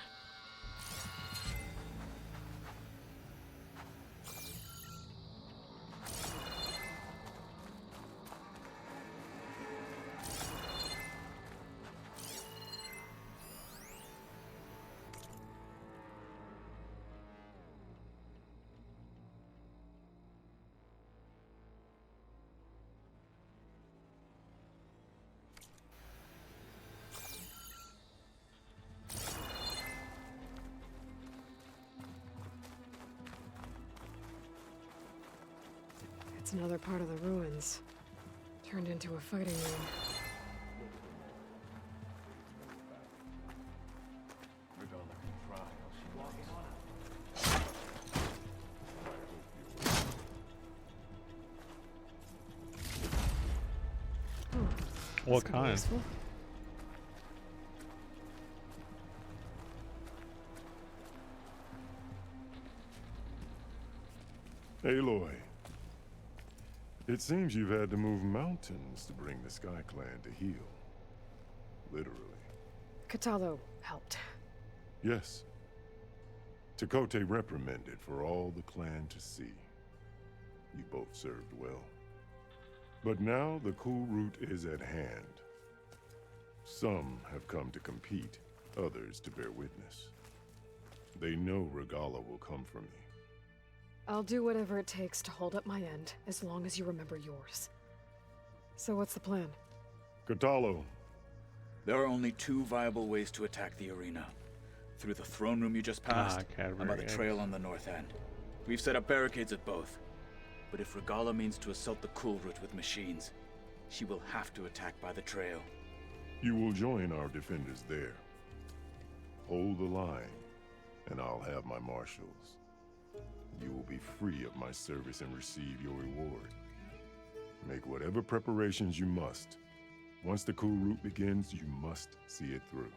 It's another part of the ruins, turned into a fighting ring. What kind? Useful. Aloy, it seems you've had to move mountains to bring the Sky Clan to heel. Literally. Katalo helped. Yes. Tekote reprimanded for all the clan to see. You both served well. But now the cool route is at hand. Some have come to compete, others to bear witness. They know Regala will come for me. I'll do whatever it takes to hold up my end, as long as you remember yours. So what's the plan? Katalo. There are only two viable ways to attack the arena. Through the throne room you just passed, and by the trail on the north end. We've set up barricades at both. But if Regala means to assault the cool route with machines, she will have to attack by the trail. You will join our defenders there. Hold the line, and I'll have my marshals. You will be free of my service and receive your reward. Make whatever preparations you must. Once the cool route begins, you must see it through.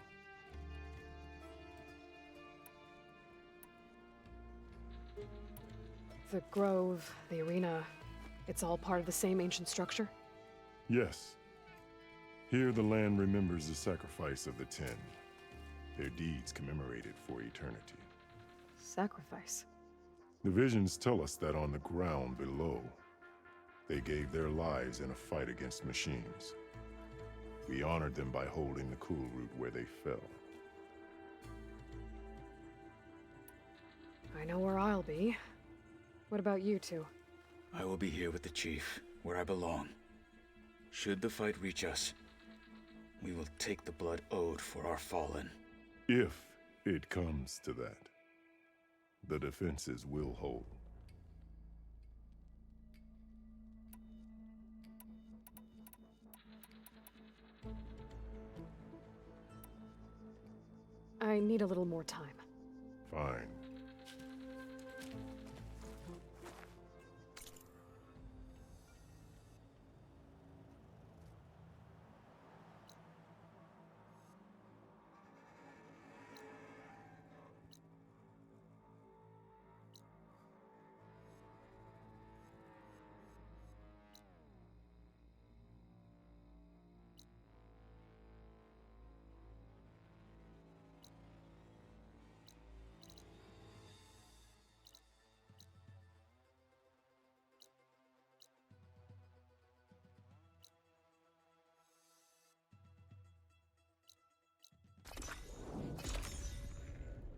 The grove, the arena, it's all part of the same ancient structure? Yes. Here the land remembers the sacrifice of the Ten. Their deeds commemorated for eternity. Sacrifice? The visions tell us that on the ground below, they gave their lives in a fight against machines. We honored them by holding the cool route where they fell. I know where I'll be. What about you two? I will be here with the chief, where I belong. Should the fight reach us, we will take the blood owed for our fallen. If it comes to that, the defenses will hold. I need a little more time. Fine.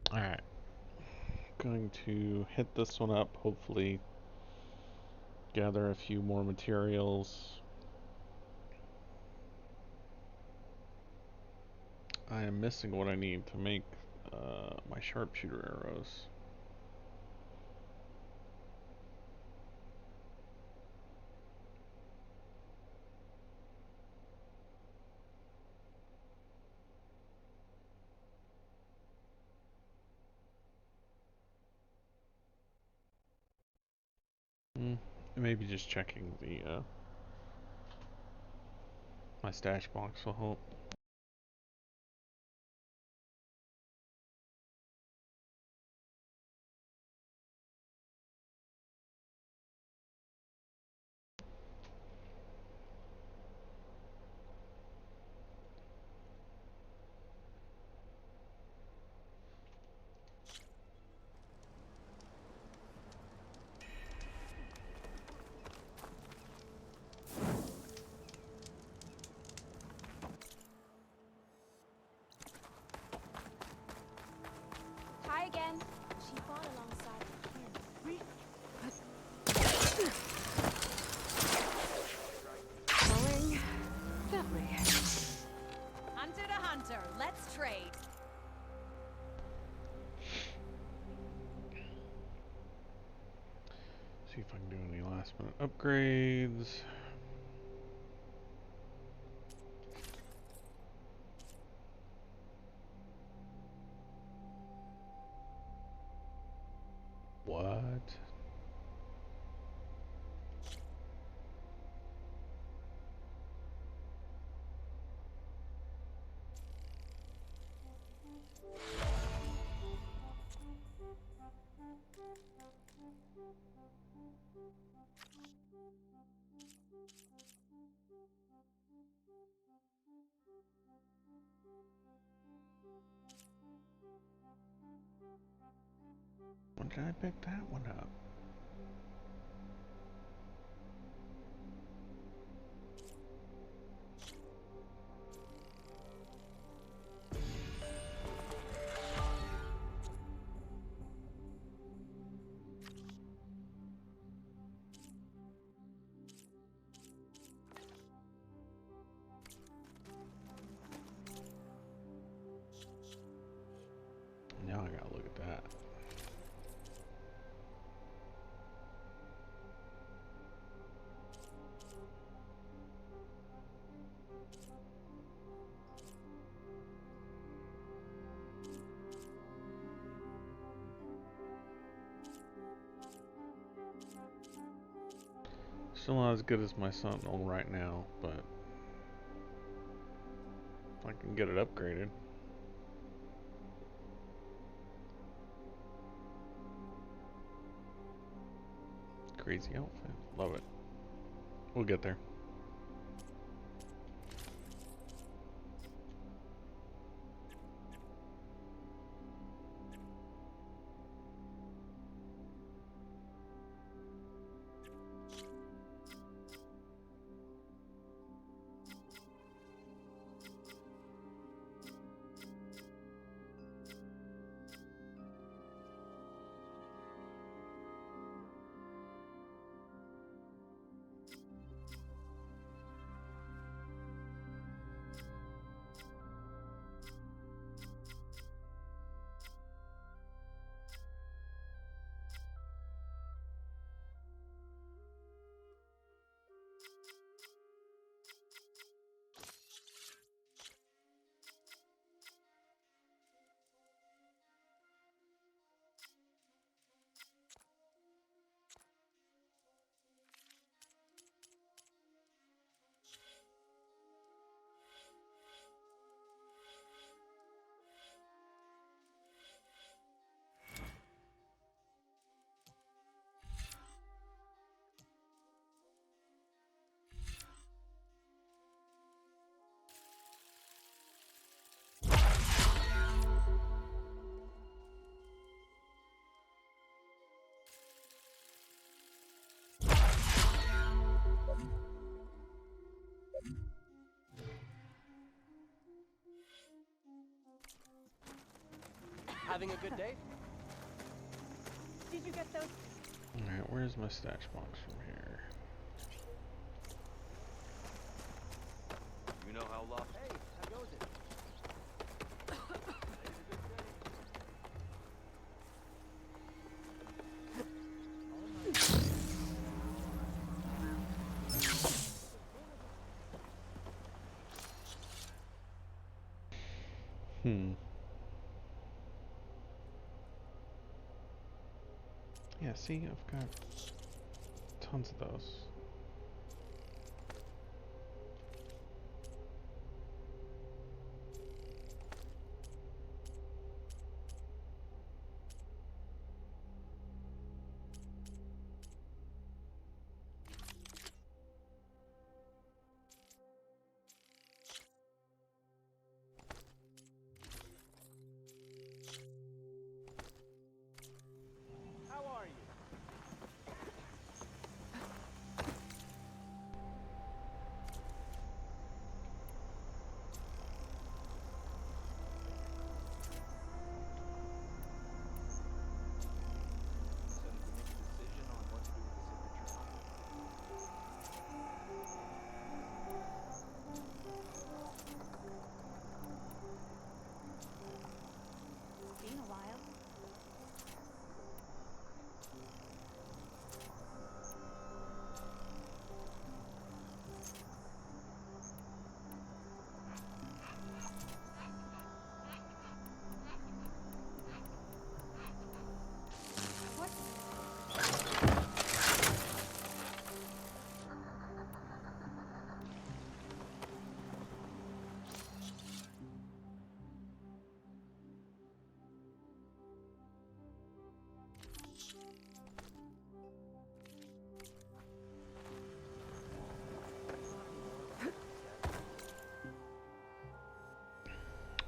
Alright. Going to hit this one up, hopefully gather a few more materials. I am missing what I need to make my sharpshooter arrows. Maybe just checking the my stash box will help. Hi again. She fought alongside him. Going gently. Hunter to hunter, let's trade. See if I can do any last minute upgrades. What? When did I pick that one up? Now I gotta look at that. Still not as good as my Sentinel right now, but if I can get it upgraded. Crazy outfit. Love it. We'll get there. Having a good day? Did you get those? Alright, where's my stash box from here? You know how long. Hey, how goes it? Yeah, see, I've got tons of those. How are you? Been a while.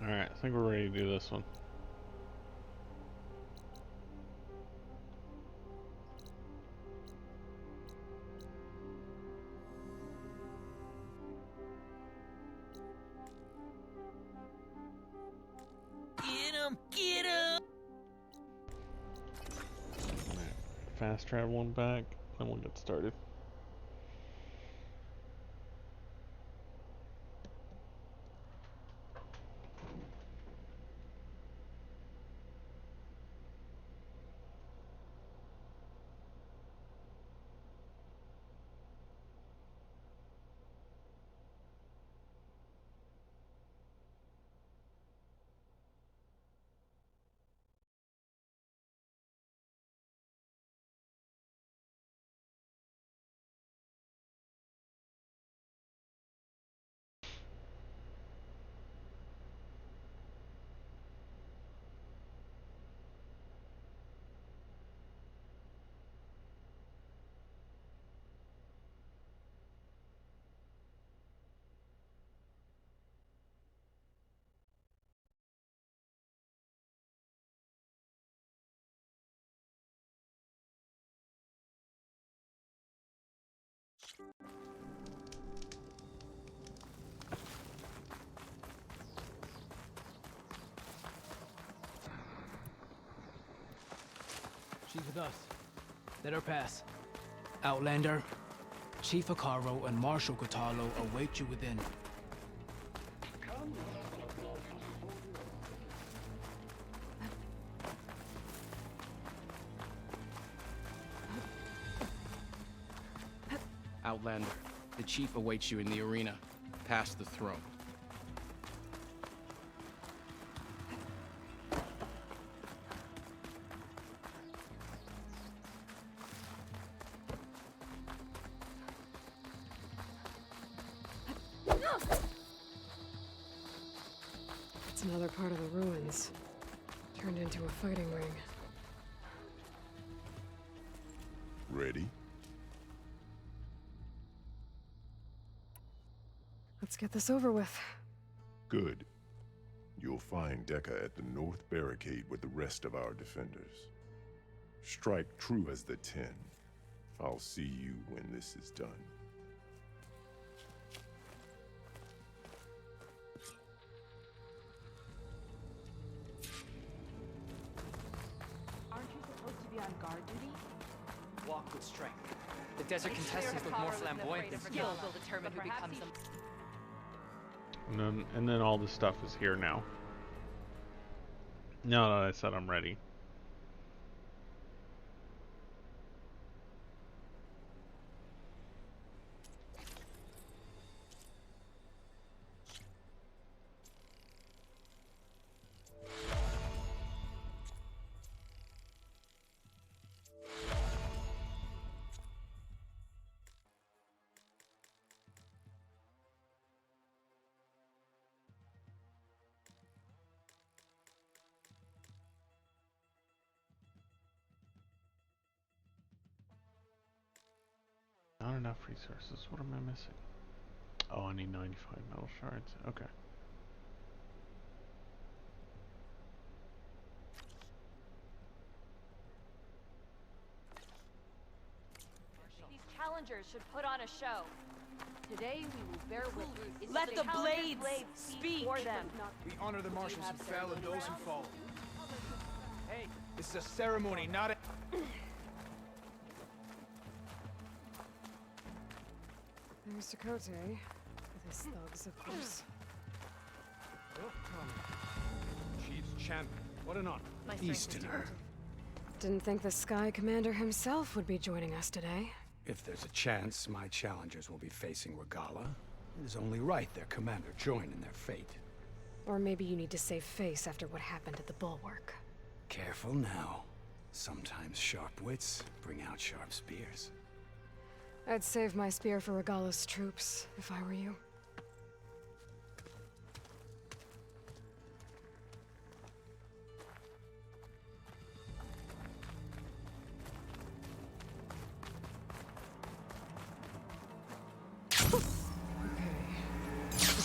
Alright, I think we're ready to do this one. Get him! Get him! Fast travel one back, then we'll get started. She's with us. Let her pass. Outlander, Chief Akaro and Marshal Kotalo await you within. Outlander, the chief awaits you in the arena, past the throne. It's another part of the ruins. Turned into a fighting ring. Ready? Let's get this over with. Good. You'll find Dekka at the north barricade with the rest of our defenders. Strike true as the 10. I'll see you when this is done. with strength. The desert contestants look more flamboyant than Skill will determine who becomes a... And then all this stuff is here now. Now that I said I'm ready. Not enough resources. What am I missing? Oh, I need 95 metal shards. Okay. These challengers should put on a show. Today we will bear witness. Let the blades speak for them. We honor the marshals who fell and those who fall. Hey, this is a ceremony, not a... There's Dakota, with his thugs, of course. Chief's champion. What an honor. Easterner. Didn't think the Sky Commander himself would be joining us today. If there's a chance my challengers will be facing Regala, it is only right their commander join in their fate. Or maybe you need to save face after what happened at the Bulwark. Careful now. Sometimes sharp wits bring out sharp spears. I'd save my spear for Regala's troops, if I were you.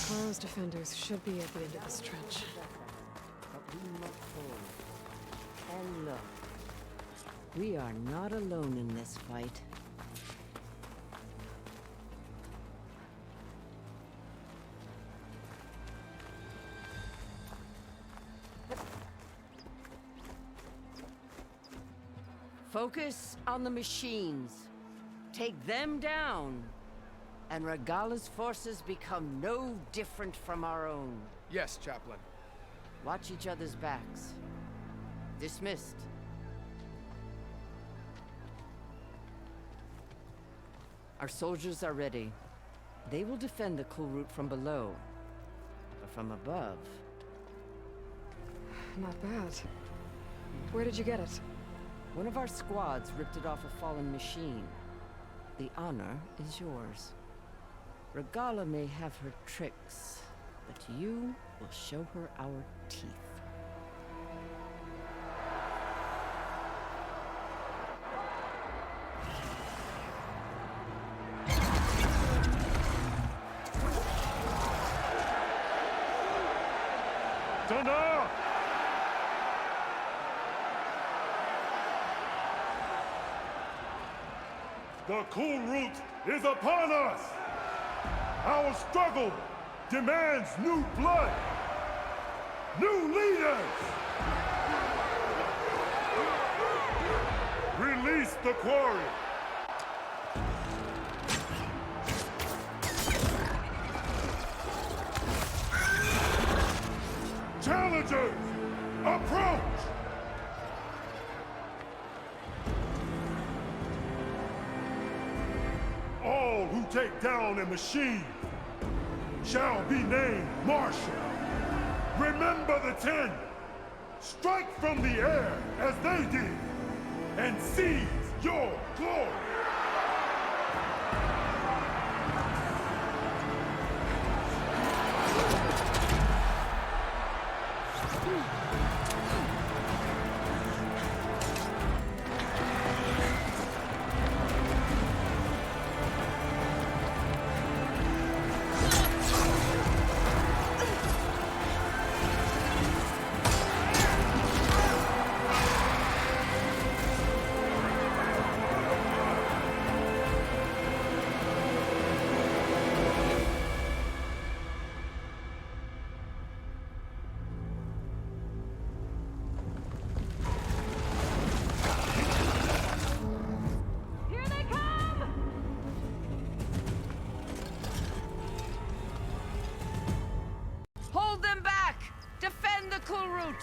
Those defenders should be at the end of this trench. But we must hold. And look, we are not alone in this fight. Focus on the machines. Take them down. And Regala's forces become no different from our own. Yes, Chaplain. Watch each other's backs. Dismissed. Our soldiers are ready. They will defend the cool route from below. But from above... Not bad. Where did you get it? One of our squads ripped it off a fallen machine. The honor is yours. Regala may have her tricks, but you will show her our teeth. Thunder! The cool route is upon us! Our struggle demands new blood, new leaders! Release the quarry! Challengers, approach! All who take down a machine shall be named Marshal. Remember the 10. Strike from the air as they did, and seize your glory. cool route!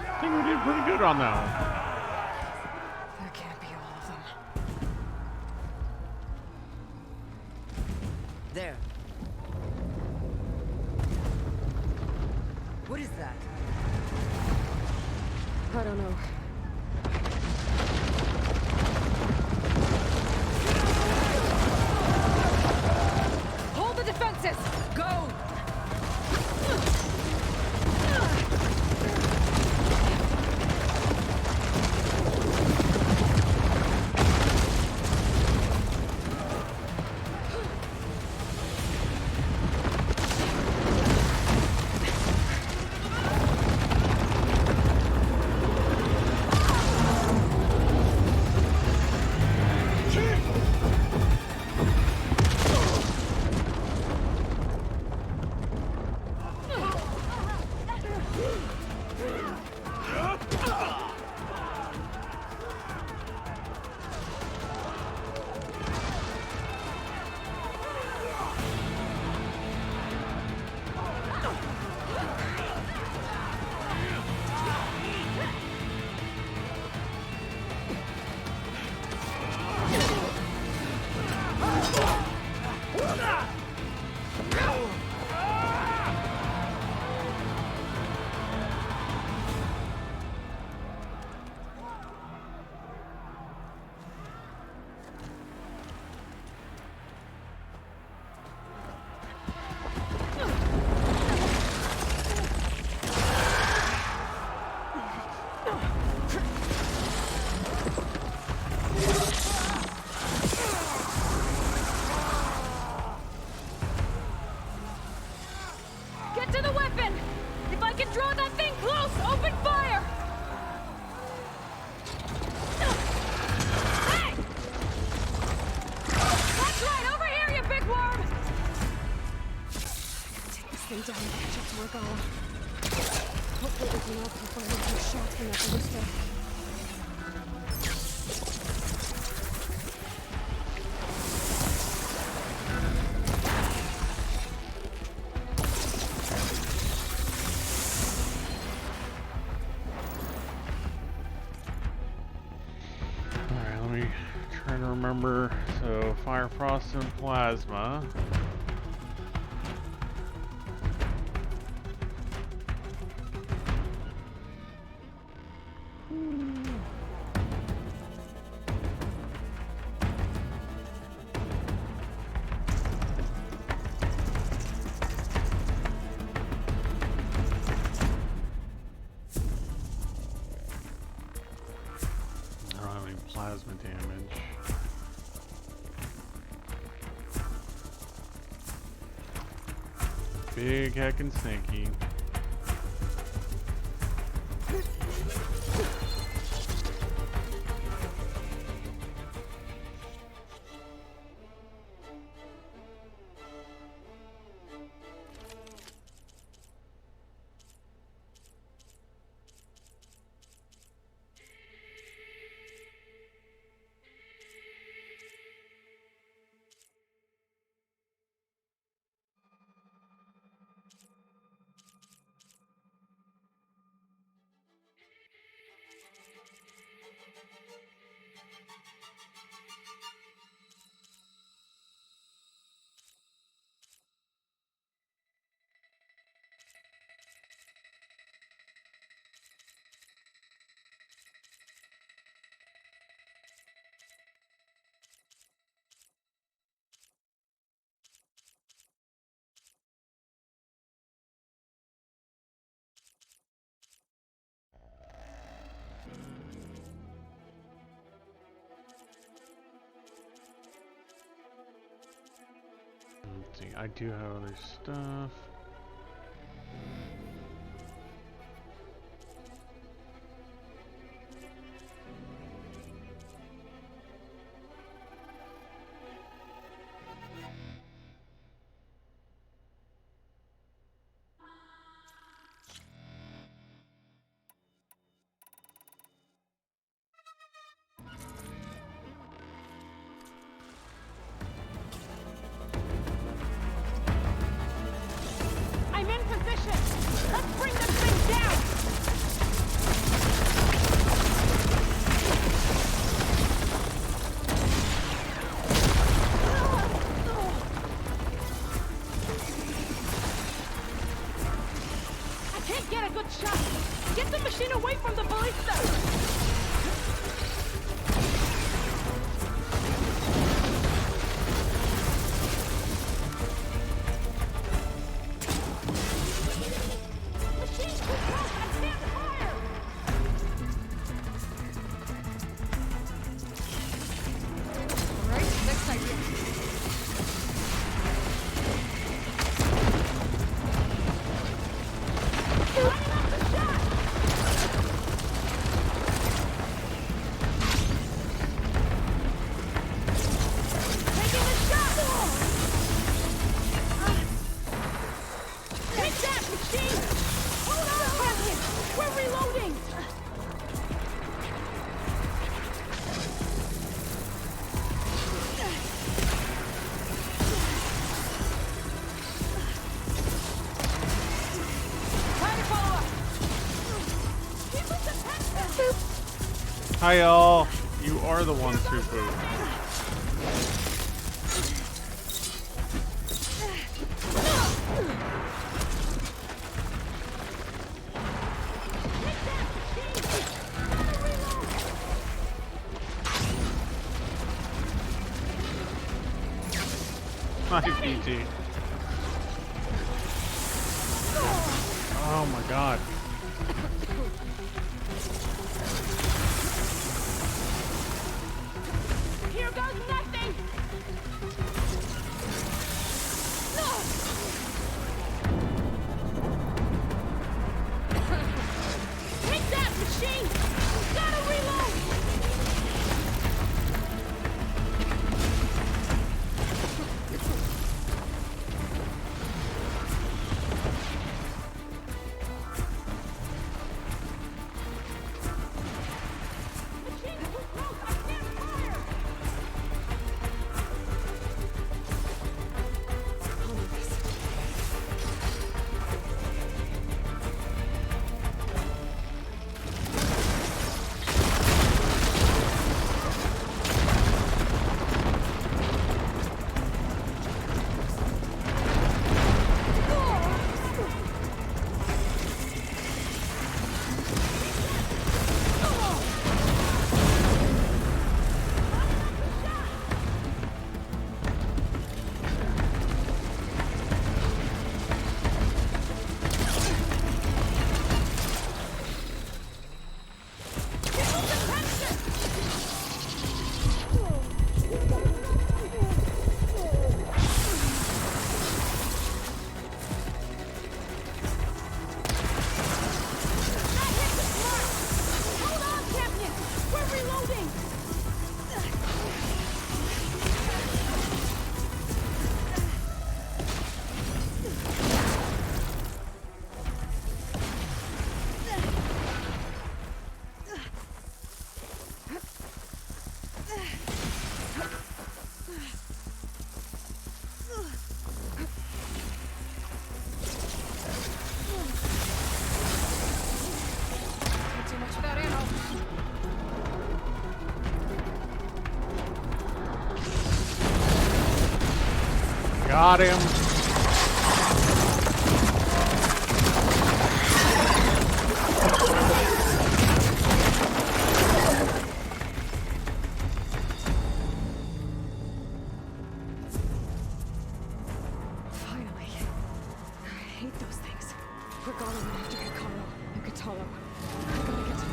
I think we did pretty good on that one. That can't be all of them. There. What is that? I don't know. Hold the defenses! Go! Get to the weapon! If I can draw that thing close, open fire! Hey! That's right, over here, you big worm! Take this thing down and catch up to Regala. Hopefully we can all perform a few shots from that ballista. remember. So, fire, frost, and plasma. Plasma damage. Big heckin' snaky. Let's see, I do have other stuff. I'm in position! Let's bring this thing down! I can't get a good shot! Get the machine away from the ballista! Hi y'all! You are the ones who boot. Hi, PT. Oh my god. Here goes nothing! Take that, machine! Gotta reload! Got him. Finally. I hate those things. Regalo went after Hikaru and Katalo. I gotta get to them.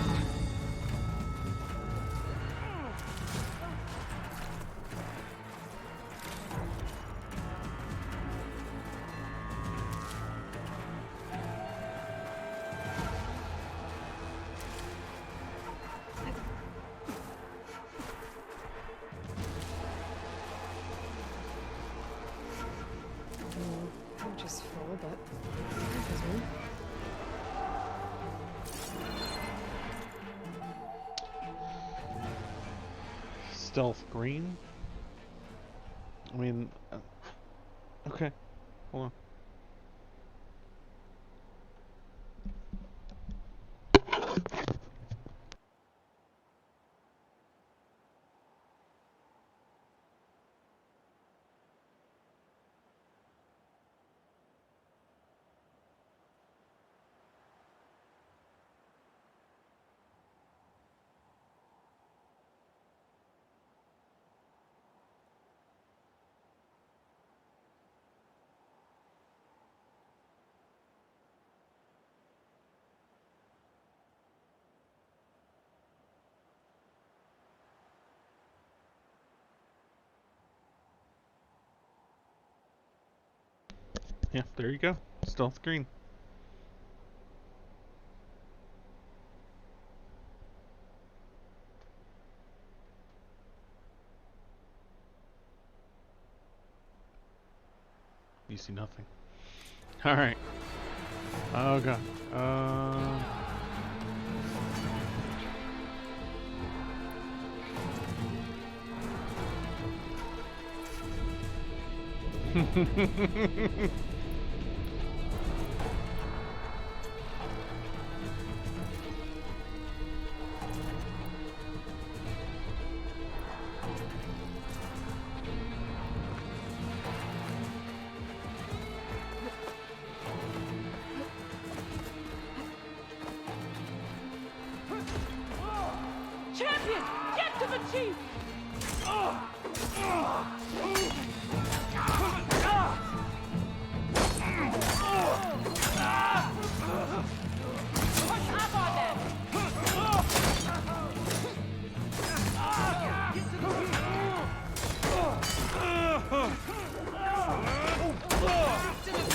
Pouch is full, but that is me. Stealth green? I mean, okay. Hold on. Yeah, there you go. Stealth green. You see nothing. Alright. Oh god. Champion, get to the chief! Push up on them!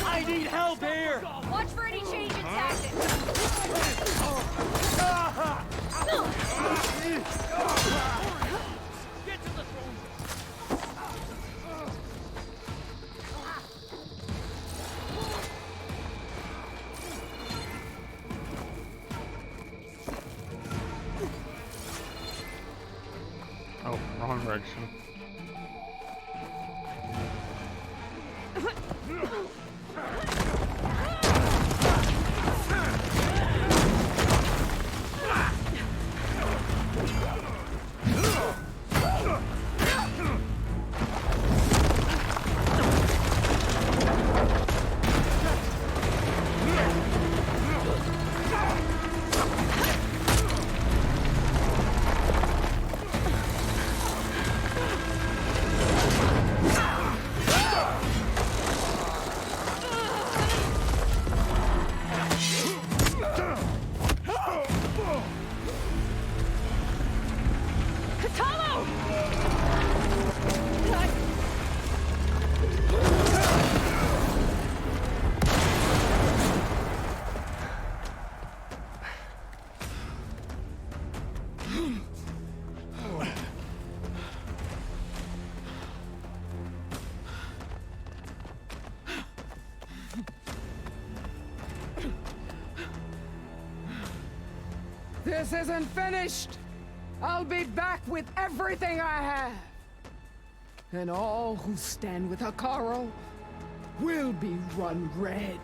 I need help here! Watch for any change in tactics. Get to the throne! Oh, wrong direction. This isn't finished! I'll be back with everything I have! And all who stand with Hikaru will be run red.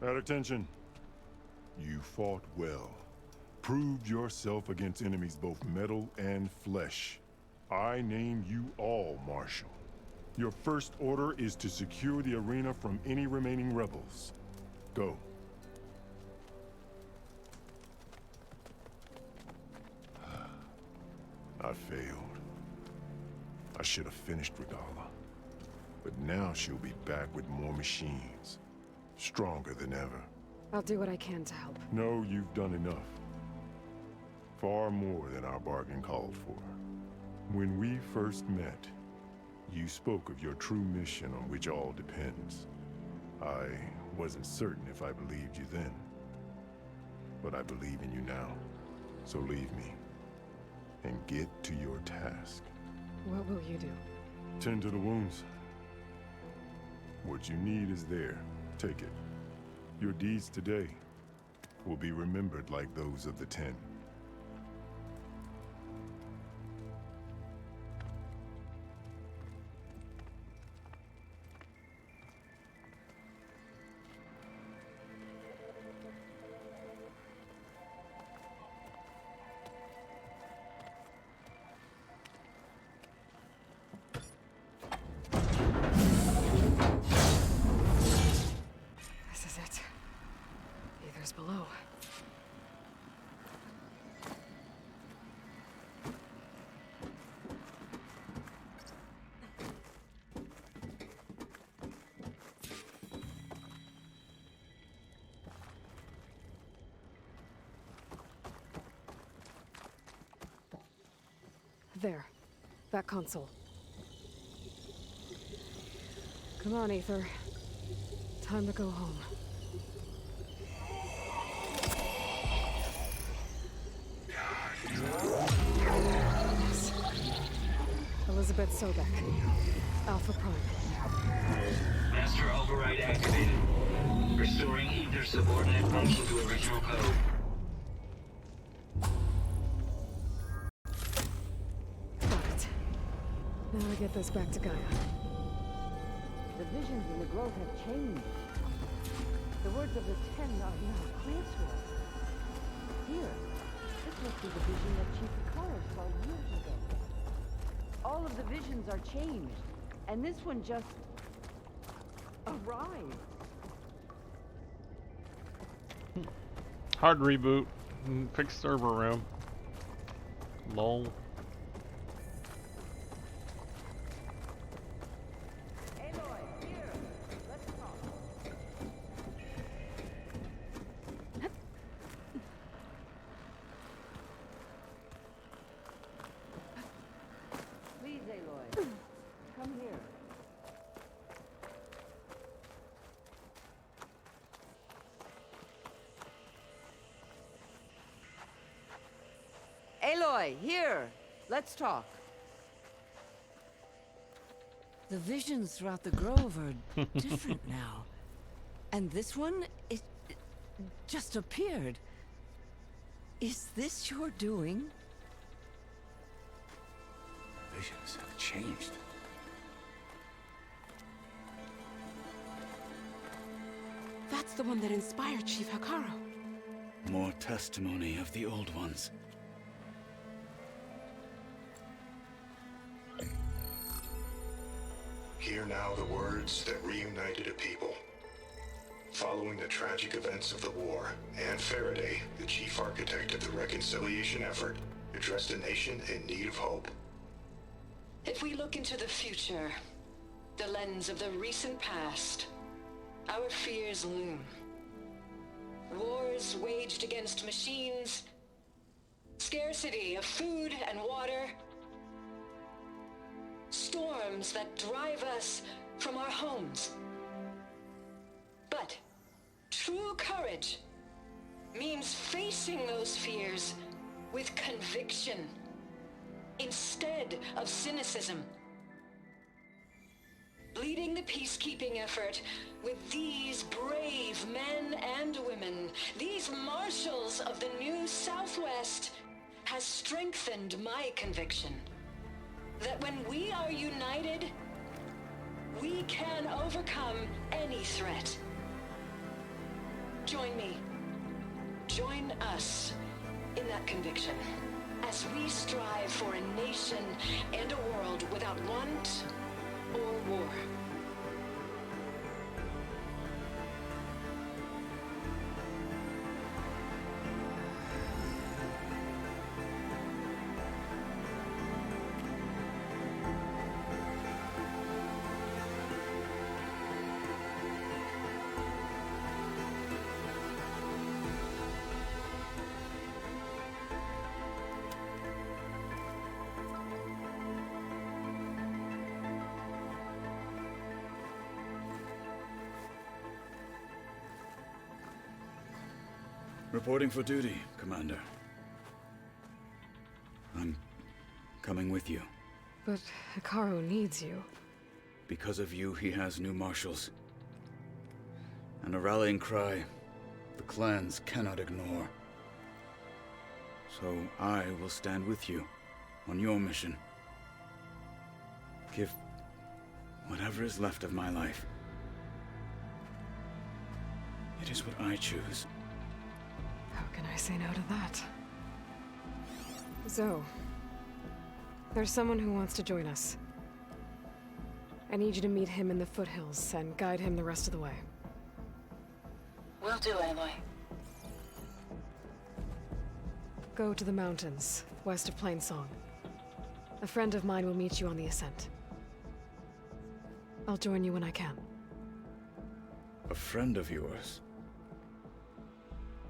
At attention. You You fought well. Proved yourself against enemies both metal and flesh. I name you all Marshal. Your first order is to secure the arena from any remaining rebels. Go. I failed. I should have finished Regala. But now she'll be back with more machines. Stronger than ever. I'll do what I can to help. No, you've done enough. Far more than our bargain called for. When we first met, you spoke of your true mission on which all depends. I wasn't certain if I believed you then. But I believe in you now. So leave me. And get to your task. What will you do? Tend to the wounds. What you need is there. Take it. Your deeds today will be remembered like those of the 10. This is it. Aether's below. There. That console. Come on, Aether. Time to go home. Yes. Elizabeth Sobek. Alpha Prime. Master override activated. Restoring Aether subordinate function to original code. Got it. Now I get this back to Gaia. The visions in the grove have changed. The words of the 10 are now clear to us. Here, this must be the vision that Chief Ikara saw years ago. All of the visions are changed, and this one just arrived. Hard reboot. Fix server room. Lol. Please, Aloy, come here. Aloy, here. Let's talk. The visions throughout the grove are different now. And this one, it just appeared. Is this your doing? Visions have changed. That's the one that inspired Chief Hakaro. More testimony of the old ones. Hear now the words that reunited a people. Following the tragic events of the war, Anne Faraday, the chief architect of the reconciliation effort, addressed a nation in need of hope. If we look into the future, the lens of the recent past, our fears loom. Wars waged against machines, scarcity of food and water, storms that drive us from our homes. But true courage means facing those fears with conviction instead of cynicism. Leading the peacekeeping effort with these brave men and women, these marshals of the new Southwest, has strengthened my conviction that when we are united, we can overcome any threat. Join me. Join us in that conviction as we strive for a nation and a world without want or war. Reporting for duty, Commander. I'm coming with you. But Hikaru needs you. Because of you, he has new marshals. And a rallying cry the clans cannot ignore. So I will stand with you on your mission. Give whatever is left of my life. It is what I choose. How can I say no to that? Zoe, there's someone who wants to join us. I need you to meet him in the foothills and guide him the rest of the way. Will do, Aloy. Go to the mountains, west of Plainsong. A friend of mine will meet you on the ascent. I'll join you when I can. A friend of yours?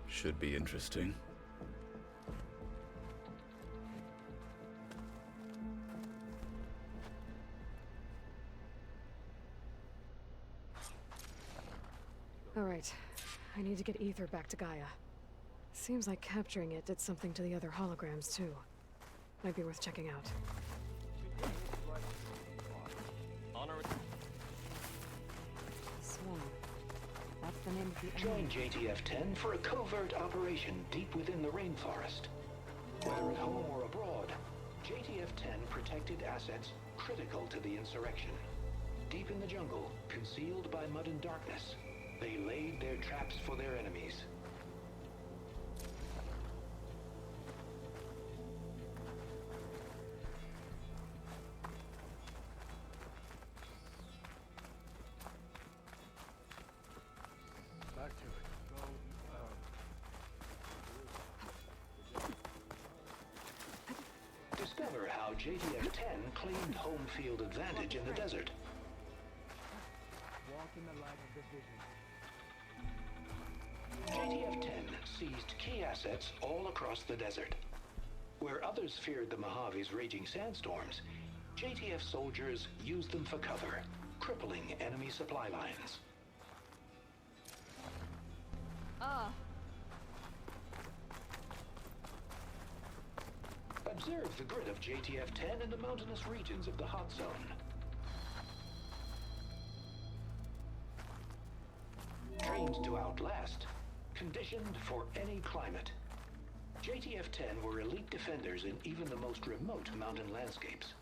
Should be interesting. All right. I need to get Ether back to Gaia. Seems like capturing it did something to the other holograms, too. Might be worth checking out. Swan. That's the name of the Join enemy. JTF-10 for a covert operation deep within the rainforest. Whether at home or abroad, JTF-10 protected assets critical to the insurrection. Deep in the jungle, concealed by mud and darkness, they laid their traps for their enemies. Back to it. Discover how JTF-10 claimed home field advantage in the desert. Walk in the light of the vision. JTF-10 seized key assets all across the desert. Where others feared the Mojave's raging sandstorms, JTF soldiers used them for cover, crippling enemy supply lines. Observe the grid of JTF-10 in the mountainous regions of the hot zone. Trained to outlast, conditioned for any climate. JTF-10 were elite defenders in even the most remote mountain landscapes.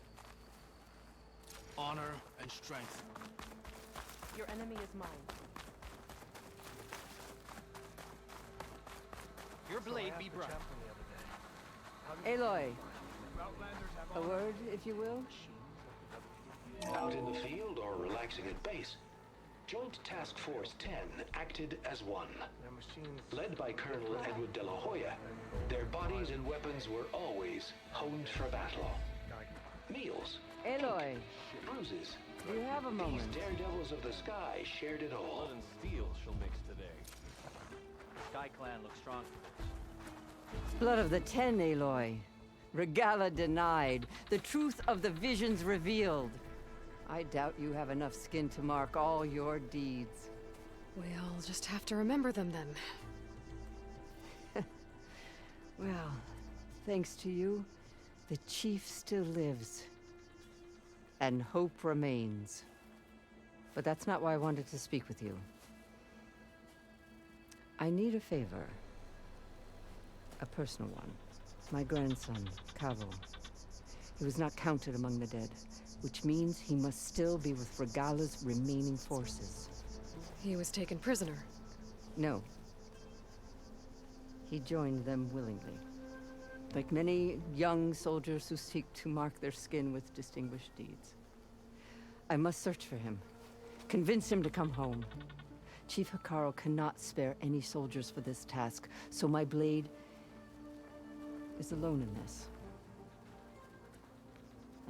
Honor and strength. Your enemy is mine. Your blade be bright. Aloy. A word, if you will? Out in the field or relaxing at base, Joint Task Force 10 acted as one. Led by Colonel Edward de la Hoya, their bodies and weapons were always honed for battle. Meals, Aloy, bruises. do you have a moment? These daredevils of the sky shared it all. Blood and steel shall mix today. The Sky Clan looks strong for this. Blood of the Ten, Aloy. Regala denied. The truth of the visions revealed. I doubt you have enough skin to mark all your deeds. We'll just have to remember them then. Well, thanks to you, the chief still lives. And hope remains. But that's not why I wanted to speak with you. I need a favor. A personal one. My grandson, Cavo. He was not counted among the dead, which means he must still be with Regala's remaining forces. He was taken prisoner. No. He joined them willingly. Like many young soldiers who seek to mark their skin with distinguished deeds. I must search for him. Convince him to come home. Chief Hikaru cannot spare any soldiers for this task, so my blade is alone in this.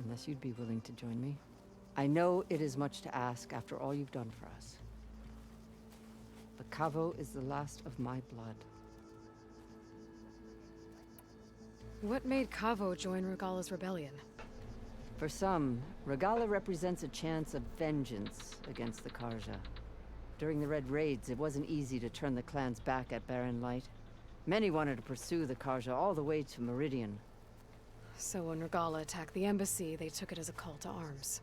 Unless you'd be willing to join me. I know it is much to ask after all you've done for us. But Kavo is the last of my blood. What made Kavo join Regala's rebellion? For some, Regala represents a chance of vengeance against the Karja. During the Red Raids, it wasn't easy to turn the clan's back at Barren Light. Many wanted to pursue the Karja all the way to Meridian. So when Regala attacked the embassy, they took it as a call to arms.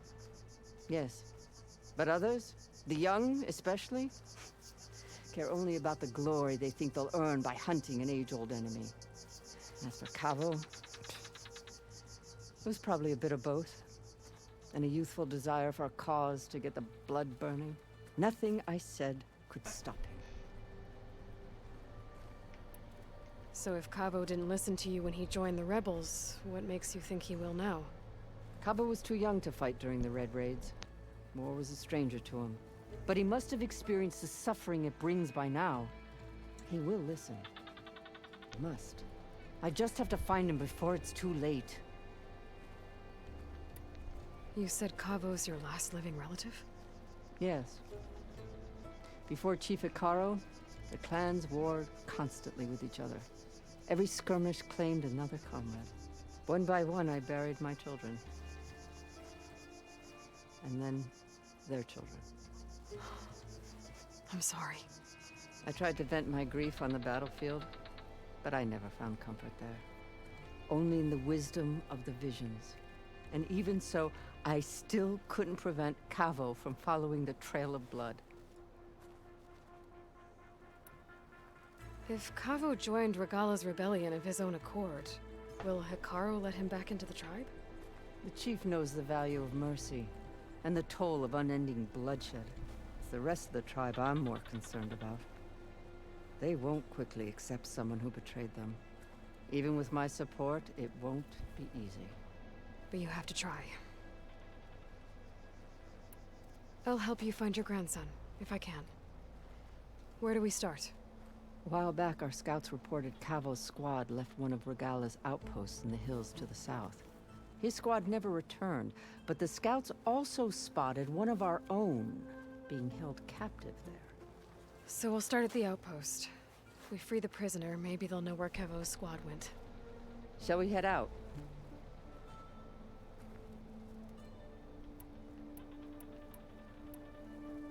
Yes. But others, the young especially, care only about the glory they think they'll earn by hunting an age-old enemy. As for Kavo, it was probably a bit of both. And a youthful desire for a cause to get the blood burning. Nothing I said could stop him. So if Kavo didn't listen to you when he joined the rebels, what makes you think he will now? Kavo was too young to fight during the Red Raids. War was a stranger to him. But he must have experienced the suffering it brings by now. He will listen. Must. I just have to find him before it's too late. You said Kavo's your last living relative? Yes. Before Chief Hikaru, the clans warred constantly with each other. Every skirmish claimed another comrade. One by one, I buried my children. And then, their children. I'm sorry. I tried to vent my grief on the battlefield, but I never found comfort there. Only in the wisdom of the visions. And even so, I still couldn't prevent Kavo from following the trail of blood. If Kavo joined Regala's rebellion of his own accord, will Hikaru let him back into the tribe? The chief knows the value of mercy, and the toll of unending bloodshed. It's the rest of the tribe I'm more concerned about. They won't quickly accept someone who betrayed them. Even with my support, it won't be easy. But you have to try. I'll help you find your grandson, if I can. Where do we start? A while back, our scouts reported Kavo's squad left one of Regala's outposts in the hills to the south. His squad never returned, but the scouts also spotted one of our own being held captive there. So we'll start at the outpost. If we free the prisoner, maybe they'll know where Kavo's squad went. Shall we head out?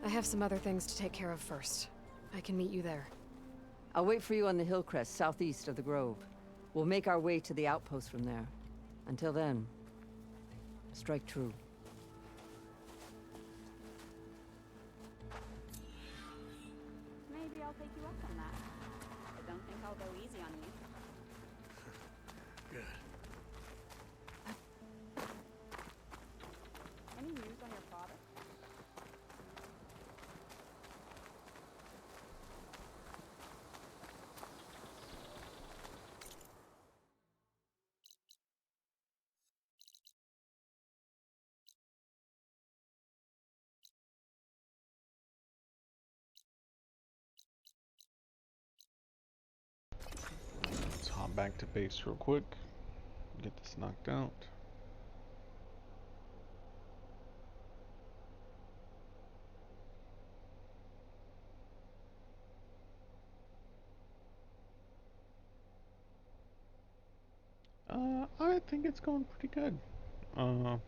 I have some other things to take care of first. I can meet you there. I'll wait for you on the hill crest southeast of the grove. We'll make our way to the outpost from there. Until then, strike true. Maybe I'll take you up on that. I don't think I'll go easy on you. Good. Any news on your father? Let's hop back to base real quick. Get this knocked out. I think it's going pretty good. A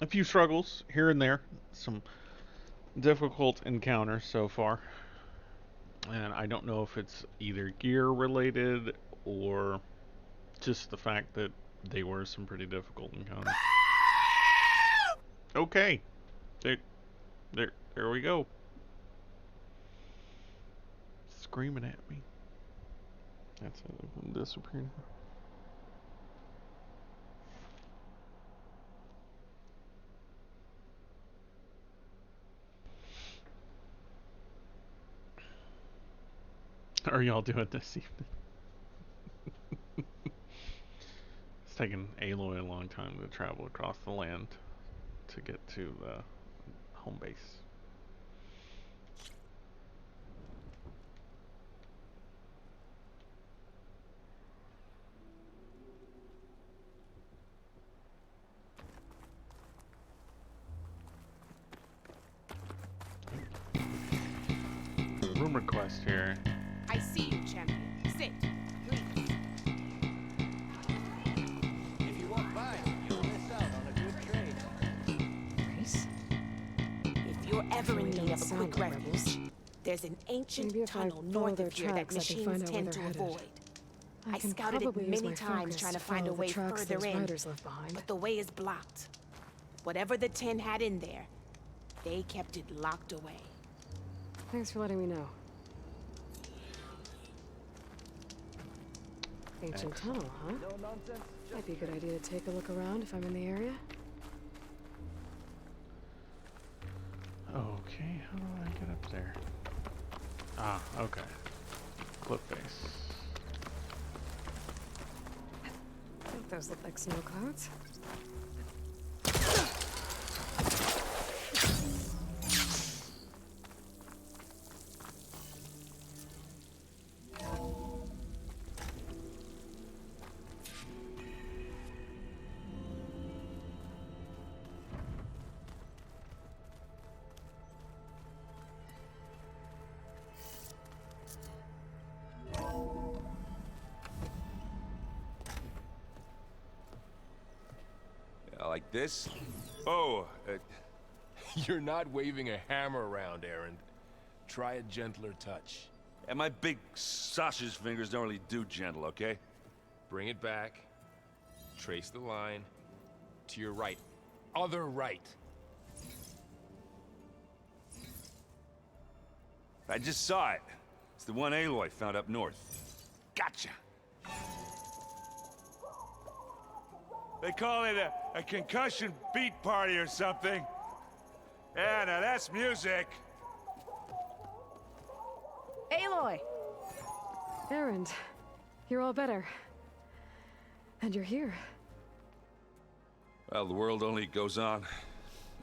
few struggles here and there. Some difficult encounters so far. And I don't know if it's either gear related or just the fact that they were some pretty difficult encounters. Okay. There we go. Screaming at me. That's how they disappeared. are y'all doing this evening? It's taken Aloy a long time to travel across the land to get to the home base. Room request here. I see you, champion. Sit, please. If you walk by, you'll miss out on a good trade. Grace? If you're ever in need of a quick refuge, there's an ancient tunnel north of here that machines tend to avoid. I scouted it many times trying to find a way further in, but the way is blocked. Whatever the 10 had in there, they kept it locked away. Thanks for letting me know. Ancient tunnel, huh? No nonsense. Might be a good idea to take a look around if I'm in the area. Okay, how do I get up there? Ah, okay. Cliff face. I think those look like snow clouds. Like this? Oh, you're not waving a hammer around, Aaron. Try a gentler touch. And my big sausage fingers don't really do gentle, okay? Bring it back. Trace the line. To your right. Other right. I just saw it. It's the one Aloy found up north. Gotcha! They call it a concussion beat party or something. Yeah, now that's music. Aloy! Erend, you're all better. And you're here. Well, the world only goes on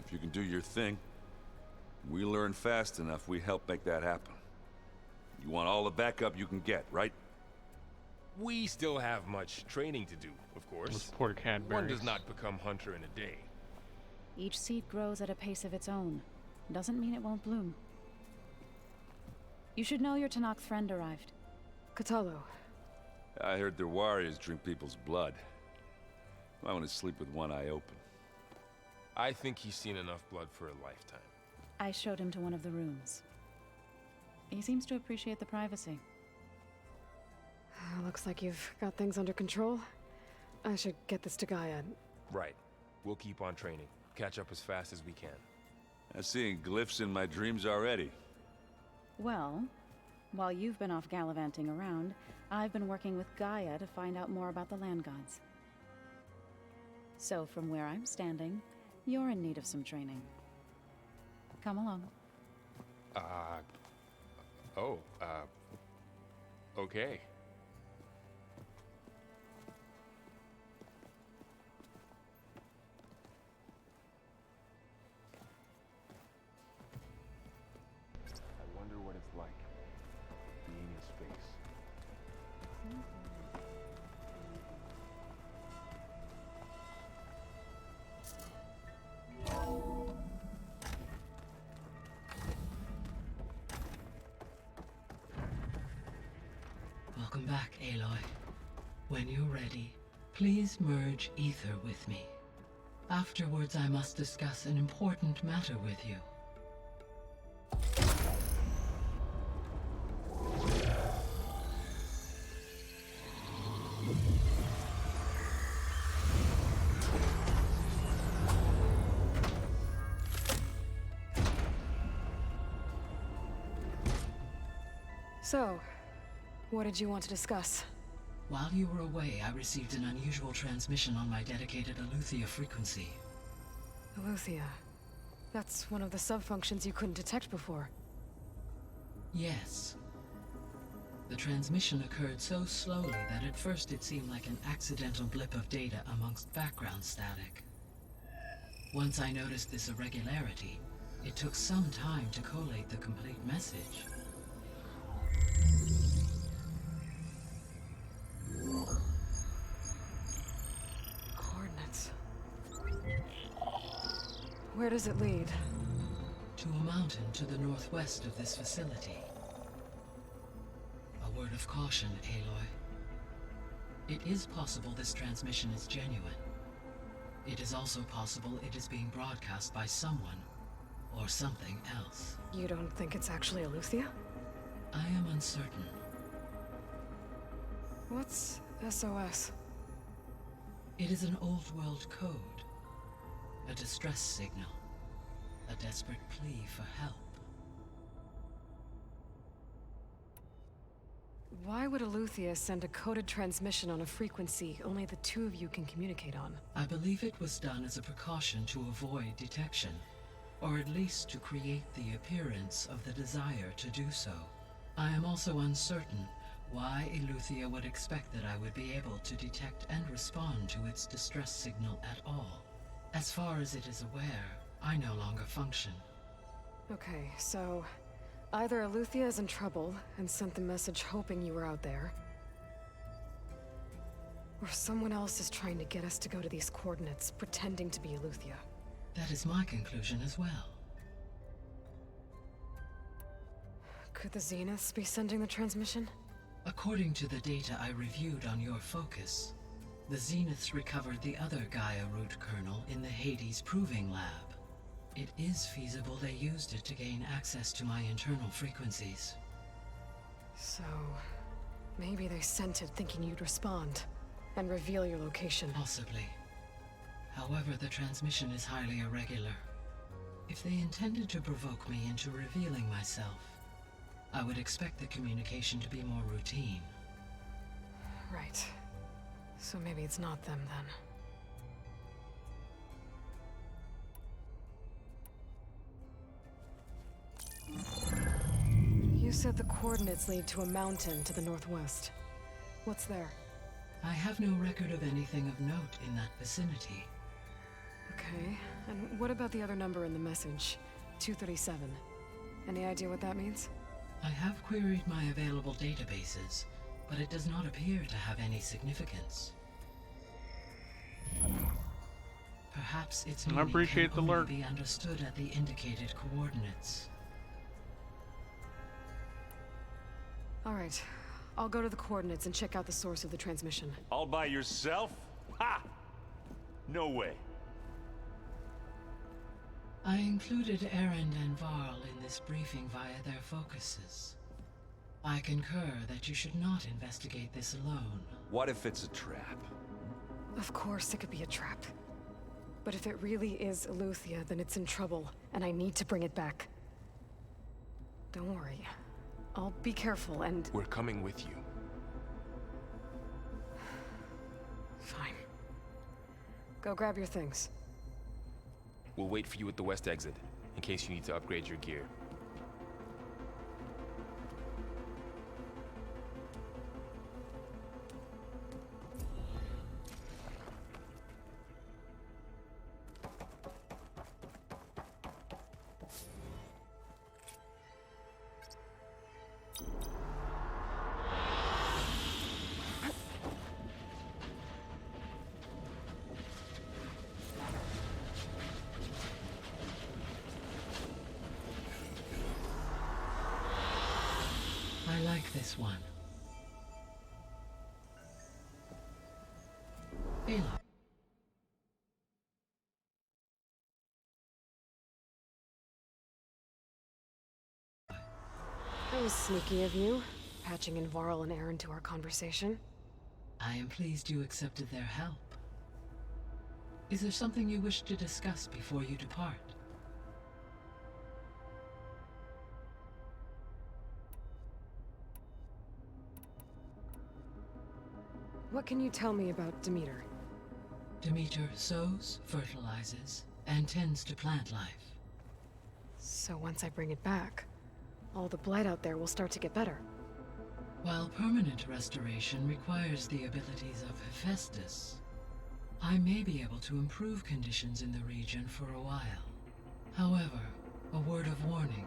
if you can do your thing. We learn fast enough, we help make that happen. You want all the backup you can get, right? We still have much training to do, of course. Poor Cadbury's. One does not become hunter in a day. Each seed grows at a pace of its own. Doesn't mean it won't bloom. You should know your Tanakh friend arrived. Kotallo. I heard their warriors drink people's blood. I want to sleep with one eye open. I think he's seen enough blood for a lifetime. I showed him to one of the rooms. He seems to appreciate the privacy. Looks like you've got things under control. I should get this to Gaia. Right. We'll keep on training. Catch up as fast as we can. I'm seeing glyphs in my dreams already. Well, while you've been off gallivanting around, I've been working with Gaia to find out more about the land gods. So from where I'm standing, you're in need of some training. Come along. Okay. I wonder what it's like, being in space. Welcome back, Aloy. When you're ready, please merge ether with me. Afterwards, I must discuss an important matter with you. So, what did you want to discuss? While you were away, I received an unusual transmission on my dedicated Aletheia frequency. Aletheia. That's one of the sub-functions you couldn't detect before. Yes. The transmission occurred so slowly that at first it seemed like an accidental blip of data amongst background static. Once I noticed this irregularity, it took some time to collate the complete message. Coordinates. Where does it lead? To a mountain to the northwest of this facility. A word of caution, Aloy. It is possible this transmission is genuine. It is also possible it is being broadcast by someone or something else. You don't think it's actually Eleuthia? I am uncertain. What's SOS? It is an old world code. A distress signal. A desperate plea for help. Why would Eleuthia send a coded transmission on a frequency only the two of you can communicate on? I believe it was done as a precaution to avoid detection, or at least to create the appearance of the desire to do so. I am also uncertain why Eleuthia would expect that I would be able to detect and respond to its distress signal at all. As far as it is aware, I no longer function. Okay, so either Eleuthia is in trouble and sent the message hoping you were out there, or someone else is trying to get us to go to these coordinates, pretending to be Eleuthia. That is my conclusion as well. Could the Zeniths be sending the transmission? According to the data I reviewed on your focus, the Zeniths recovered the other Gaia root kernel in the Hades Proving Lab. It is feasible they used it to gain access to my internal frequencies. So, maybe they sent it thinking you'd respond and reveal your location. Possibly. However, the transmission is highly irregular. If they intended to provoke me into revealing myself, I would expect the communication to be more routine. Right. So maybe it's not them then. You said the coordinates lead to a mountain to the northwest. What's there? I have no record of anything of note in that vicinity. Okay, and what about the other number in the message? 237. Any idea what that means? I have queried my available databases, but it does not appear to have any significance. Perhaps its meaning can only be understood at the indicated coordinates. All right, I'll go to the coordinates and check out the source of the transmission. All by yourself? Ha! No way. I included Erend and Varl in this briefing via their focuses. I concur that you should not investigate this alone. What if it's a trap? Of course it could be a trap. But if it really is Eleuthia, then it's in trouble, and I need to bring it back. Don't worry. I'll be careful and... We're coming with you. Fine. Go grab your things. We'll wait for you at the west exit, in case you need to upgrade your gear. I like this one. Aloy. That was sneaky of you, patching in Varl and Erend to our conversation. I am pleased you accepted their help. Is there something you wish to discuss before you depart? What can you tell me about Demeter? Demeter sows, fertilizes, and tends to plant life. So once I bring it back, all the blight out there will start to get better. While permanent restoration requires the abilities of Hephaestus, I may be able to improve conditions in the region for a while. However, a word of warning.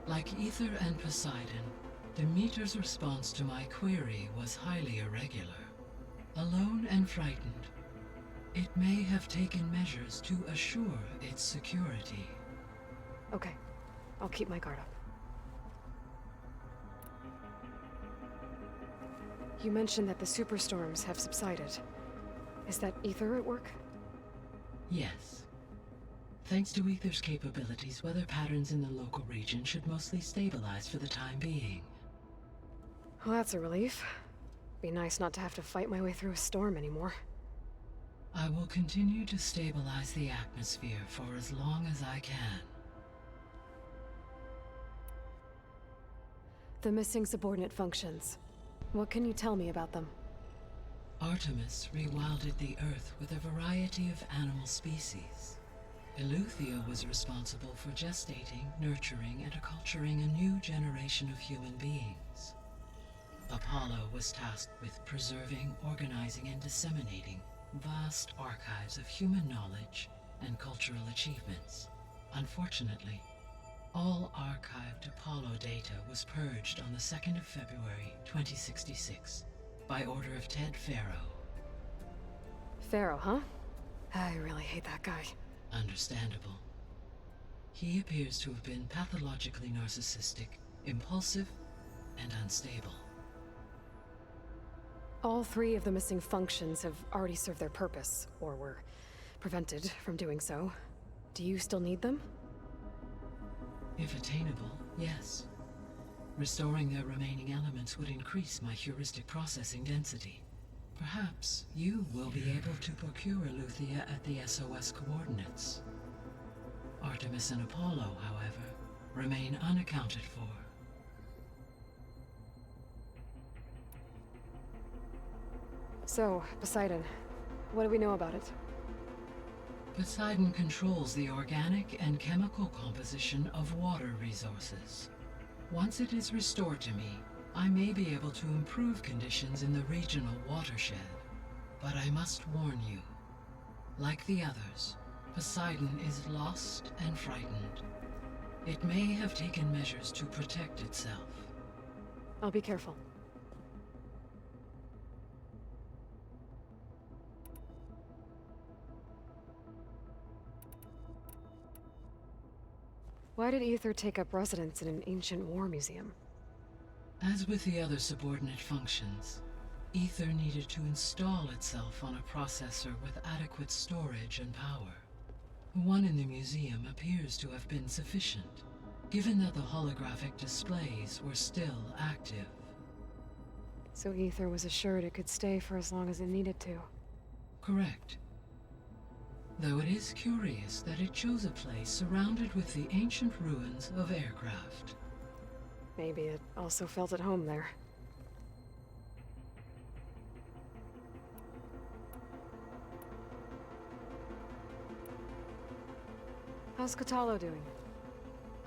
Like Ether and Poseidon, Demeter's response to my query was highly irregular. Alone and frightened, it may have taken measures to assure its security. Okay, I'll keep my guard up. You mentioned that the superstorms have subsided. Is that Ether at work? Yes. Thanks to Ether's capabilities, weather patterns in the local region should mostly stabilize for the time being. Well, that's a relief. Be nice not to have to fight my way through a storm anymore. I will continue to stabilize the atmosphere for as long as I can. The missing subordinate functions. What can you tell me about them? Artemis rewilded the Earth with a variety of animal species. Eleuthia was responsible for gestating, nurturing, and acculturating a new generation of human beings. Apollo was tasked with preserving, organizing, and disseminating vast archives of human knowledge and cultural achievements. Unfortunately, all archived Apollo data was purged on the 2nd of February, 2066, by order of Ted Faro. Pharaoh, huh? I really hate that guy. Understandable. He appears to have been pathologically narcissistic, impulsive, and unstable. All 3 of the missing functions have already served their purpose, or were prevented from doing so. Do you still need them? If attainable, yes. Restoring their remaining elements would increase my heuristic processing density. Perhaps you will be able to procure Eleuthia at the SOS coordinates. Artemis and Apollo, however, remain unaccounted for. So, Poseidon, what do we know about it? Poseidon controls the organic and chemical composition of water resources. Once it is restored to me, I may be able to improve conditions in the regional watershed. But I must warn you, like the others, Poseidon is lost and frightened. It may have taken measures to protect itself. I'll be careful. Why did Ether take up residence in an ancient war museum? As with the other subordinate functions, Ether needed to install itself on a processor with adequate storage and power. One in the museum appears to have been sufficient, given that the holographic displays were still active. So Ether was assured it could stay for as long as it needed to. Correct. Though it is curious that it chose a place surrounded with the ancient ruins of aircraft. Maybe it also felt at home there. How's Kotallo doing?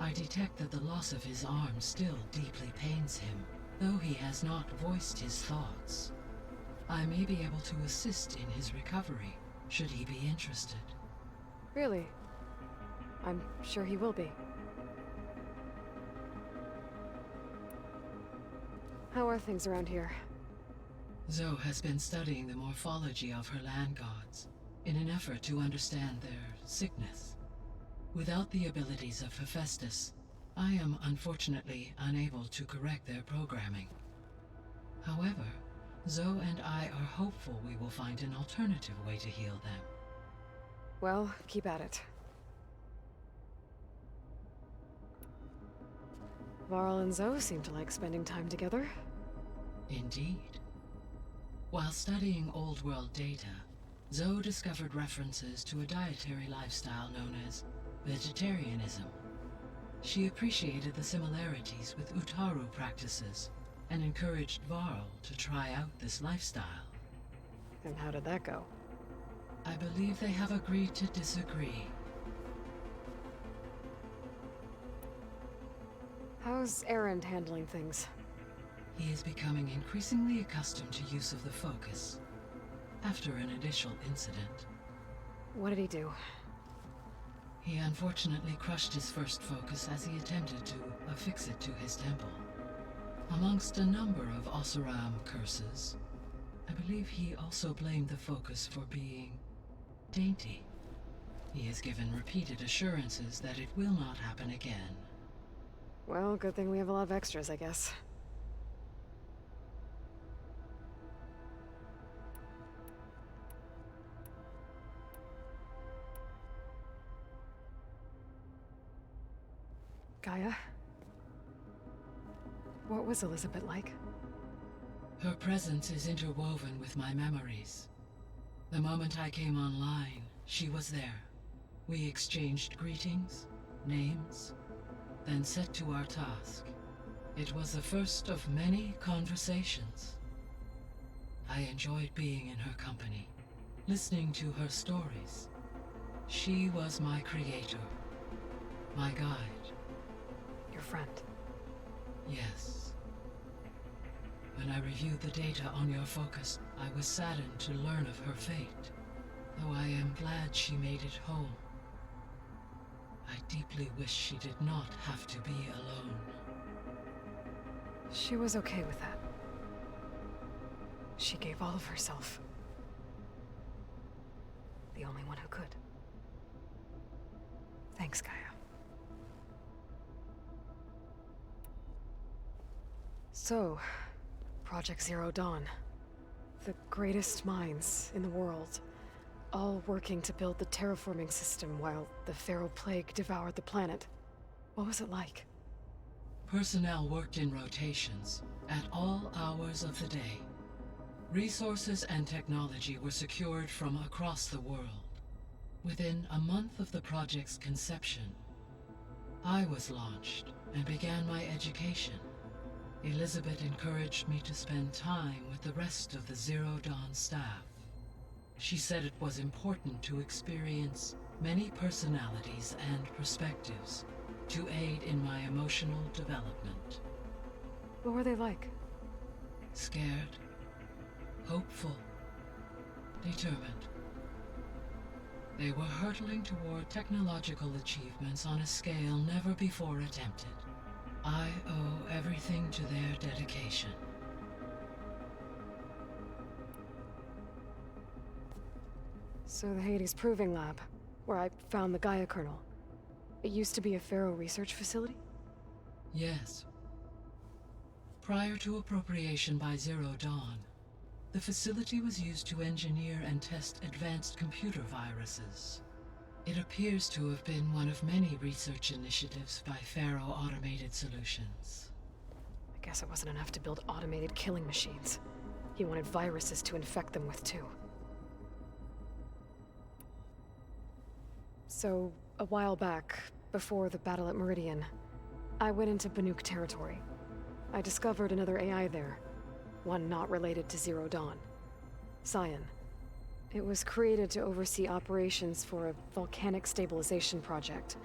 I detect that the loss of his arm still deeply pains him, though he has not voiced his thoughts. I may be able to assist in his recovery, should he be interested. Really? I'm sure he will be. How are things around here? Zoe has been studying the morphology of her land gods, in an effort to understand their sickness. Without the abilities of Hephaestus, I am unfortunately unable to correct their programming. However, Zoe and I are hopeful we will find an alternative way to heal them. Well, keep at it. Varl and Zoe seem to like spending time together. Indeed. While studying Old World data, Zoe discovered references to a dietary lifestyle known as vegetarianism. She appreciated the similarities with Utaru practices and encouraged Varl to try out this lifestyle. And how did that go? I believe they have agreed to disagree. How's Erend handling things? he is becoming increasingly accustomed to use of the focus after an initial incident. What did he do? He unfortunately crushed his first focus as he attempted to affix it to his temple. Amongst a number of Oseram curses, I believe he also blamed the focus for being dainty. He has given repeated assurances that it will not happen again. Well, good thing we have a lot of extras, I guess. Gaia? What was Elizabeth like? Her presence is interwoven with my memories. The moment I came online, she was there. We exchanged greetings, names, then set to our task. It was the first of many conversations. I enjoyed being in her company, listening to her stories. She was my creator, my guide. Your friend? Yes. When I reviewed the data on your focus, I was saddened to learn of her fate, though I am glad she made it whole. I deeply wish she did not have to be alone. She was okay with that. She gave all of herself. The only one who could. Thanks, Gaia. So, Project Zero Dawn. The greatest minds in the world, all working to build the terraforming system while the Pharaoh Plague devoured the planet. What was it like? Personnel worked in rotations, at all hours of the day. Resources and technology were secured from across the world. Within a month of the project's conception, I was launched and began my education. Elizabeth encouraged me to spend time with the rest of the Zero Dawn staff. She said it was important to experience many personalities and perspectives to aid in my emotional development. What were they like? Scared, hopeful, determined. They were hurtling toward technological achievements on a scale never before attempted. I owe everything to their dedication. So the Hades Proving Lab, where I found the Gaia kernel. It used to be a Pharaoh research facility? Yes. Prior to appropriation by Zero Dawn, the facility was used to engineer and test advanced computer viruses. It appears to have been one of many research initiatives by Pharaoh Automated Solutions. I guess it wasn't enough to build automated killing machines. He wanted viruses to infect them with too. So, a while back, before the battle at Meridian, I went into Banuk territory. I discovered another AI there, one not related to Zero Dawn. Cyan. It was created to oversee operations for a volcanic stabilization project,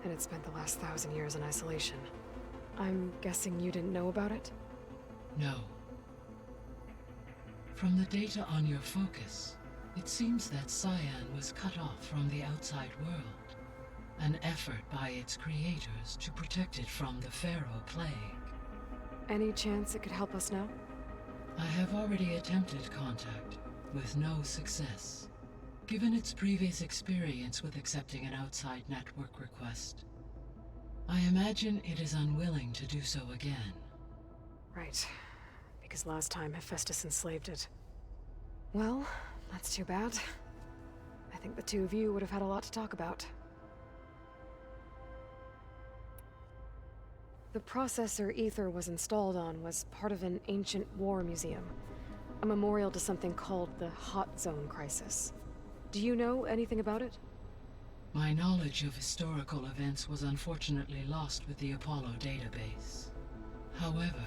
and it spent the last 1,000 years in isolation. I'm guessing you didn't know about it? No. From the data on your focus, it seems that Cyan was cut off from the outside world, an effort by its creators to protect it from the Pharaoh Plague. Any chance it could help us now? I have already attempted contact, with no success. Given its previous experience with accepting an outside network request, I imagine it is unwilling to do so again. Right. Because last time Hephaestus enslaved it. Well, that's too bad. I think the two of you would have had a lot to talk about. The processor Ether was installed on was part of an ancient war museum. A memorial to something called the Hot Zone Crisis. Do you know anything about it? My knowledge of historical events was unfortunately lost with the Apollo database. However,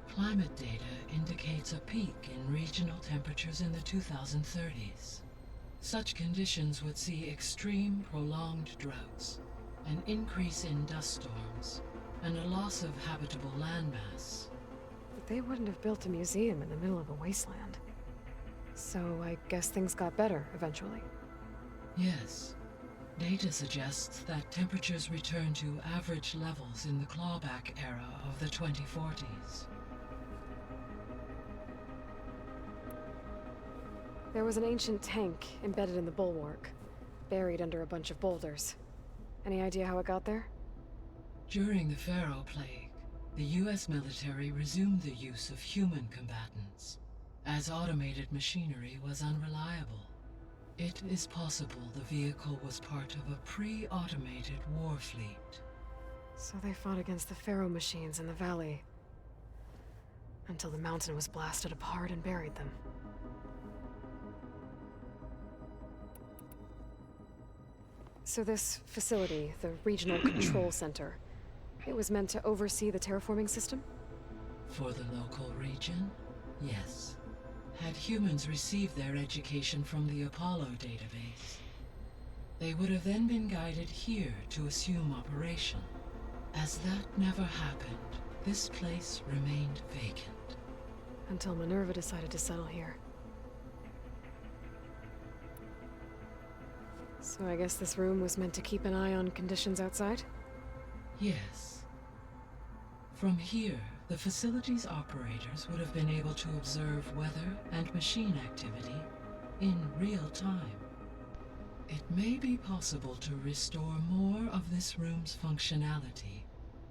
climate data indicates a peak in regional temperatures in the 2030s. Such conditions would see extreme, prolonged droughts, an increase in dust storms, and a loss of habitable landmass. They wouldn't have built a museum in the middle of a wasteland. So I guess things got better eventually. Yes. Data suggests that temperatures returned to average levels in the clawback era of the 2040s. There was an ancient tank embedded in the bulwark, buried under a bunch of boulders. Any idea how it got there? During the Pharaoh Plague, the US military resumed the use of human combatants, as automated machinery was unreliable. It is possible the vehicle was part of a pre-automated war fleet. So they fought against the Pharaoh machines in the valley, until the mountain was blasted apart and buried them. So this facility, the Regional Control Center, it was meant to oversee the terraforming system? For the local region, yes. Had humans received their education from the Apollo database, they would have then been guided here to assume operation. As that never happened, this place remained vacant. Until Minerva decided to settle here. So I guess this room was meant to keep an eye on conditions outside? Yes. From here, the facility's operators would have been able to observe weather and machine activity in real time. It may be possible to restore more of this room's functionality,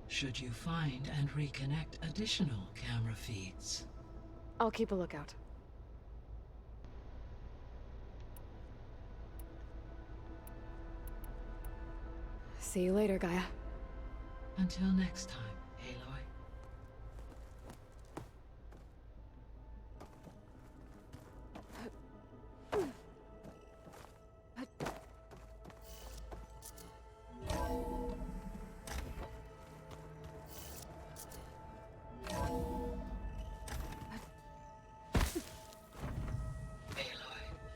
should you find and reconnect additional camera feeds. I'll keep a lookout. See you later, Gaia. Until next time, Aloy.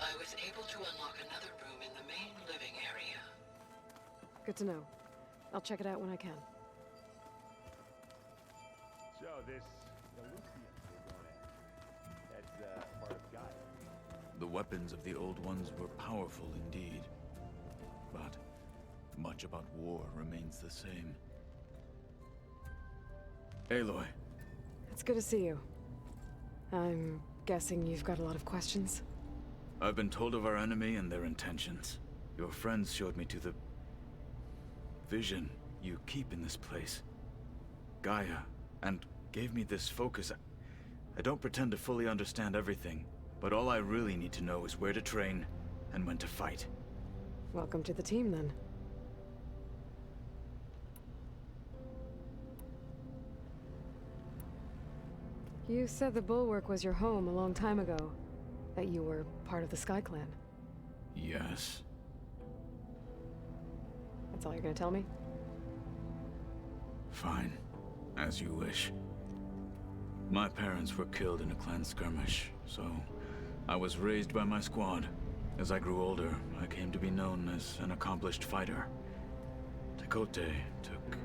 I was able to unlock another room in the main living area. Good to know. I'll check it out when I can. So this Elysium we're going at, that's part of Gaia. The weapons of the Old Ones were powerful indeed. But much about war remains the same. Aloy. It's good to see you. I'm guessing you've got a lot of questions? I've been told of our enemy and their intentions. Your friends showed me to the vision you keep in this place, Gaia, and gave me this focus. I don't pretend to fully understand everything, but all I really need to know is where to train and when to fight. Welcome to the team, then. You said the Bulwark was your home a long time ago, that you were part of the Sky Clan. Yes. That's all you're gonna tell me? Fine. As you wish. My parents were killed in a clan skirmish, so I was raised by my squad. As I grew older, I came to be known as an accomplished fighter. Tekote took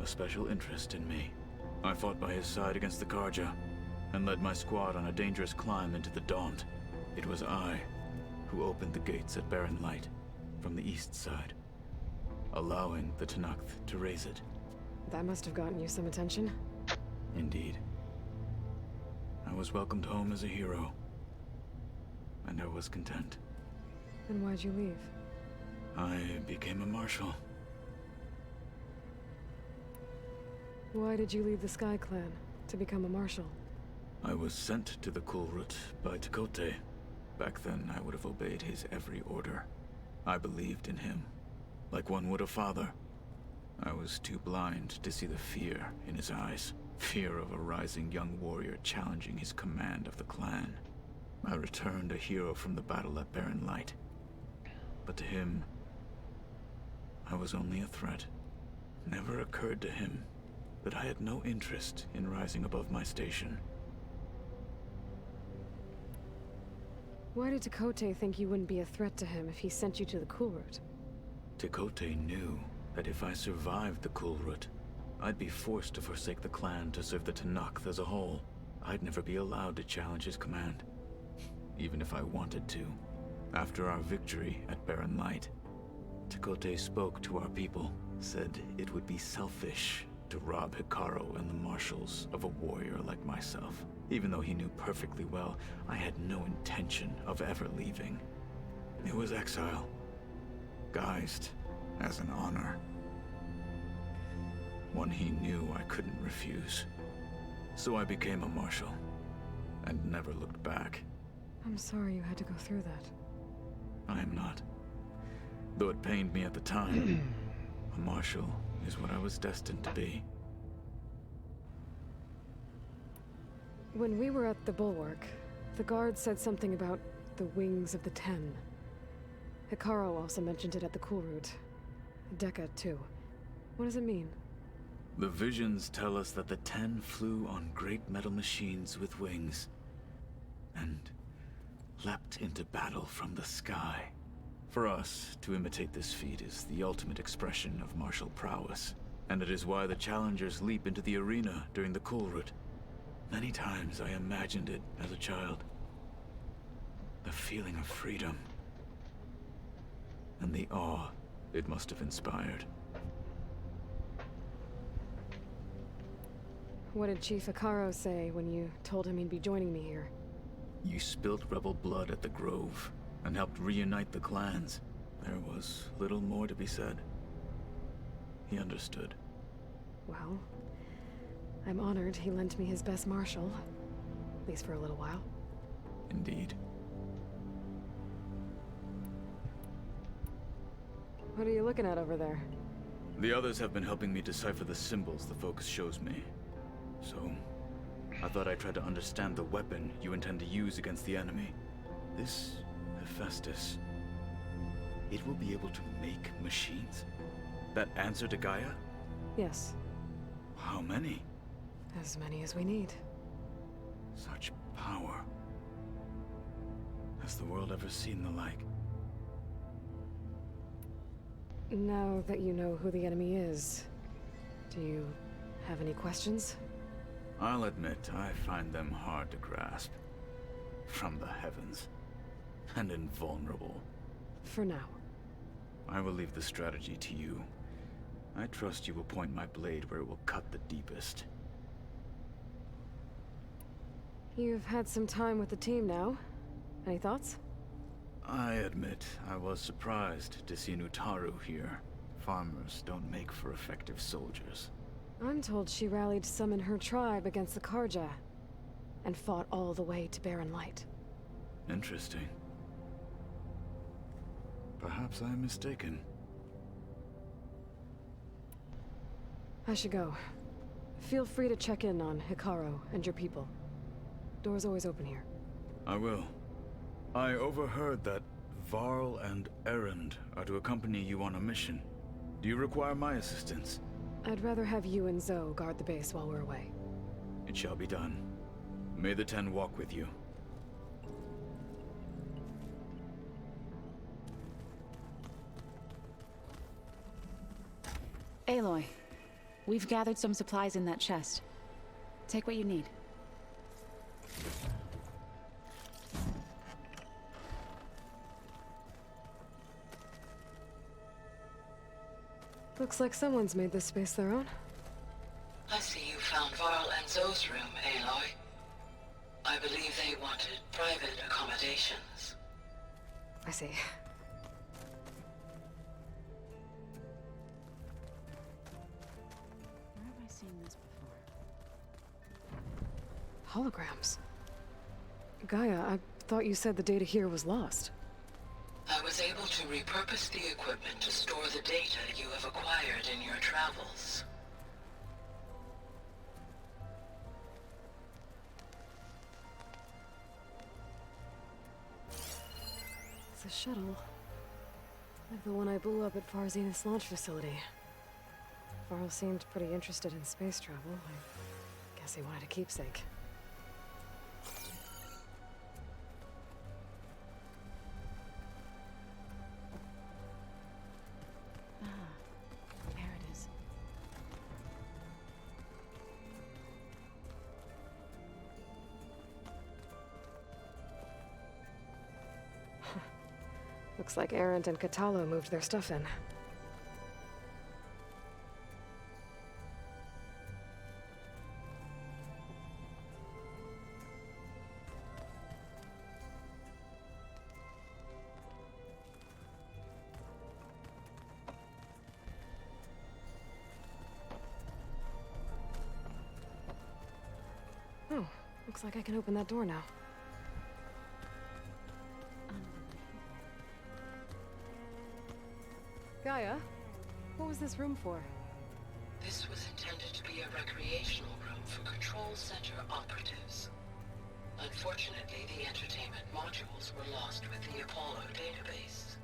a special interest in me. I fought by his side against the Karja, and led my squad on a dangerous climb into the Daunt. It was I who opened the gates at Barren Light from the east side, allowing the Tenakth to raise it. That must have gotten you some attention. Indeed. I was welcomed home as a hero, and I was content. Then why'd you leave? I became a marshal. Why did you leave the Sky Clan to become a marshal? I was sent to the Kulrut by Tekote. Back then, I would have obeyed his every order. I believed in him, like one would a father. I was too blind to see the fear in his eyes. Fear of a rising young warrior challenging his command of the clan. I returned a hero from the battle at Barren Light. But to him, I was only a threat. Never occurred to him that I had no interest in rising above my station. Why did Tekote think you wouldn't be a threat to him if he sent you to the Kulrut? Tekote knew that if I survived the Kulrut, I'd be forced to forsake the clan to serve the Tenakth as a whole. I'd never be allowed to challenge his command, even if I wanted to. After our victory at Barren Light, Tekote spoke to our people, said it would be selfish to rob Hikaru and the marshals of a warrior like myself, even though he knew perfectly well I had no intention of ever leaving. It was exile, guised as an honor. One he knew I couldn't refuse. So I became a marshal, and never looked back. I'm sorry you had to go through that. I am not. Though it pained me at the time, a marshal is what I was destined to be. When we were at the Bulwark, the guard said something about the Wings of the Ten. Hikaru also mentioned it at the Cool Route. Dekka, too. What does it mean? The visions tell us that the Ten flew on great metal machines with wings, and leapt into battle from the sky. For us, to imitate this feat is the ultimate expression of martial prowess, and it is why the challengers leap into the arena during the Cool Route. Many times I imagined it as a child. The feeling of freedom, and the awe it must have inspired. What did Chief Hikaru say when you told him he'd be joining me here? You spilled rebel blood at the Grove, and helped reunite the clans. There was little more to be said. He understood. Well, I'm honored he lent me his best marshal. At least for a little while. Indeed. What are you looking at over there? The others have been helping me decipher the symbols the Focus shows me. So, I thought I'd try to understand the weapon you intend to use against the enemy. This Hephaestus, it will be able to make machines? That answer to Gaia? Yes. How many? As many as we need. Such power. Has the world ever seen the like? Now that you know who the enemy is, do you have any questions? I'll admit, I find them hard to grasp. From the heavens. And invulnerable. For now. I will leave the strategy to you. I trust you will point my blade where it will cut the deepest. You've had some time with the team now. Any thoughts? I admit, I was surprised to see Nutaru here. Farmers don't make for effective soldiers. I'm told she rallied some in her tribe against the Karja, and fought all the way to Barren Light. Interesting. Perhaps I'm mistaken. I should go. Feel free to check in on Hikaru and your people. Door's always open here. I will. I overheard that Varl and Erend are to accompany you on a mission. Do you require my assistance? I'd rather have you and Zoe guard the base while we're away. It shall be done. May the Ten walk with you. Aloy, we've gathered some supplies in that chest. Take what you need. Looks like someone's made this space their own. I see you found Varl and Zoe's room, Aloy. I believe they wanted private accommodations. I see. Where have I seen this before? Holograms. Gaia, I thought you said the data here was lost. I was able to repurpose the equipment to store the data you have acquired in your travels. It's a shuttle. Like the one I blew up at Far Zenith's launch facility. Varl seemed pretty interested in space travel. I guess he wanted a keepsake. There it is. Looks like Arendt and Catalo moved their stuff in. Oh, looks like I can open that door now. Gaia, what was this room for? This was intended to be a recreational room for Control Center operatives. Unfortunately, the entertainment modules were lost with the Apollo database.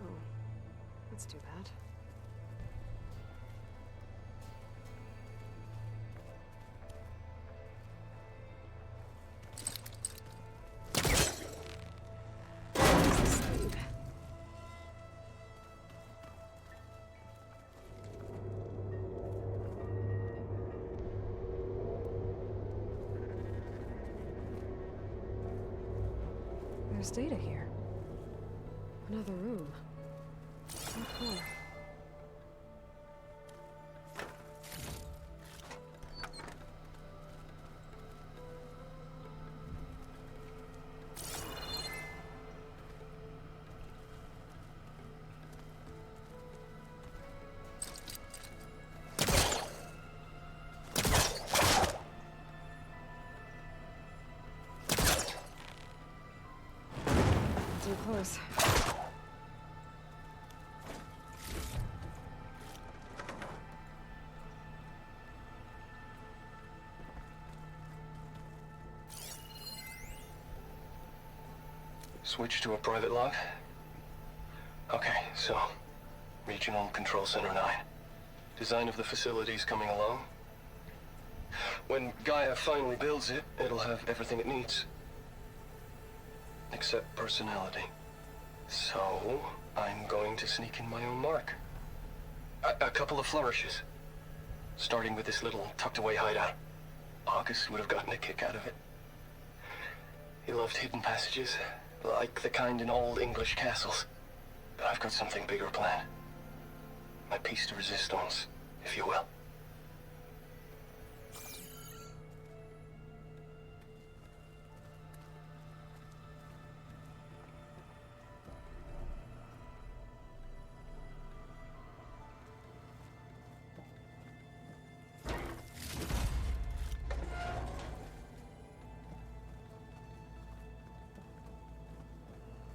Oh, that's too bad. There's data here. Another room. What for? Too close. Switch to a private log? Okay, so... Regional Control Center 9. Design of the facility's coming along. When Gaia finally builds it, it'll have everything it needs. Except personality. So, I'm going to sneak in my own mark. A couple of flourishes. Starting with this little tucked-away hideout. August would have gotten a kick out of it. He loved hidden passages, like the kind in old English castles. But I've got something bigger planned. My piece de resistance, if you will.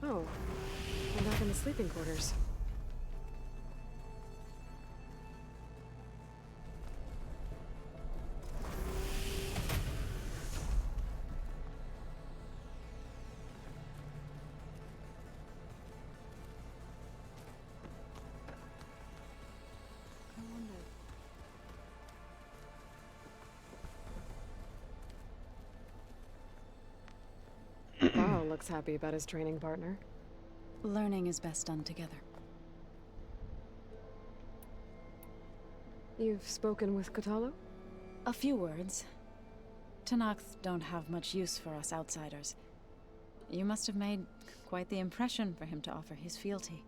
Oh, we're back in the sleeping quarters. Carl looks happy about his training partner. Learning is best done together. You've spoken with Catalo? A few words. Tenakth don't have much use for us outsiders. You must have made quite the impression for him to offer his fealty.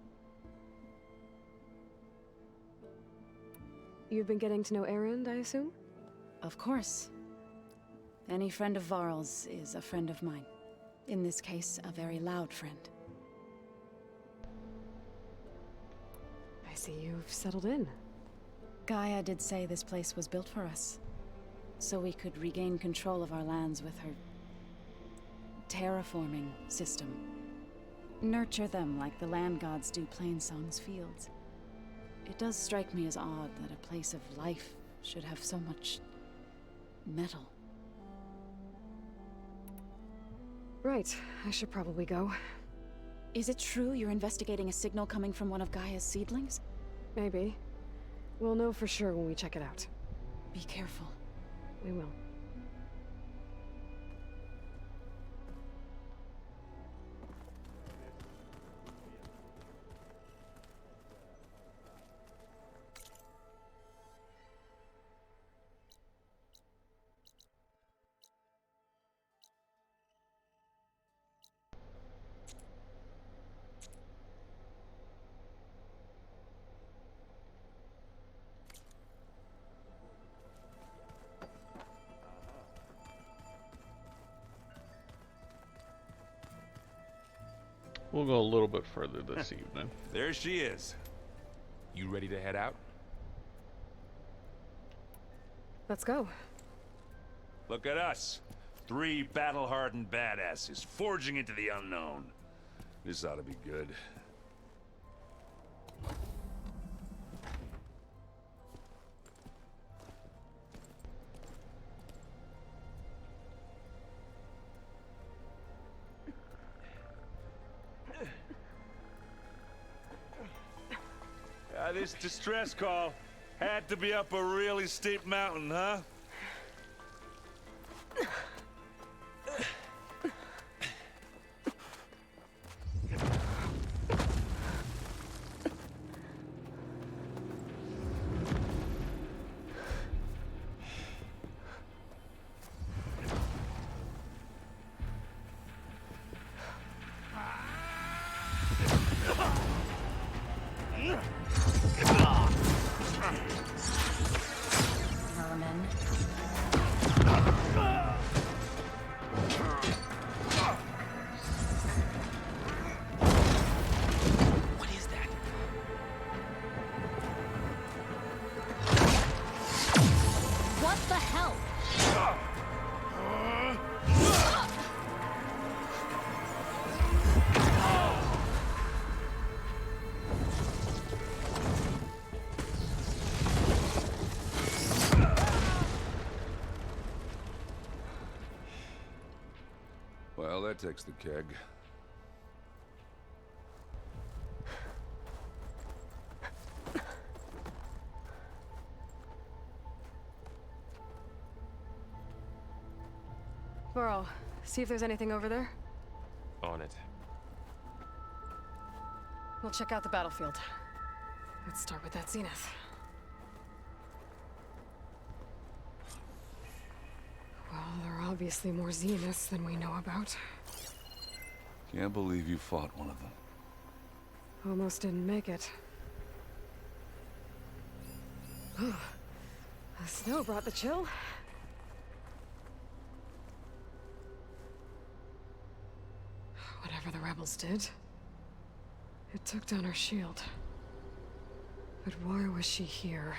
You've been getting to know Erend, I assume? Of course. Any friend of Varl's is a friend of mine. In this case, a very loud friend. I see you've settled in. Gaia did say this place was built for us, so we could regain control of our lands with her terraforming system. Nurture them like the land gods do Plainsong's fields. It does strike me as odd that a place of life should have so much metal. Right, I should probably go. Is it true you're investigating a signal coming from one of Gaia's seedlings? Maybe. We'll know for sure when we check it out. Be careful. We will. We'll go a little bit further this evening. There she is. You ready to head out? Let's go. Look at us. 3 battle-hardened badasses forging into the unknown. This ought to be good. This distress call had to be up a really steep mountain, huh? Well, that takes the keg. Burrow, see if there's anything over there. On it. We'll check out the battlefield. Let's start with that zenith. Well, there are obviously more zeniths than we know about. Can't believe you fought one of them. Almost didn't make it. The snow brought the chill. Whatever the rebels did, it took down her shield. But why was she here?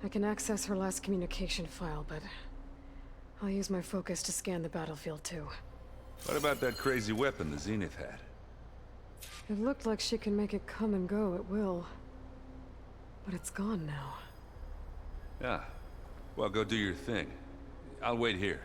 I can access her last communication file, but I'll use my focus to scan the battlefield too. What about that crazy weapon the Zenith had? It looked like she can make it come and go at will. But it's gone now. Yeah. Well, go do your thing. I'll wait here.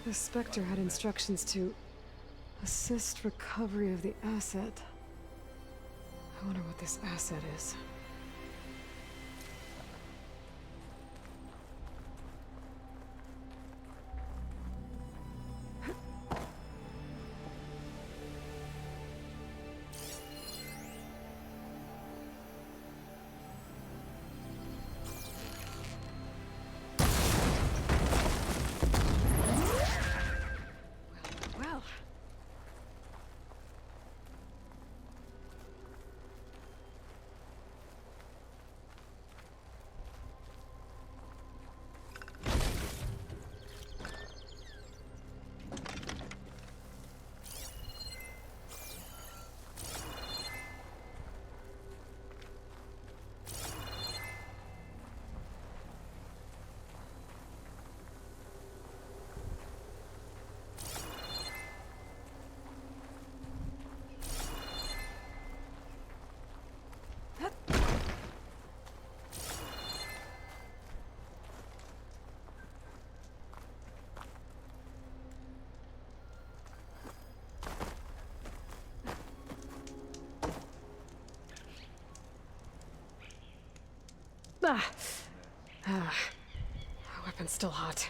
The Spectre had instructions to assist recovery of the asset. I wonder what this asset is. My weapon's still hot.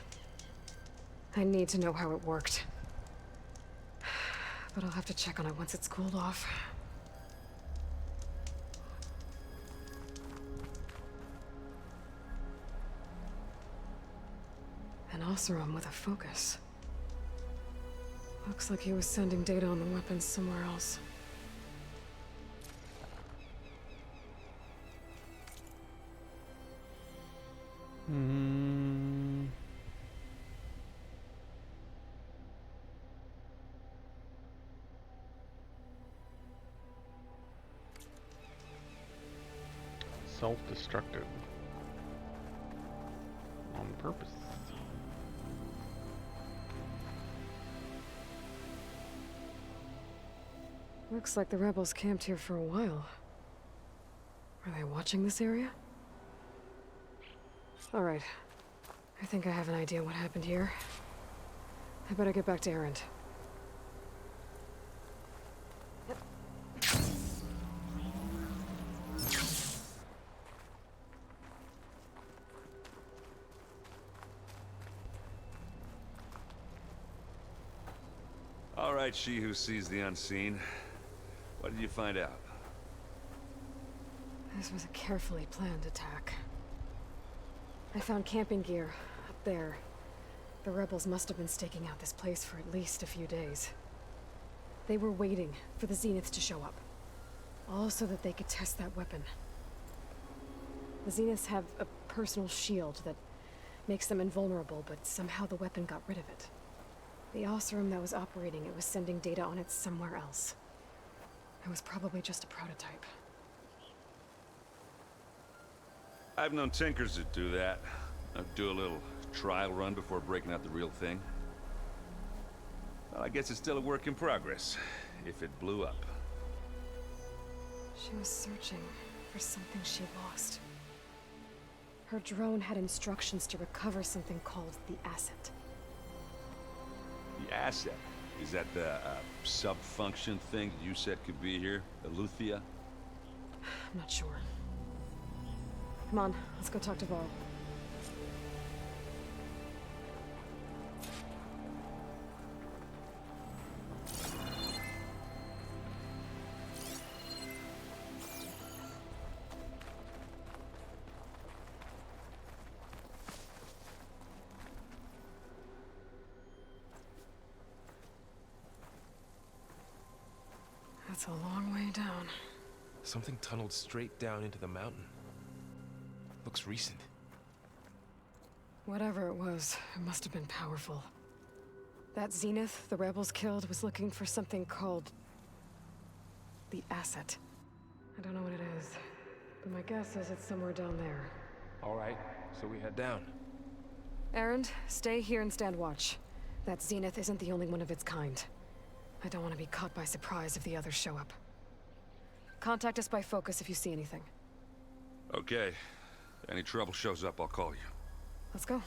I need to know how it worked. But I'll have to check on it once it's cooled off. Oseram with a focus. Looks like he was sending data on the weapons somewhere else. Self-destructive. On purpose. Looks like the rebels camped here for a while. Are they watching this area? Alright. I think I have an idea what happened here. I better get back to Erend. All right, she who sees the unseen. What did you find out? This was a carefully planned attack. I found camping gear up there. The rebels must have been staking out this place for at least a few days. They were waiting for the Zeniths to show up. All so that they could test that weapon. The Zeniths have a personal shield that makes them invulnerable, but somehow the weapon got rid of it. The Oseram that was operating it was sending data on it somewhere else. It was probably just a prototype. I've known tinkers that do that. Do a little trial run before breaking out the real thing. Well, I guess it's still a work in progress, if it blew up. She was searching for something she lost. Her drone had instructions to recover something called the asset. The asset? Is that the sub-function thing that you said could be here? Eleuthia? I'm not sure. Come on, let's go talk to Varl. That's a long way down. Something tunneled straight down into the mountain. Looks recent. Whatever it was, it must have been powerful. That Zenith the rebels killed was looking for something called the asset. I don't know what it is, but my guess is it's somewhere down there. All right, so we head down. Erend, stay here and stand watch. That Zenith isn't the only one of its kind. I don't want to be caught by surprise if the others show up. Contact us by focus if you see anything. Okay. Any trouble shows up, I'll call you. Let's go.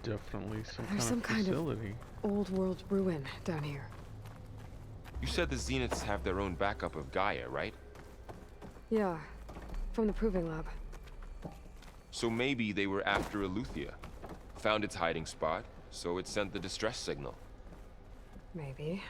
Definitely There's some kind facility. of old world ruin down here. You said the Zeniths have their own backup of Gaia, right? Yeah, from the proving lab. So maybe they were after Eleuthia. Found its hiding spot, so it sent the distress signal. Maybe.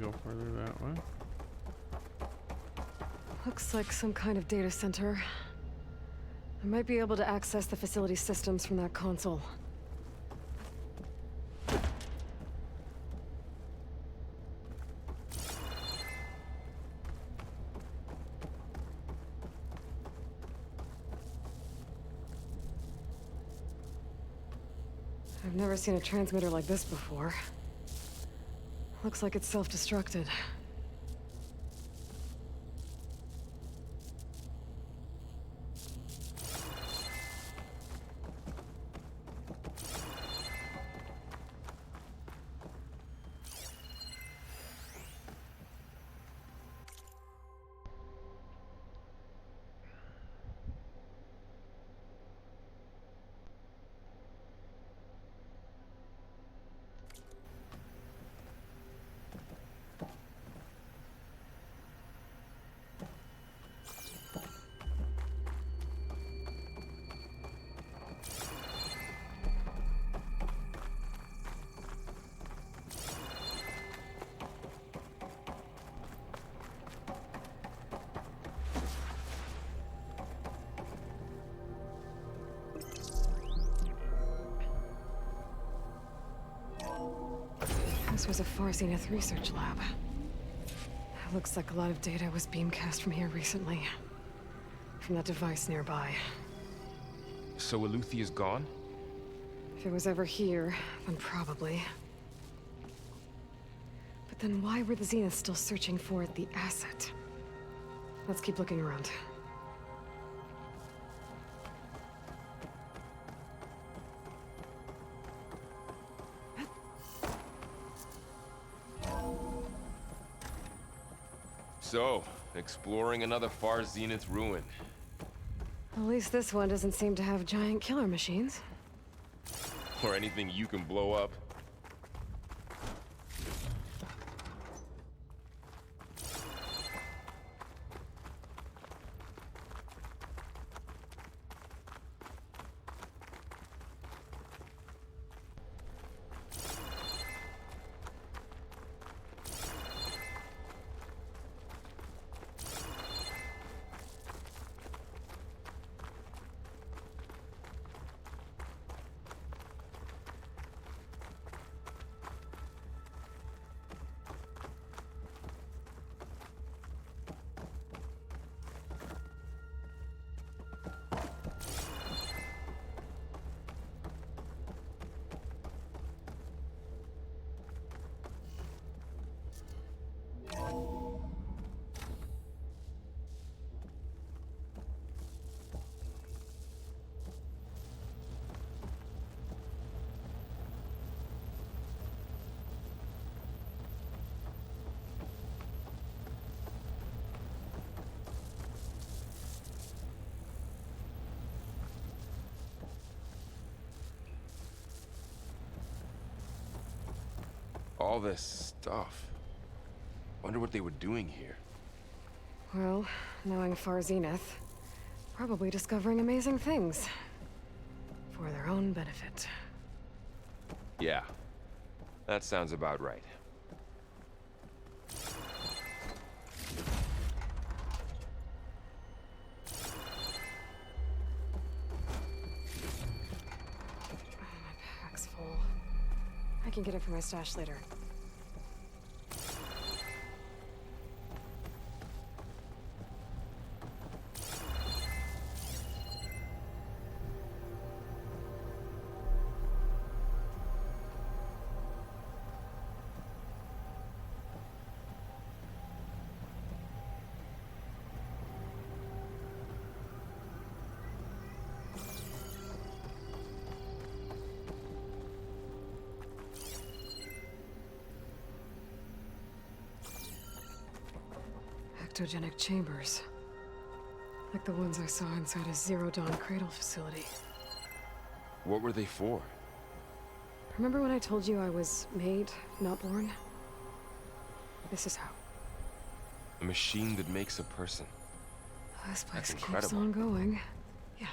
go further that way. Looks like some kind of data center. I might be able to access the facility systems from that console. I've never seen a transmitter like this before. Looks like it's self-destructed. This was a Far Zenith research lab. Looks like a lot of data was beamcast from here recently. From that device nearby. So Eluthia's gone? If it was ever here, then probably. But then why were the Zeniths still searching for the asset? Let's keep looking around. So, exploring another Far Zenith ruin. At least this one doesn't seem to have giant killer machines. Or anything you can blow up. All this stuff. Wonder what they were doing here. Well, knowing Far Zenith, probably discovering amazing things. For their own benefit. Yeah, that sounds about right. My pack's full. I can get it from my stash later. Ectogenic chambers. Like the ones I saw inside a Zero Dawn cradle facility. What were they for? Remember when I told you I was made, not born? This is how. A machine that makes a person. This place That's keeps incredible. on going. Yeah.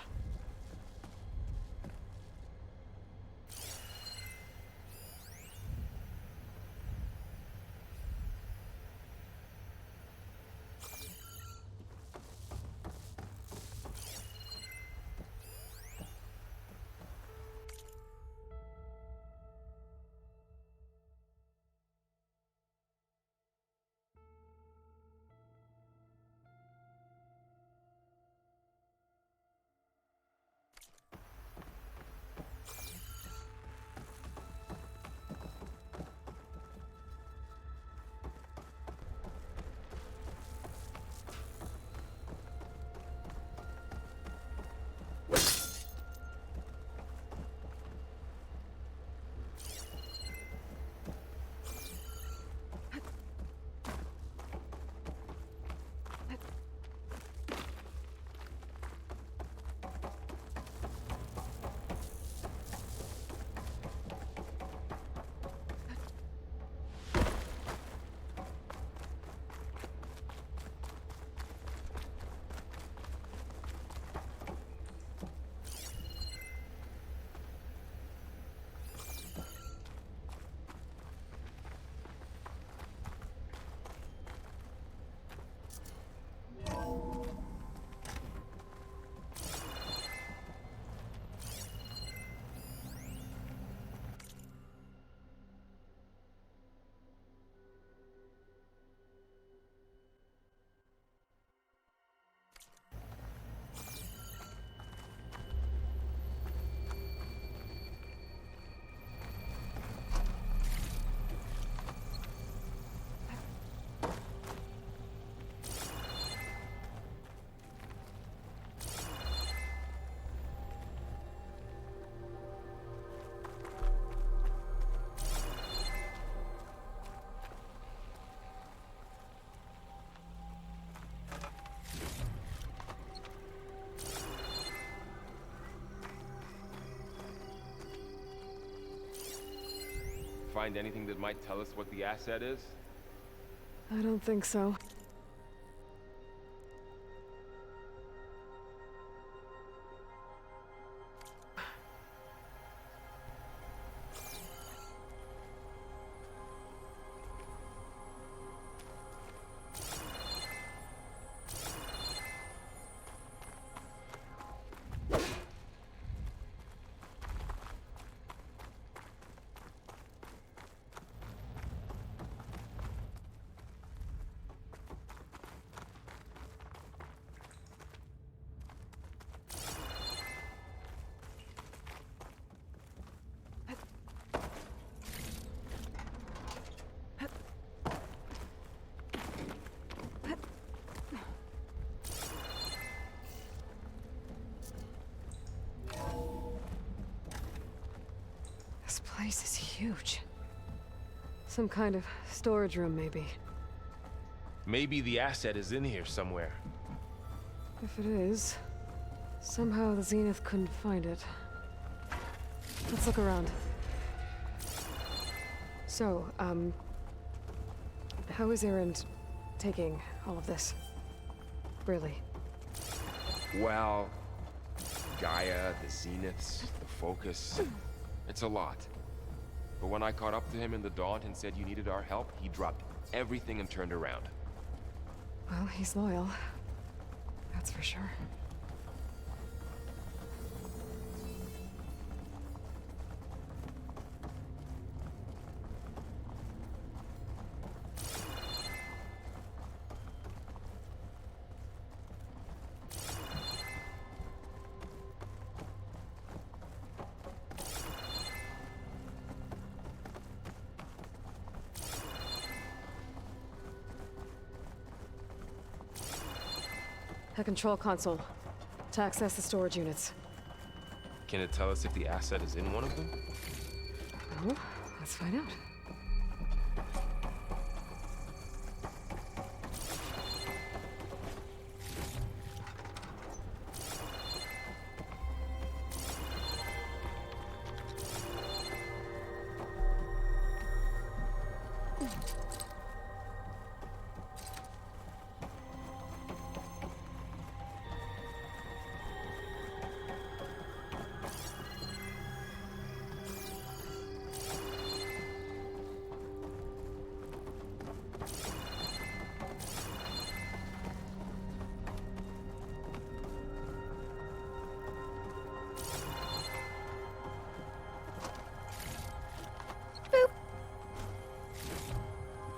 find anything that might tell us what the asset is? I don't think so. This place is huge. Some kind of storage room, maybe. Maybe the asset is in here somewhere. If it is, somehow the Zenith couldn't find it. Let's look around. So, how is Erend taking all of this? Really? Well, Gaia, the Zeniths, the Focus. It's a lot. But when I caught up to him in the Daunt and said you needed our help, he dropped everything and turned around. Well, he's loyal. That's for sure. A control console to access the storage units. Can it tell us if the asset is in one of them? Well, let's find out.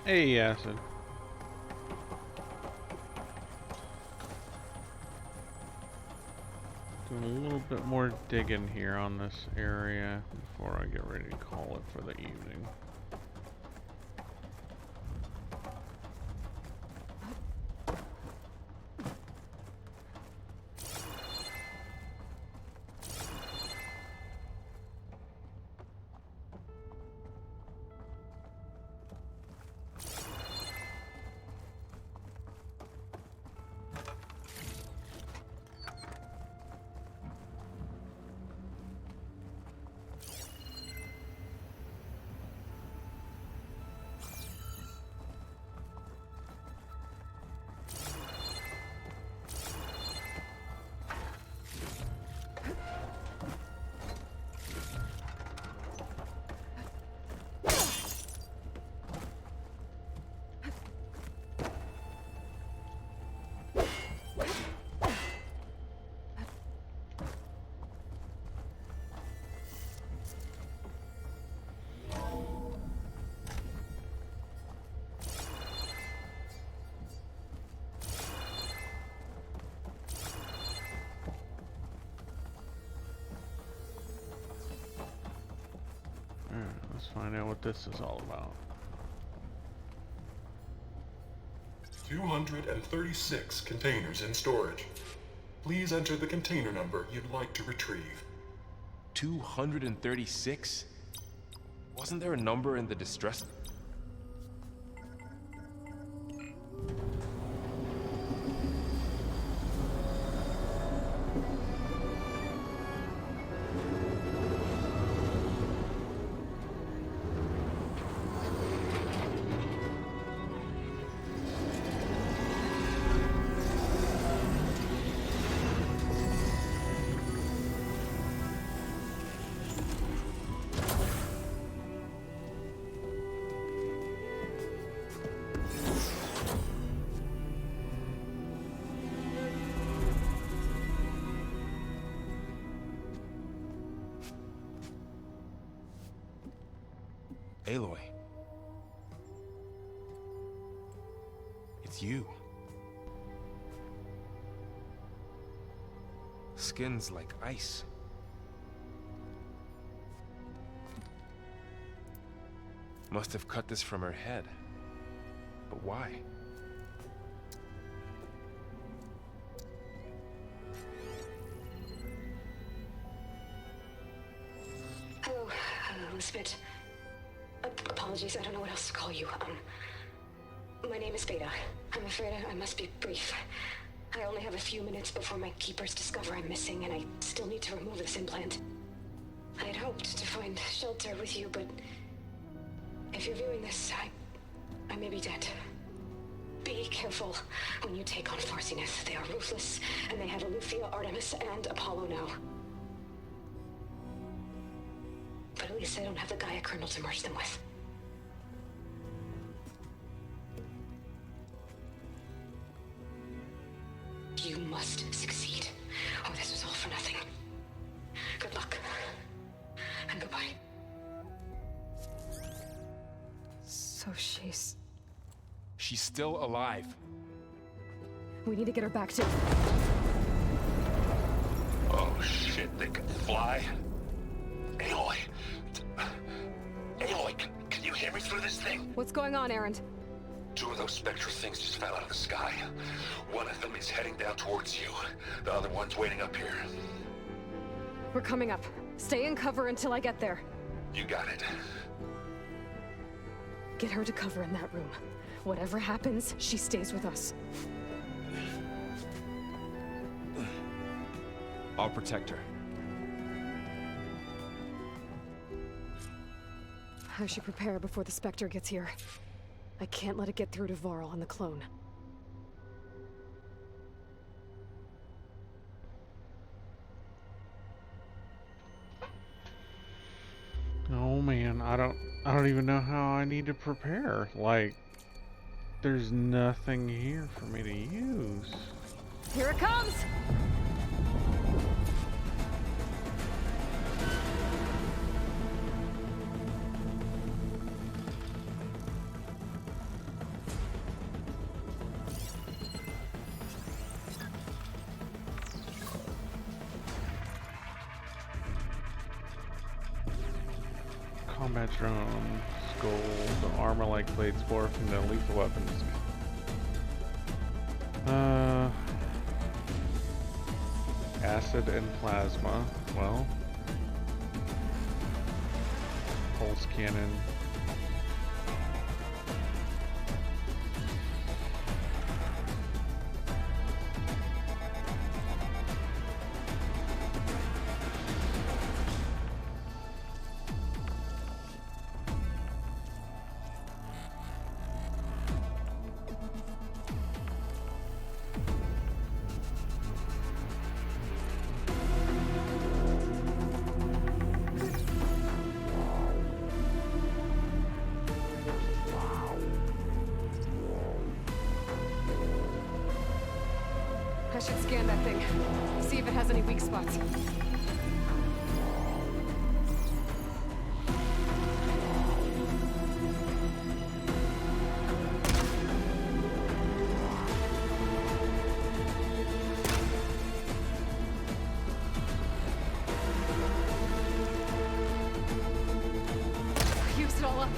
Hey, Acid. Doing a little bit more digging here on this area before I get ready to call it for the evening. Let's find out what this is all about. 236 containers in storage. Please enter the container number you'd like to retrieve. 236? Wasn't there a number in the distress? Aloy. It's you. Skin's like ice. Must have cut this from her head. But why? Hello, Elizabeth. Apologies, I don't know what else to call you. My name is Beta. I'm afraid I must be brief. I only have a few minutes before my keepers discover I'm missing, and I still need to remove this implant. I had hoped to find shelter with you, but if you're viewing this, I may be dead. Be careful when you take on Far Zenith. They are ruthless, and they have Eleuthia, Artemis, and Apollo now. But at least I don't have the Gaia kernel to merge them with. You must succeed, or this was all for nothing. Good luck, and goodbye. So she's... She's still alive. We need to get her back to... Oh shit, they can fly? Aloy! Aloy, can you hear me through this thing? What's going on, Erend? 2 of those spectral things just fell out of the sky. One of them is heading down towards you. The other one's waiting up here. We're coming up. Stay in cover until I get there. You got it. Get her to cover in that room. Whatever happens, she stays with us. I'll protect her. I should prepare before the Spectre gets here. I can't let it get through to Varl and the clone. Oh man, I don't even know how I need to prepare. Like, there's nothing here for me to use. Here it comes! Combat drone, skull, the armor-like blades bore from the lethal weapons. Acid and plasma. Well, pulse cannon. I should scan that thing. See if it has any weak spots. Use it all up.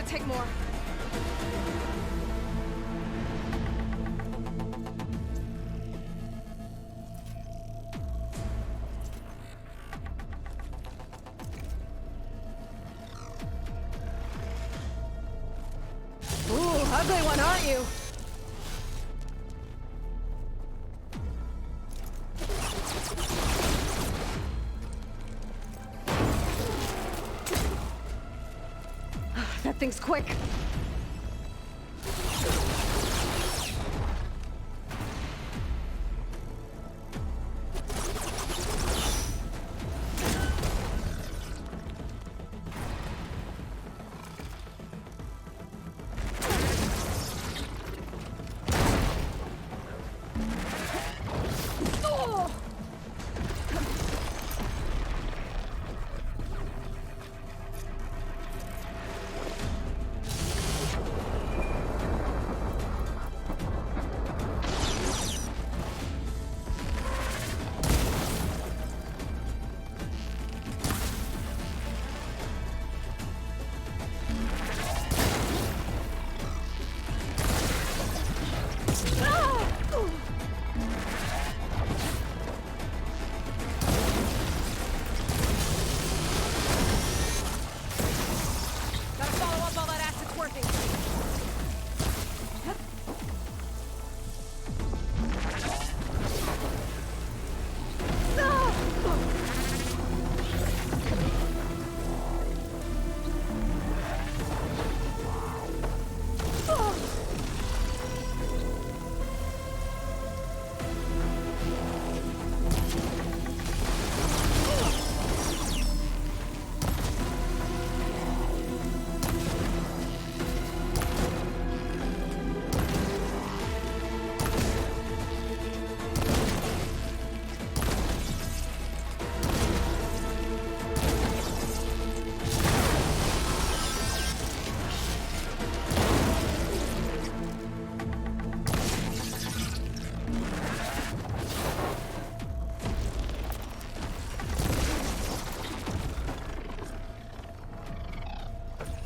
take more. Ooh, ugly one, aren't you? That thing's quick.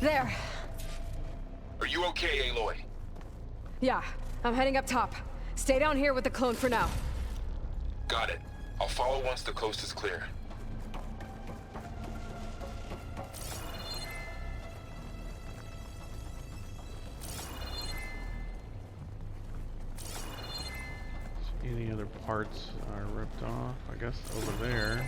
There. Are you okay, Aloy? Yeah, I'm heading up top. Stay down here with the clone for now. Got it. I'll follow once the coast is clear. Any other parts are ripped off? I guess over there.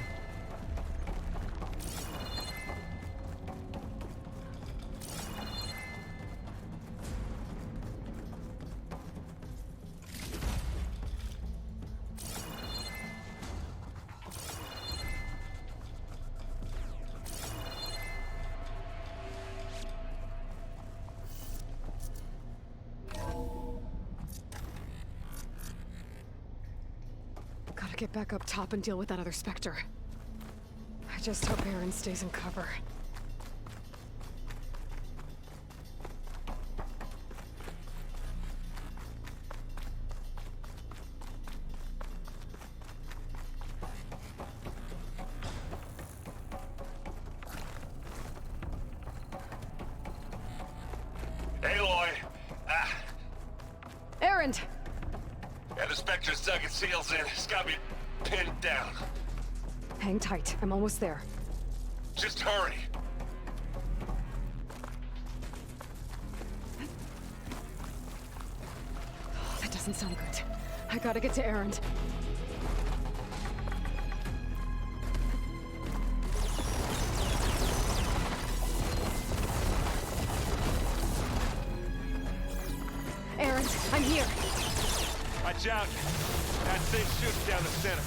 Gotta get back up top and deal with that other Spectre. I just hope Aaron stays in cover. Aloy! Aaron! Yeah, the Spectre's dug its heels in. It's got me pinned down. Hang tight. I'm almost there. Just hurry. Oh, that doesn't sound good. I gotta get to Aaron. Aaron, I'm here. Watch out. That thing shoots down the center.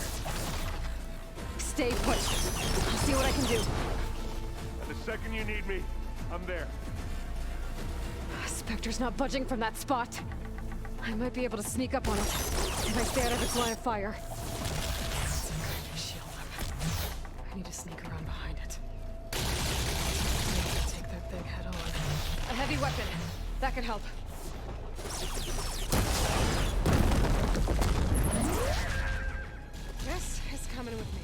Stay put. I'll see what I can do. And the second you need me, I'm there. Spectre's not budging from that spot. I might be able to sneak up on it if I stay out of its line of fire. Some kind of shield up. I need to sneak around behind it. Take that thing head on. A heavy weapon. That could help. This is coming with me.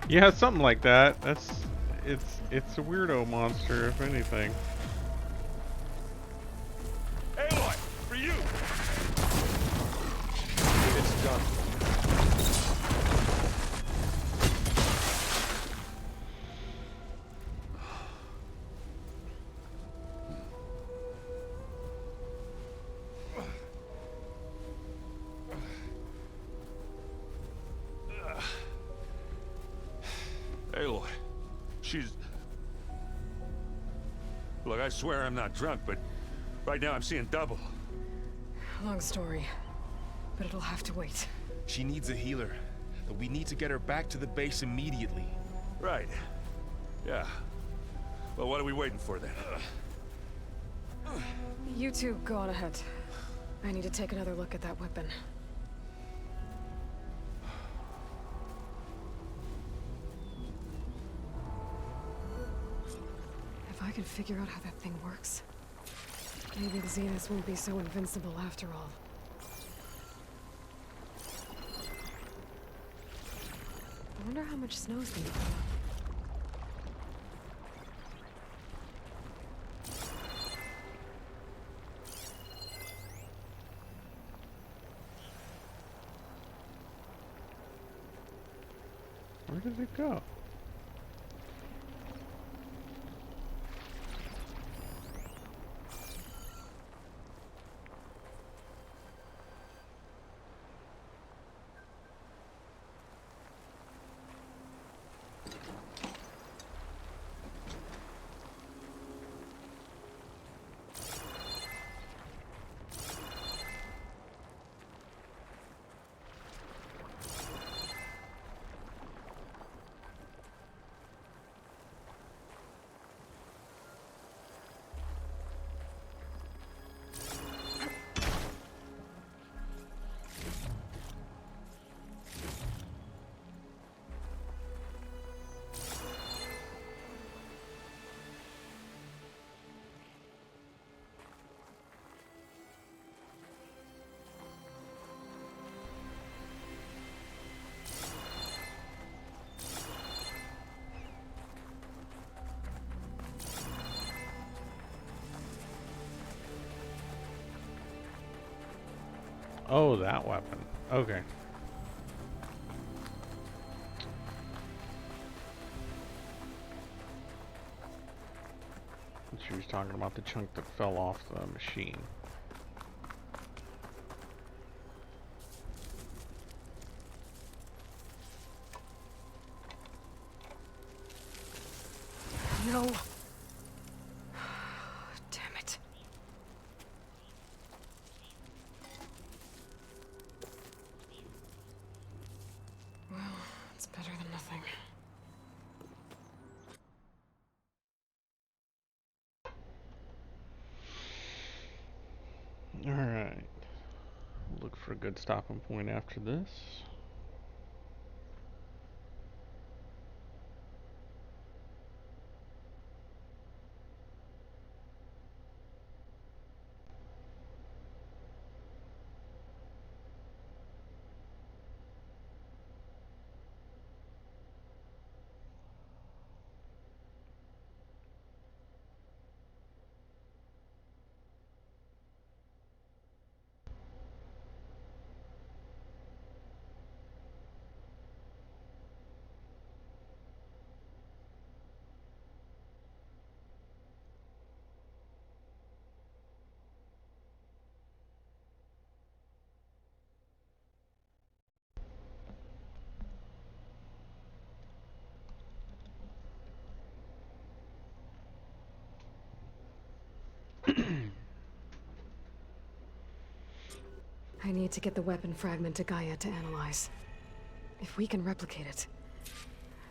Yeah, something like that. It's a weirdo monster, if anything. Aloy, for you! It's done. Aloy, she's... Look, I swear I'm not drunk, but right now I'm seeing double. Long story, but it'll have to wait. She needs a healer, and we need to get her back to the base immediately. Right. Yeah. Well, what are we waiting for then? You two go on ahead. I need to take another look at that weapon. If I can figure out how that thing works, maybe the Zeniths won't be so invincible after all. I wonder how much snow's been falling. Where did it go? Oh, that weapon. Okay. She was talking about the chunk that fell off the machine. No. Damn it. Well, it's better than nothing. Alright. Look for a good stopping point after this. I need to get the weapon fragment to Gaia to analyze. If we can replicate it,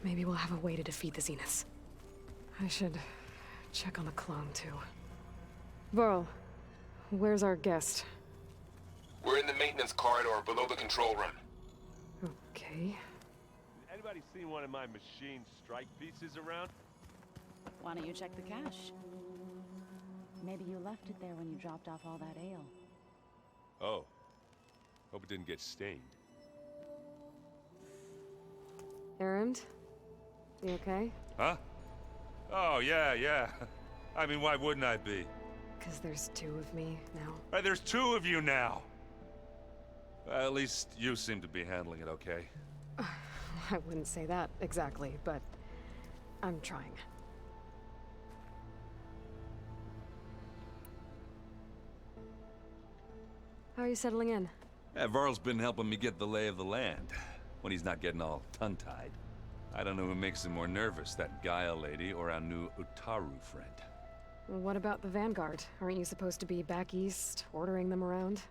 maybe we'll have a way to defeat the Zeniths. I should check on the clone, too. Varl, where's our guest? We're in the maintenance corridor below the control room. Okay. Anybody seen one of my machine strike pieces around? Why don't you check the cache? Maybe you left it there when you dropped off all that ale. Oh. Hope it didn't get stained. Erend? You okay? Huh? Oh, yeah. I mean, why wouldn't I be? Because there's two of me now. Right, there's two of you now! Well, at least you seem to be handling it okay. I wouldn't say that exactly, but I'm trying. How are you settling in? Yeah, Varl's been helping me get the lay of the land, when he's not getting all tongue-tied. I don't know who makes him more nervous, that Gaia lady or our new Utaru friend. What about the Vanguard? Aren't you supposed to be back east, ordering them around?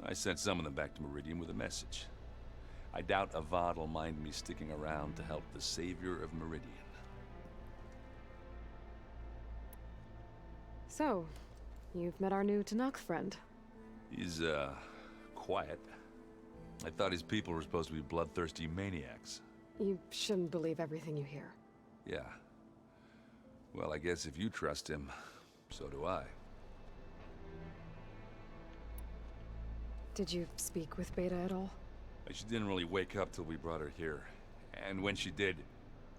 I sent some of them back to Meridian with a message. I doubt Avad will mind me sticking around to help the savior of Meridian. So, you've met our new Tanakh friend. He's, quiet. I thought his people were supposed to be bloodthirsty maniacs. You shouldn't believe everything you hear. Yeah. Well, I guess if you trust him, so do I. Did you speak with Beta at all? She didn't really wake up till we brought her here. And when she did,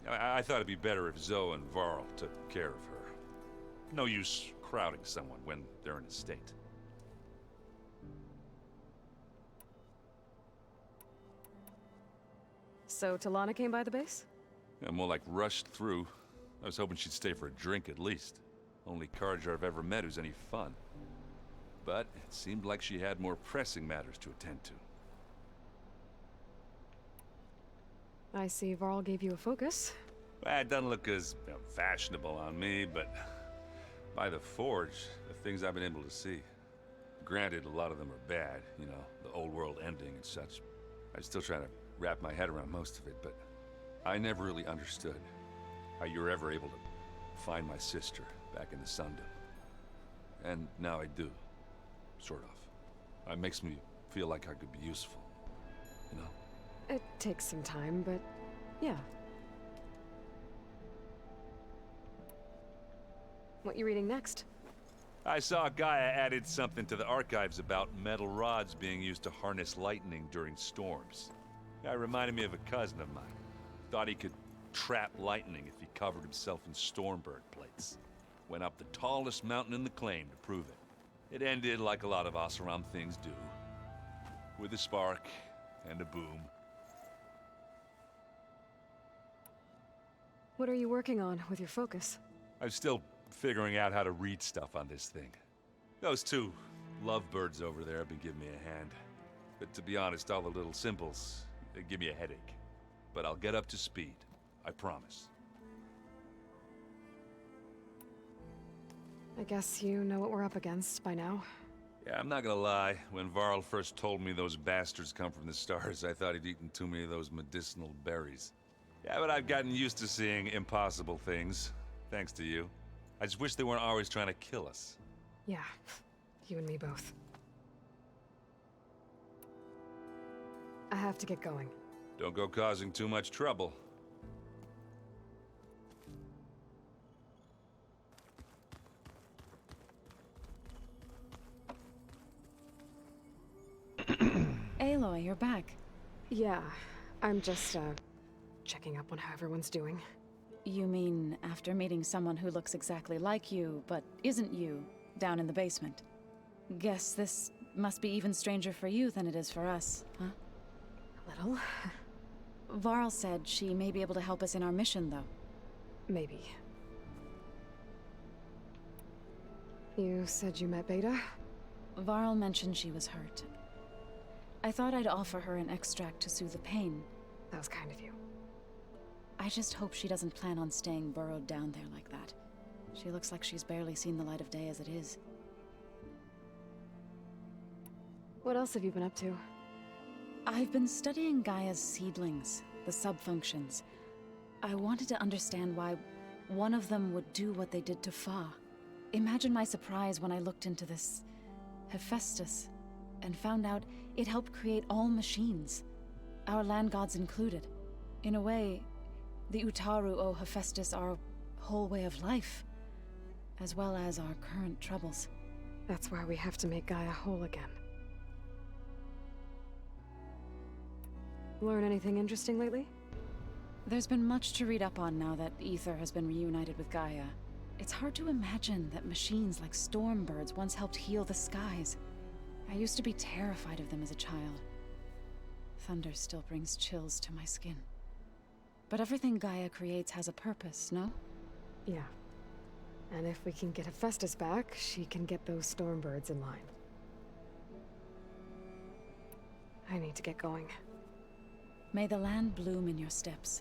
I thought it'd be better if Zoe and Varl took care of her. No use crowding someone when they're in a state. So Talana came by the base? Yeah, more like rushed through. I was hoping she'd stay for a drink at least. Only Carja I've ever met who's any fun. But it seemed like she had more pressing matters to attend to. I see Varl gave you a focus. Well, it doesn't look as fashionable on me, but by the Forge, the things I've been able to see. Granted, a lot of them are bad, you know, the old world ending and such. I'm still trying to wrap my head around most of it, but I never really understood how you were ever able to find my sister back in the Sundom. And now I do, sort of. It makes me feel like I could be useful, you know? It takes some time, but yeah. What you reading next? I saw Gaia added something to the archives about metal rods being used to harness lightning during storms. That reminded me of a cousin of mine. Thought he could trap lightning if he covered himself in Stormbird plates. Went up the tallest mountain in the claim to prove it. It ended like a lot of Oseram things do. With a spark and a boom. What are you working on with your focus? I'm still figuring out how to read stuff on this thing. Those two lovebirds over there have been giving me a hand. But to be honest, all the little symbols, they give me a headache. But I'll get up to speed. I promise. I guess you know what we're up against by now. Yeah, I'm not gonna lie. When Varl first told me those bastards come from the stars, I thought he'd eaten too many of those medicinal berries. Yeah, but I've gotten used to seeing impossible things, thanks to you. I just wish they weren't always trying to kill us. Yeah, you and me both. I have to get going. Don't go causing too much trouble. Aloy, you're back. Yeah, I'm just, checking up on how everyone's doing. You mean after meeting someone who looks exactly like you, but isn't you, down in the basement? Guess this must be even stranger for you than it is for us, huh? A little. Varl said she may be able to help us in our mission, though. Maybe. You said you met Beta? Varl mentioned she was hurt. I thought I'd offer her an extract to soothe the pain. That was kind of you. I just hope she doesn't plan on staying burrowed down there like that. She looks like she's barely seen the light of day as it is. What else have you been up to? I've been studying Gaia's seedlings, the subfunctions. I wanted to understand why one of them would do what they did to Fa. Imagine my surprise when I looked into this Hephaestus and found out it helped create all machines, our land gods included. In a way, the Utaru owe Hephaestus our whole way of life, as well as our current troubles. That's why we have to make Gaia whole again. Learn anything interesting lately? There's been much to read up on now that Ether has been reunited with Gaia. It's hard to imagine that machines like Stormbirds once helped heal the skies. I used to be terrified of them as a child. Thunder still brings chills to my skin. But everything Gaia creates has a purpose, no? Yeah. And if we can get Hephaestus back, she can get those Stormbirds in line. I need to get going. May the land bloom in your steps.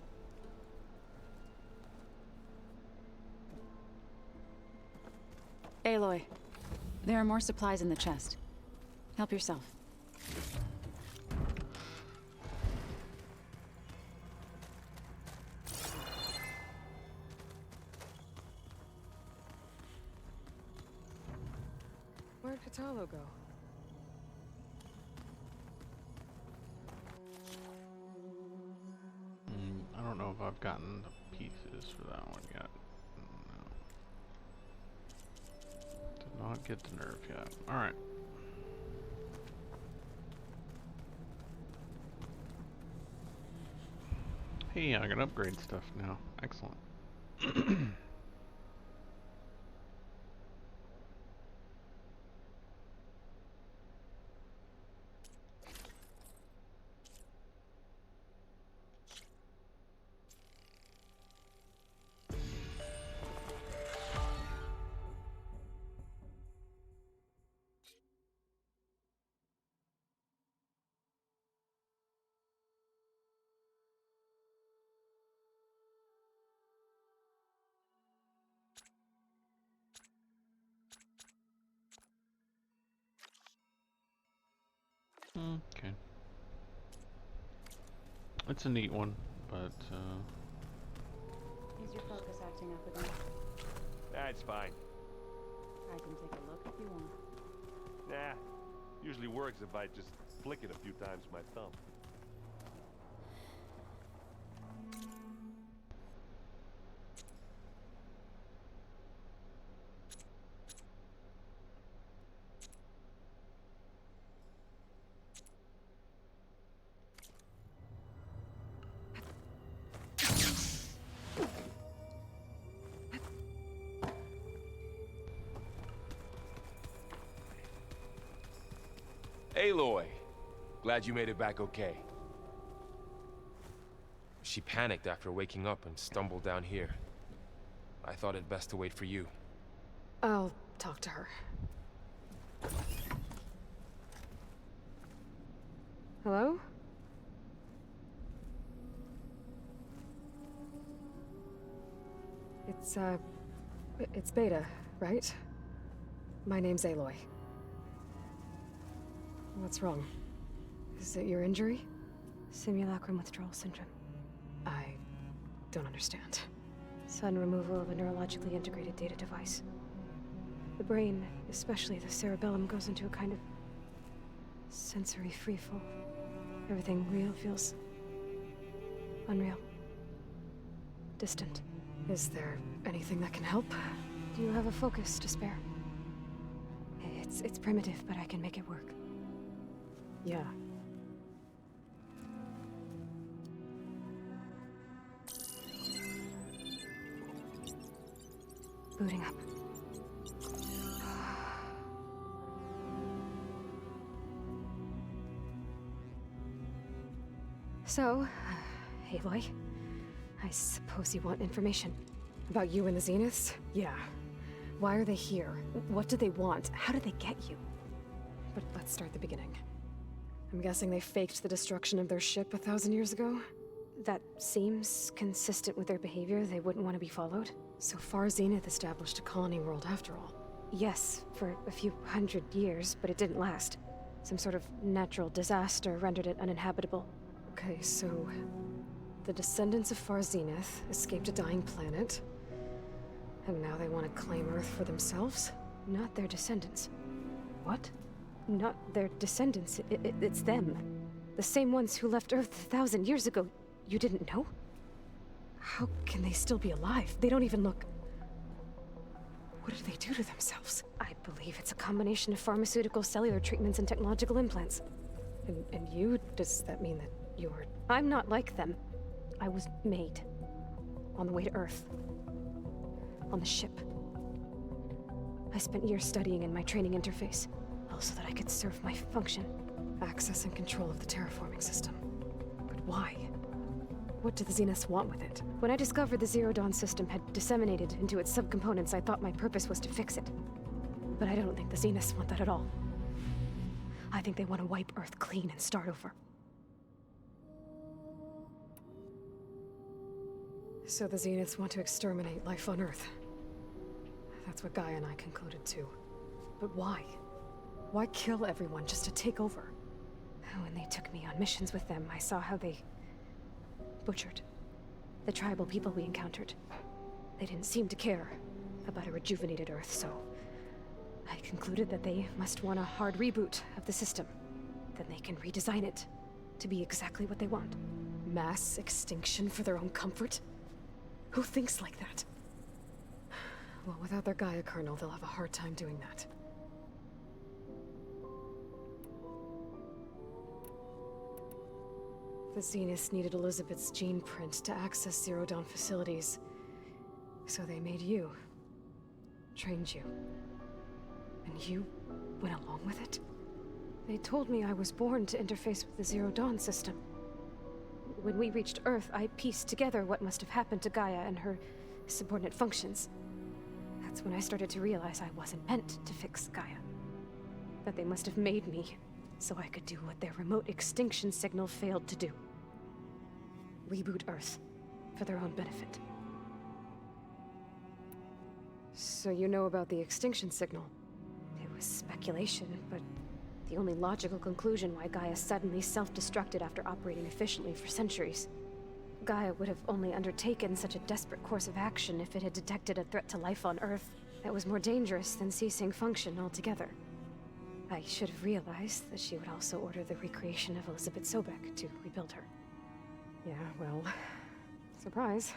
Aloy, there are more supplies in the chest. Help yourself. Where'd Katalo go? I don't know if I've gotten the pieces for that one yet. No. Did not get the nerve yet. Alright. Hey, I can upgrade stuff now. Excellent. Okay. It's a neat one, but Is your focus acting up again? That's fine. I can take a look if you want. Nah. Usually works if I just flick it a few times with my thumb. Aloy, glad you made it back okay. She panicked after waking up and stumbled down here. I thought it best to wait for you. I'll talk to her. Hello? It's Beta, right? My name's Aloy. What's wrong? Is it your injury? Simulacrum withdrawal syndrome. I don't understand. Sudden removal of a neurologically integrated data device. The brain, especially the cerebellum, goes into a kind of sensory freefall. Everything real feels unreal. Distant. Is there anything that can help? Do you have a focus to spare? It's primitive, but I can make it work. Yeah. Booting up. So, Aloy, I suppose you want information. About you and the Zeniths? Yeah. Why are they here? What do they want? How did they get you? But let's start at the beginning. I'm guessing they faked the destruction of their ship 1,000 years ago? That seems consistent with their behavior. They wouldn't want to be followed. So far, Zenith established a colony world after all. Yes, for a few hundred years, but it didn't last. Some sort of natural disaster rendered it uninhabitable. Okay, so... the descendants of Far Zenith escaped a dying planet, and now they want to claim Earth for themselves? Not their descendants. What? Not their descendants. It's them. The same ones who left Earth 1,000 years ago. You didn't know? How can they still be alive? They don't even look... What did they do to themselves? I believe it's a combination of pharmaceutical, cellular treatments, and technological implants. And you? Does that mean that you're... I'm not like them. I was made. On the way to Earth. On the ship. I spent years studying in my training interface, so that I could serve my function. Access and control of the terraforming system. But why? What do the Zeniths want with it? When I discovered the Zero Dawn system had disseminated into its subcomponents, I thought my purpose was to fix it. But I don't think the Zeniths want that at all. I think they want to wipe Earth clean and start over. So the Zeniths want to exterminate life on Earth. That's what Gaia and I concluded too. But why? Why kill everyone just to take over? When they took me on missions with them, I saw how they butchered the tribal people we encountered. They didn't seem to care about a rejuvenated Earth, so I concluded that they must want a hard reboot of the system. Then they can redesign it to be exactly what they want. Mass extinction for their own comfort? Who thinks like that? Well, without their Gaia kernel, they'll have a hard time doing that. The Zeniths needed Elizabeth's gene print to access Zero Dawn facilities. So they made you. Trained you. And you went along with it? They told me I was born to interface with the Zero Dawn system. When we reached Earth, I pieced together what must have happened to Gaia and her subordinate functions. That's when I started to realize I wasn't meant to fix Gaia. That they must have made me so I could do what their remote extinction signal failed to do. Reboot Earth for their own benefit. So you know about the extinction signal? It was speculation, but the only logical conclusion why Gaia suddenly self-destructed after operating efficiently for centuries. Gaia would have only undertaken such a desperate course of action if it had detected a threat to life on Earth that was more dangerous than ceasing function altogether. I should have realized that she would also order the recreation of Elizabeth Sobek to rebuild her. Yeah, well... surprise.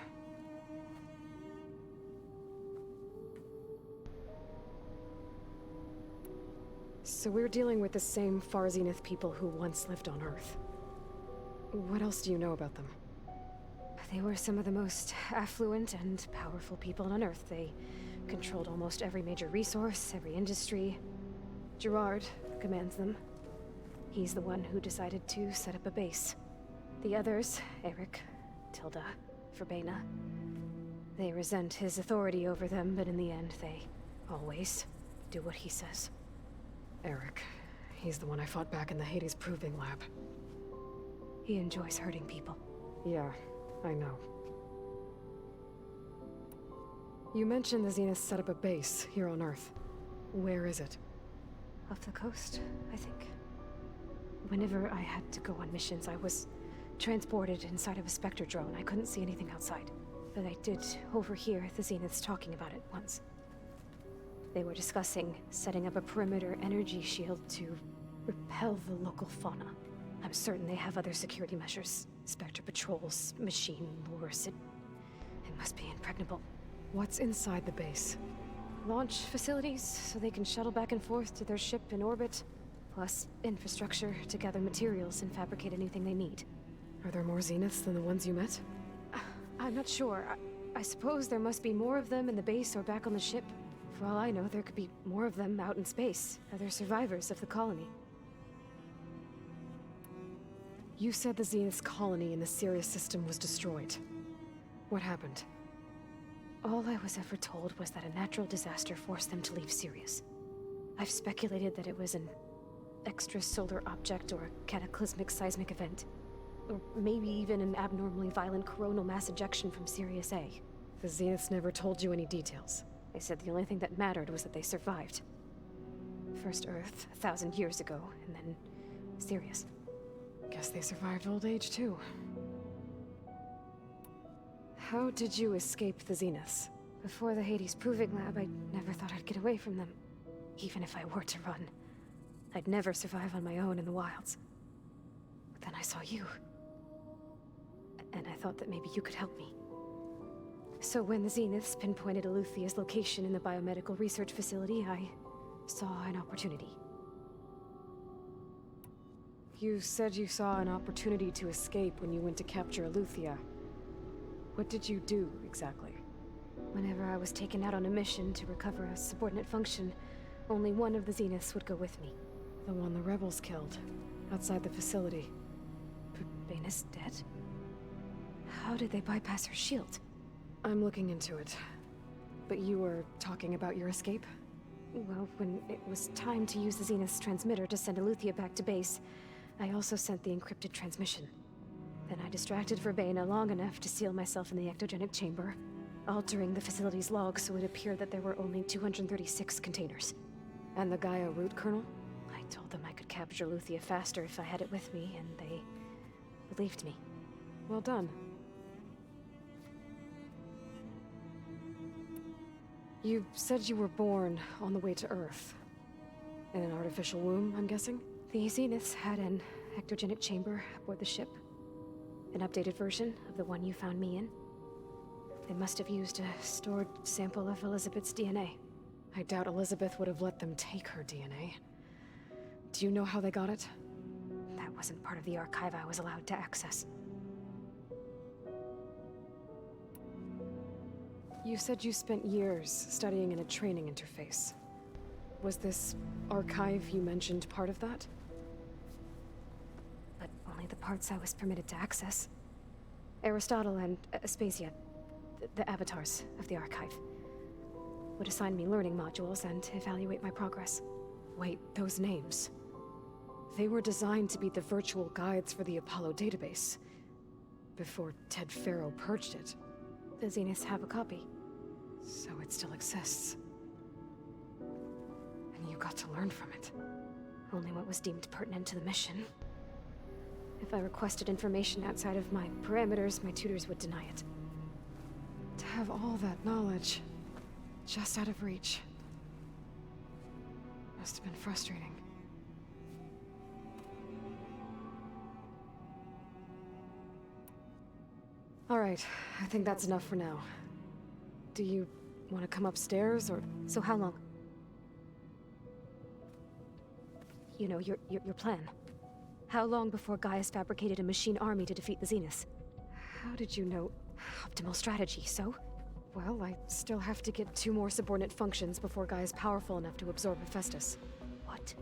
So we're dealing with the same Far Zenith people who once lived on Earth. What else do you know about them? They were some of the most affluent and powerful people on Earth. They controlled almost every major resource, every industry. Gerard commands them. He's the one who decided to set up a base. The others, Eric, Tilda, Verbena, they resent his authority over them, but in the end, they always do what he says. Eric. He's the one I fought back in the Hades Proving Lab. He enjoys hurting people. Yeah, I know. You mentioned the Zeniths set up a base here on Earth. Where is it? Off the coast, I think. Whenever I had to go on missions, I was transported inside of a Spectre drone. I couldn't see anything outside. But I did overhear the Zeniths talking about it once. They were discussing setting up a perimeter energy shield to repel the local fauna. I'm certain they have other security measures. Spectre patrols, machine lures. It must be impregnable. What's inside the base? Launch facilities, so they can shuttle back and forth to their ship in orbit. Plus infrastructure to gather materials and fabricate anything they need. Are there more Zeniths than the ones you met? I'm not sure. I suppose there must be more of them in the base or back on the ship. For all I know, there could be more of them out in space. Other survivors of the colony. You said the Zenith's colony in the Sirius system was destroyed. What happened? All I was ever told was that a natural disaster forced them to leave Sirius. I've speculated that it was an extrasolar object or a cataclysmic seismic event. Or maybe even an abnormally violent coronal mass ejection from Sirius A. The Zeniths never told you any details. They said the only thing that mattered was that they survived. First Earth, 1,000 years ago, and then Sirius. Guess they survived old age, too. How did you escape the Zeniths? Before the Hades Proving Lab, I never thought I'd get away from them. Even if I were to run. I'd never survive on my own in the wilds. But then I saw you. And I thought that maybe you could help me. So when the Zeniths pinpointed Eluthia's location in the biomedical research facility, I saw an opportunity. You said you saw an opportunity to escape when you went to capture Eluthia. What did you do, exactly? Whenever I was taken out on a mission to recover a subordinate function, only one of the Zeniths would go with me. The one the rebels killed, outside the facility. Bane is dead? How did they bypass her shield? I'm looking into it. But you were talking about your escape? Well, when it was time to use the Zenith's transmitter to send Eluthia back to base, I also sent the encrypted transmission. Then I distracted Verbena long enough to seal myself in the ectogenic chamber, altering the facility's log so it appeared that there were only 236 containers. And the Gaia root kernel? I told them I could capture Eluthia faster if I had it with me, and they believed me. Well done. You said you were born on the way to Earth. In an artificial womb, I'm guessing? The Zeniths had an ectogenic chamber aboard the ship. An updated version of the one you found me in. They must have used a stored sample of Elizabeth's DNA. I doubt Elizabeth would have let them take her DNA. Do you know how they got it? That wasn't part of the archive I was allowed to access. You said you spent years studying in a training interface. Was this archive you mentioned part of that? But only the parts I was permitted to access. Aristotle and Aspasia, the avatars of the archive, would assign me learning modules and evaluate my progress. Wait, those names. They were designed to be the virtual guides for the Apollo database. Before Ted Faro purged it. The Zeniths have a copy. So it still exists. And you got to learn from it. Only what was deemed pertinent to the mission. If I requested information outside of my parameters, my tutors would deny it. To have all that knowledge, just out of reach. Must have been frustrating. All right, I think that's enough for now. Do you want to come upstairs, or...? So how long? You know, your plan. How long before Gaius fabricated a machine army to defeat the Zeniths? How did you know? Optimal strategy, so? Well, I still have to get 2 more subordinate functions before Gaia's powerful enough to absorb Hephaestus. What?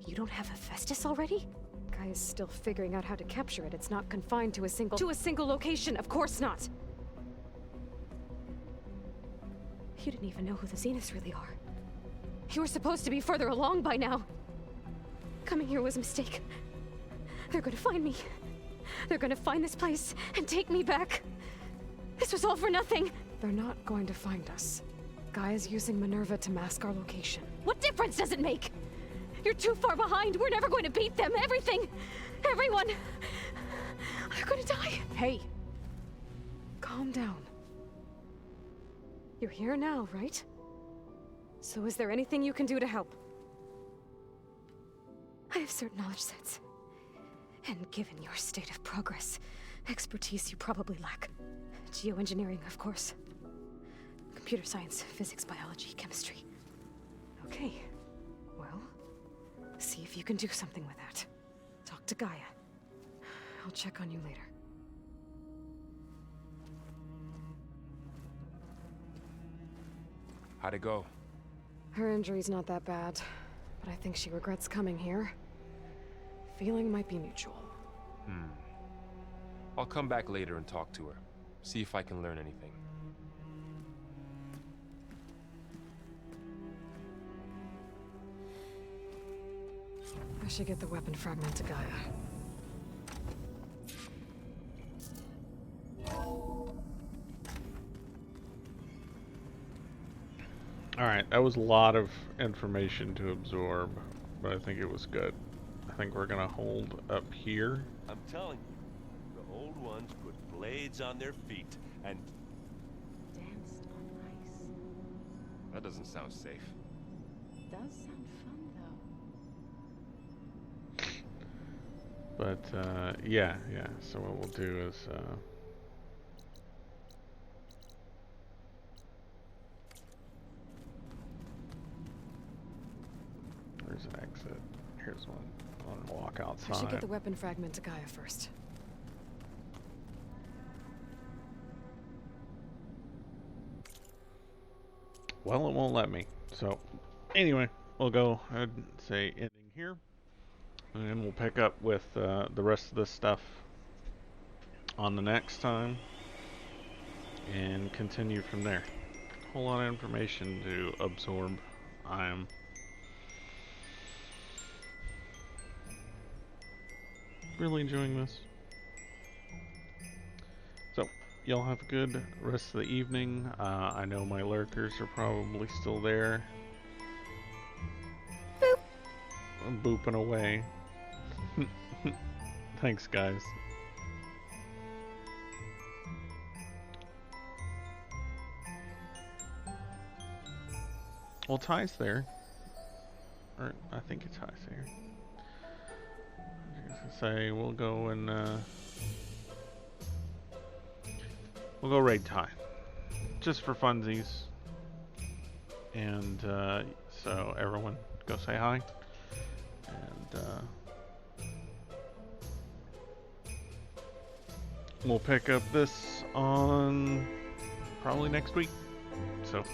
You don't have Hephaestus already? Gaia's still figuring out how to capture it. It's not confined to a single location, of course not! You didn't even know who the Zeniths really are. You were supposed to be further along by now. Coming here was a mistake. They're gonna find me. They're gonna find this place and take me back. This was all for nothing. They're not going to find us. Gaia's using Minerva to mask our location. What difference does it make? You're too far behind. We're never going to beat them. Everything. Everyone. They're gonna die. Hey. Calm down. You're here now, right? So is there anything you can do to help? I have certain knowledge sets. And given your state of progress, expertise you probably lack. Geoengineering, of course. Computer science, physics, biology, chemistry. Okay. Well, see if you can do something with that. Talk to Gaia. I'll check on you later. How'd it go? Her injury's not that bad, but I think she regrets coming here. Feeling might be mutual. I'll come back later and talk to her. See if I can learn anything. I should get the weapon fragment to Gaia. All Alright, that was a lot of information to absorb, but I think it was good. I think we're gonna hold up here. I'm telling you, the old ones put blades on their feet and Danced on ice. That doesn't sound safe. Does sound fun, though. But, yeah. So what we'll do is, where's an exit? Here's one. I'm gonna walk outside. I should get the weapon fragment to Gaia first. Well, it won't let me. So, anyway, we'll go ahead and say ending here. And we'll pick up with the rest of this stuff on the next time. And continue from there. A whole lot of information to absorb. I'm really enjoying this. So, y'all have a good rest of the evening. I know my lurkers are probably still there. Boop. I'm booping away. Thanks, guys. Well, Ty's there. Or, I think it's Ty's here. I was gonna say, we'll go and, we'll go raid Ty. Just for funsies. And, so everyone go say hi. And, we'll pick up this on probably next week. So,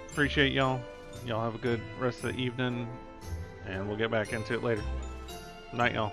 appreciate y'all. Y'all have a good rest of the evening. And we'll get back into it later. Night, y'all.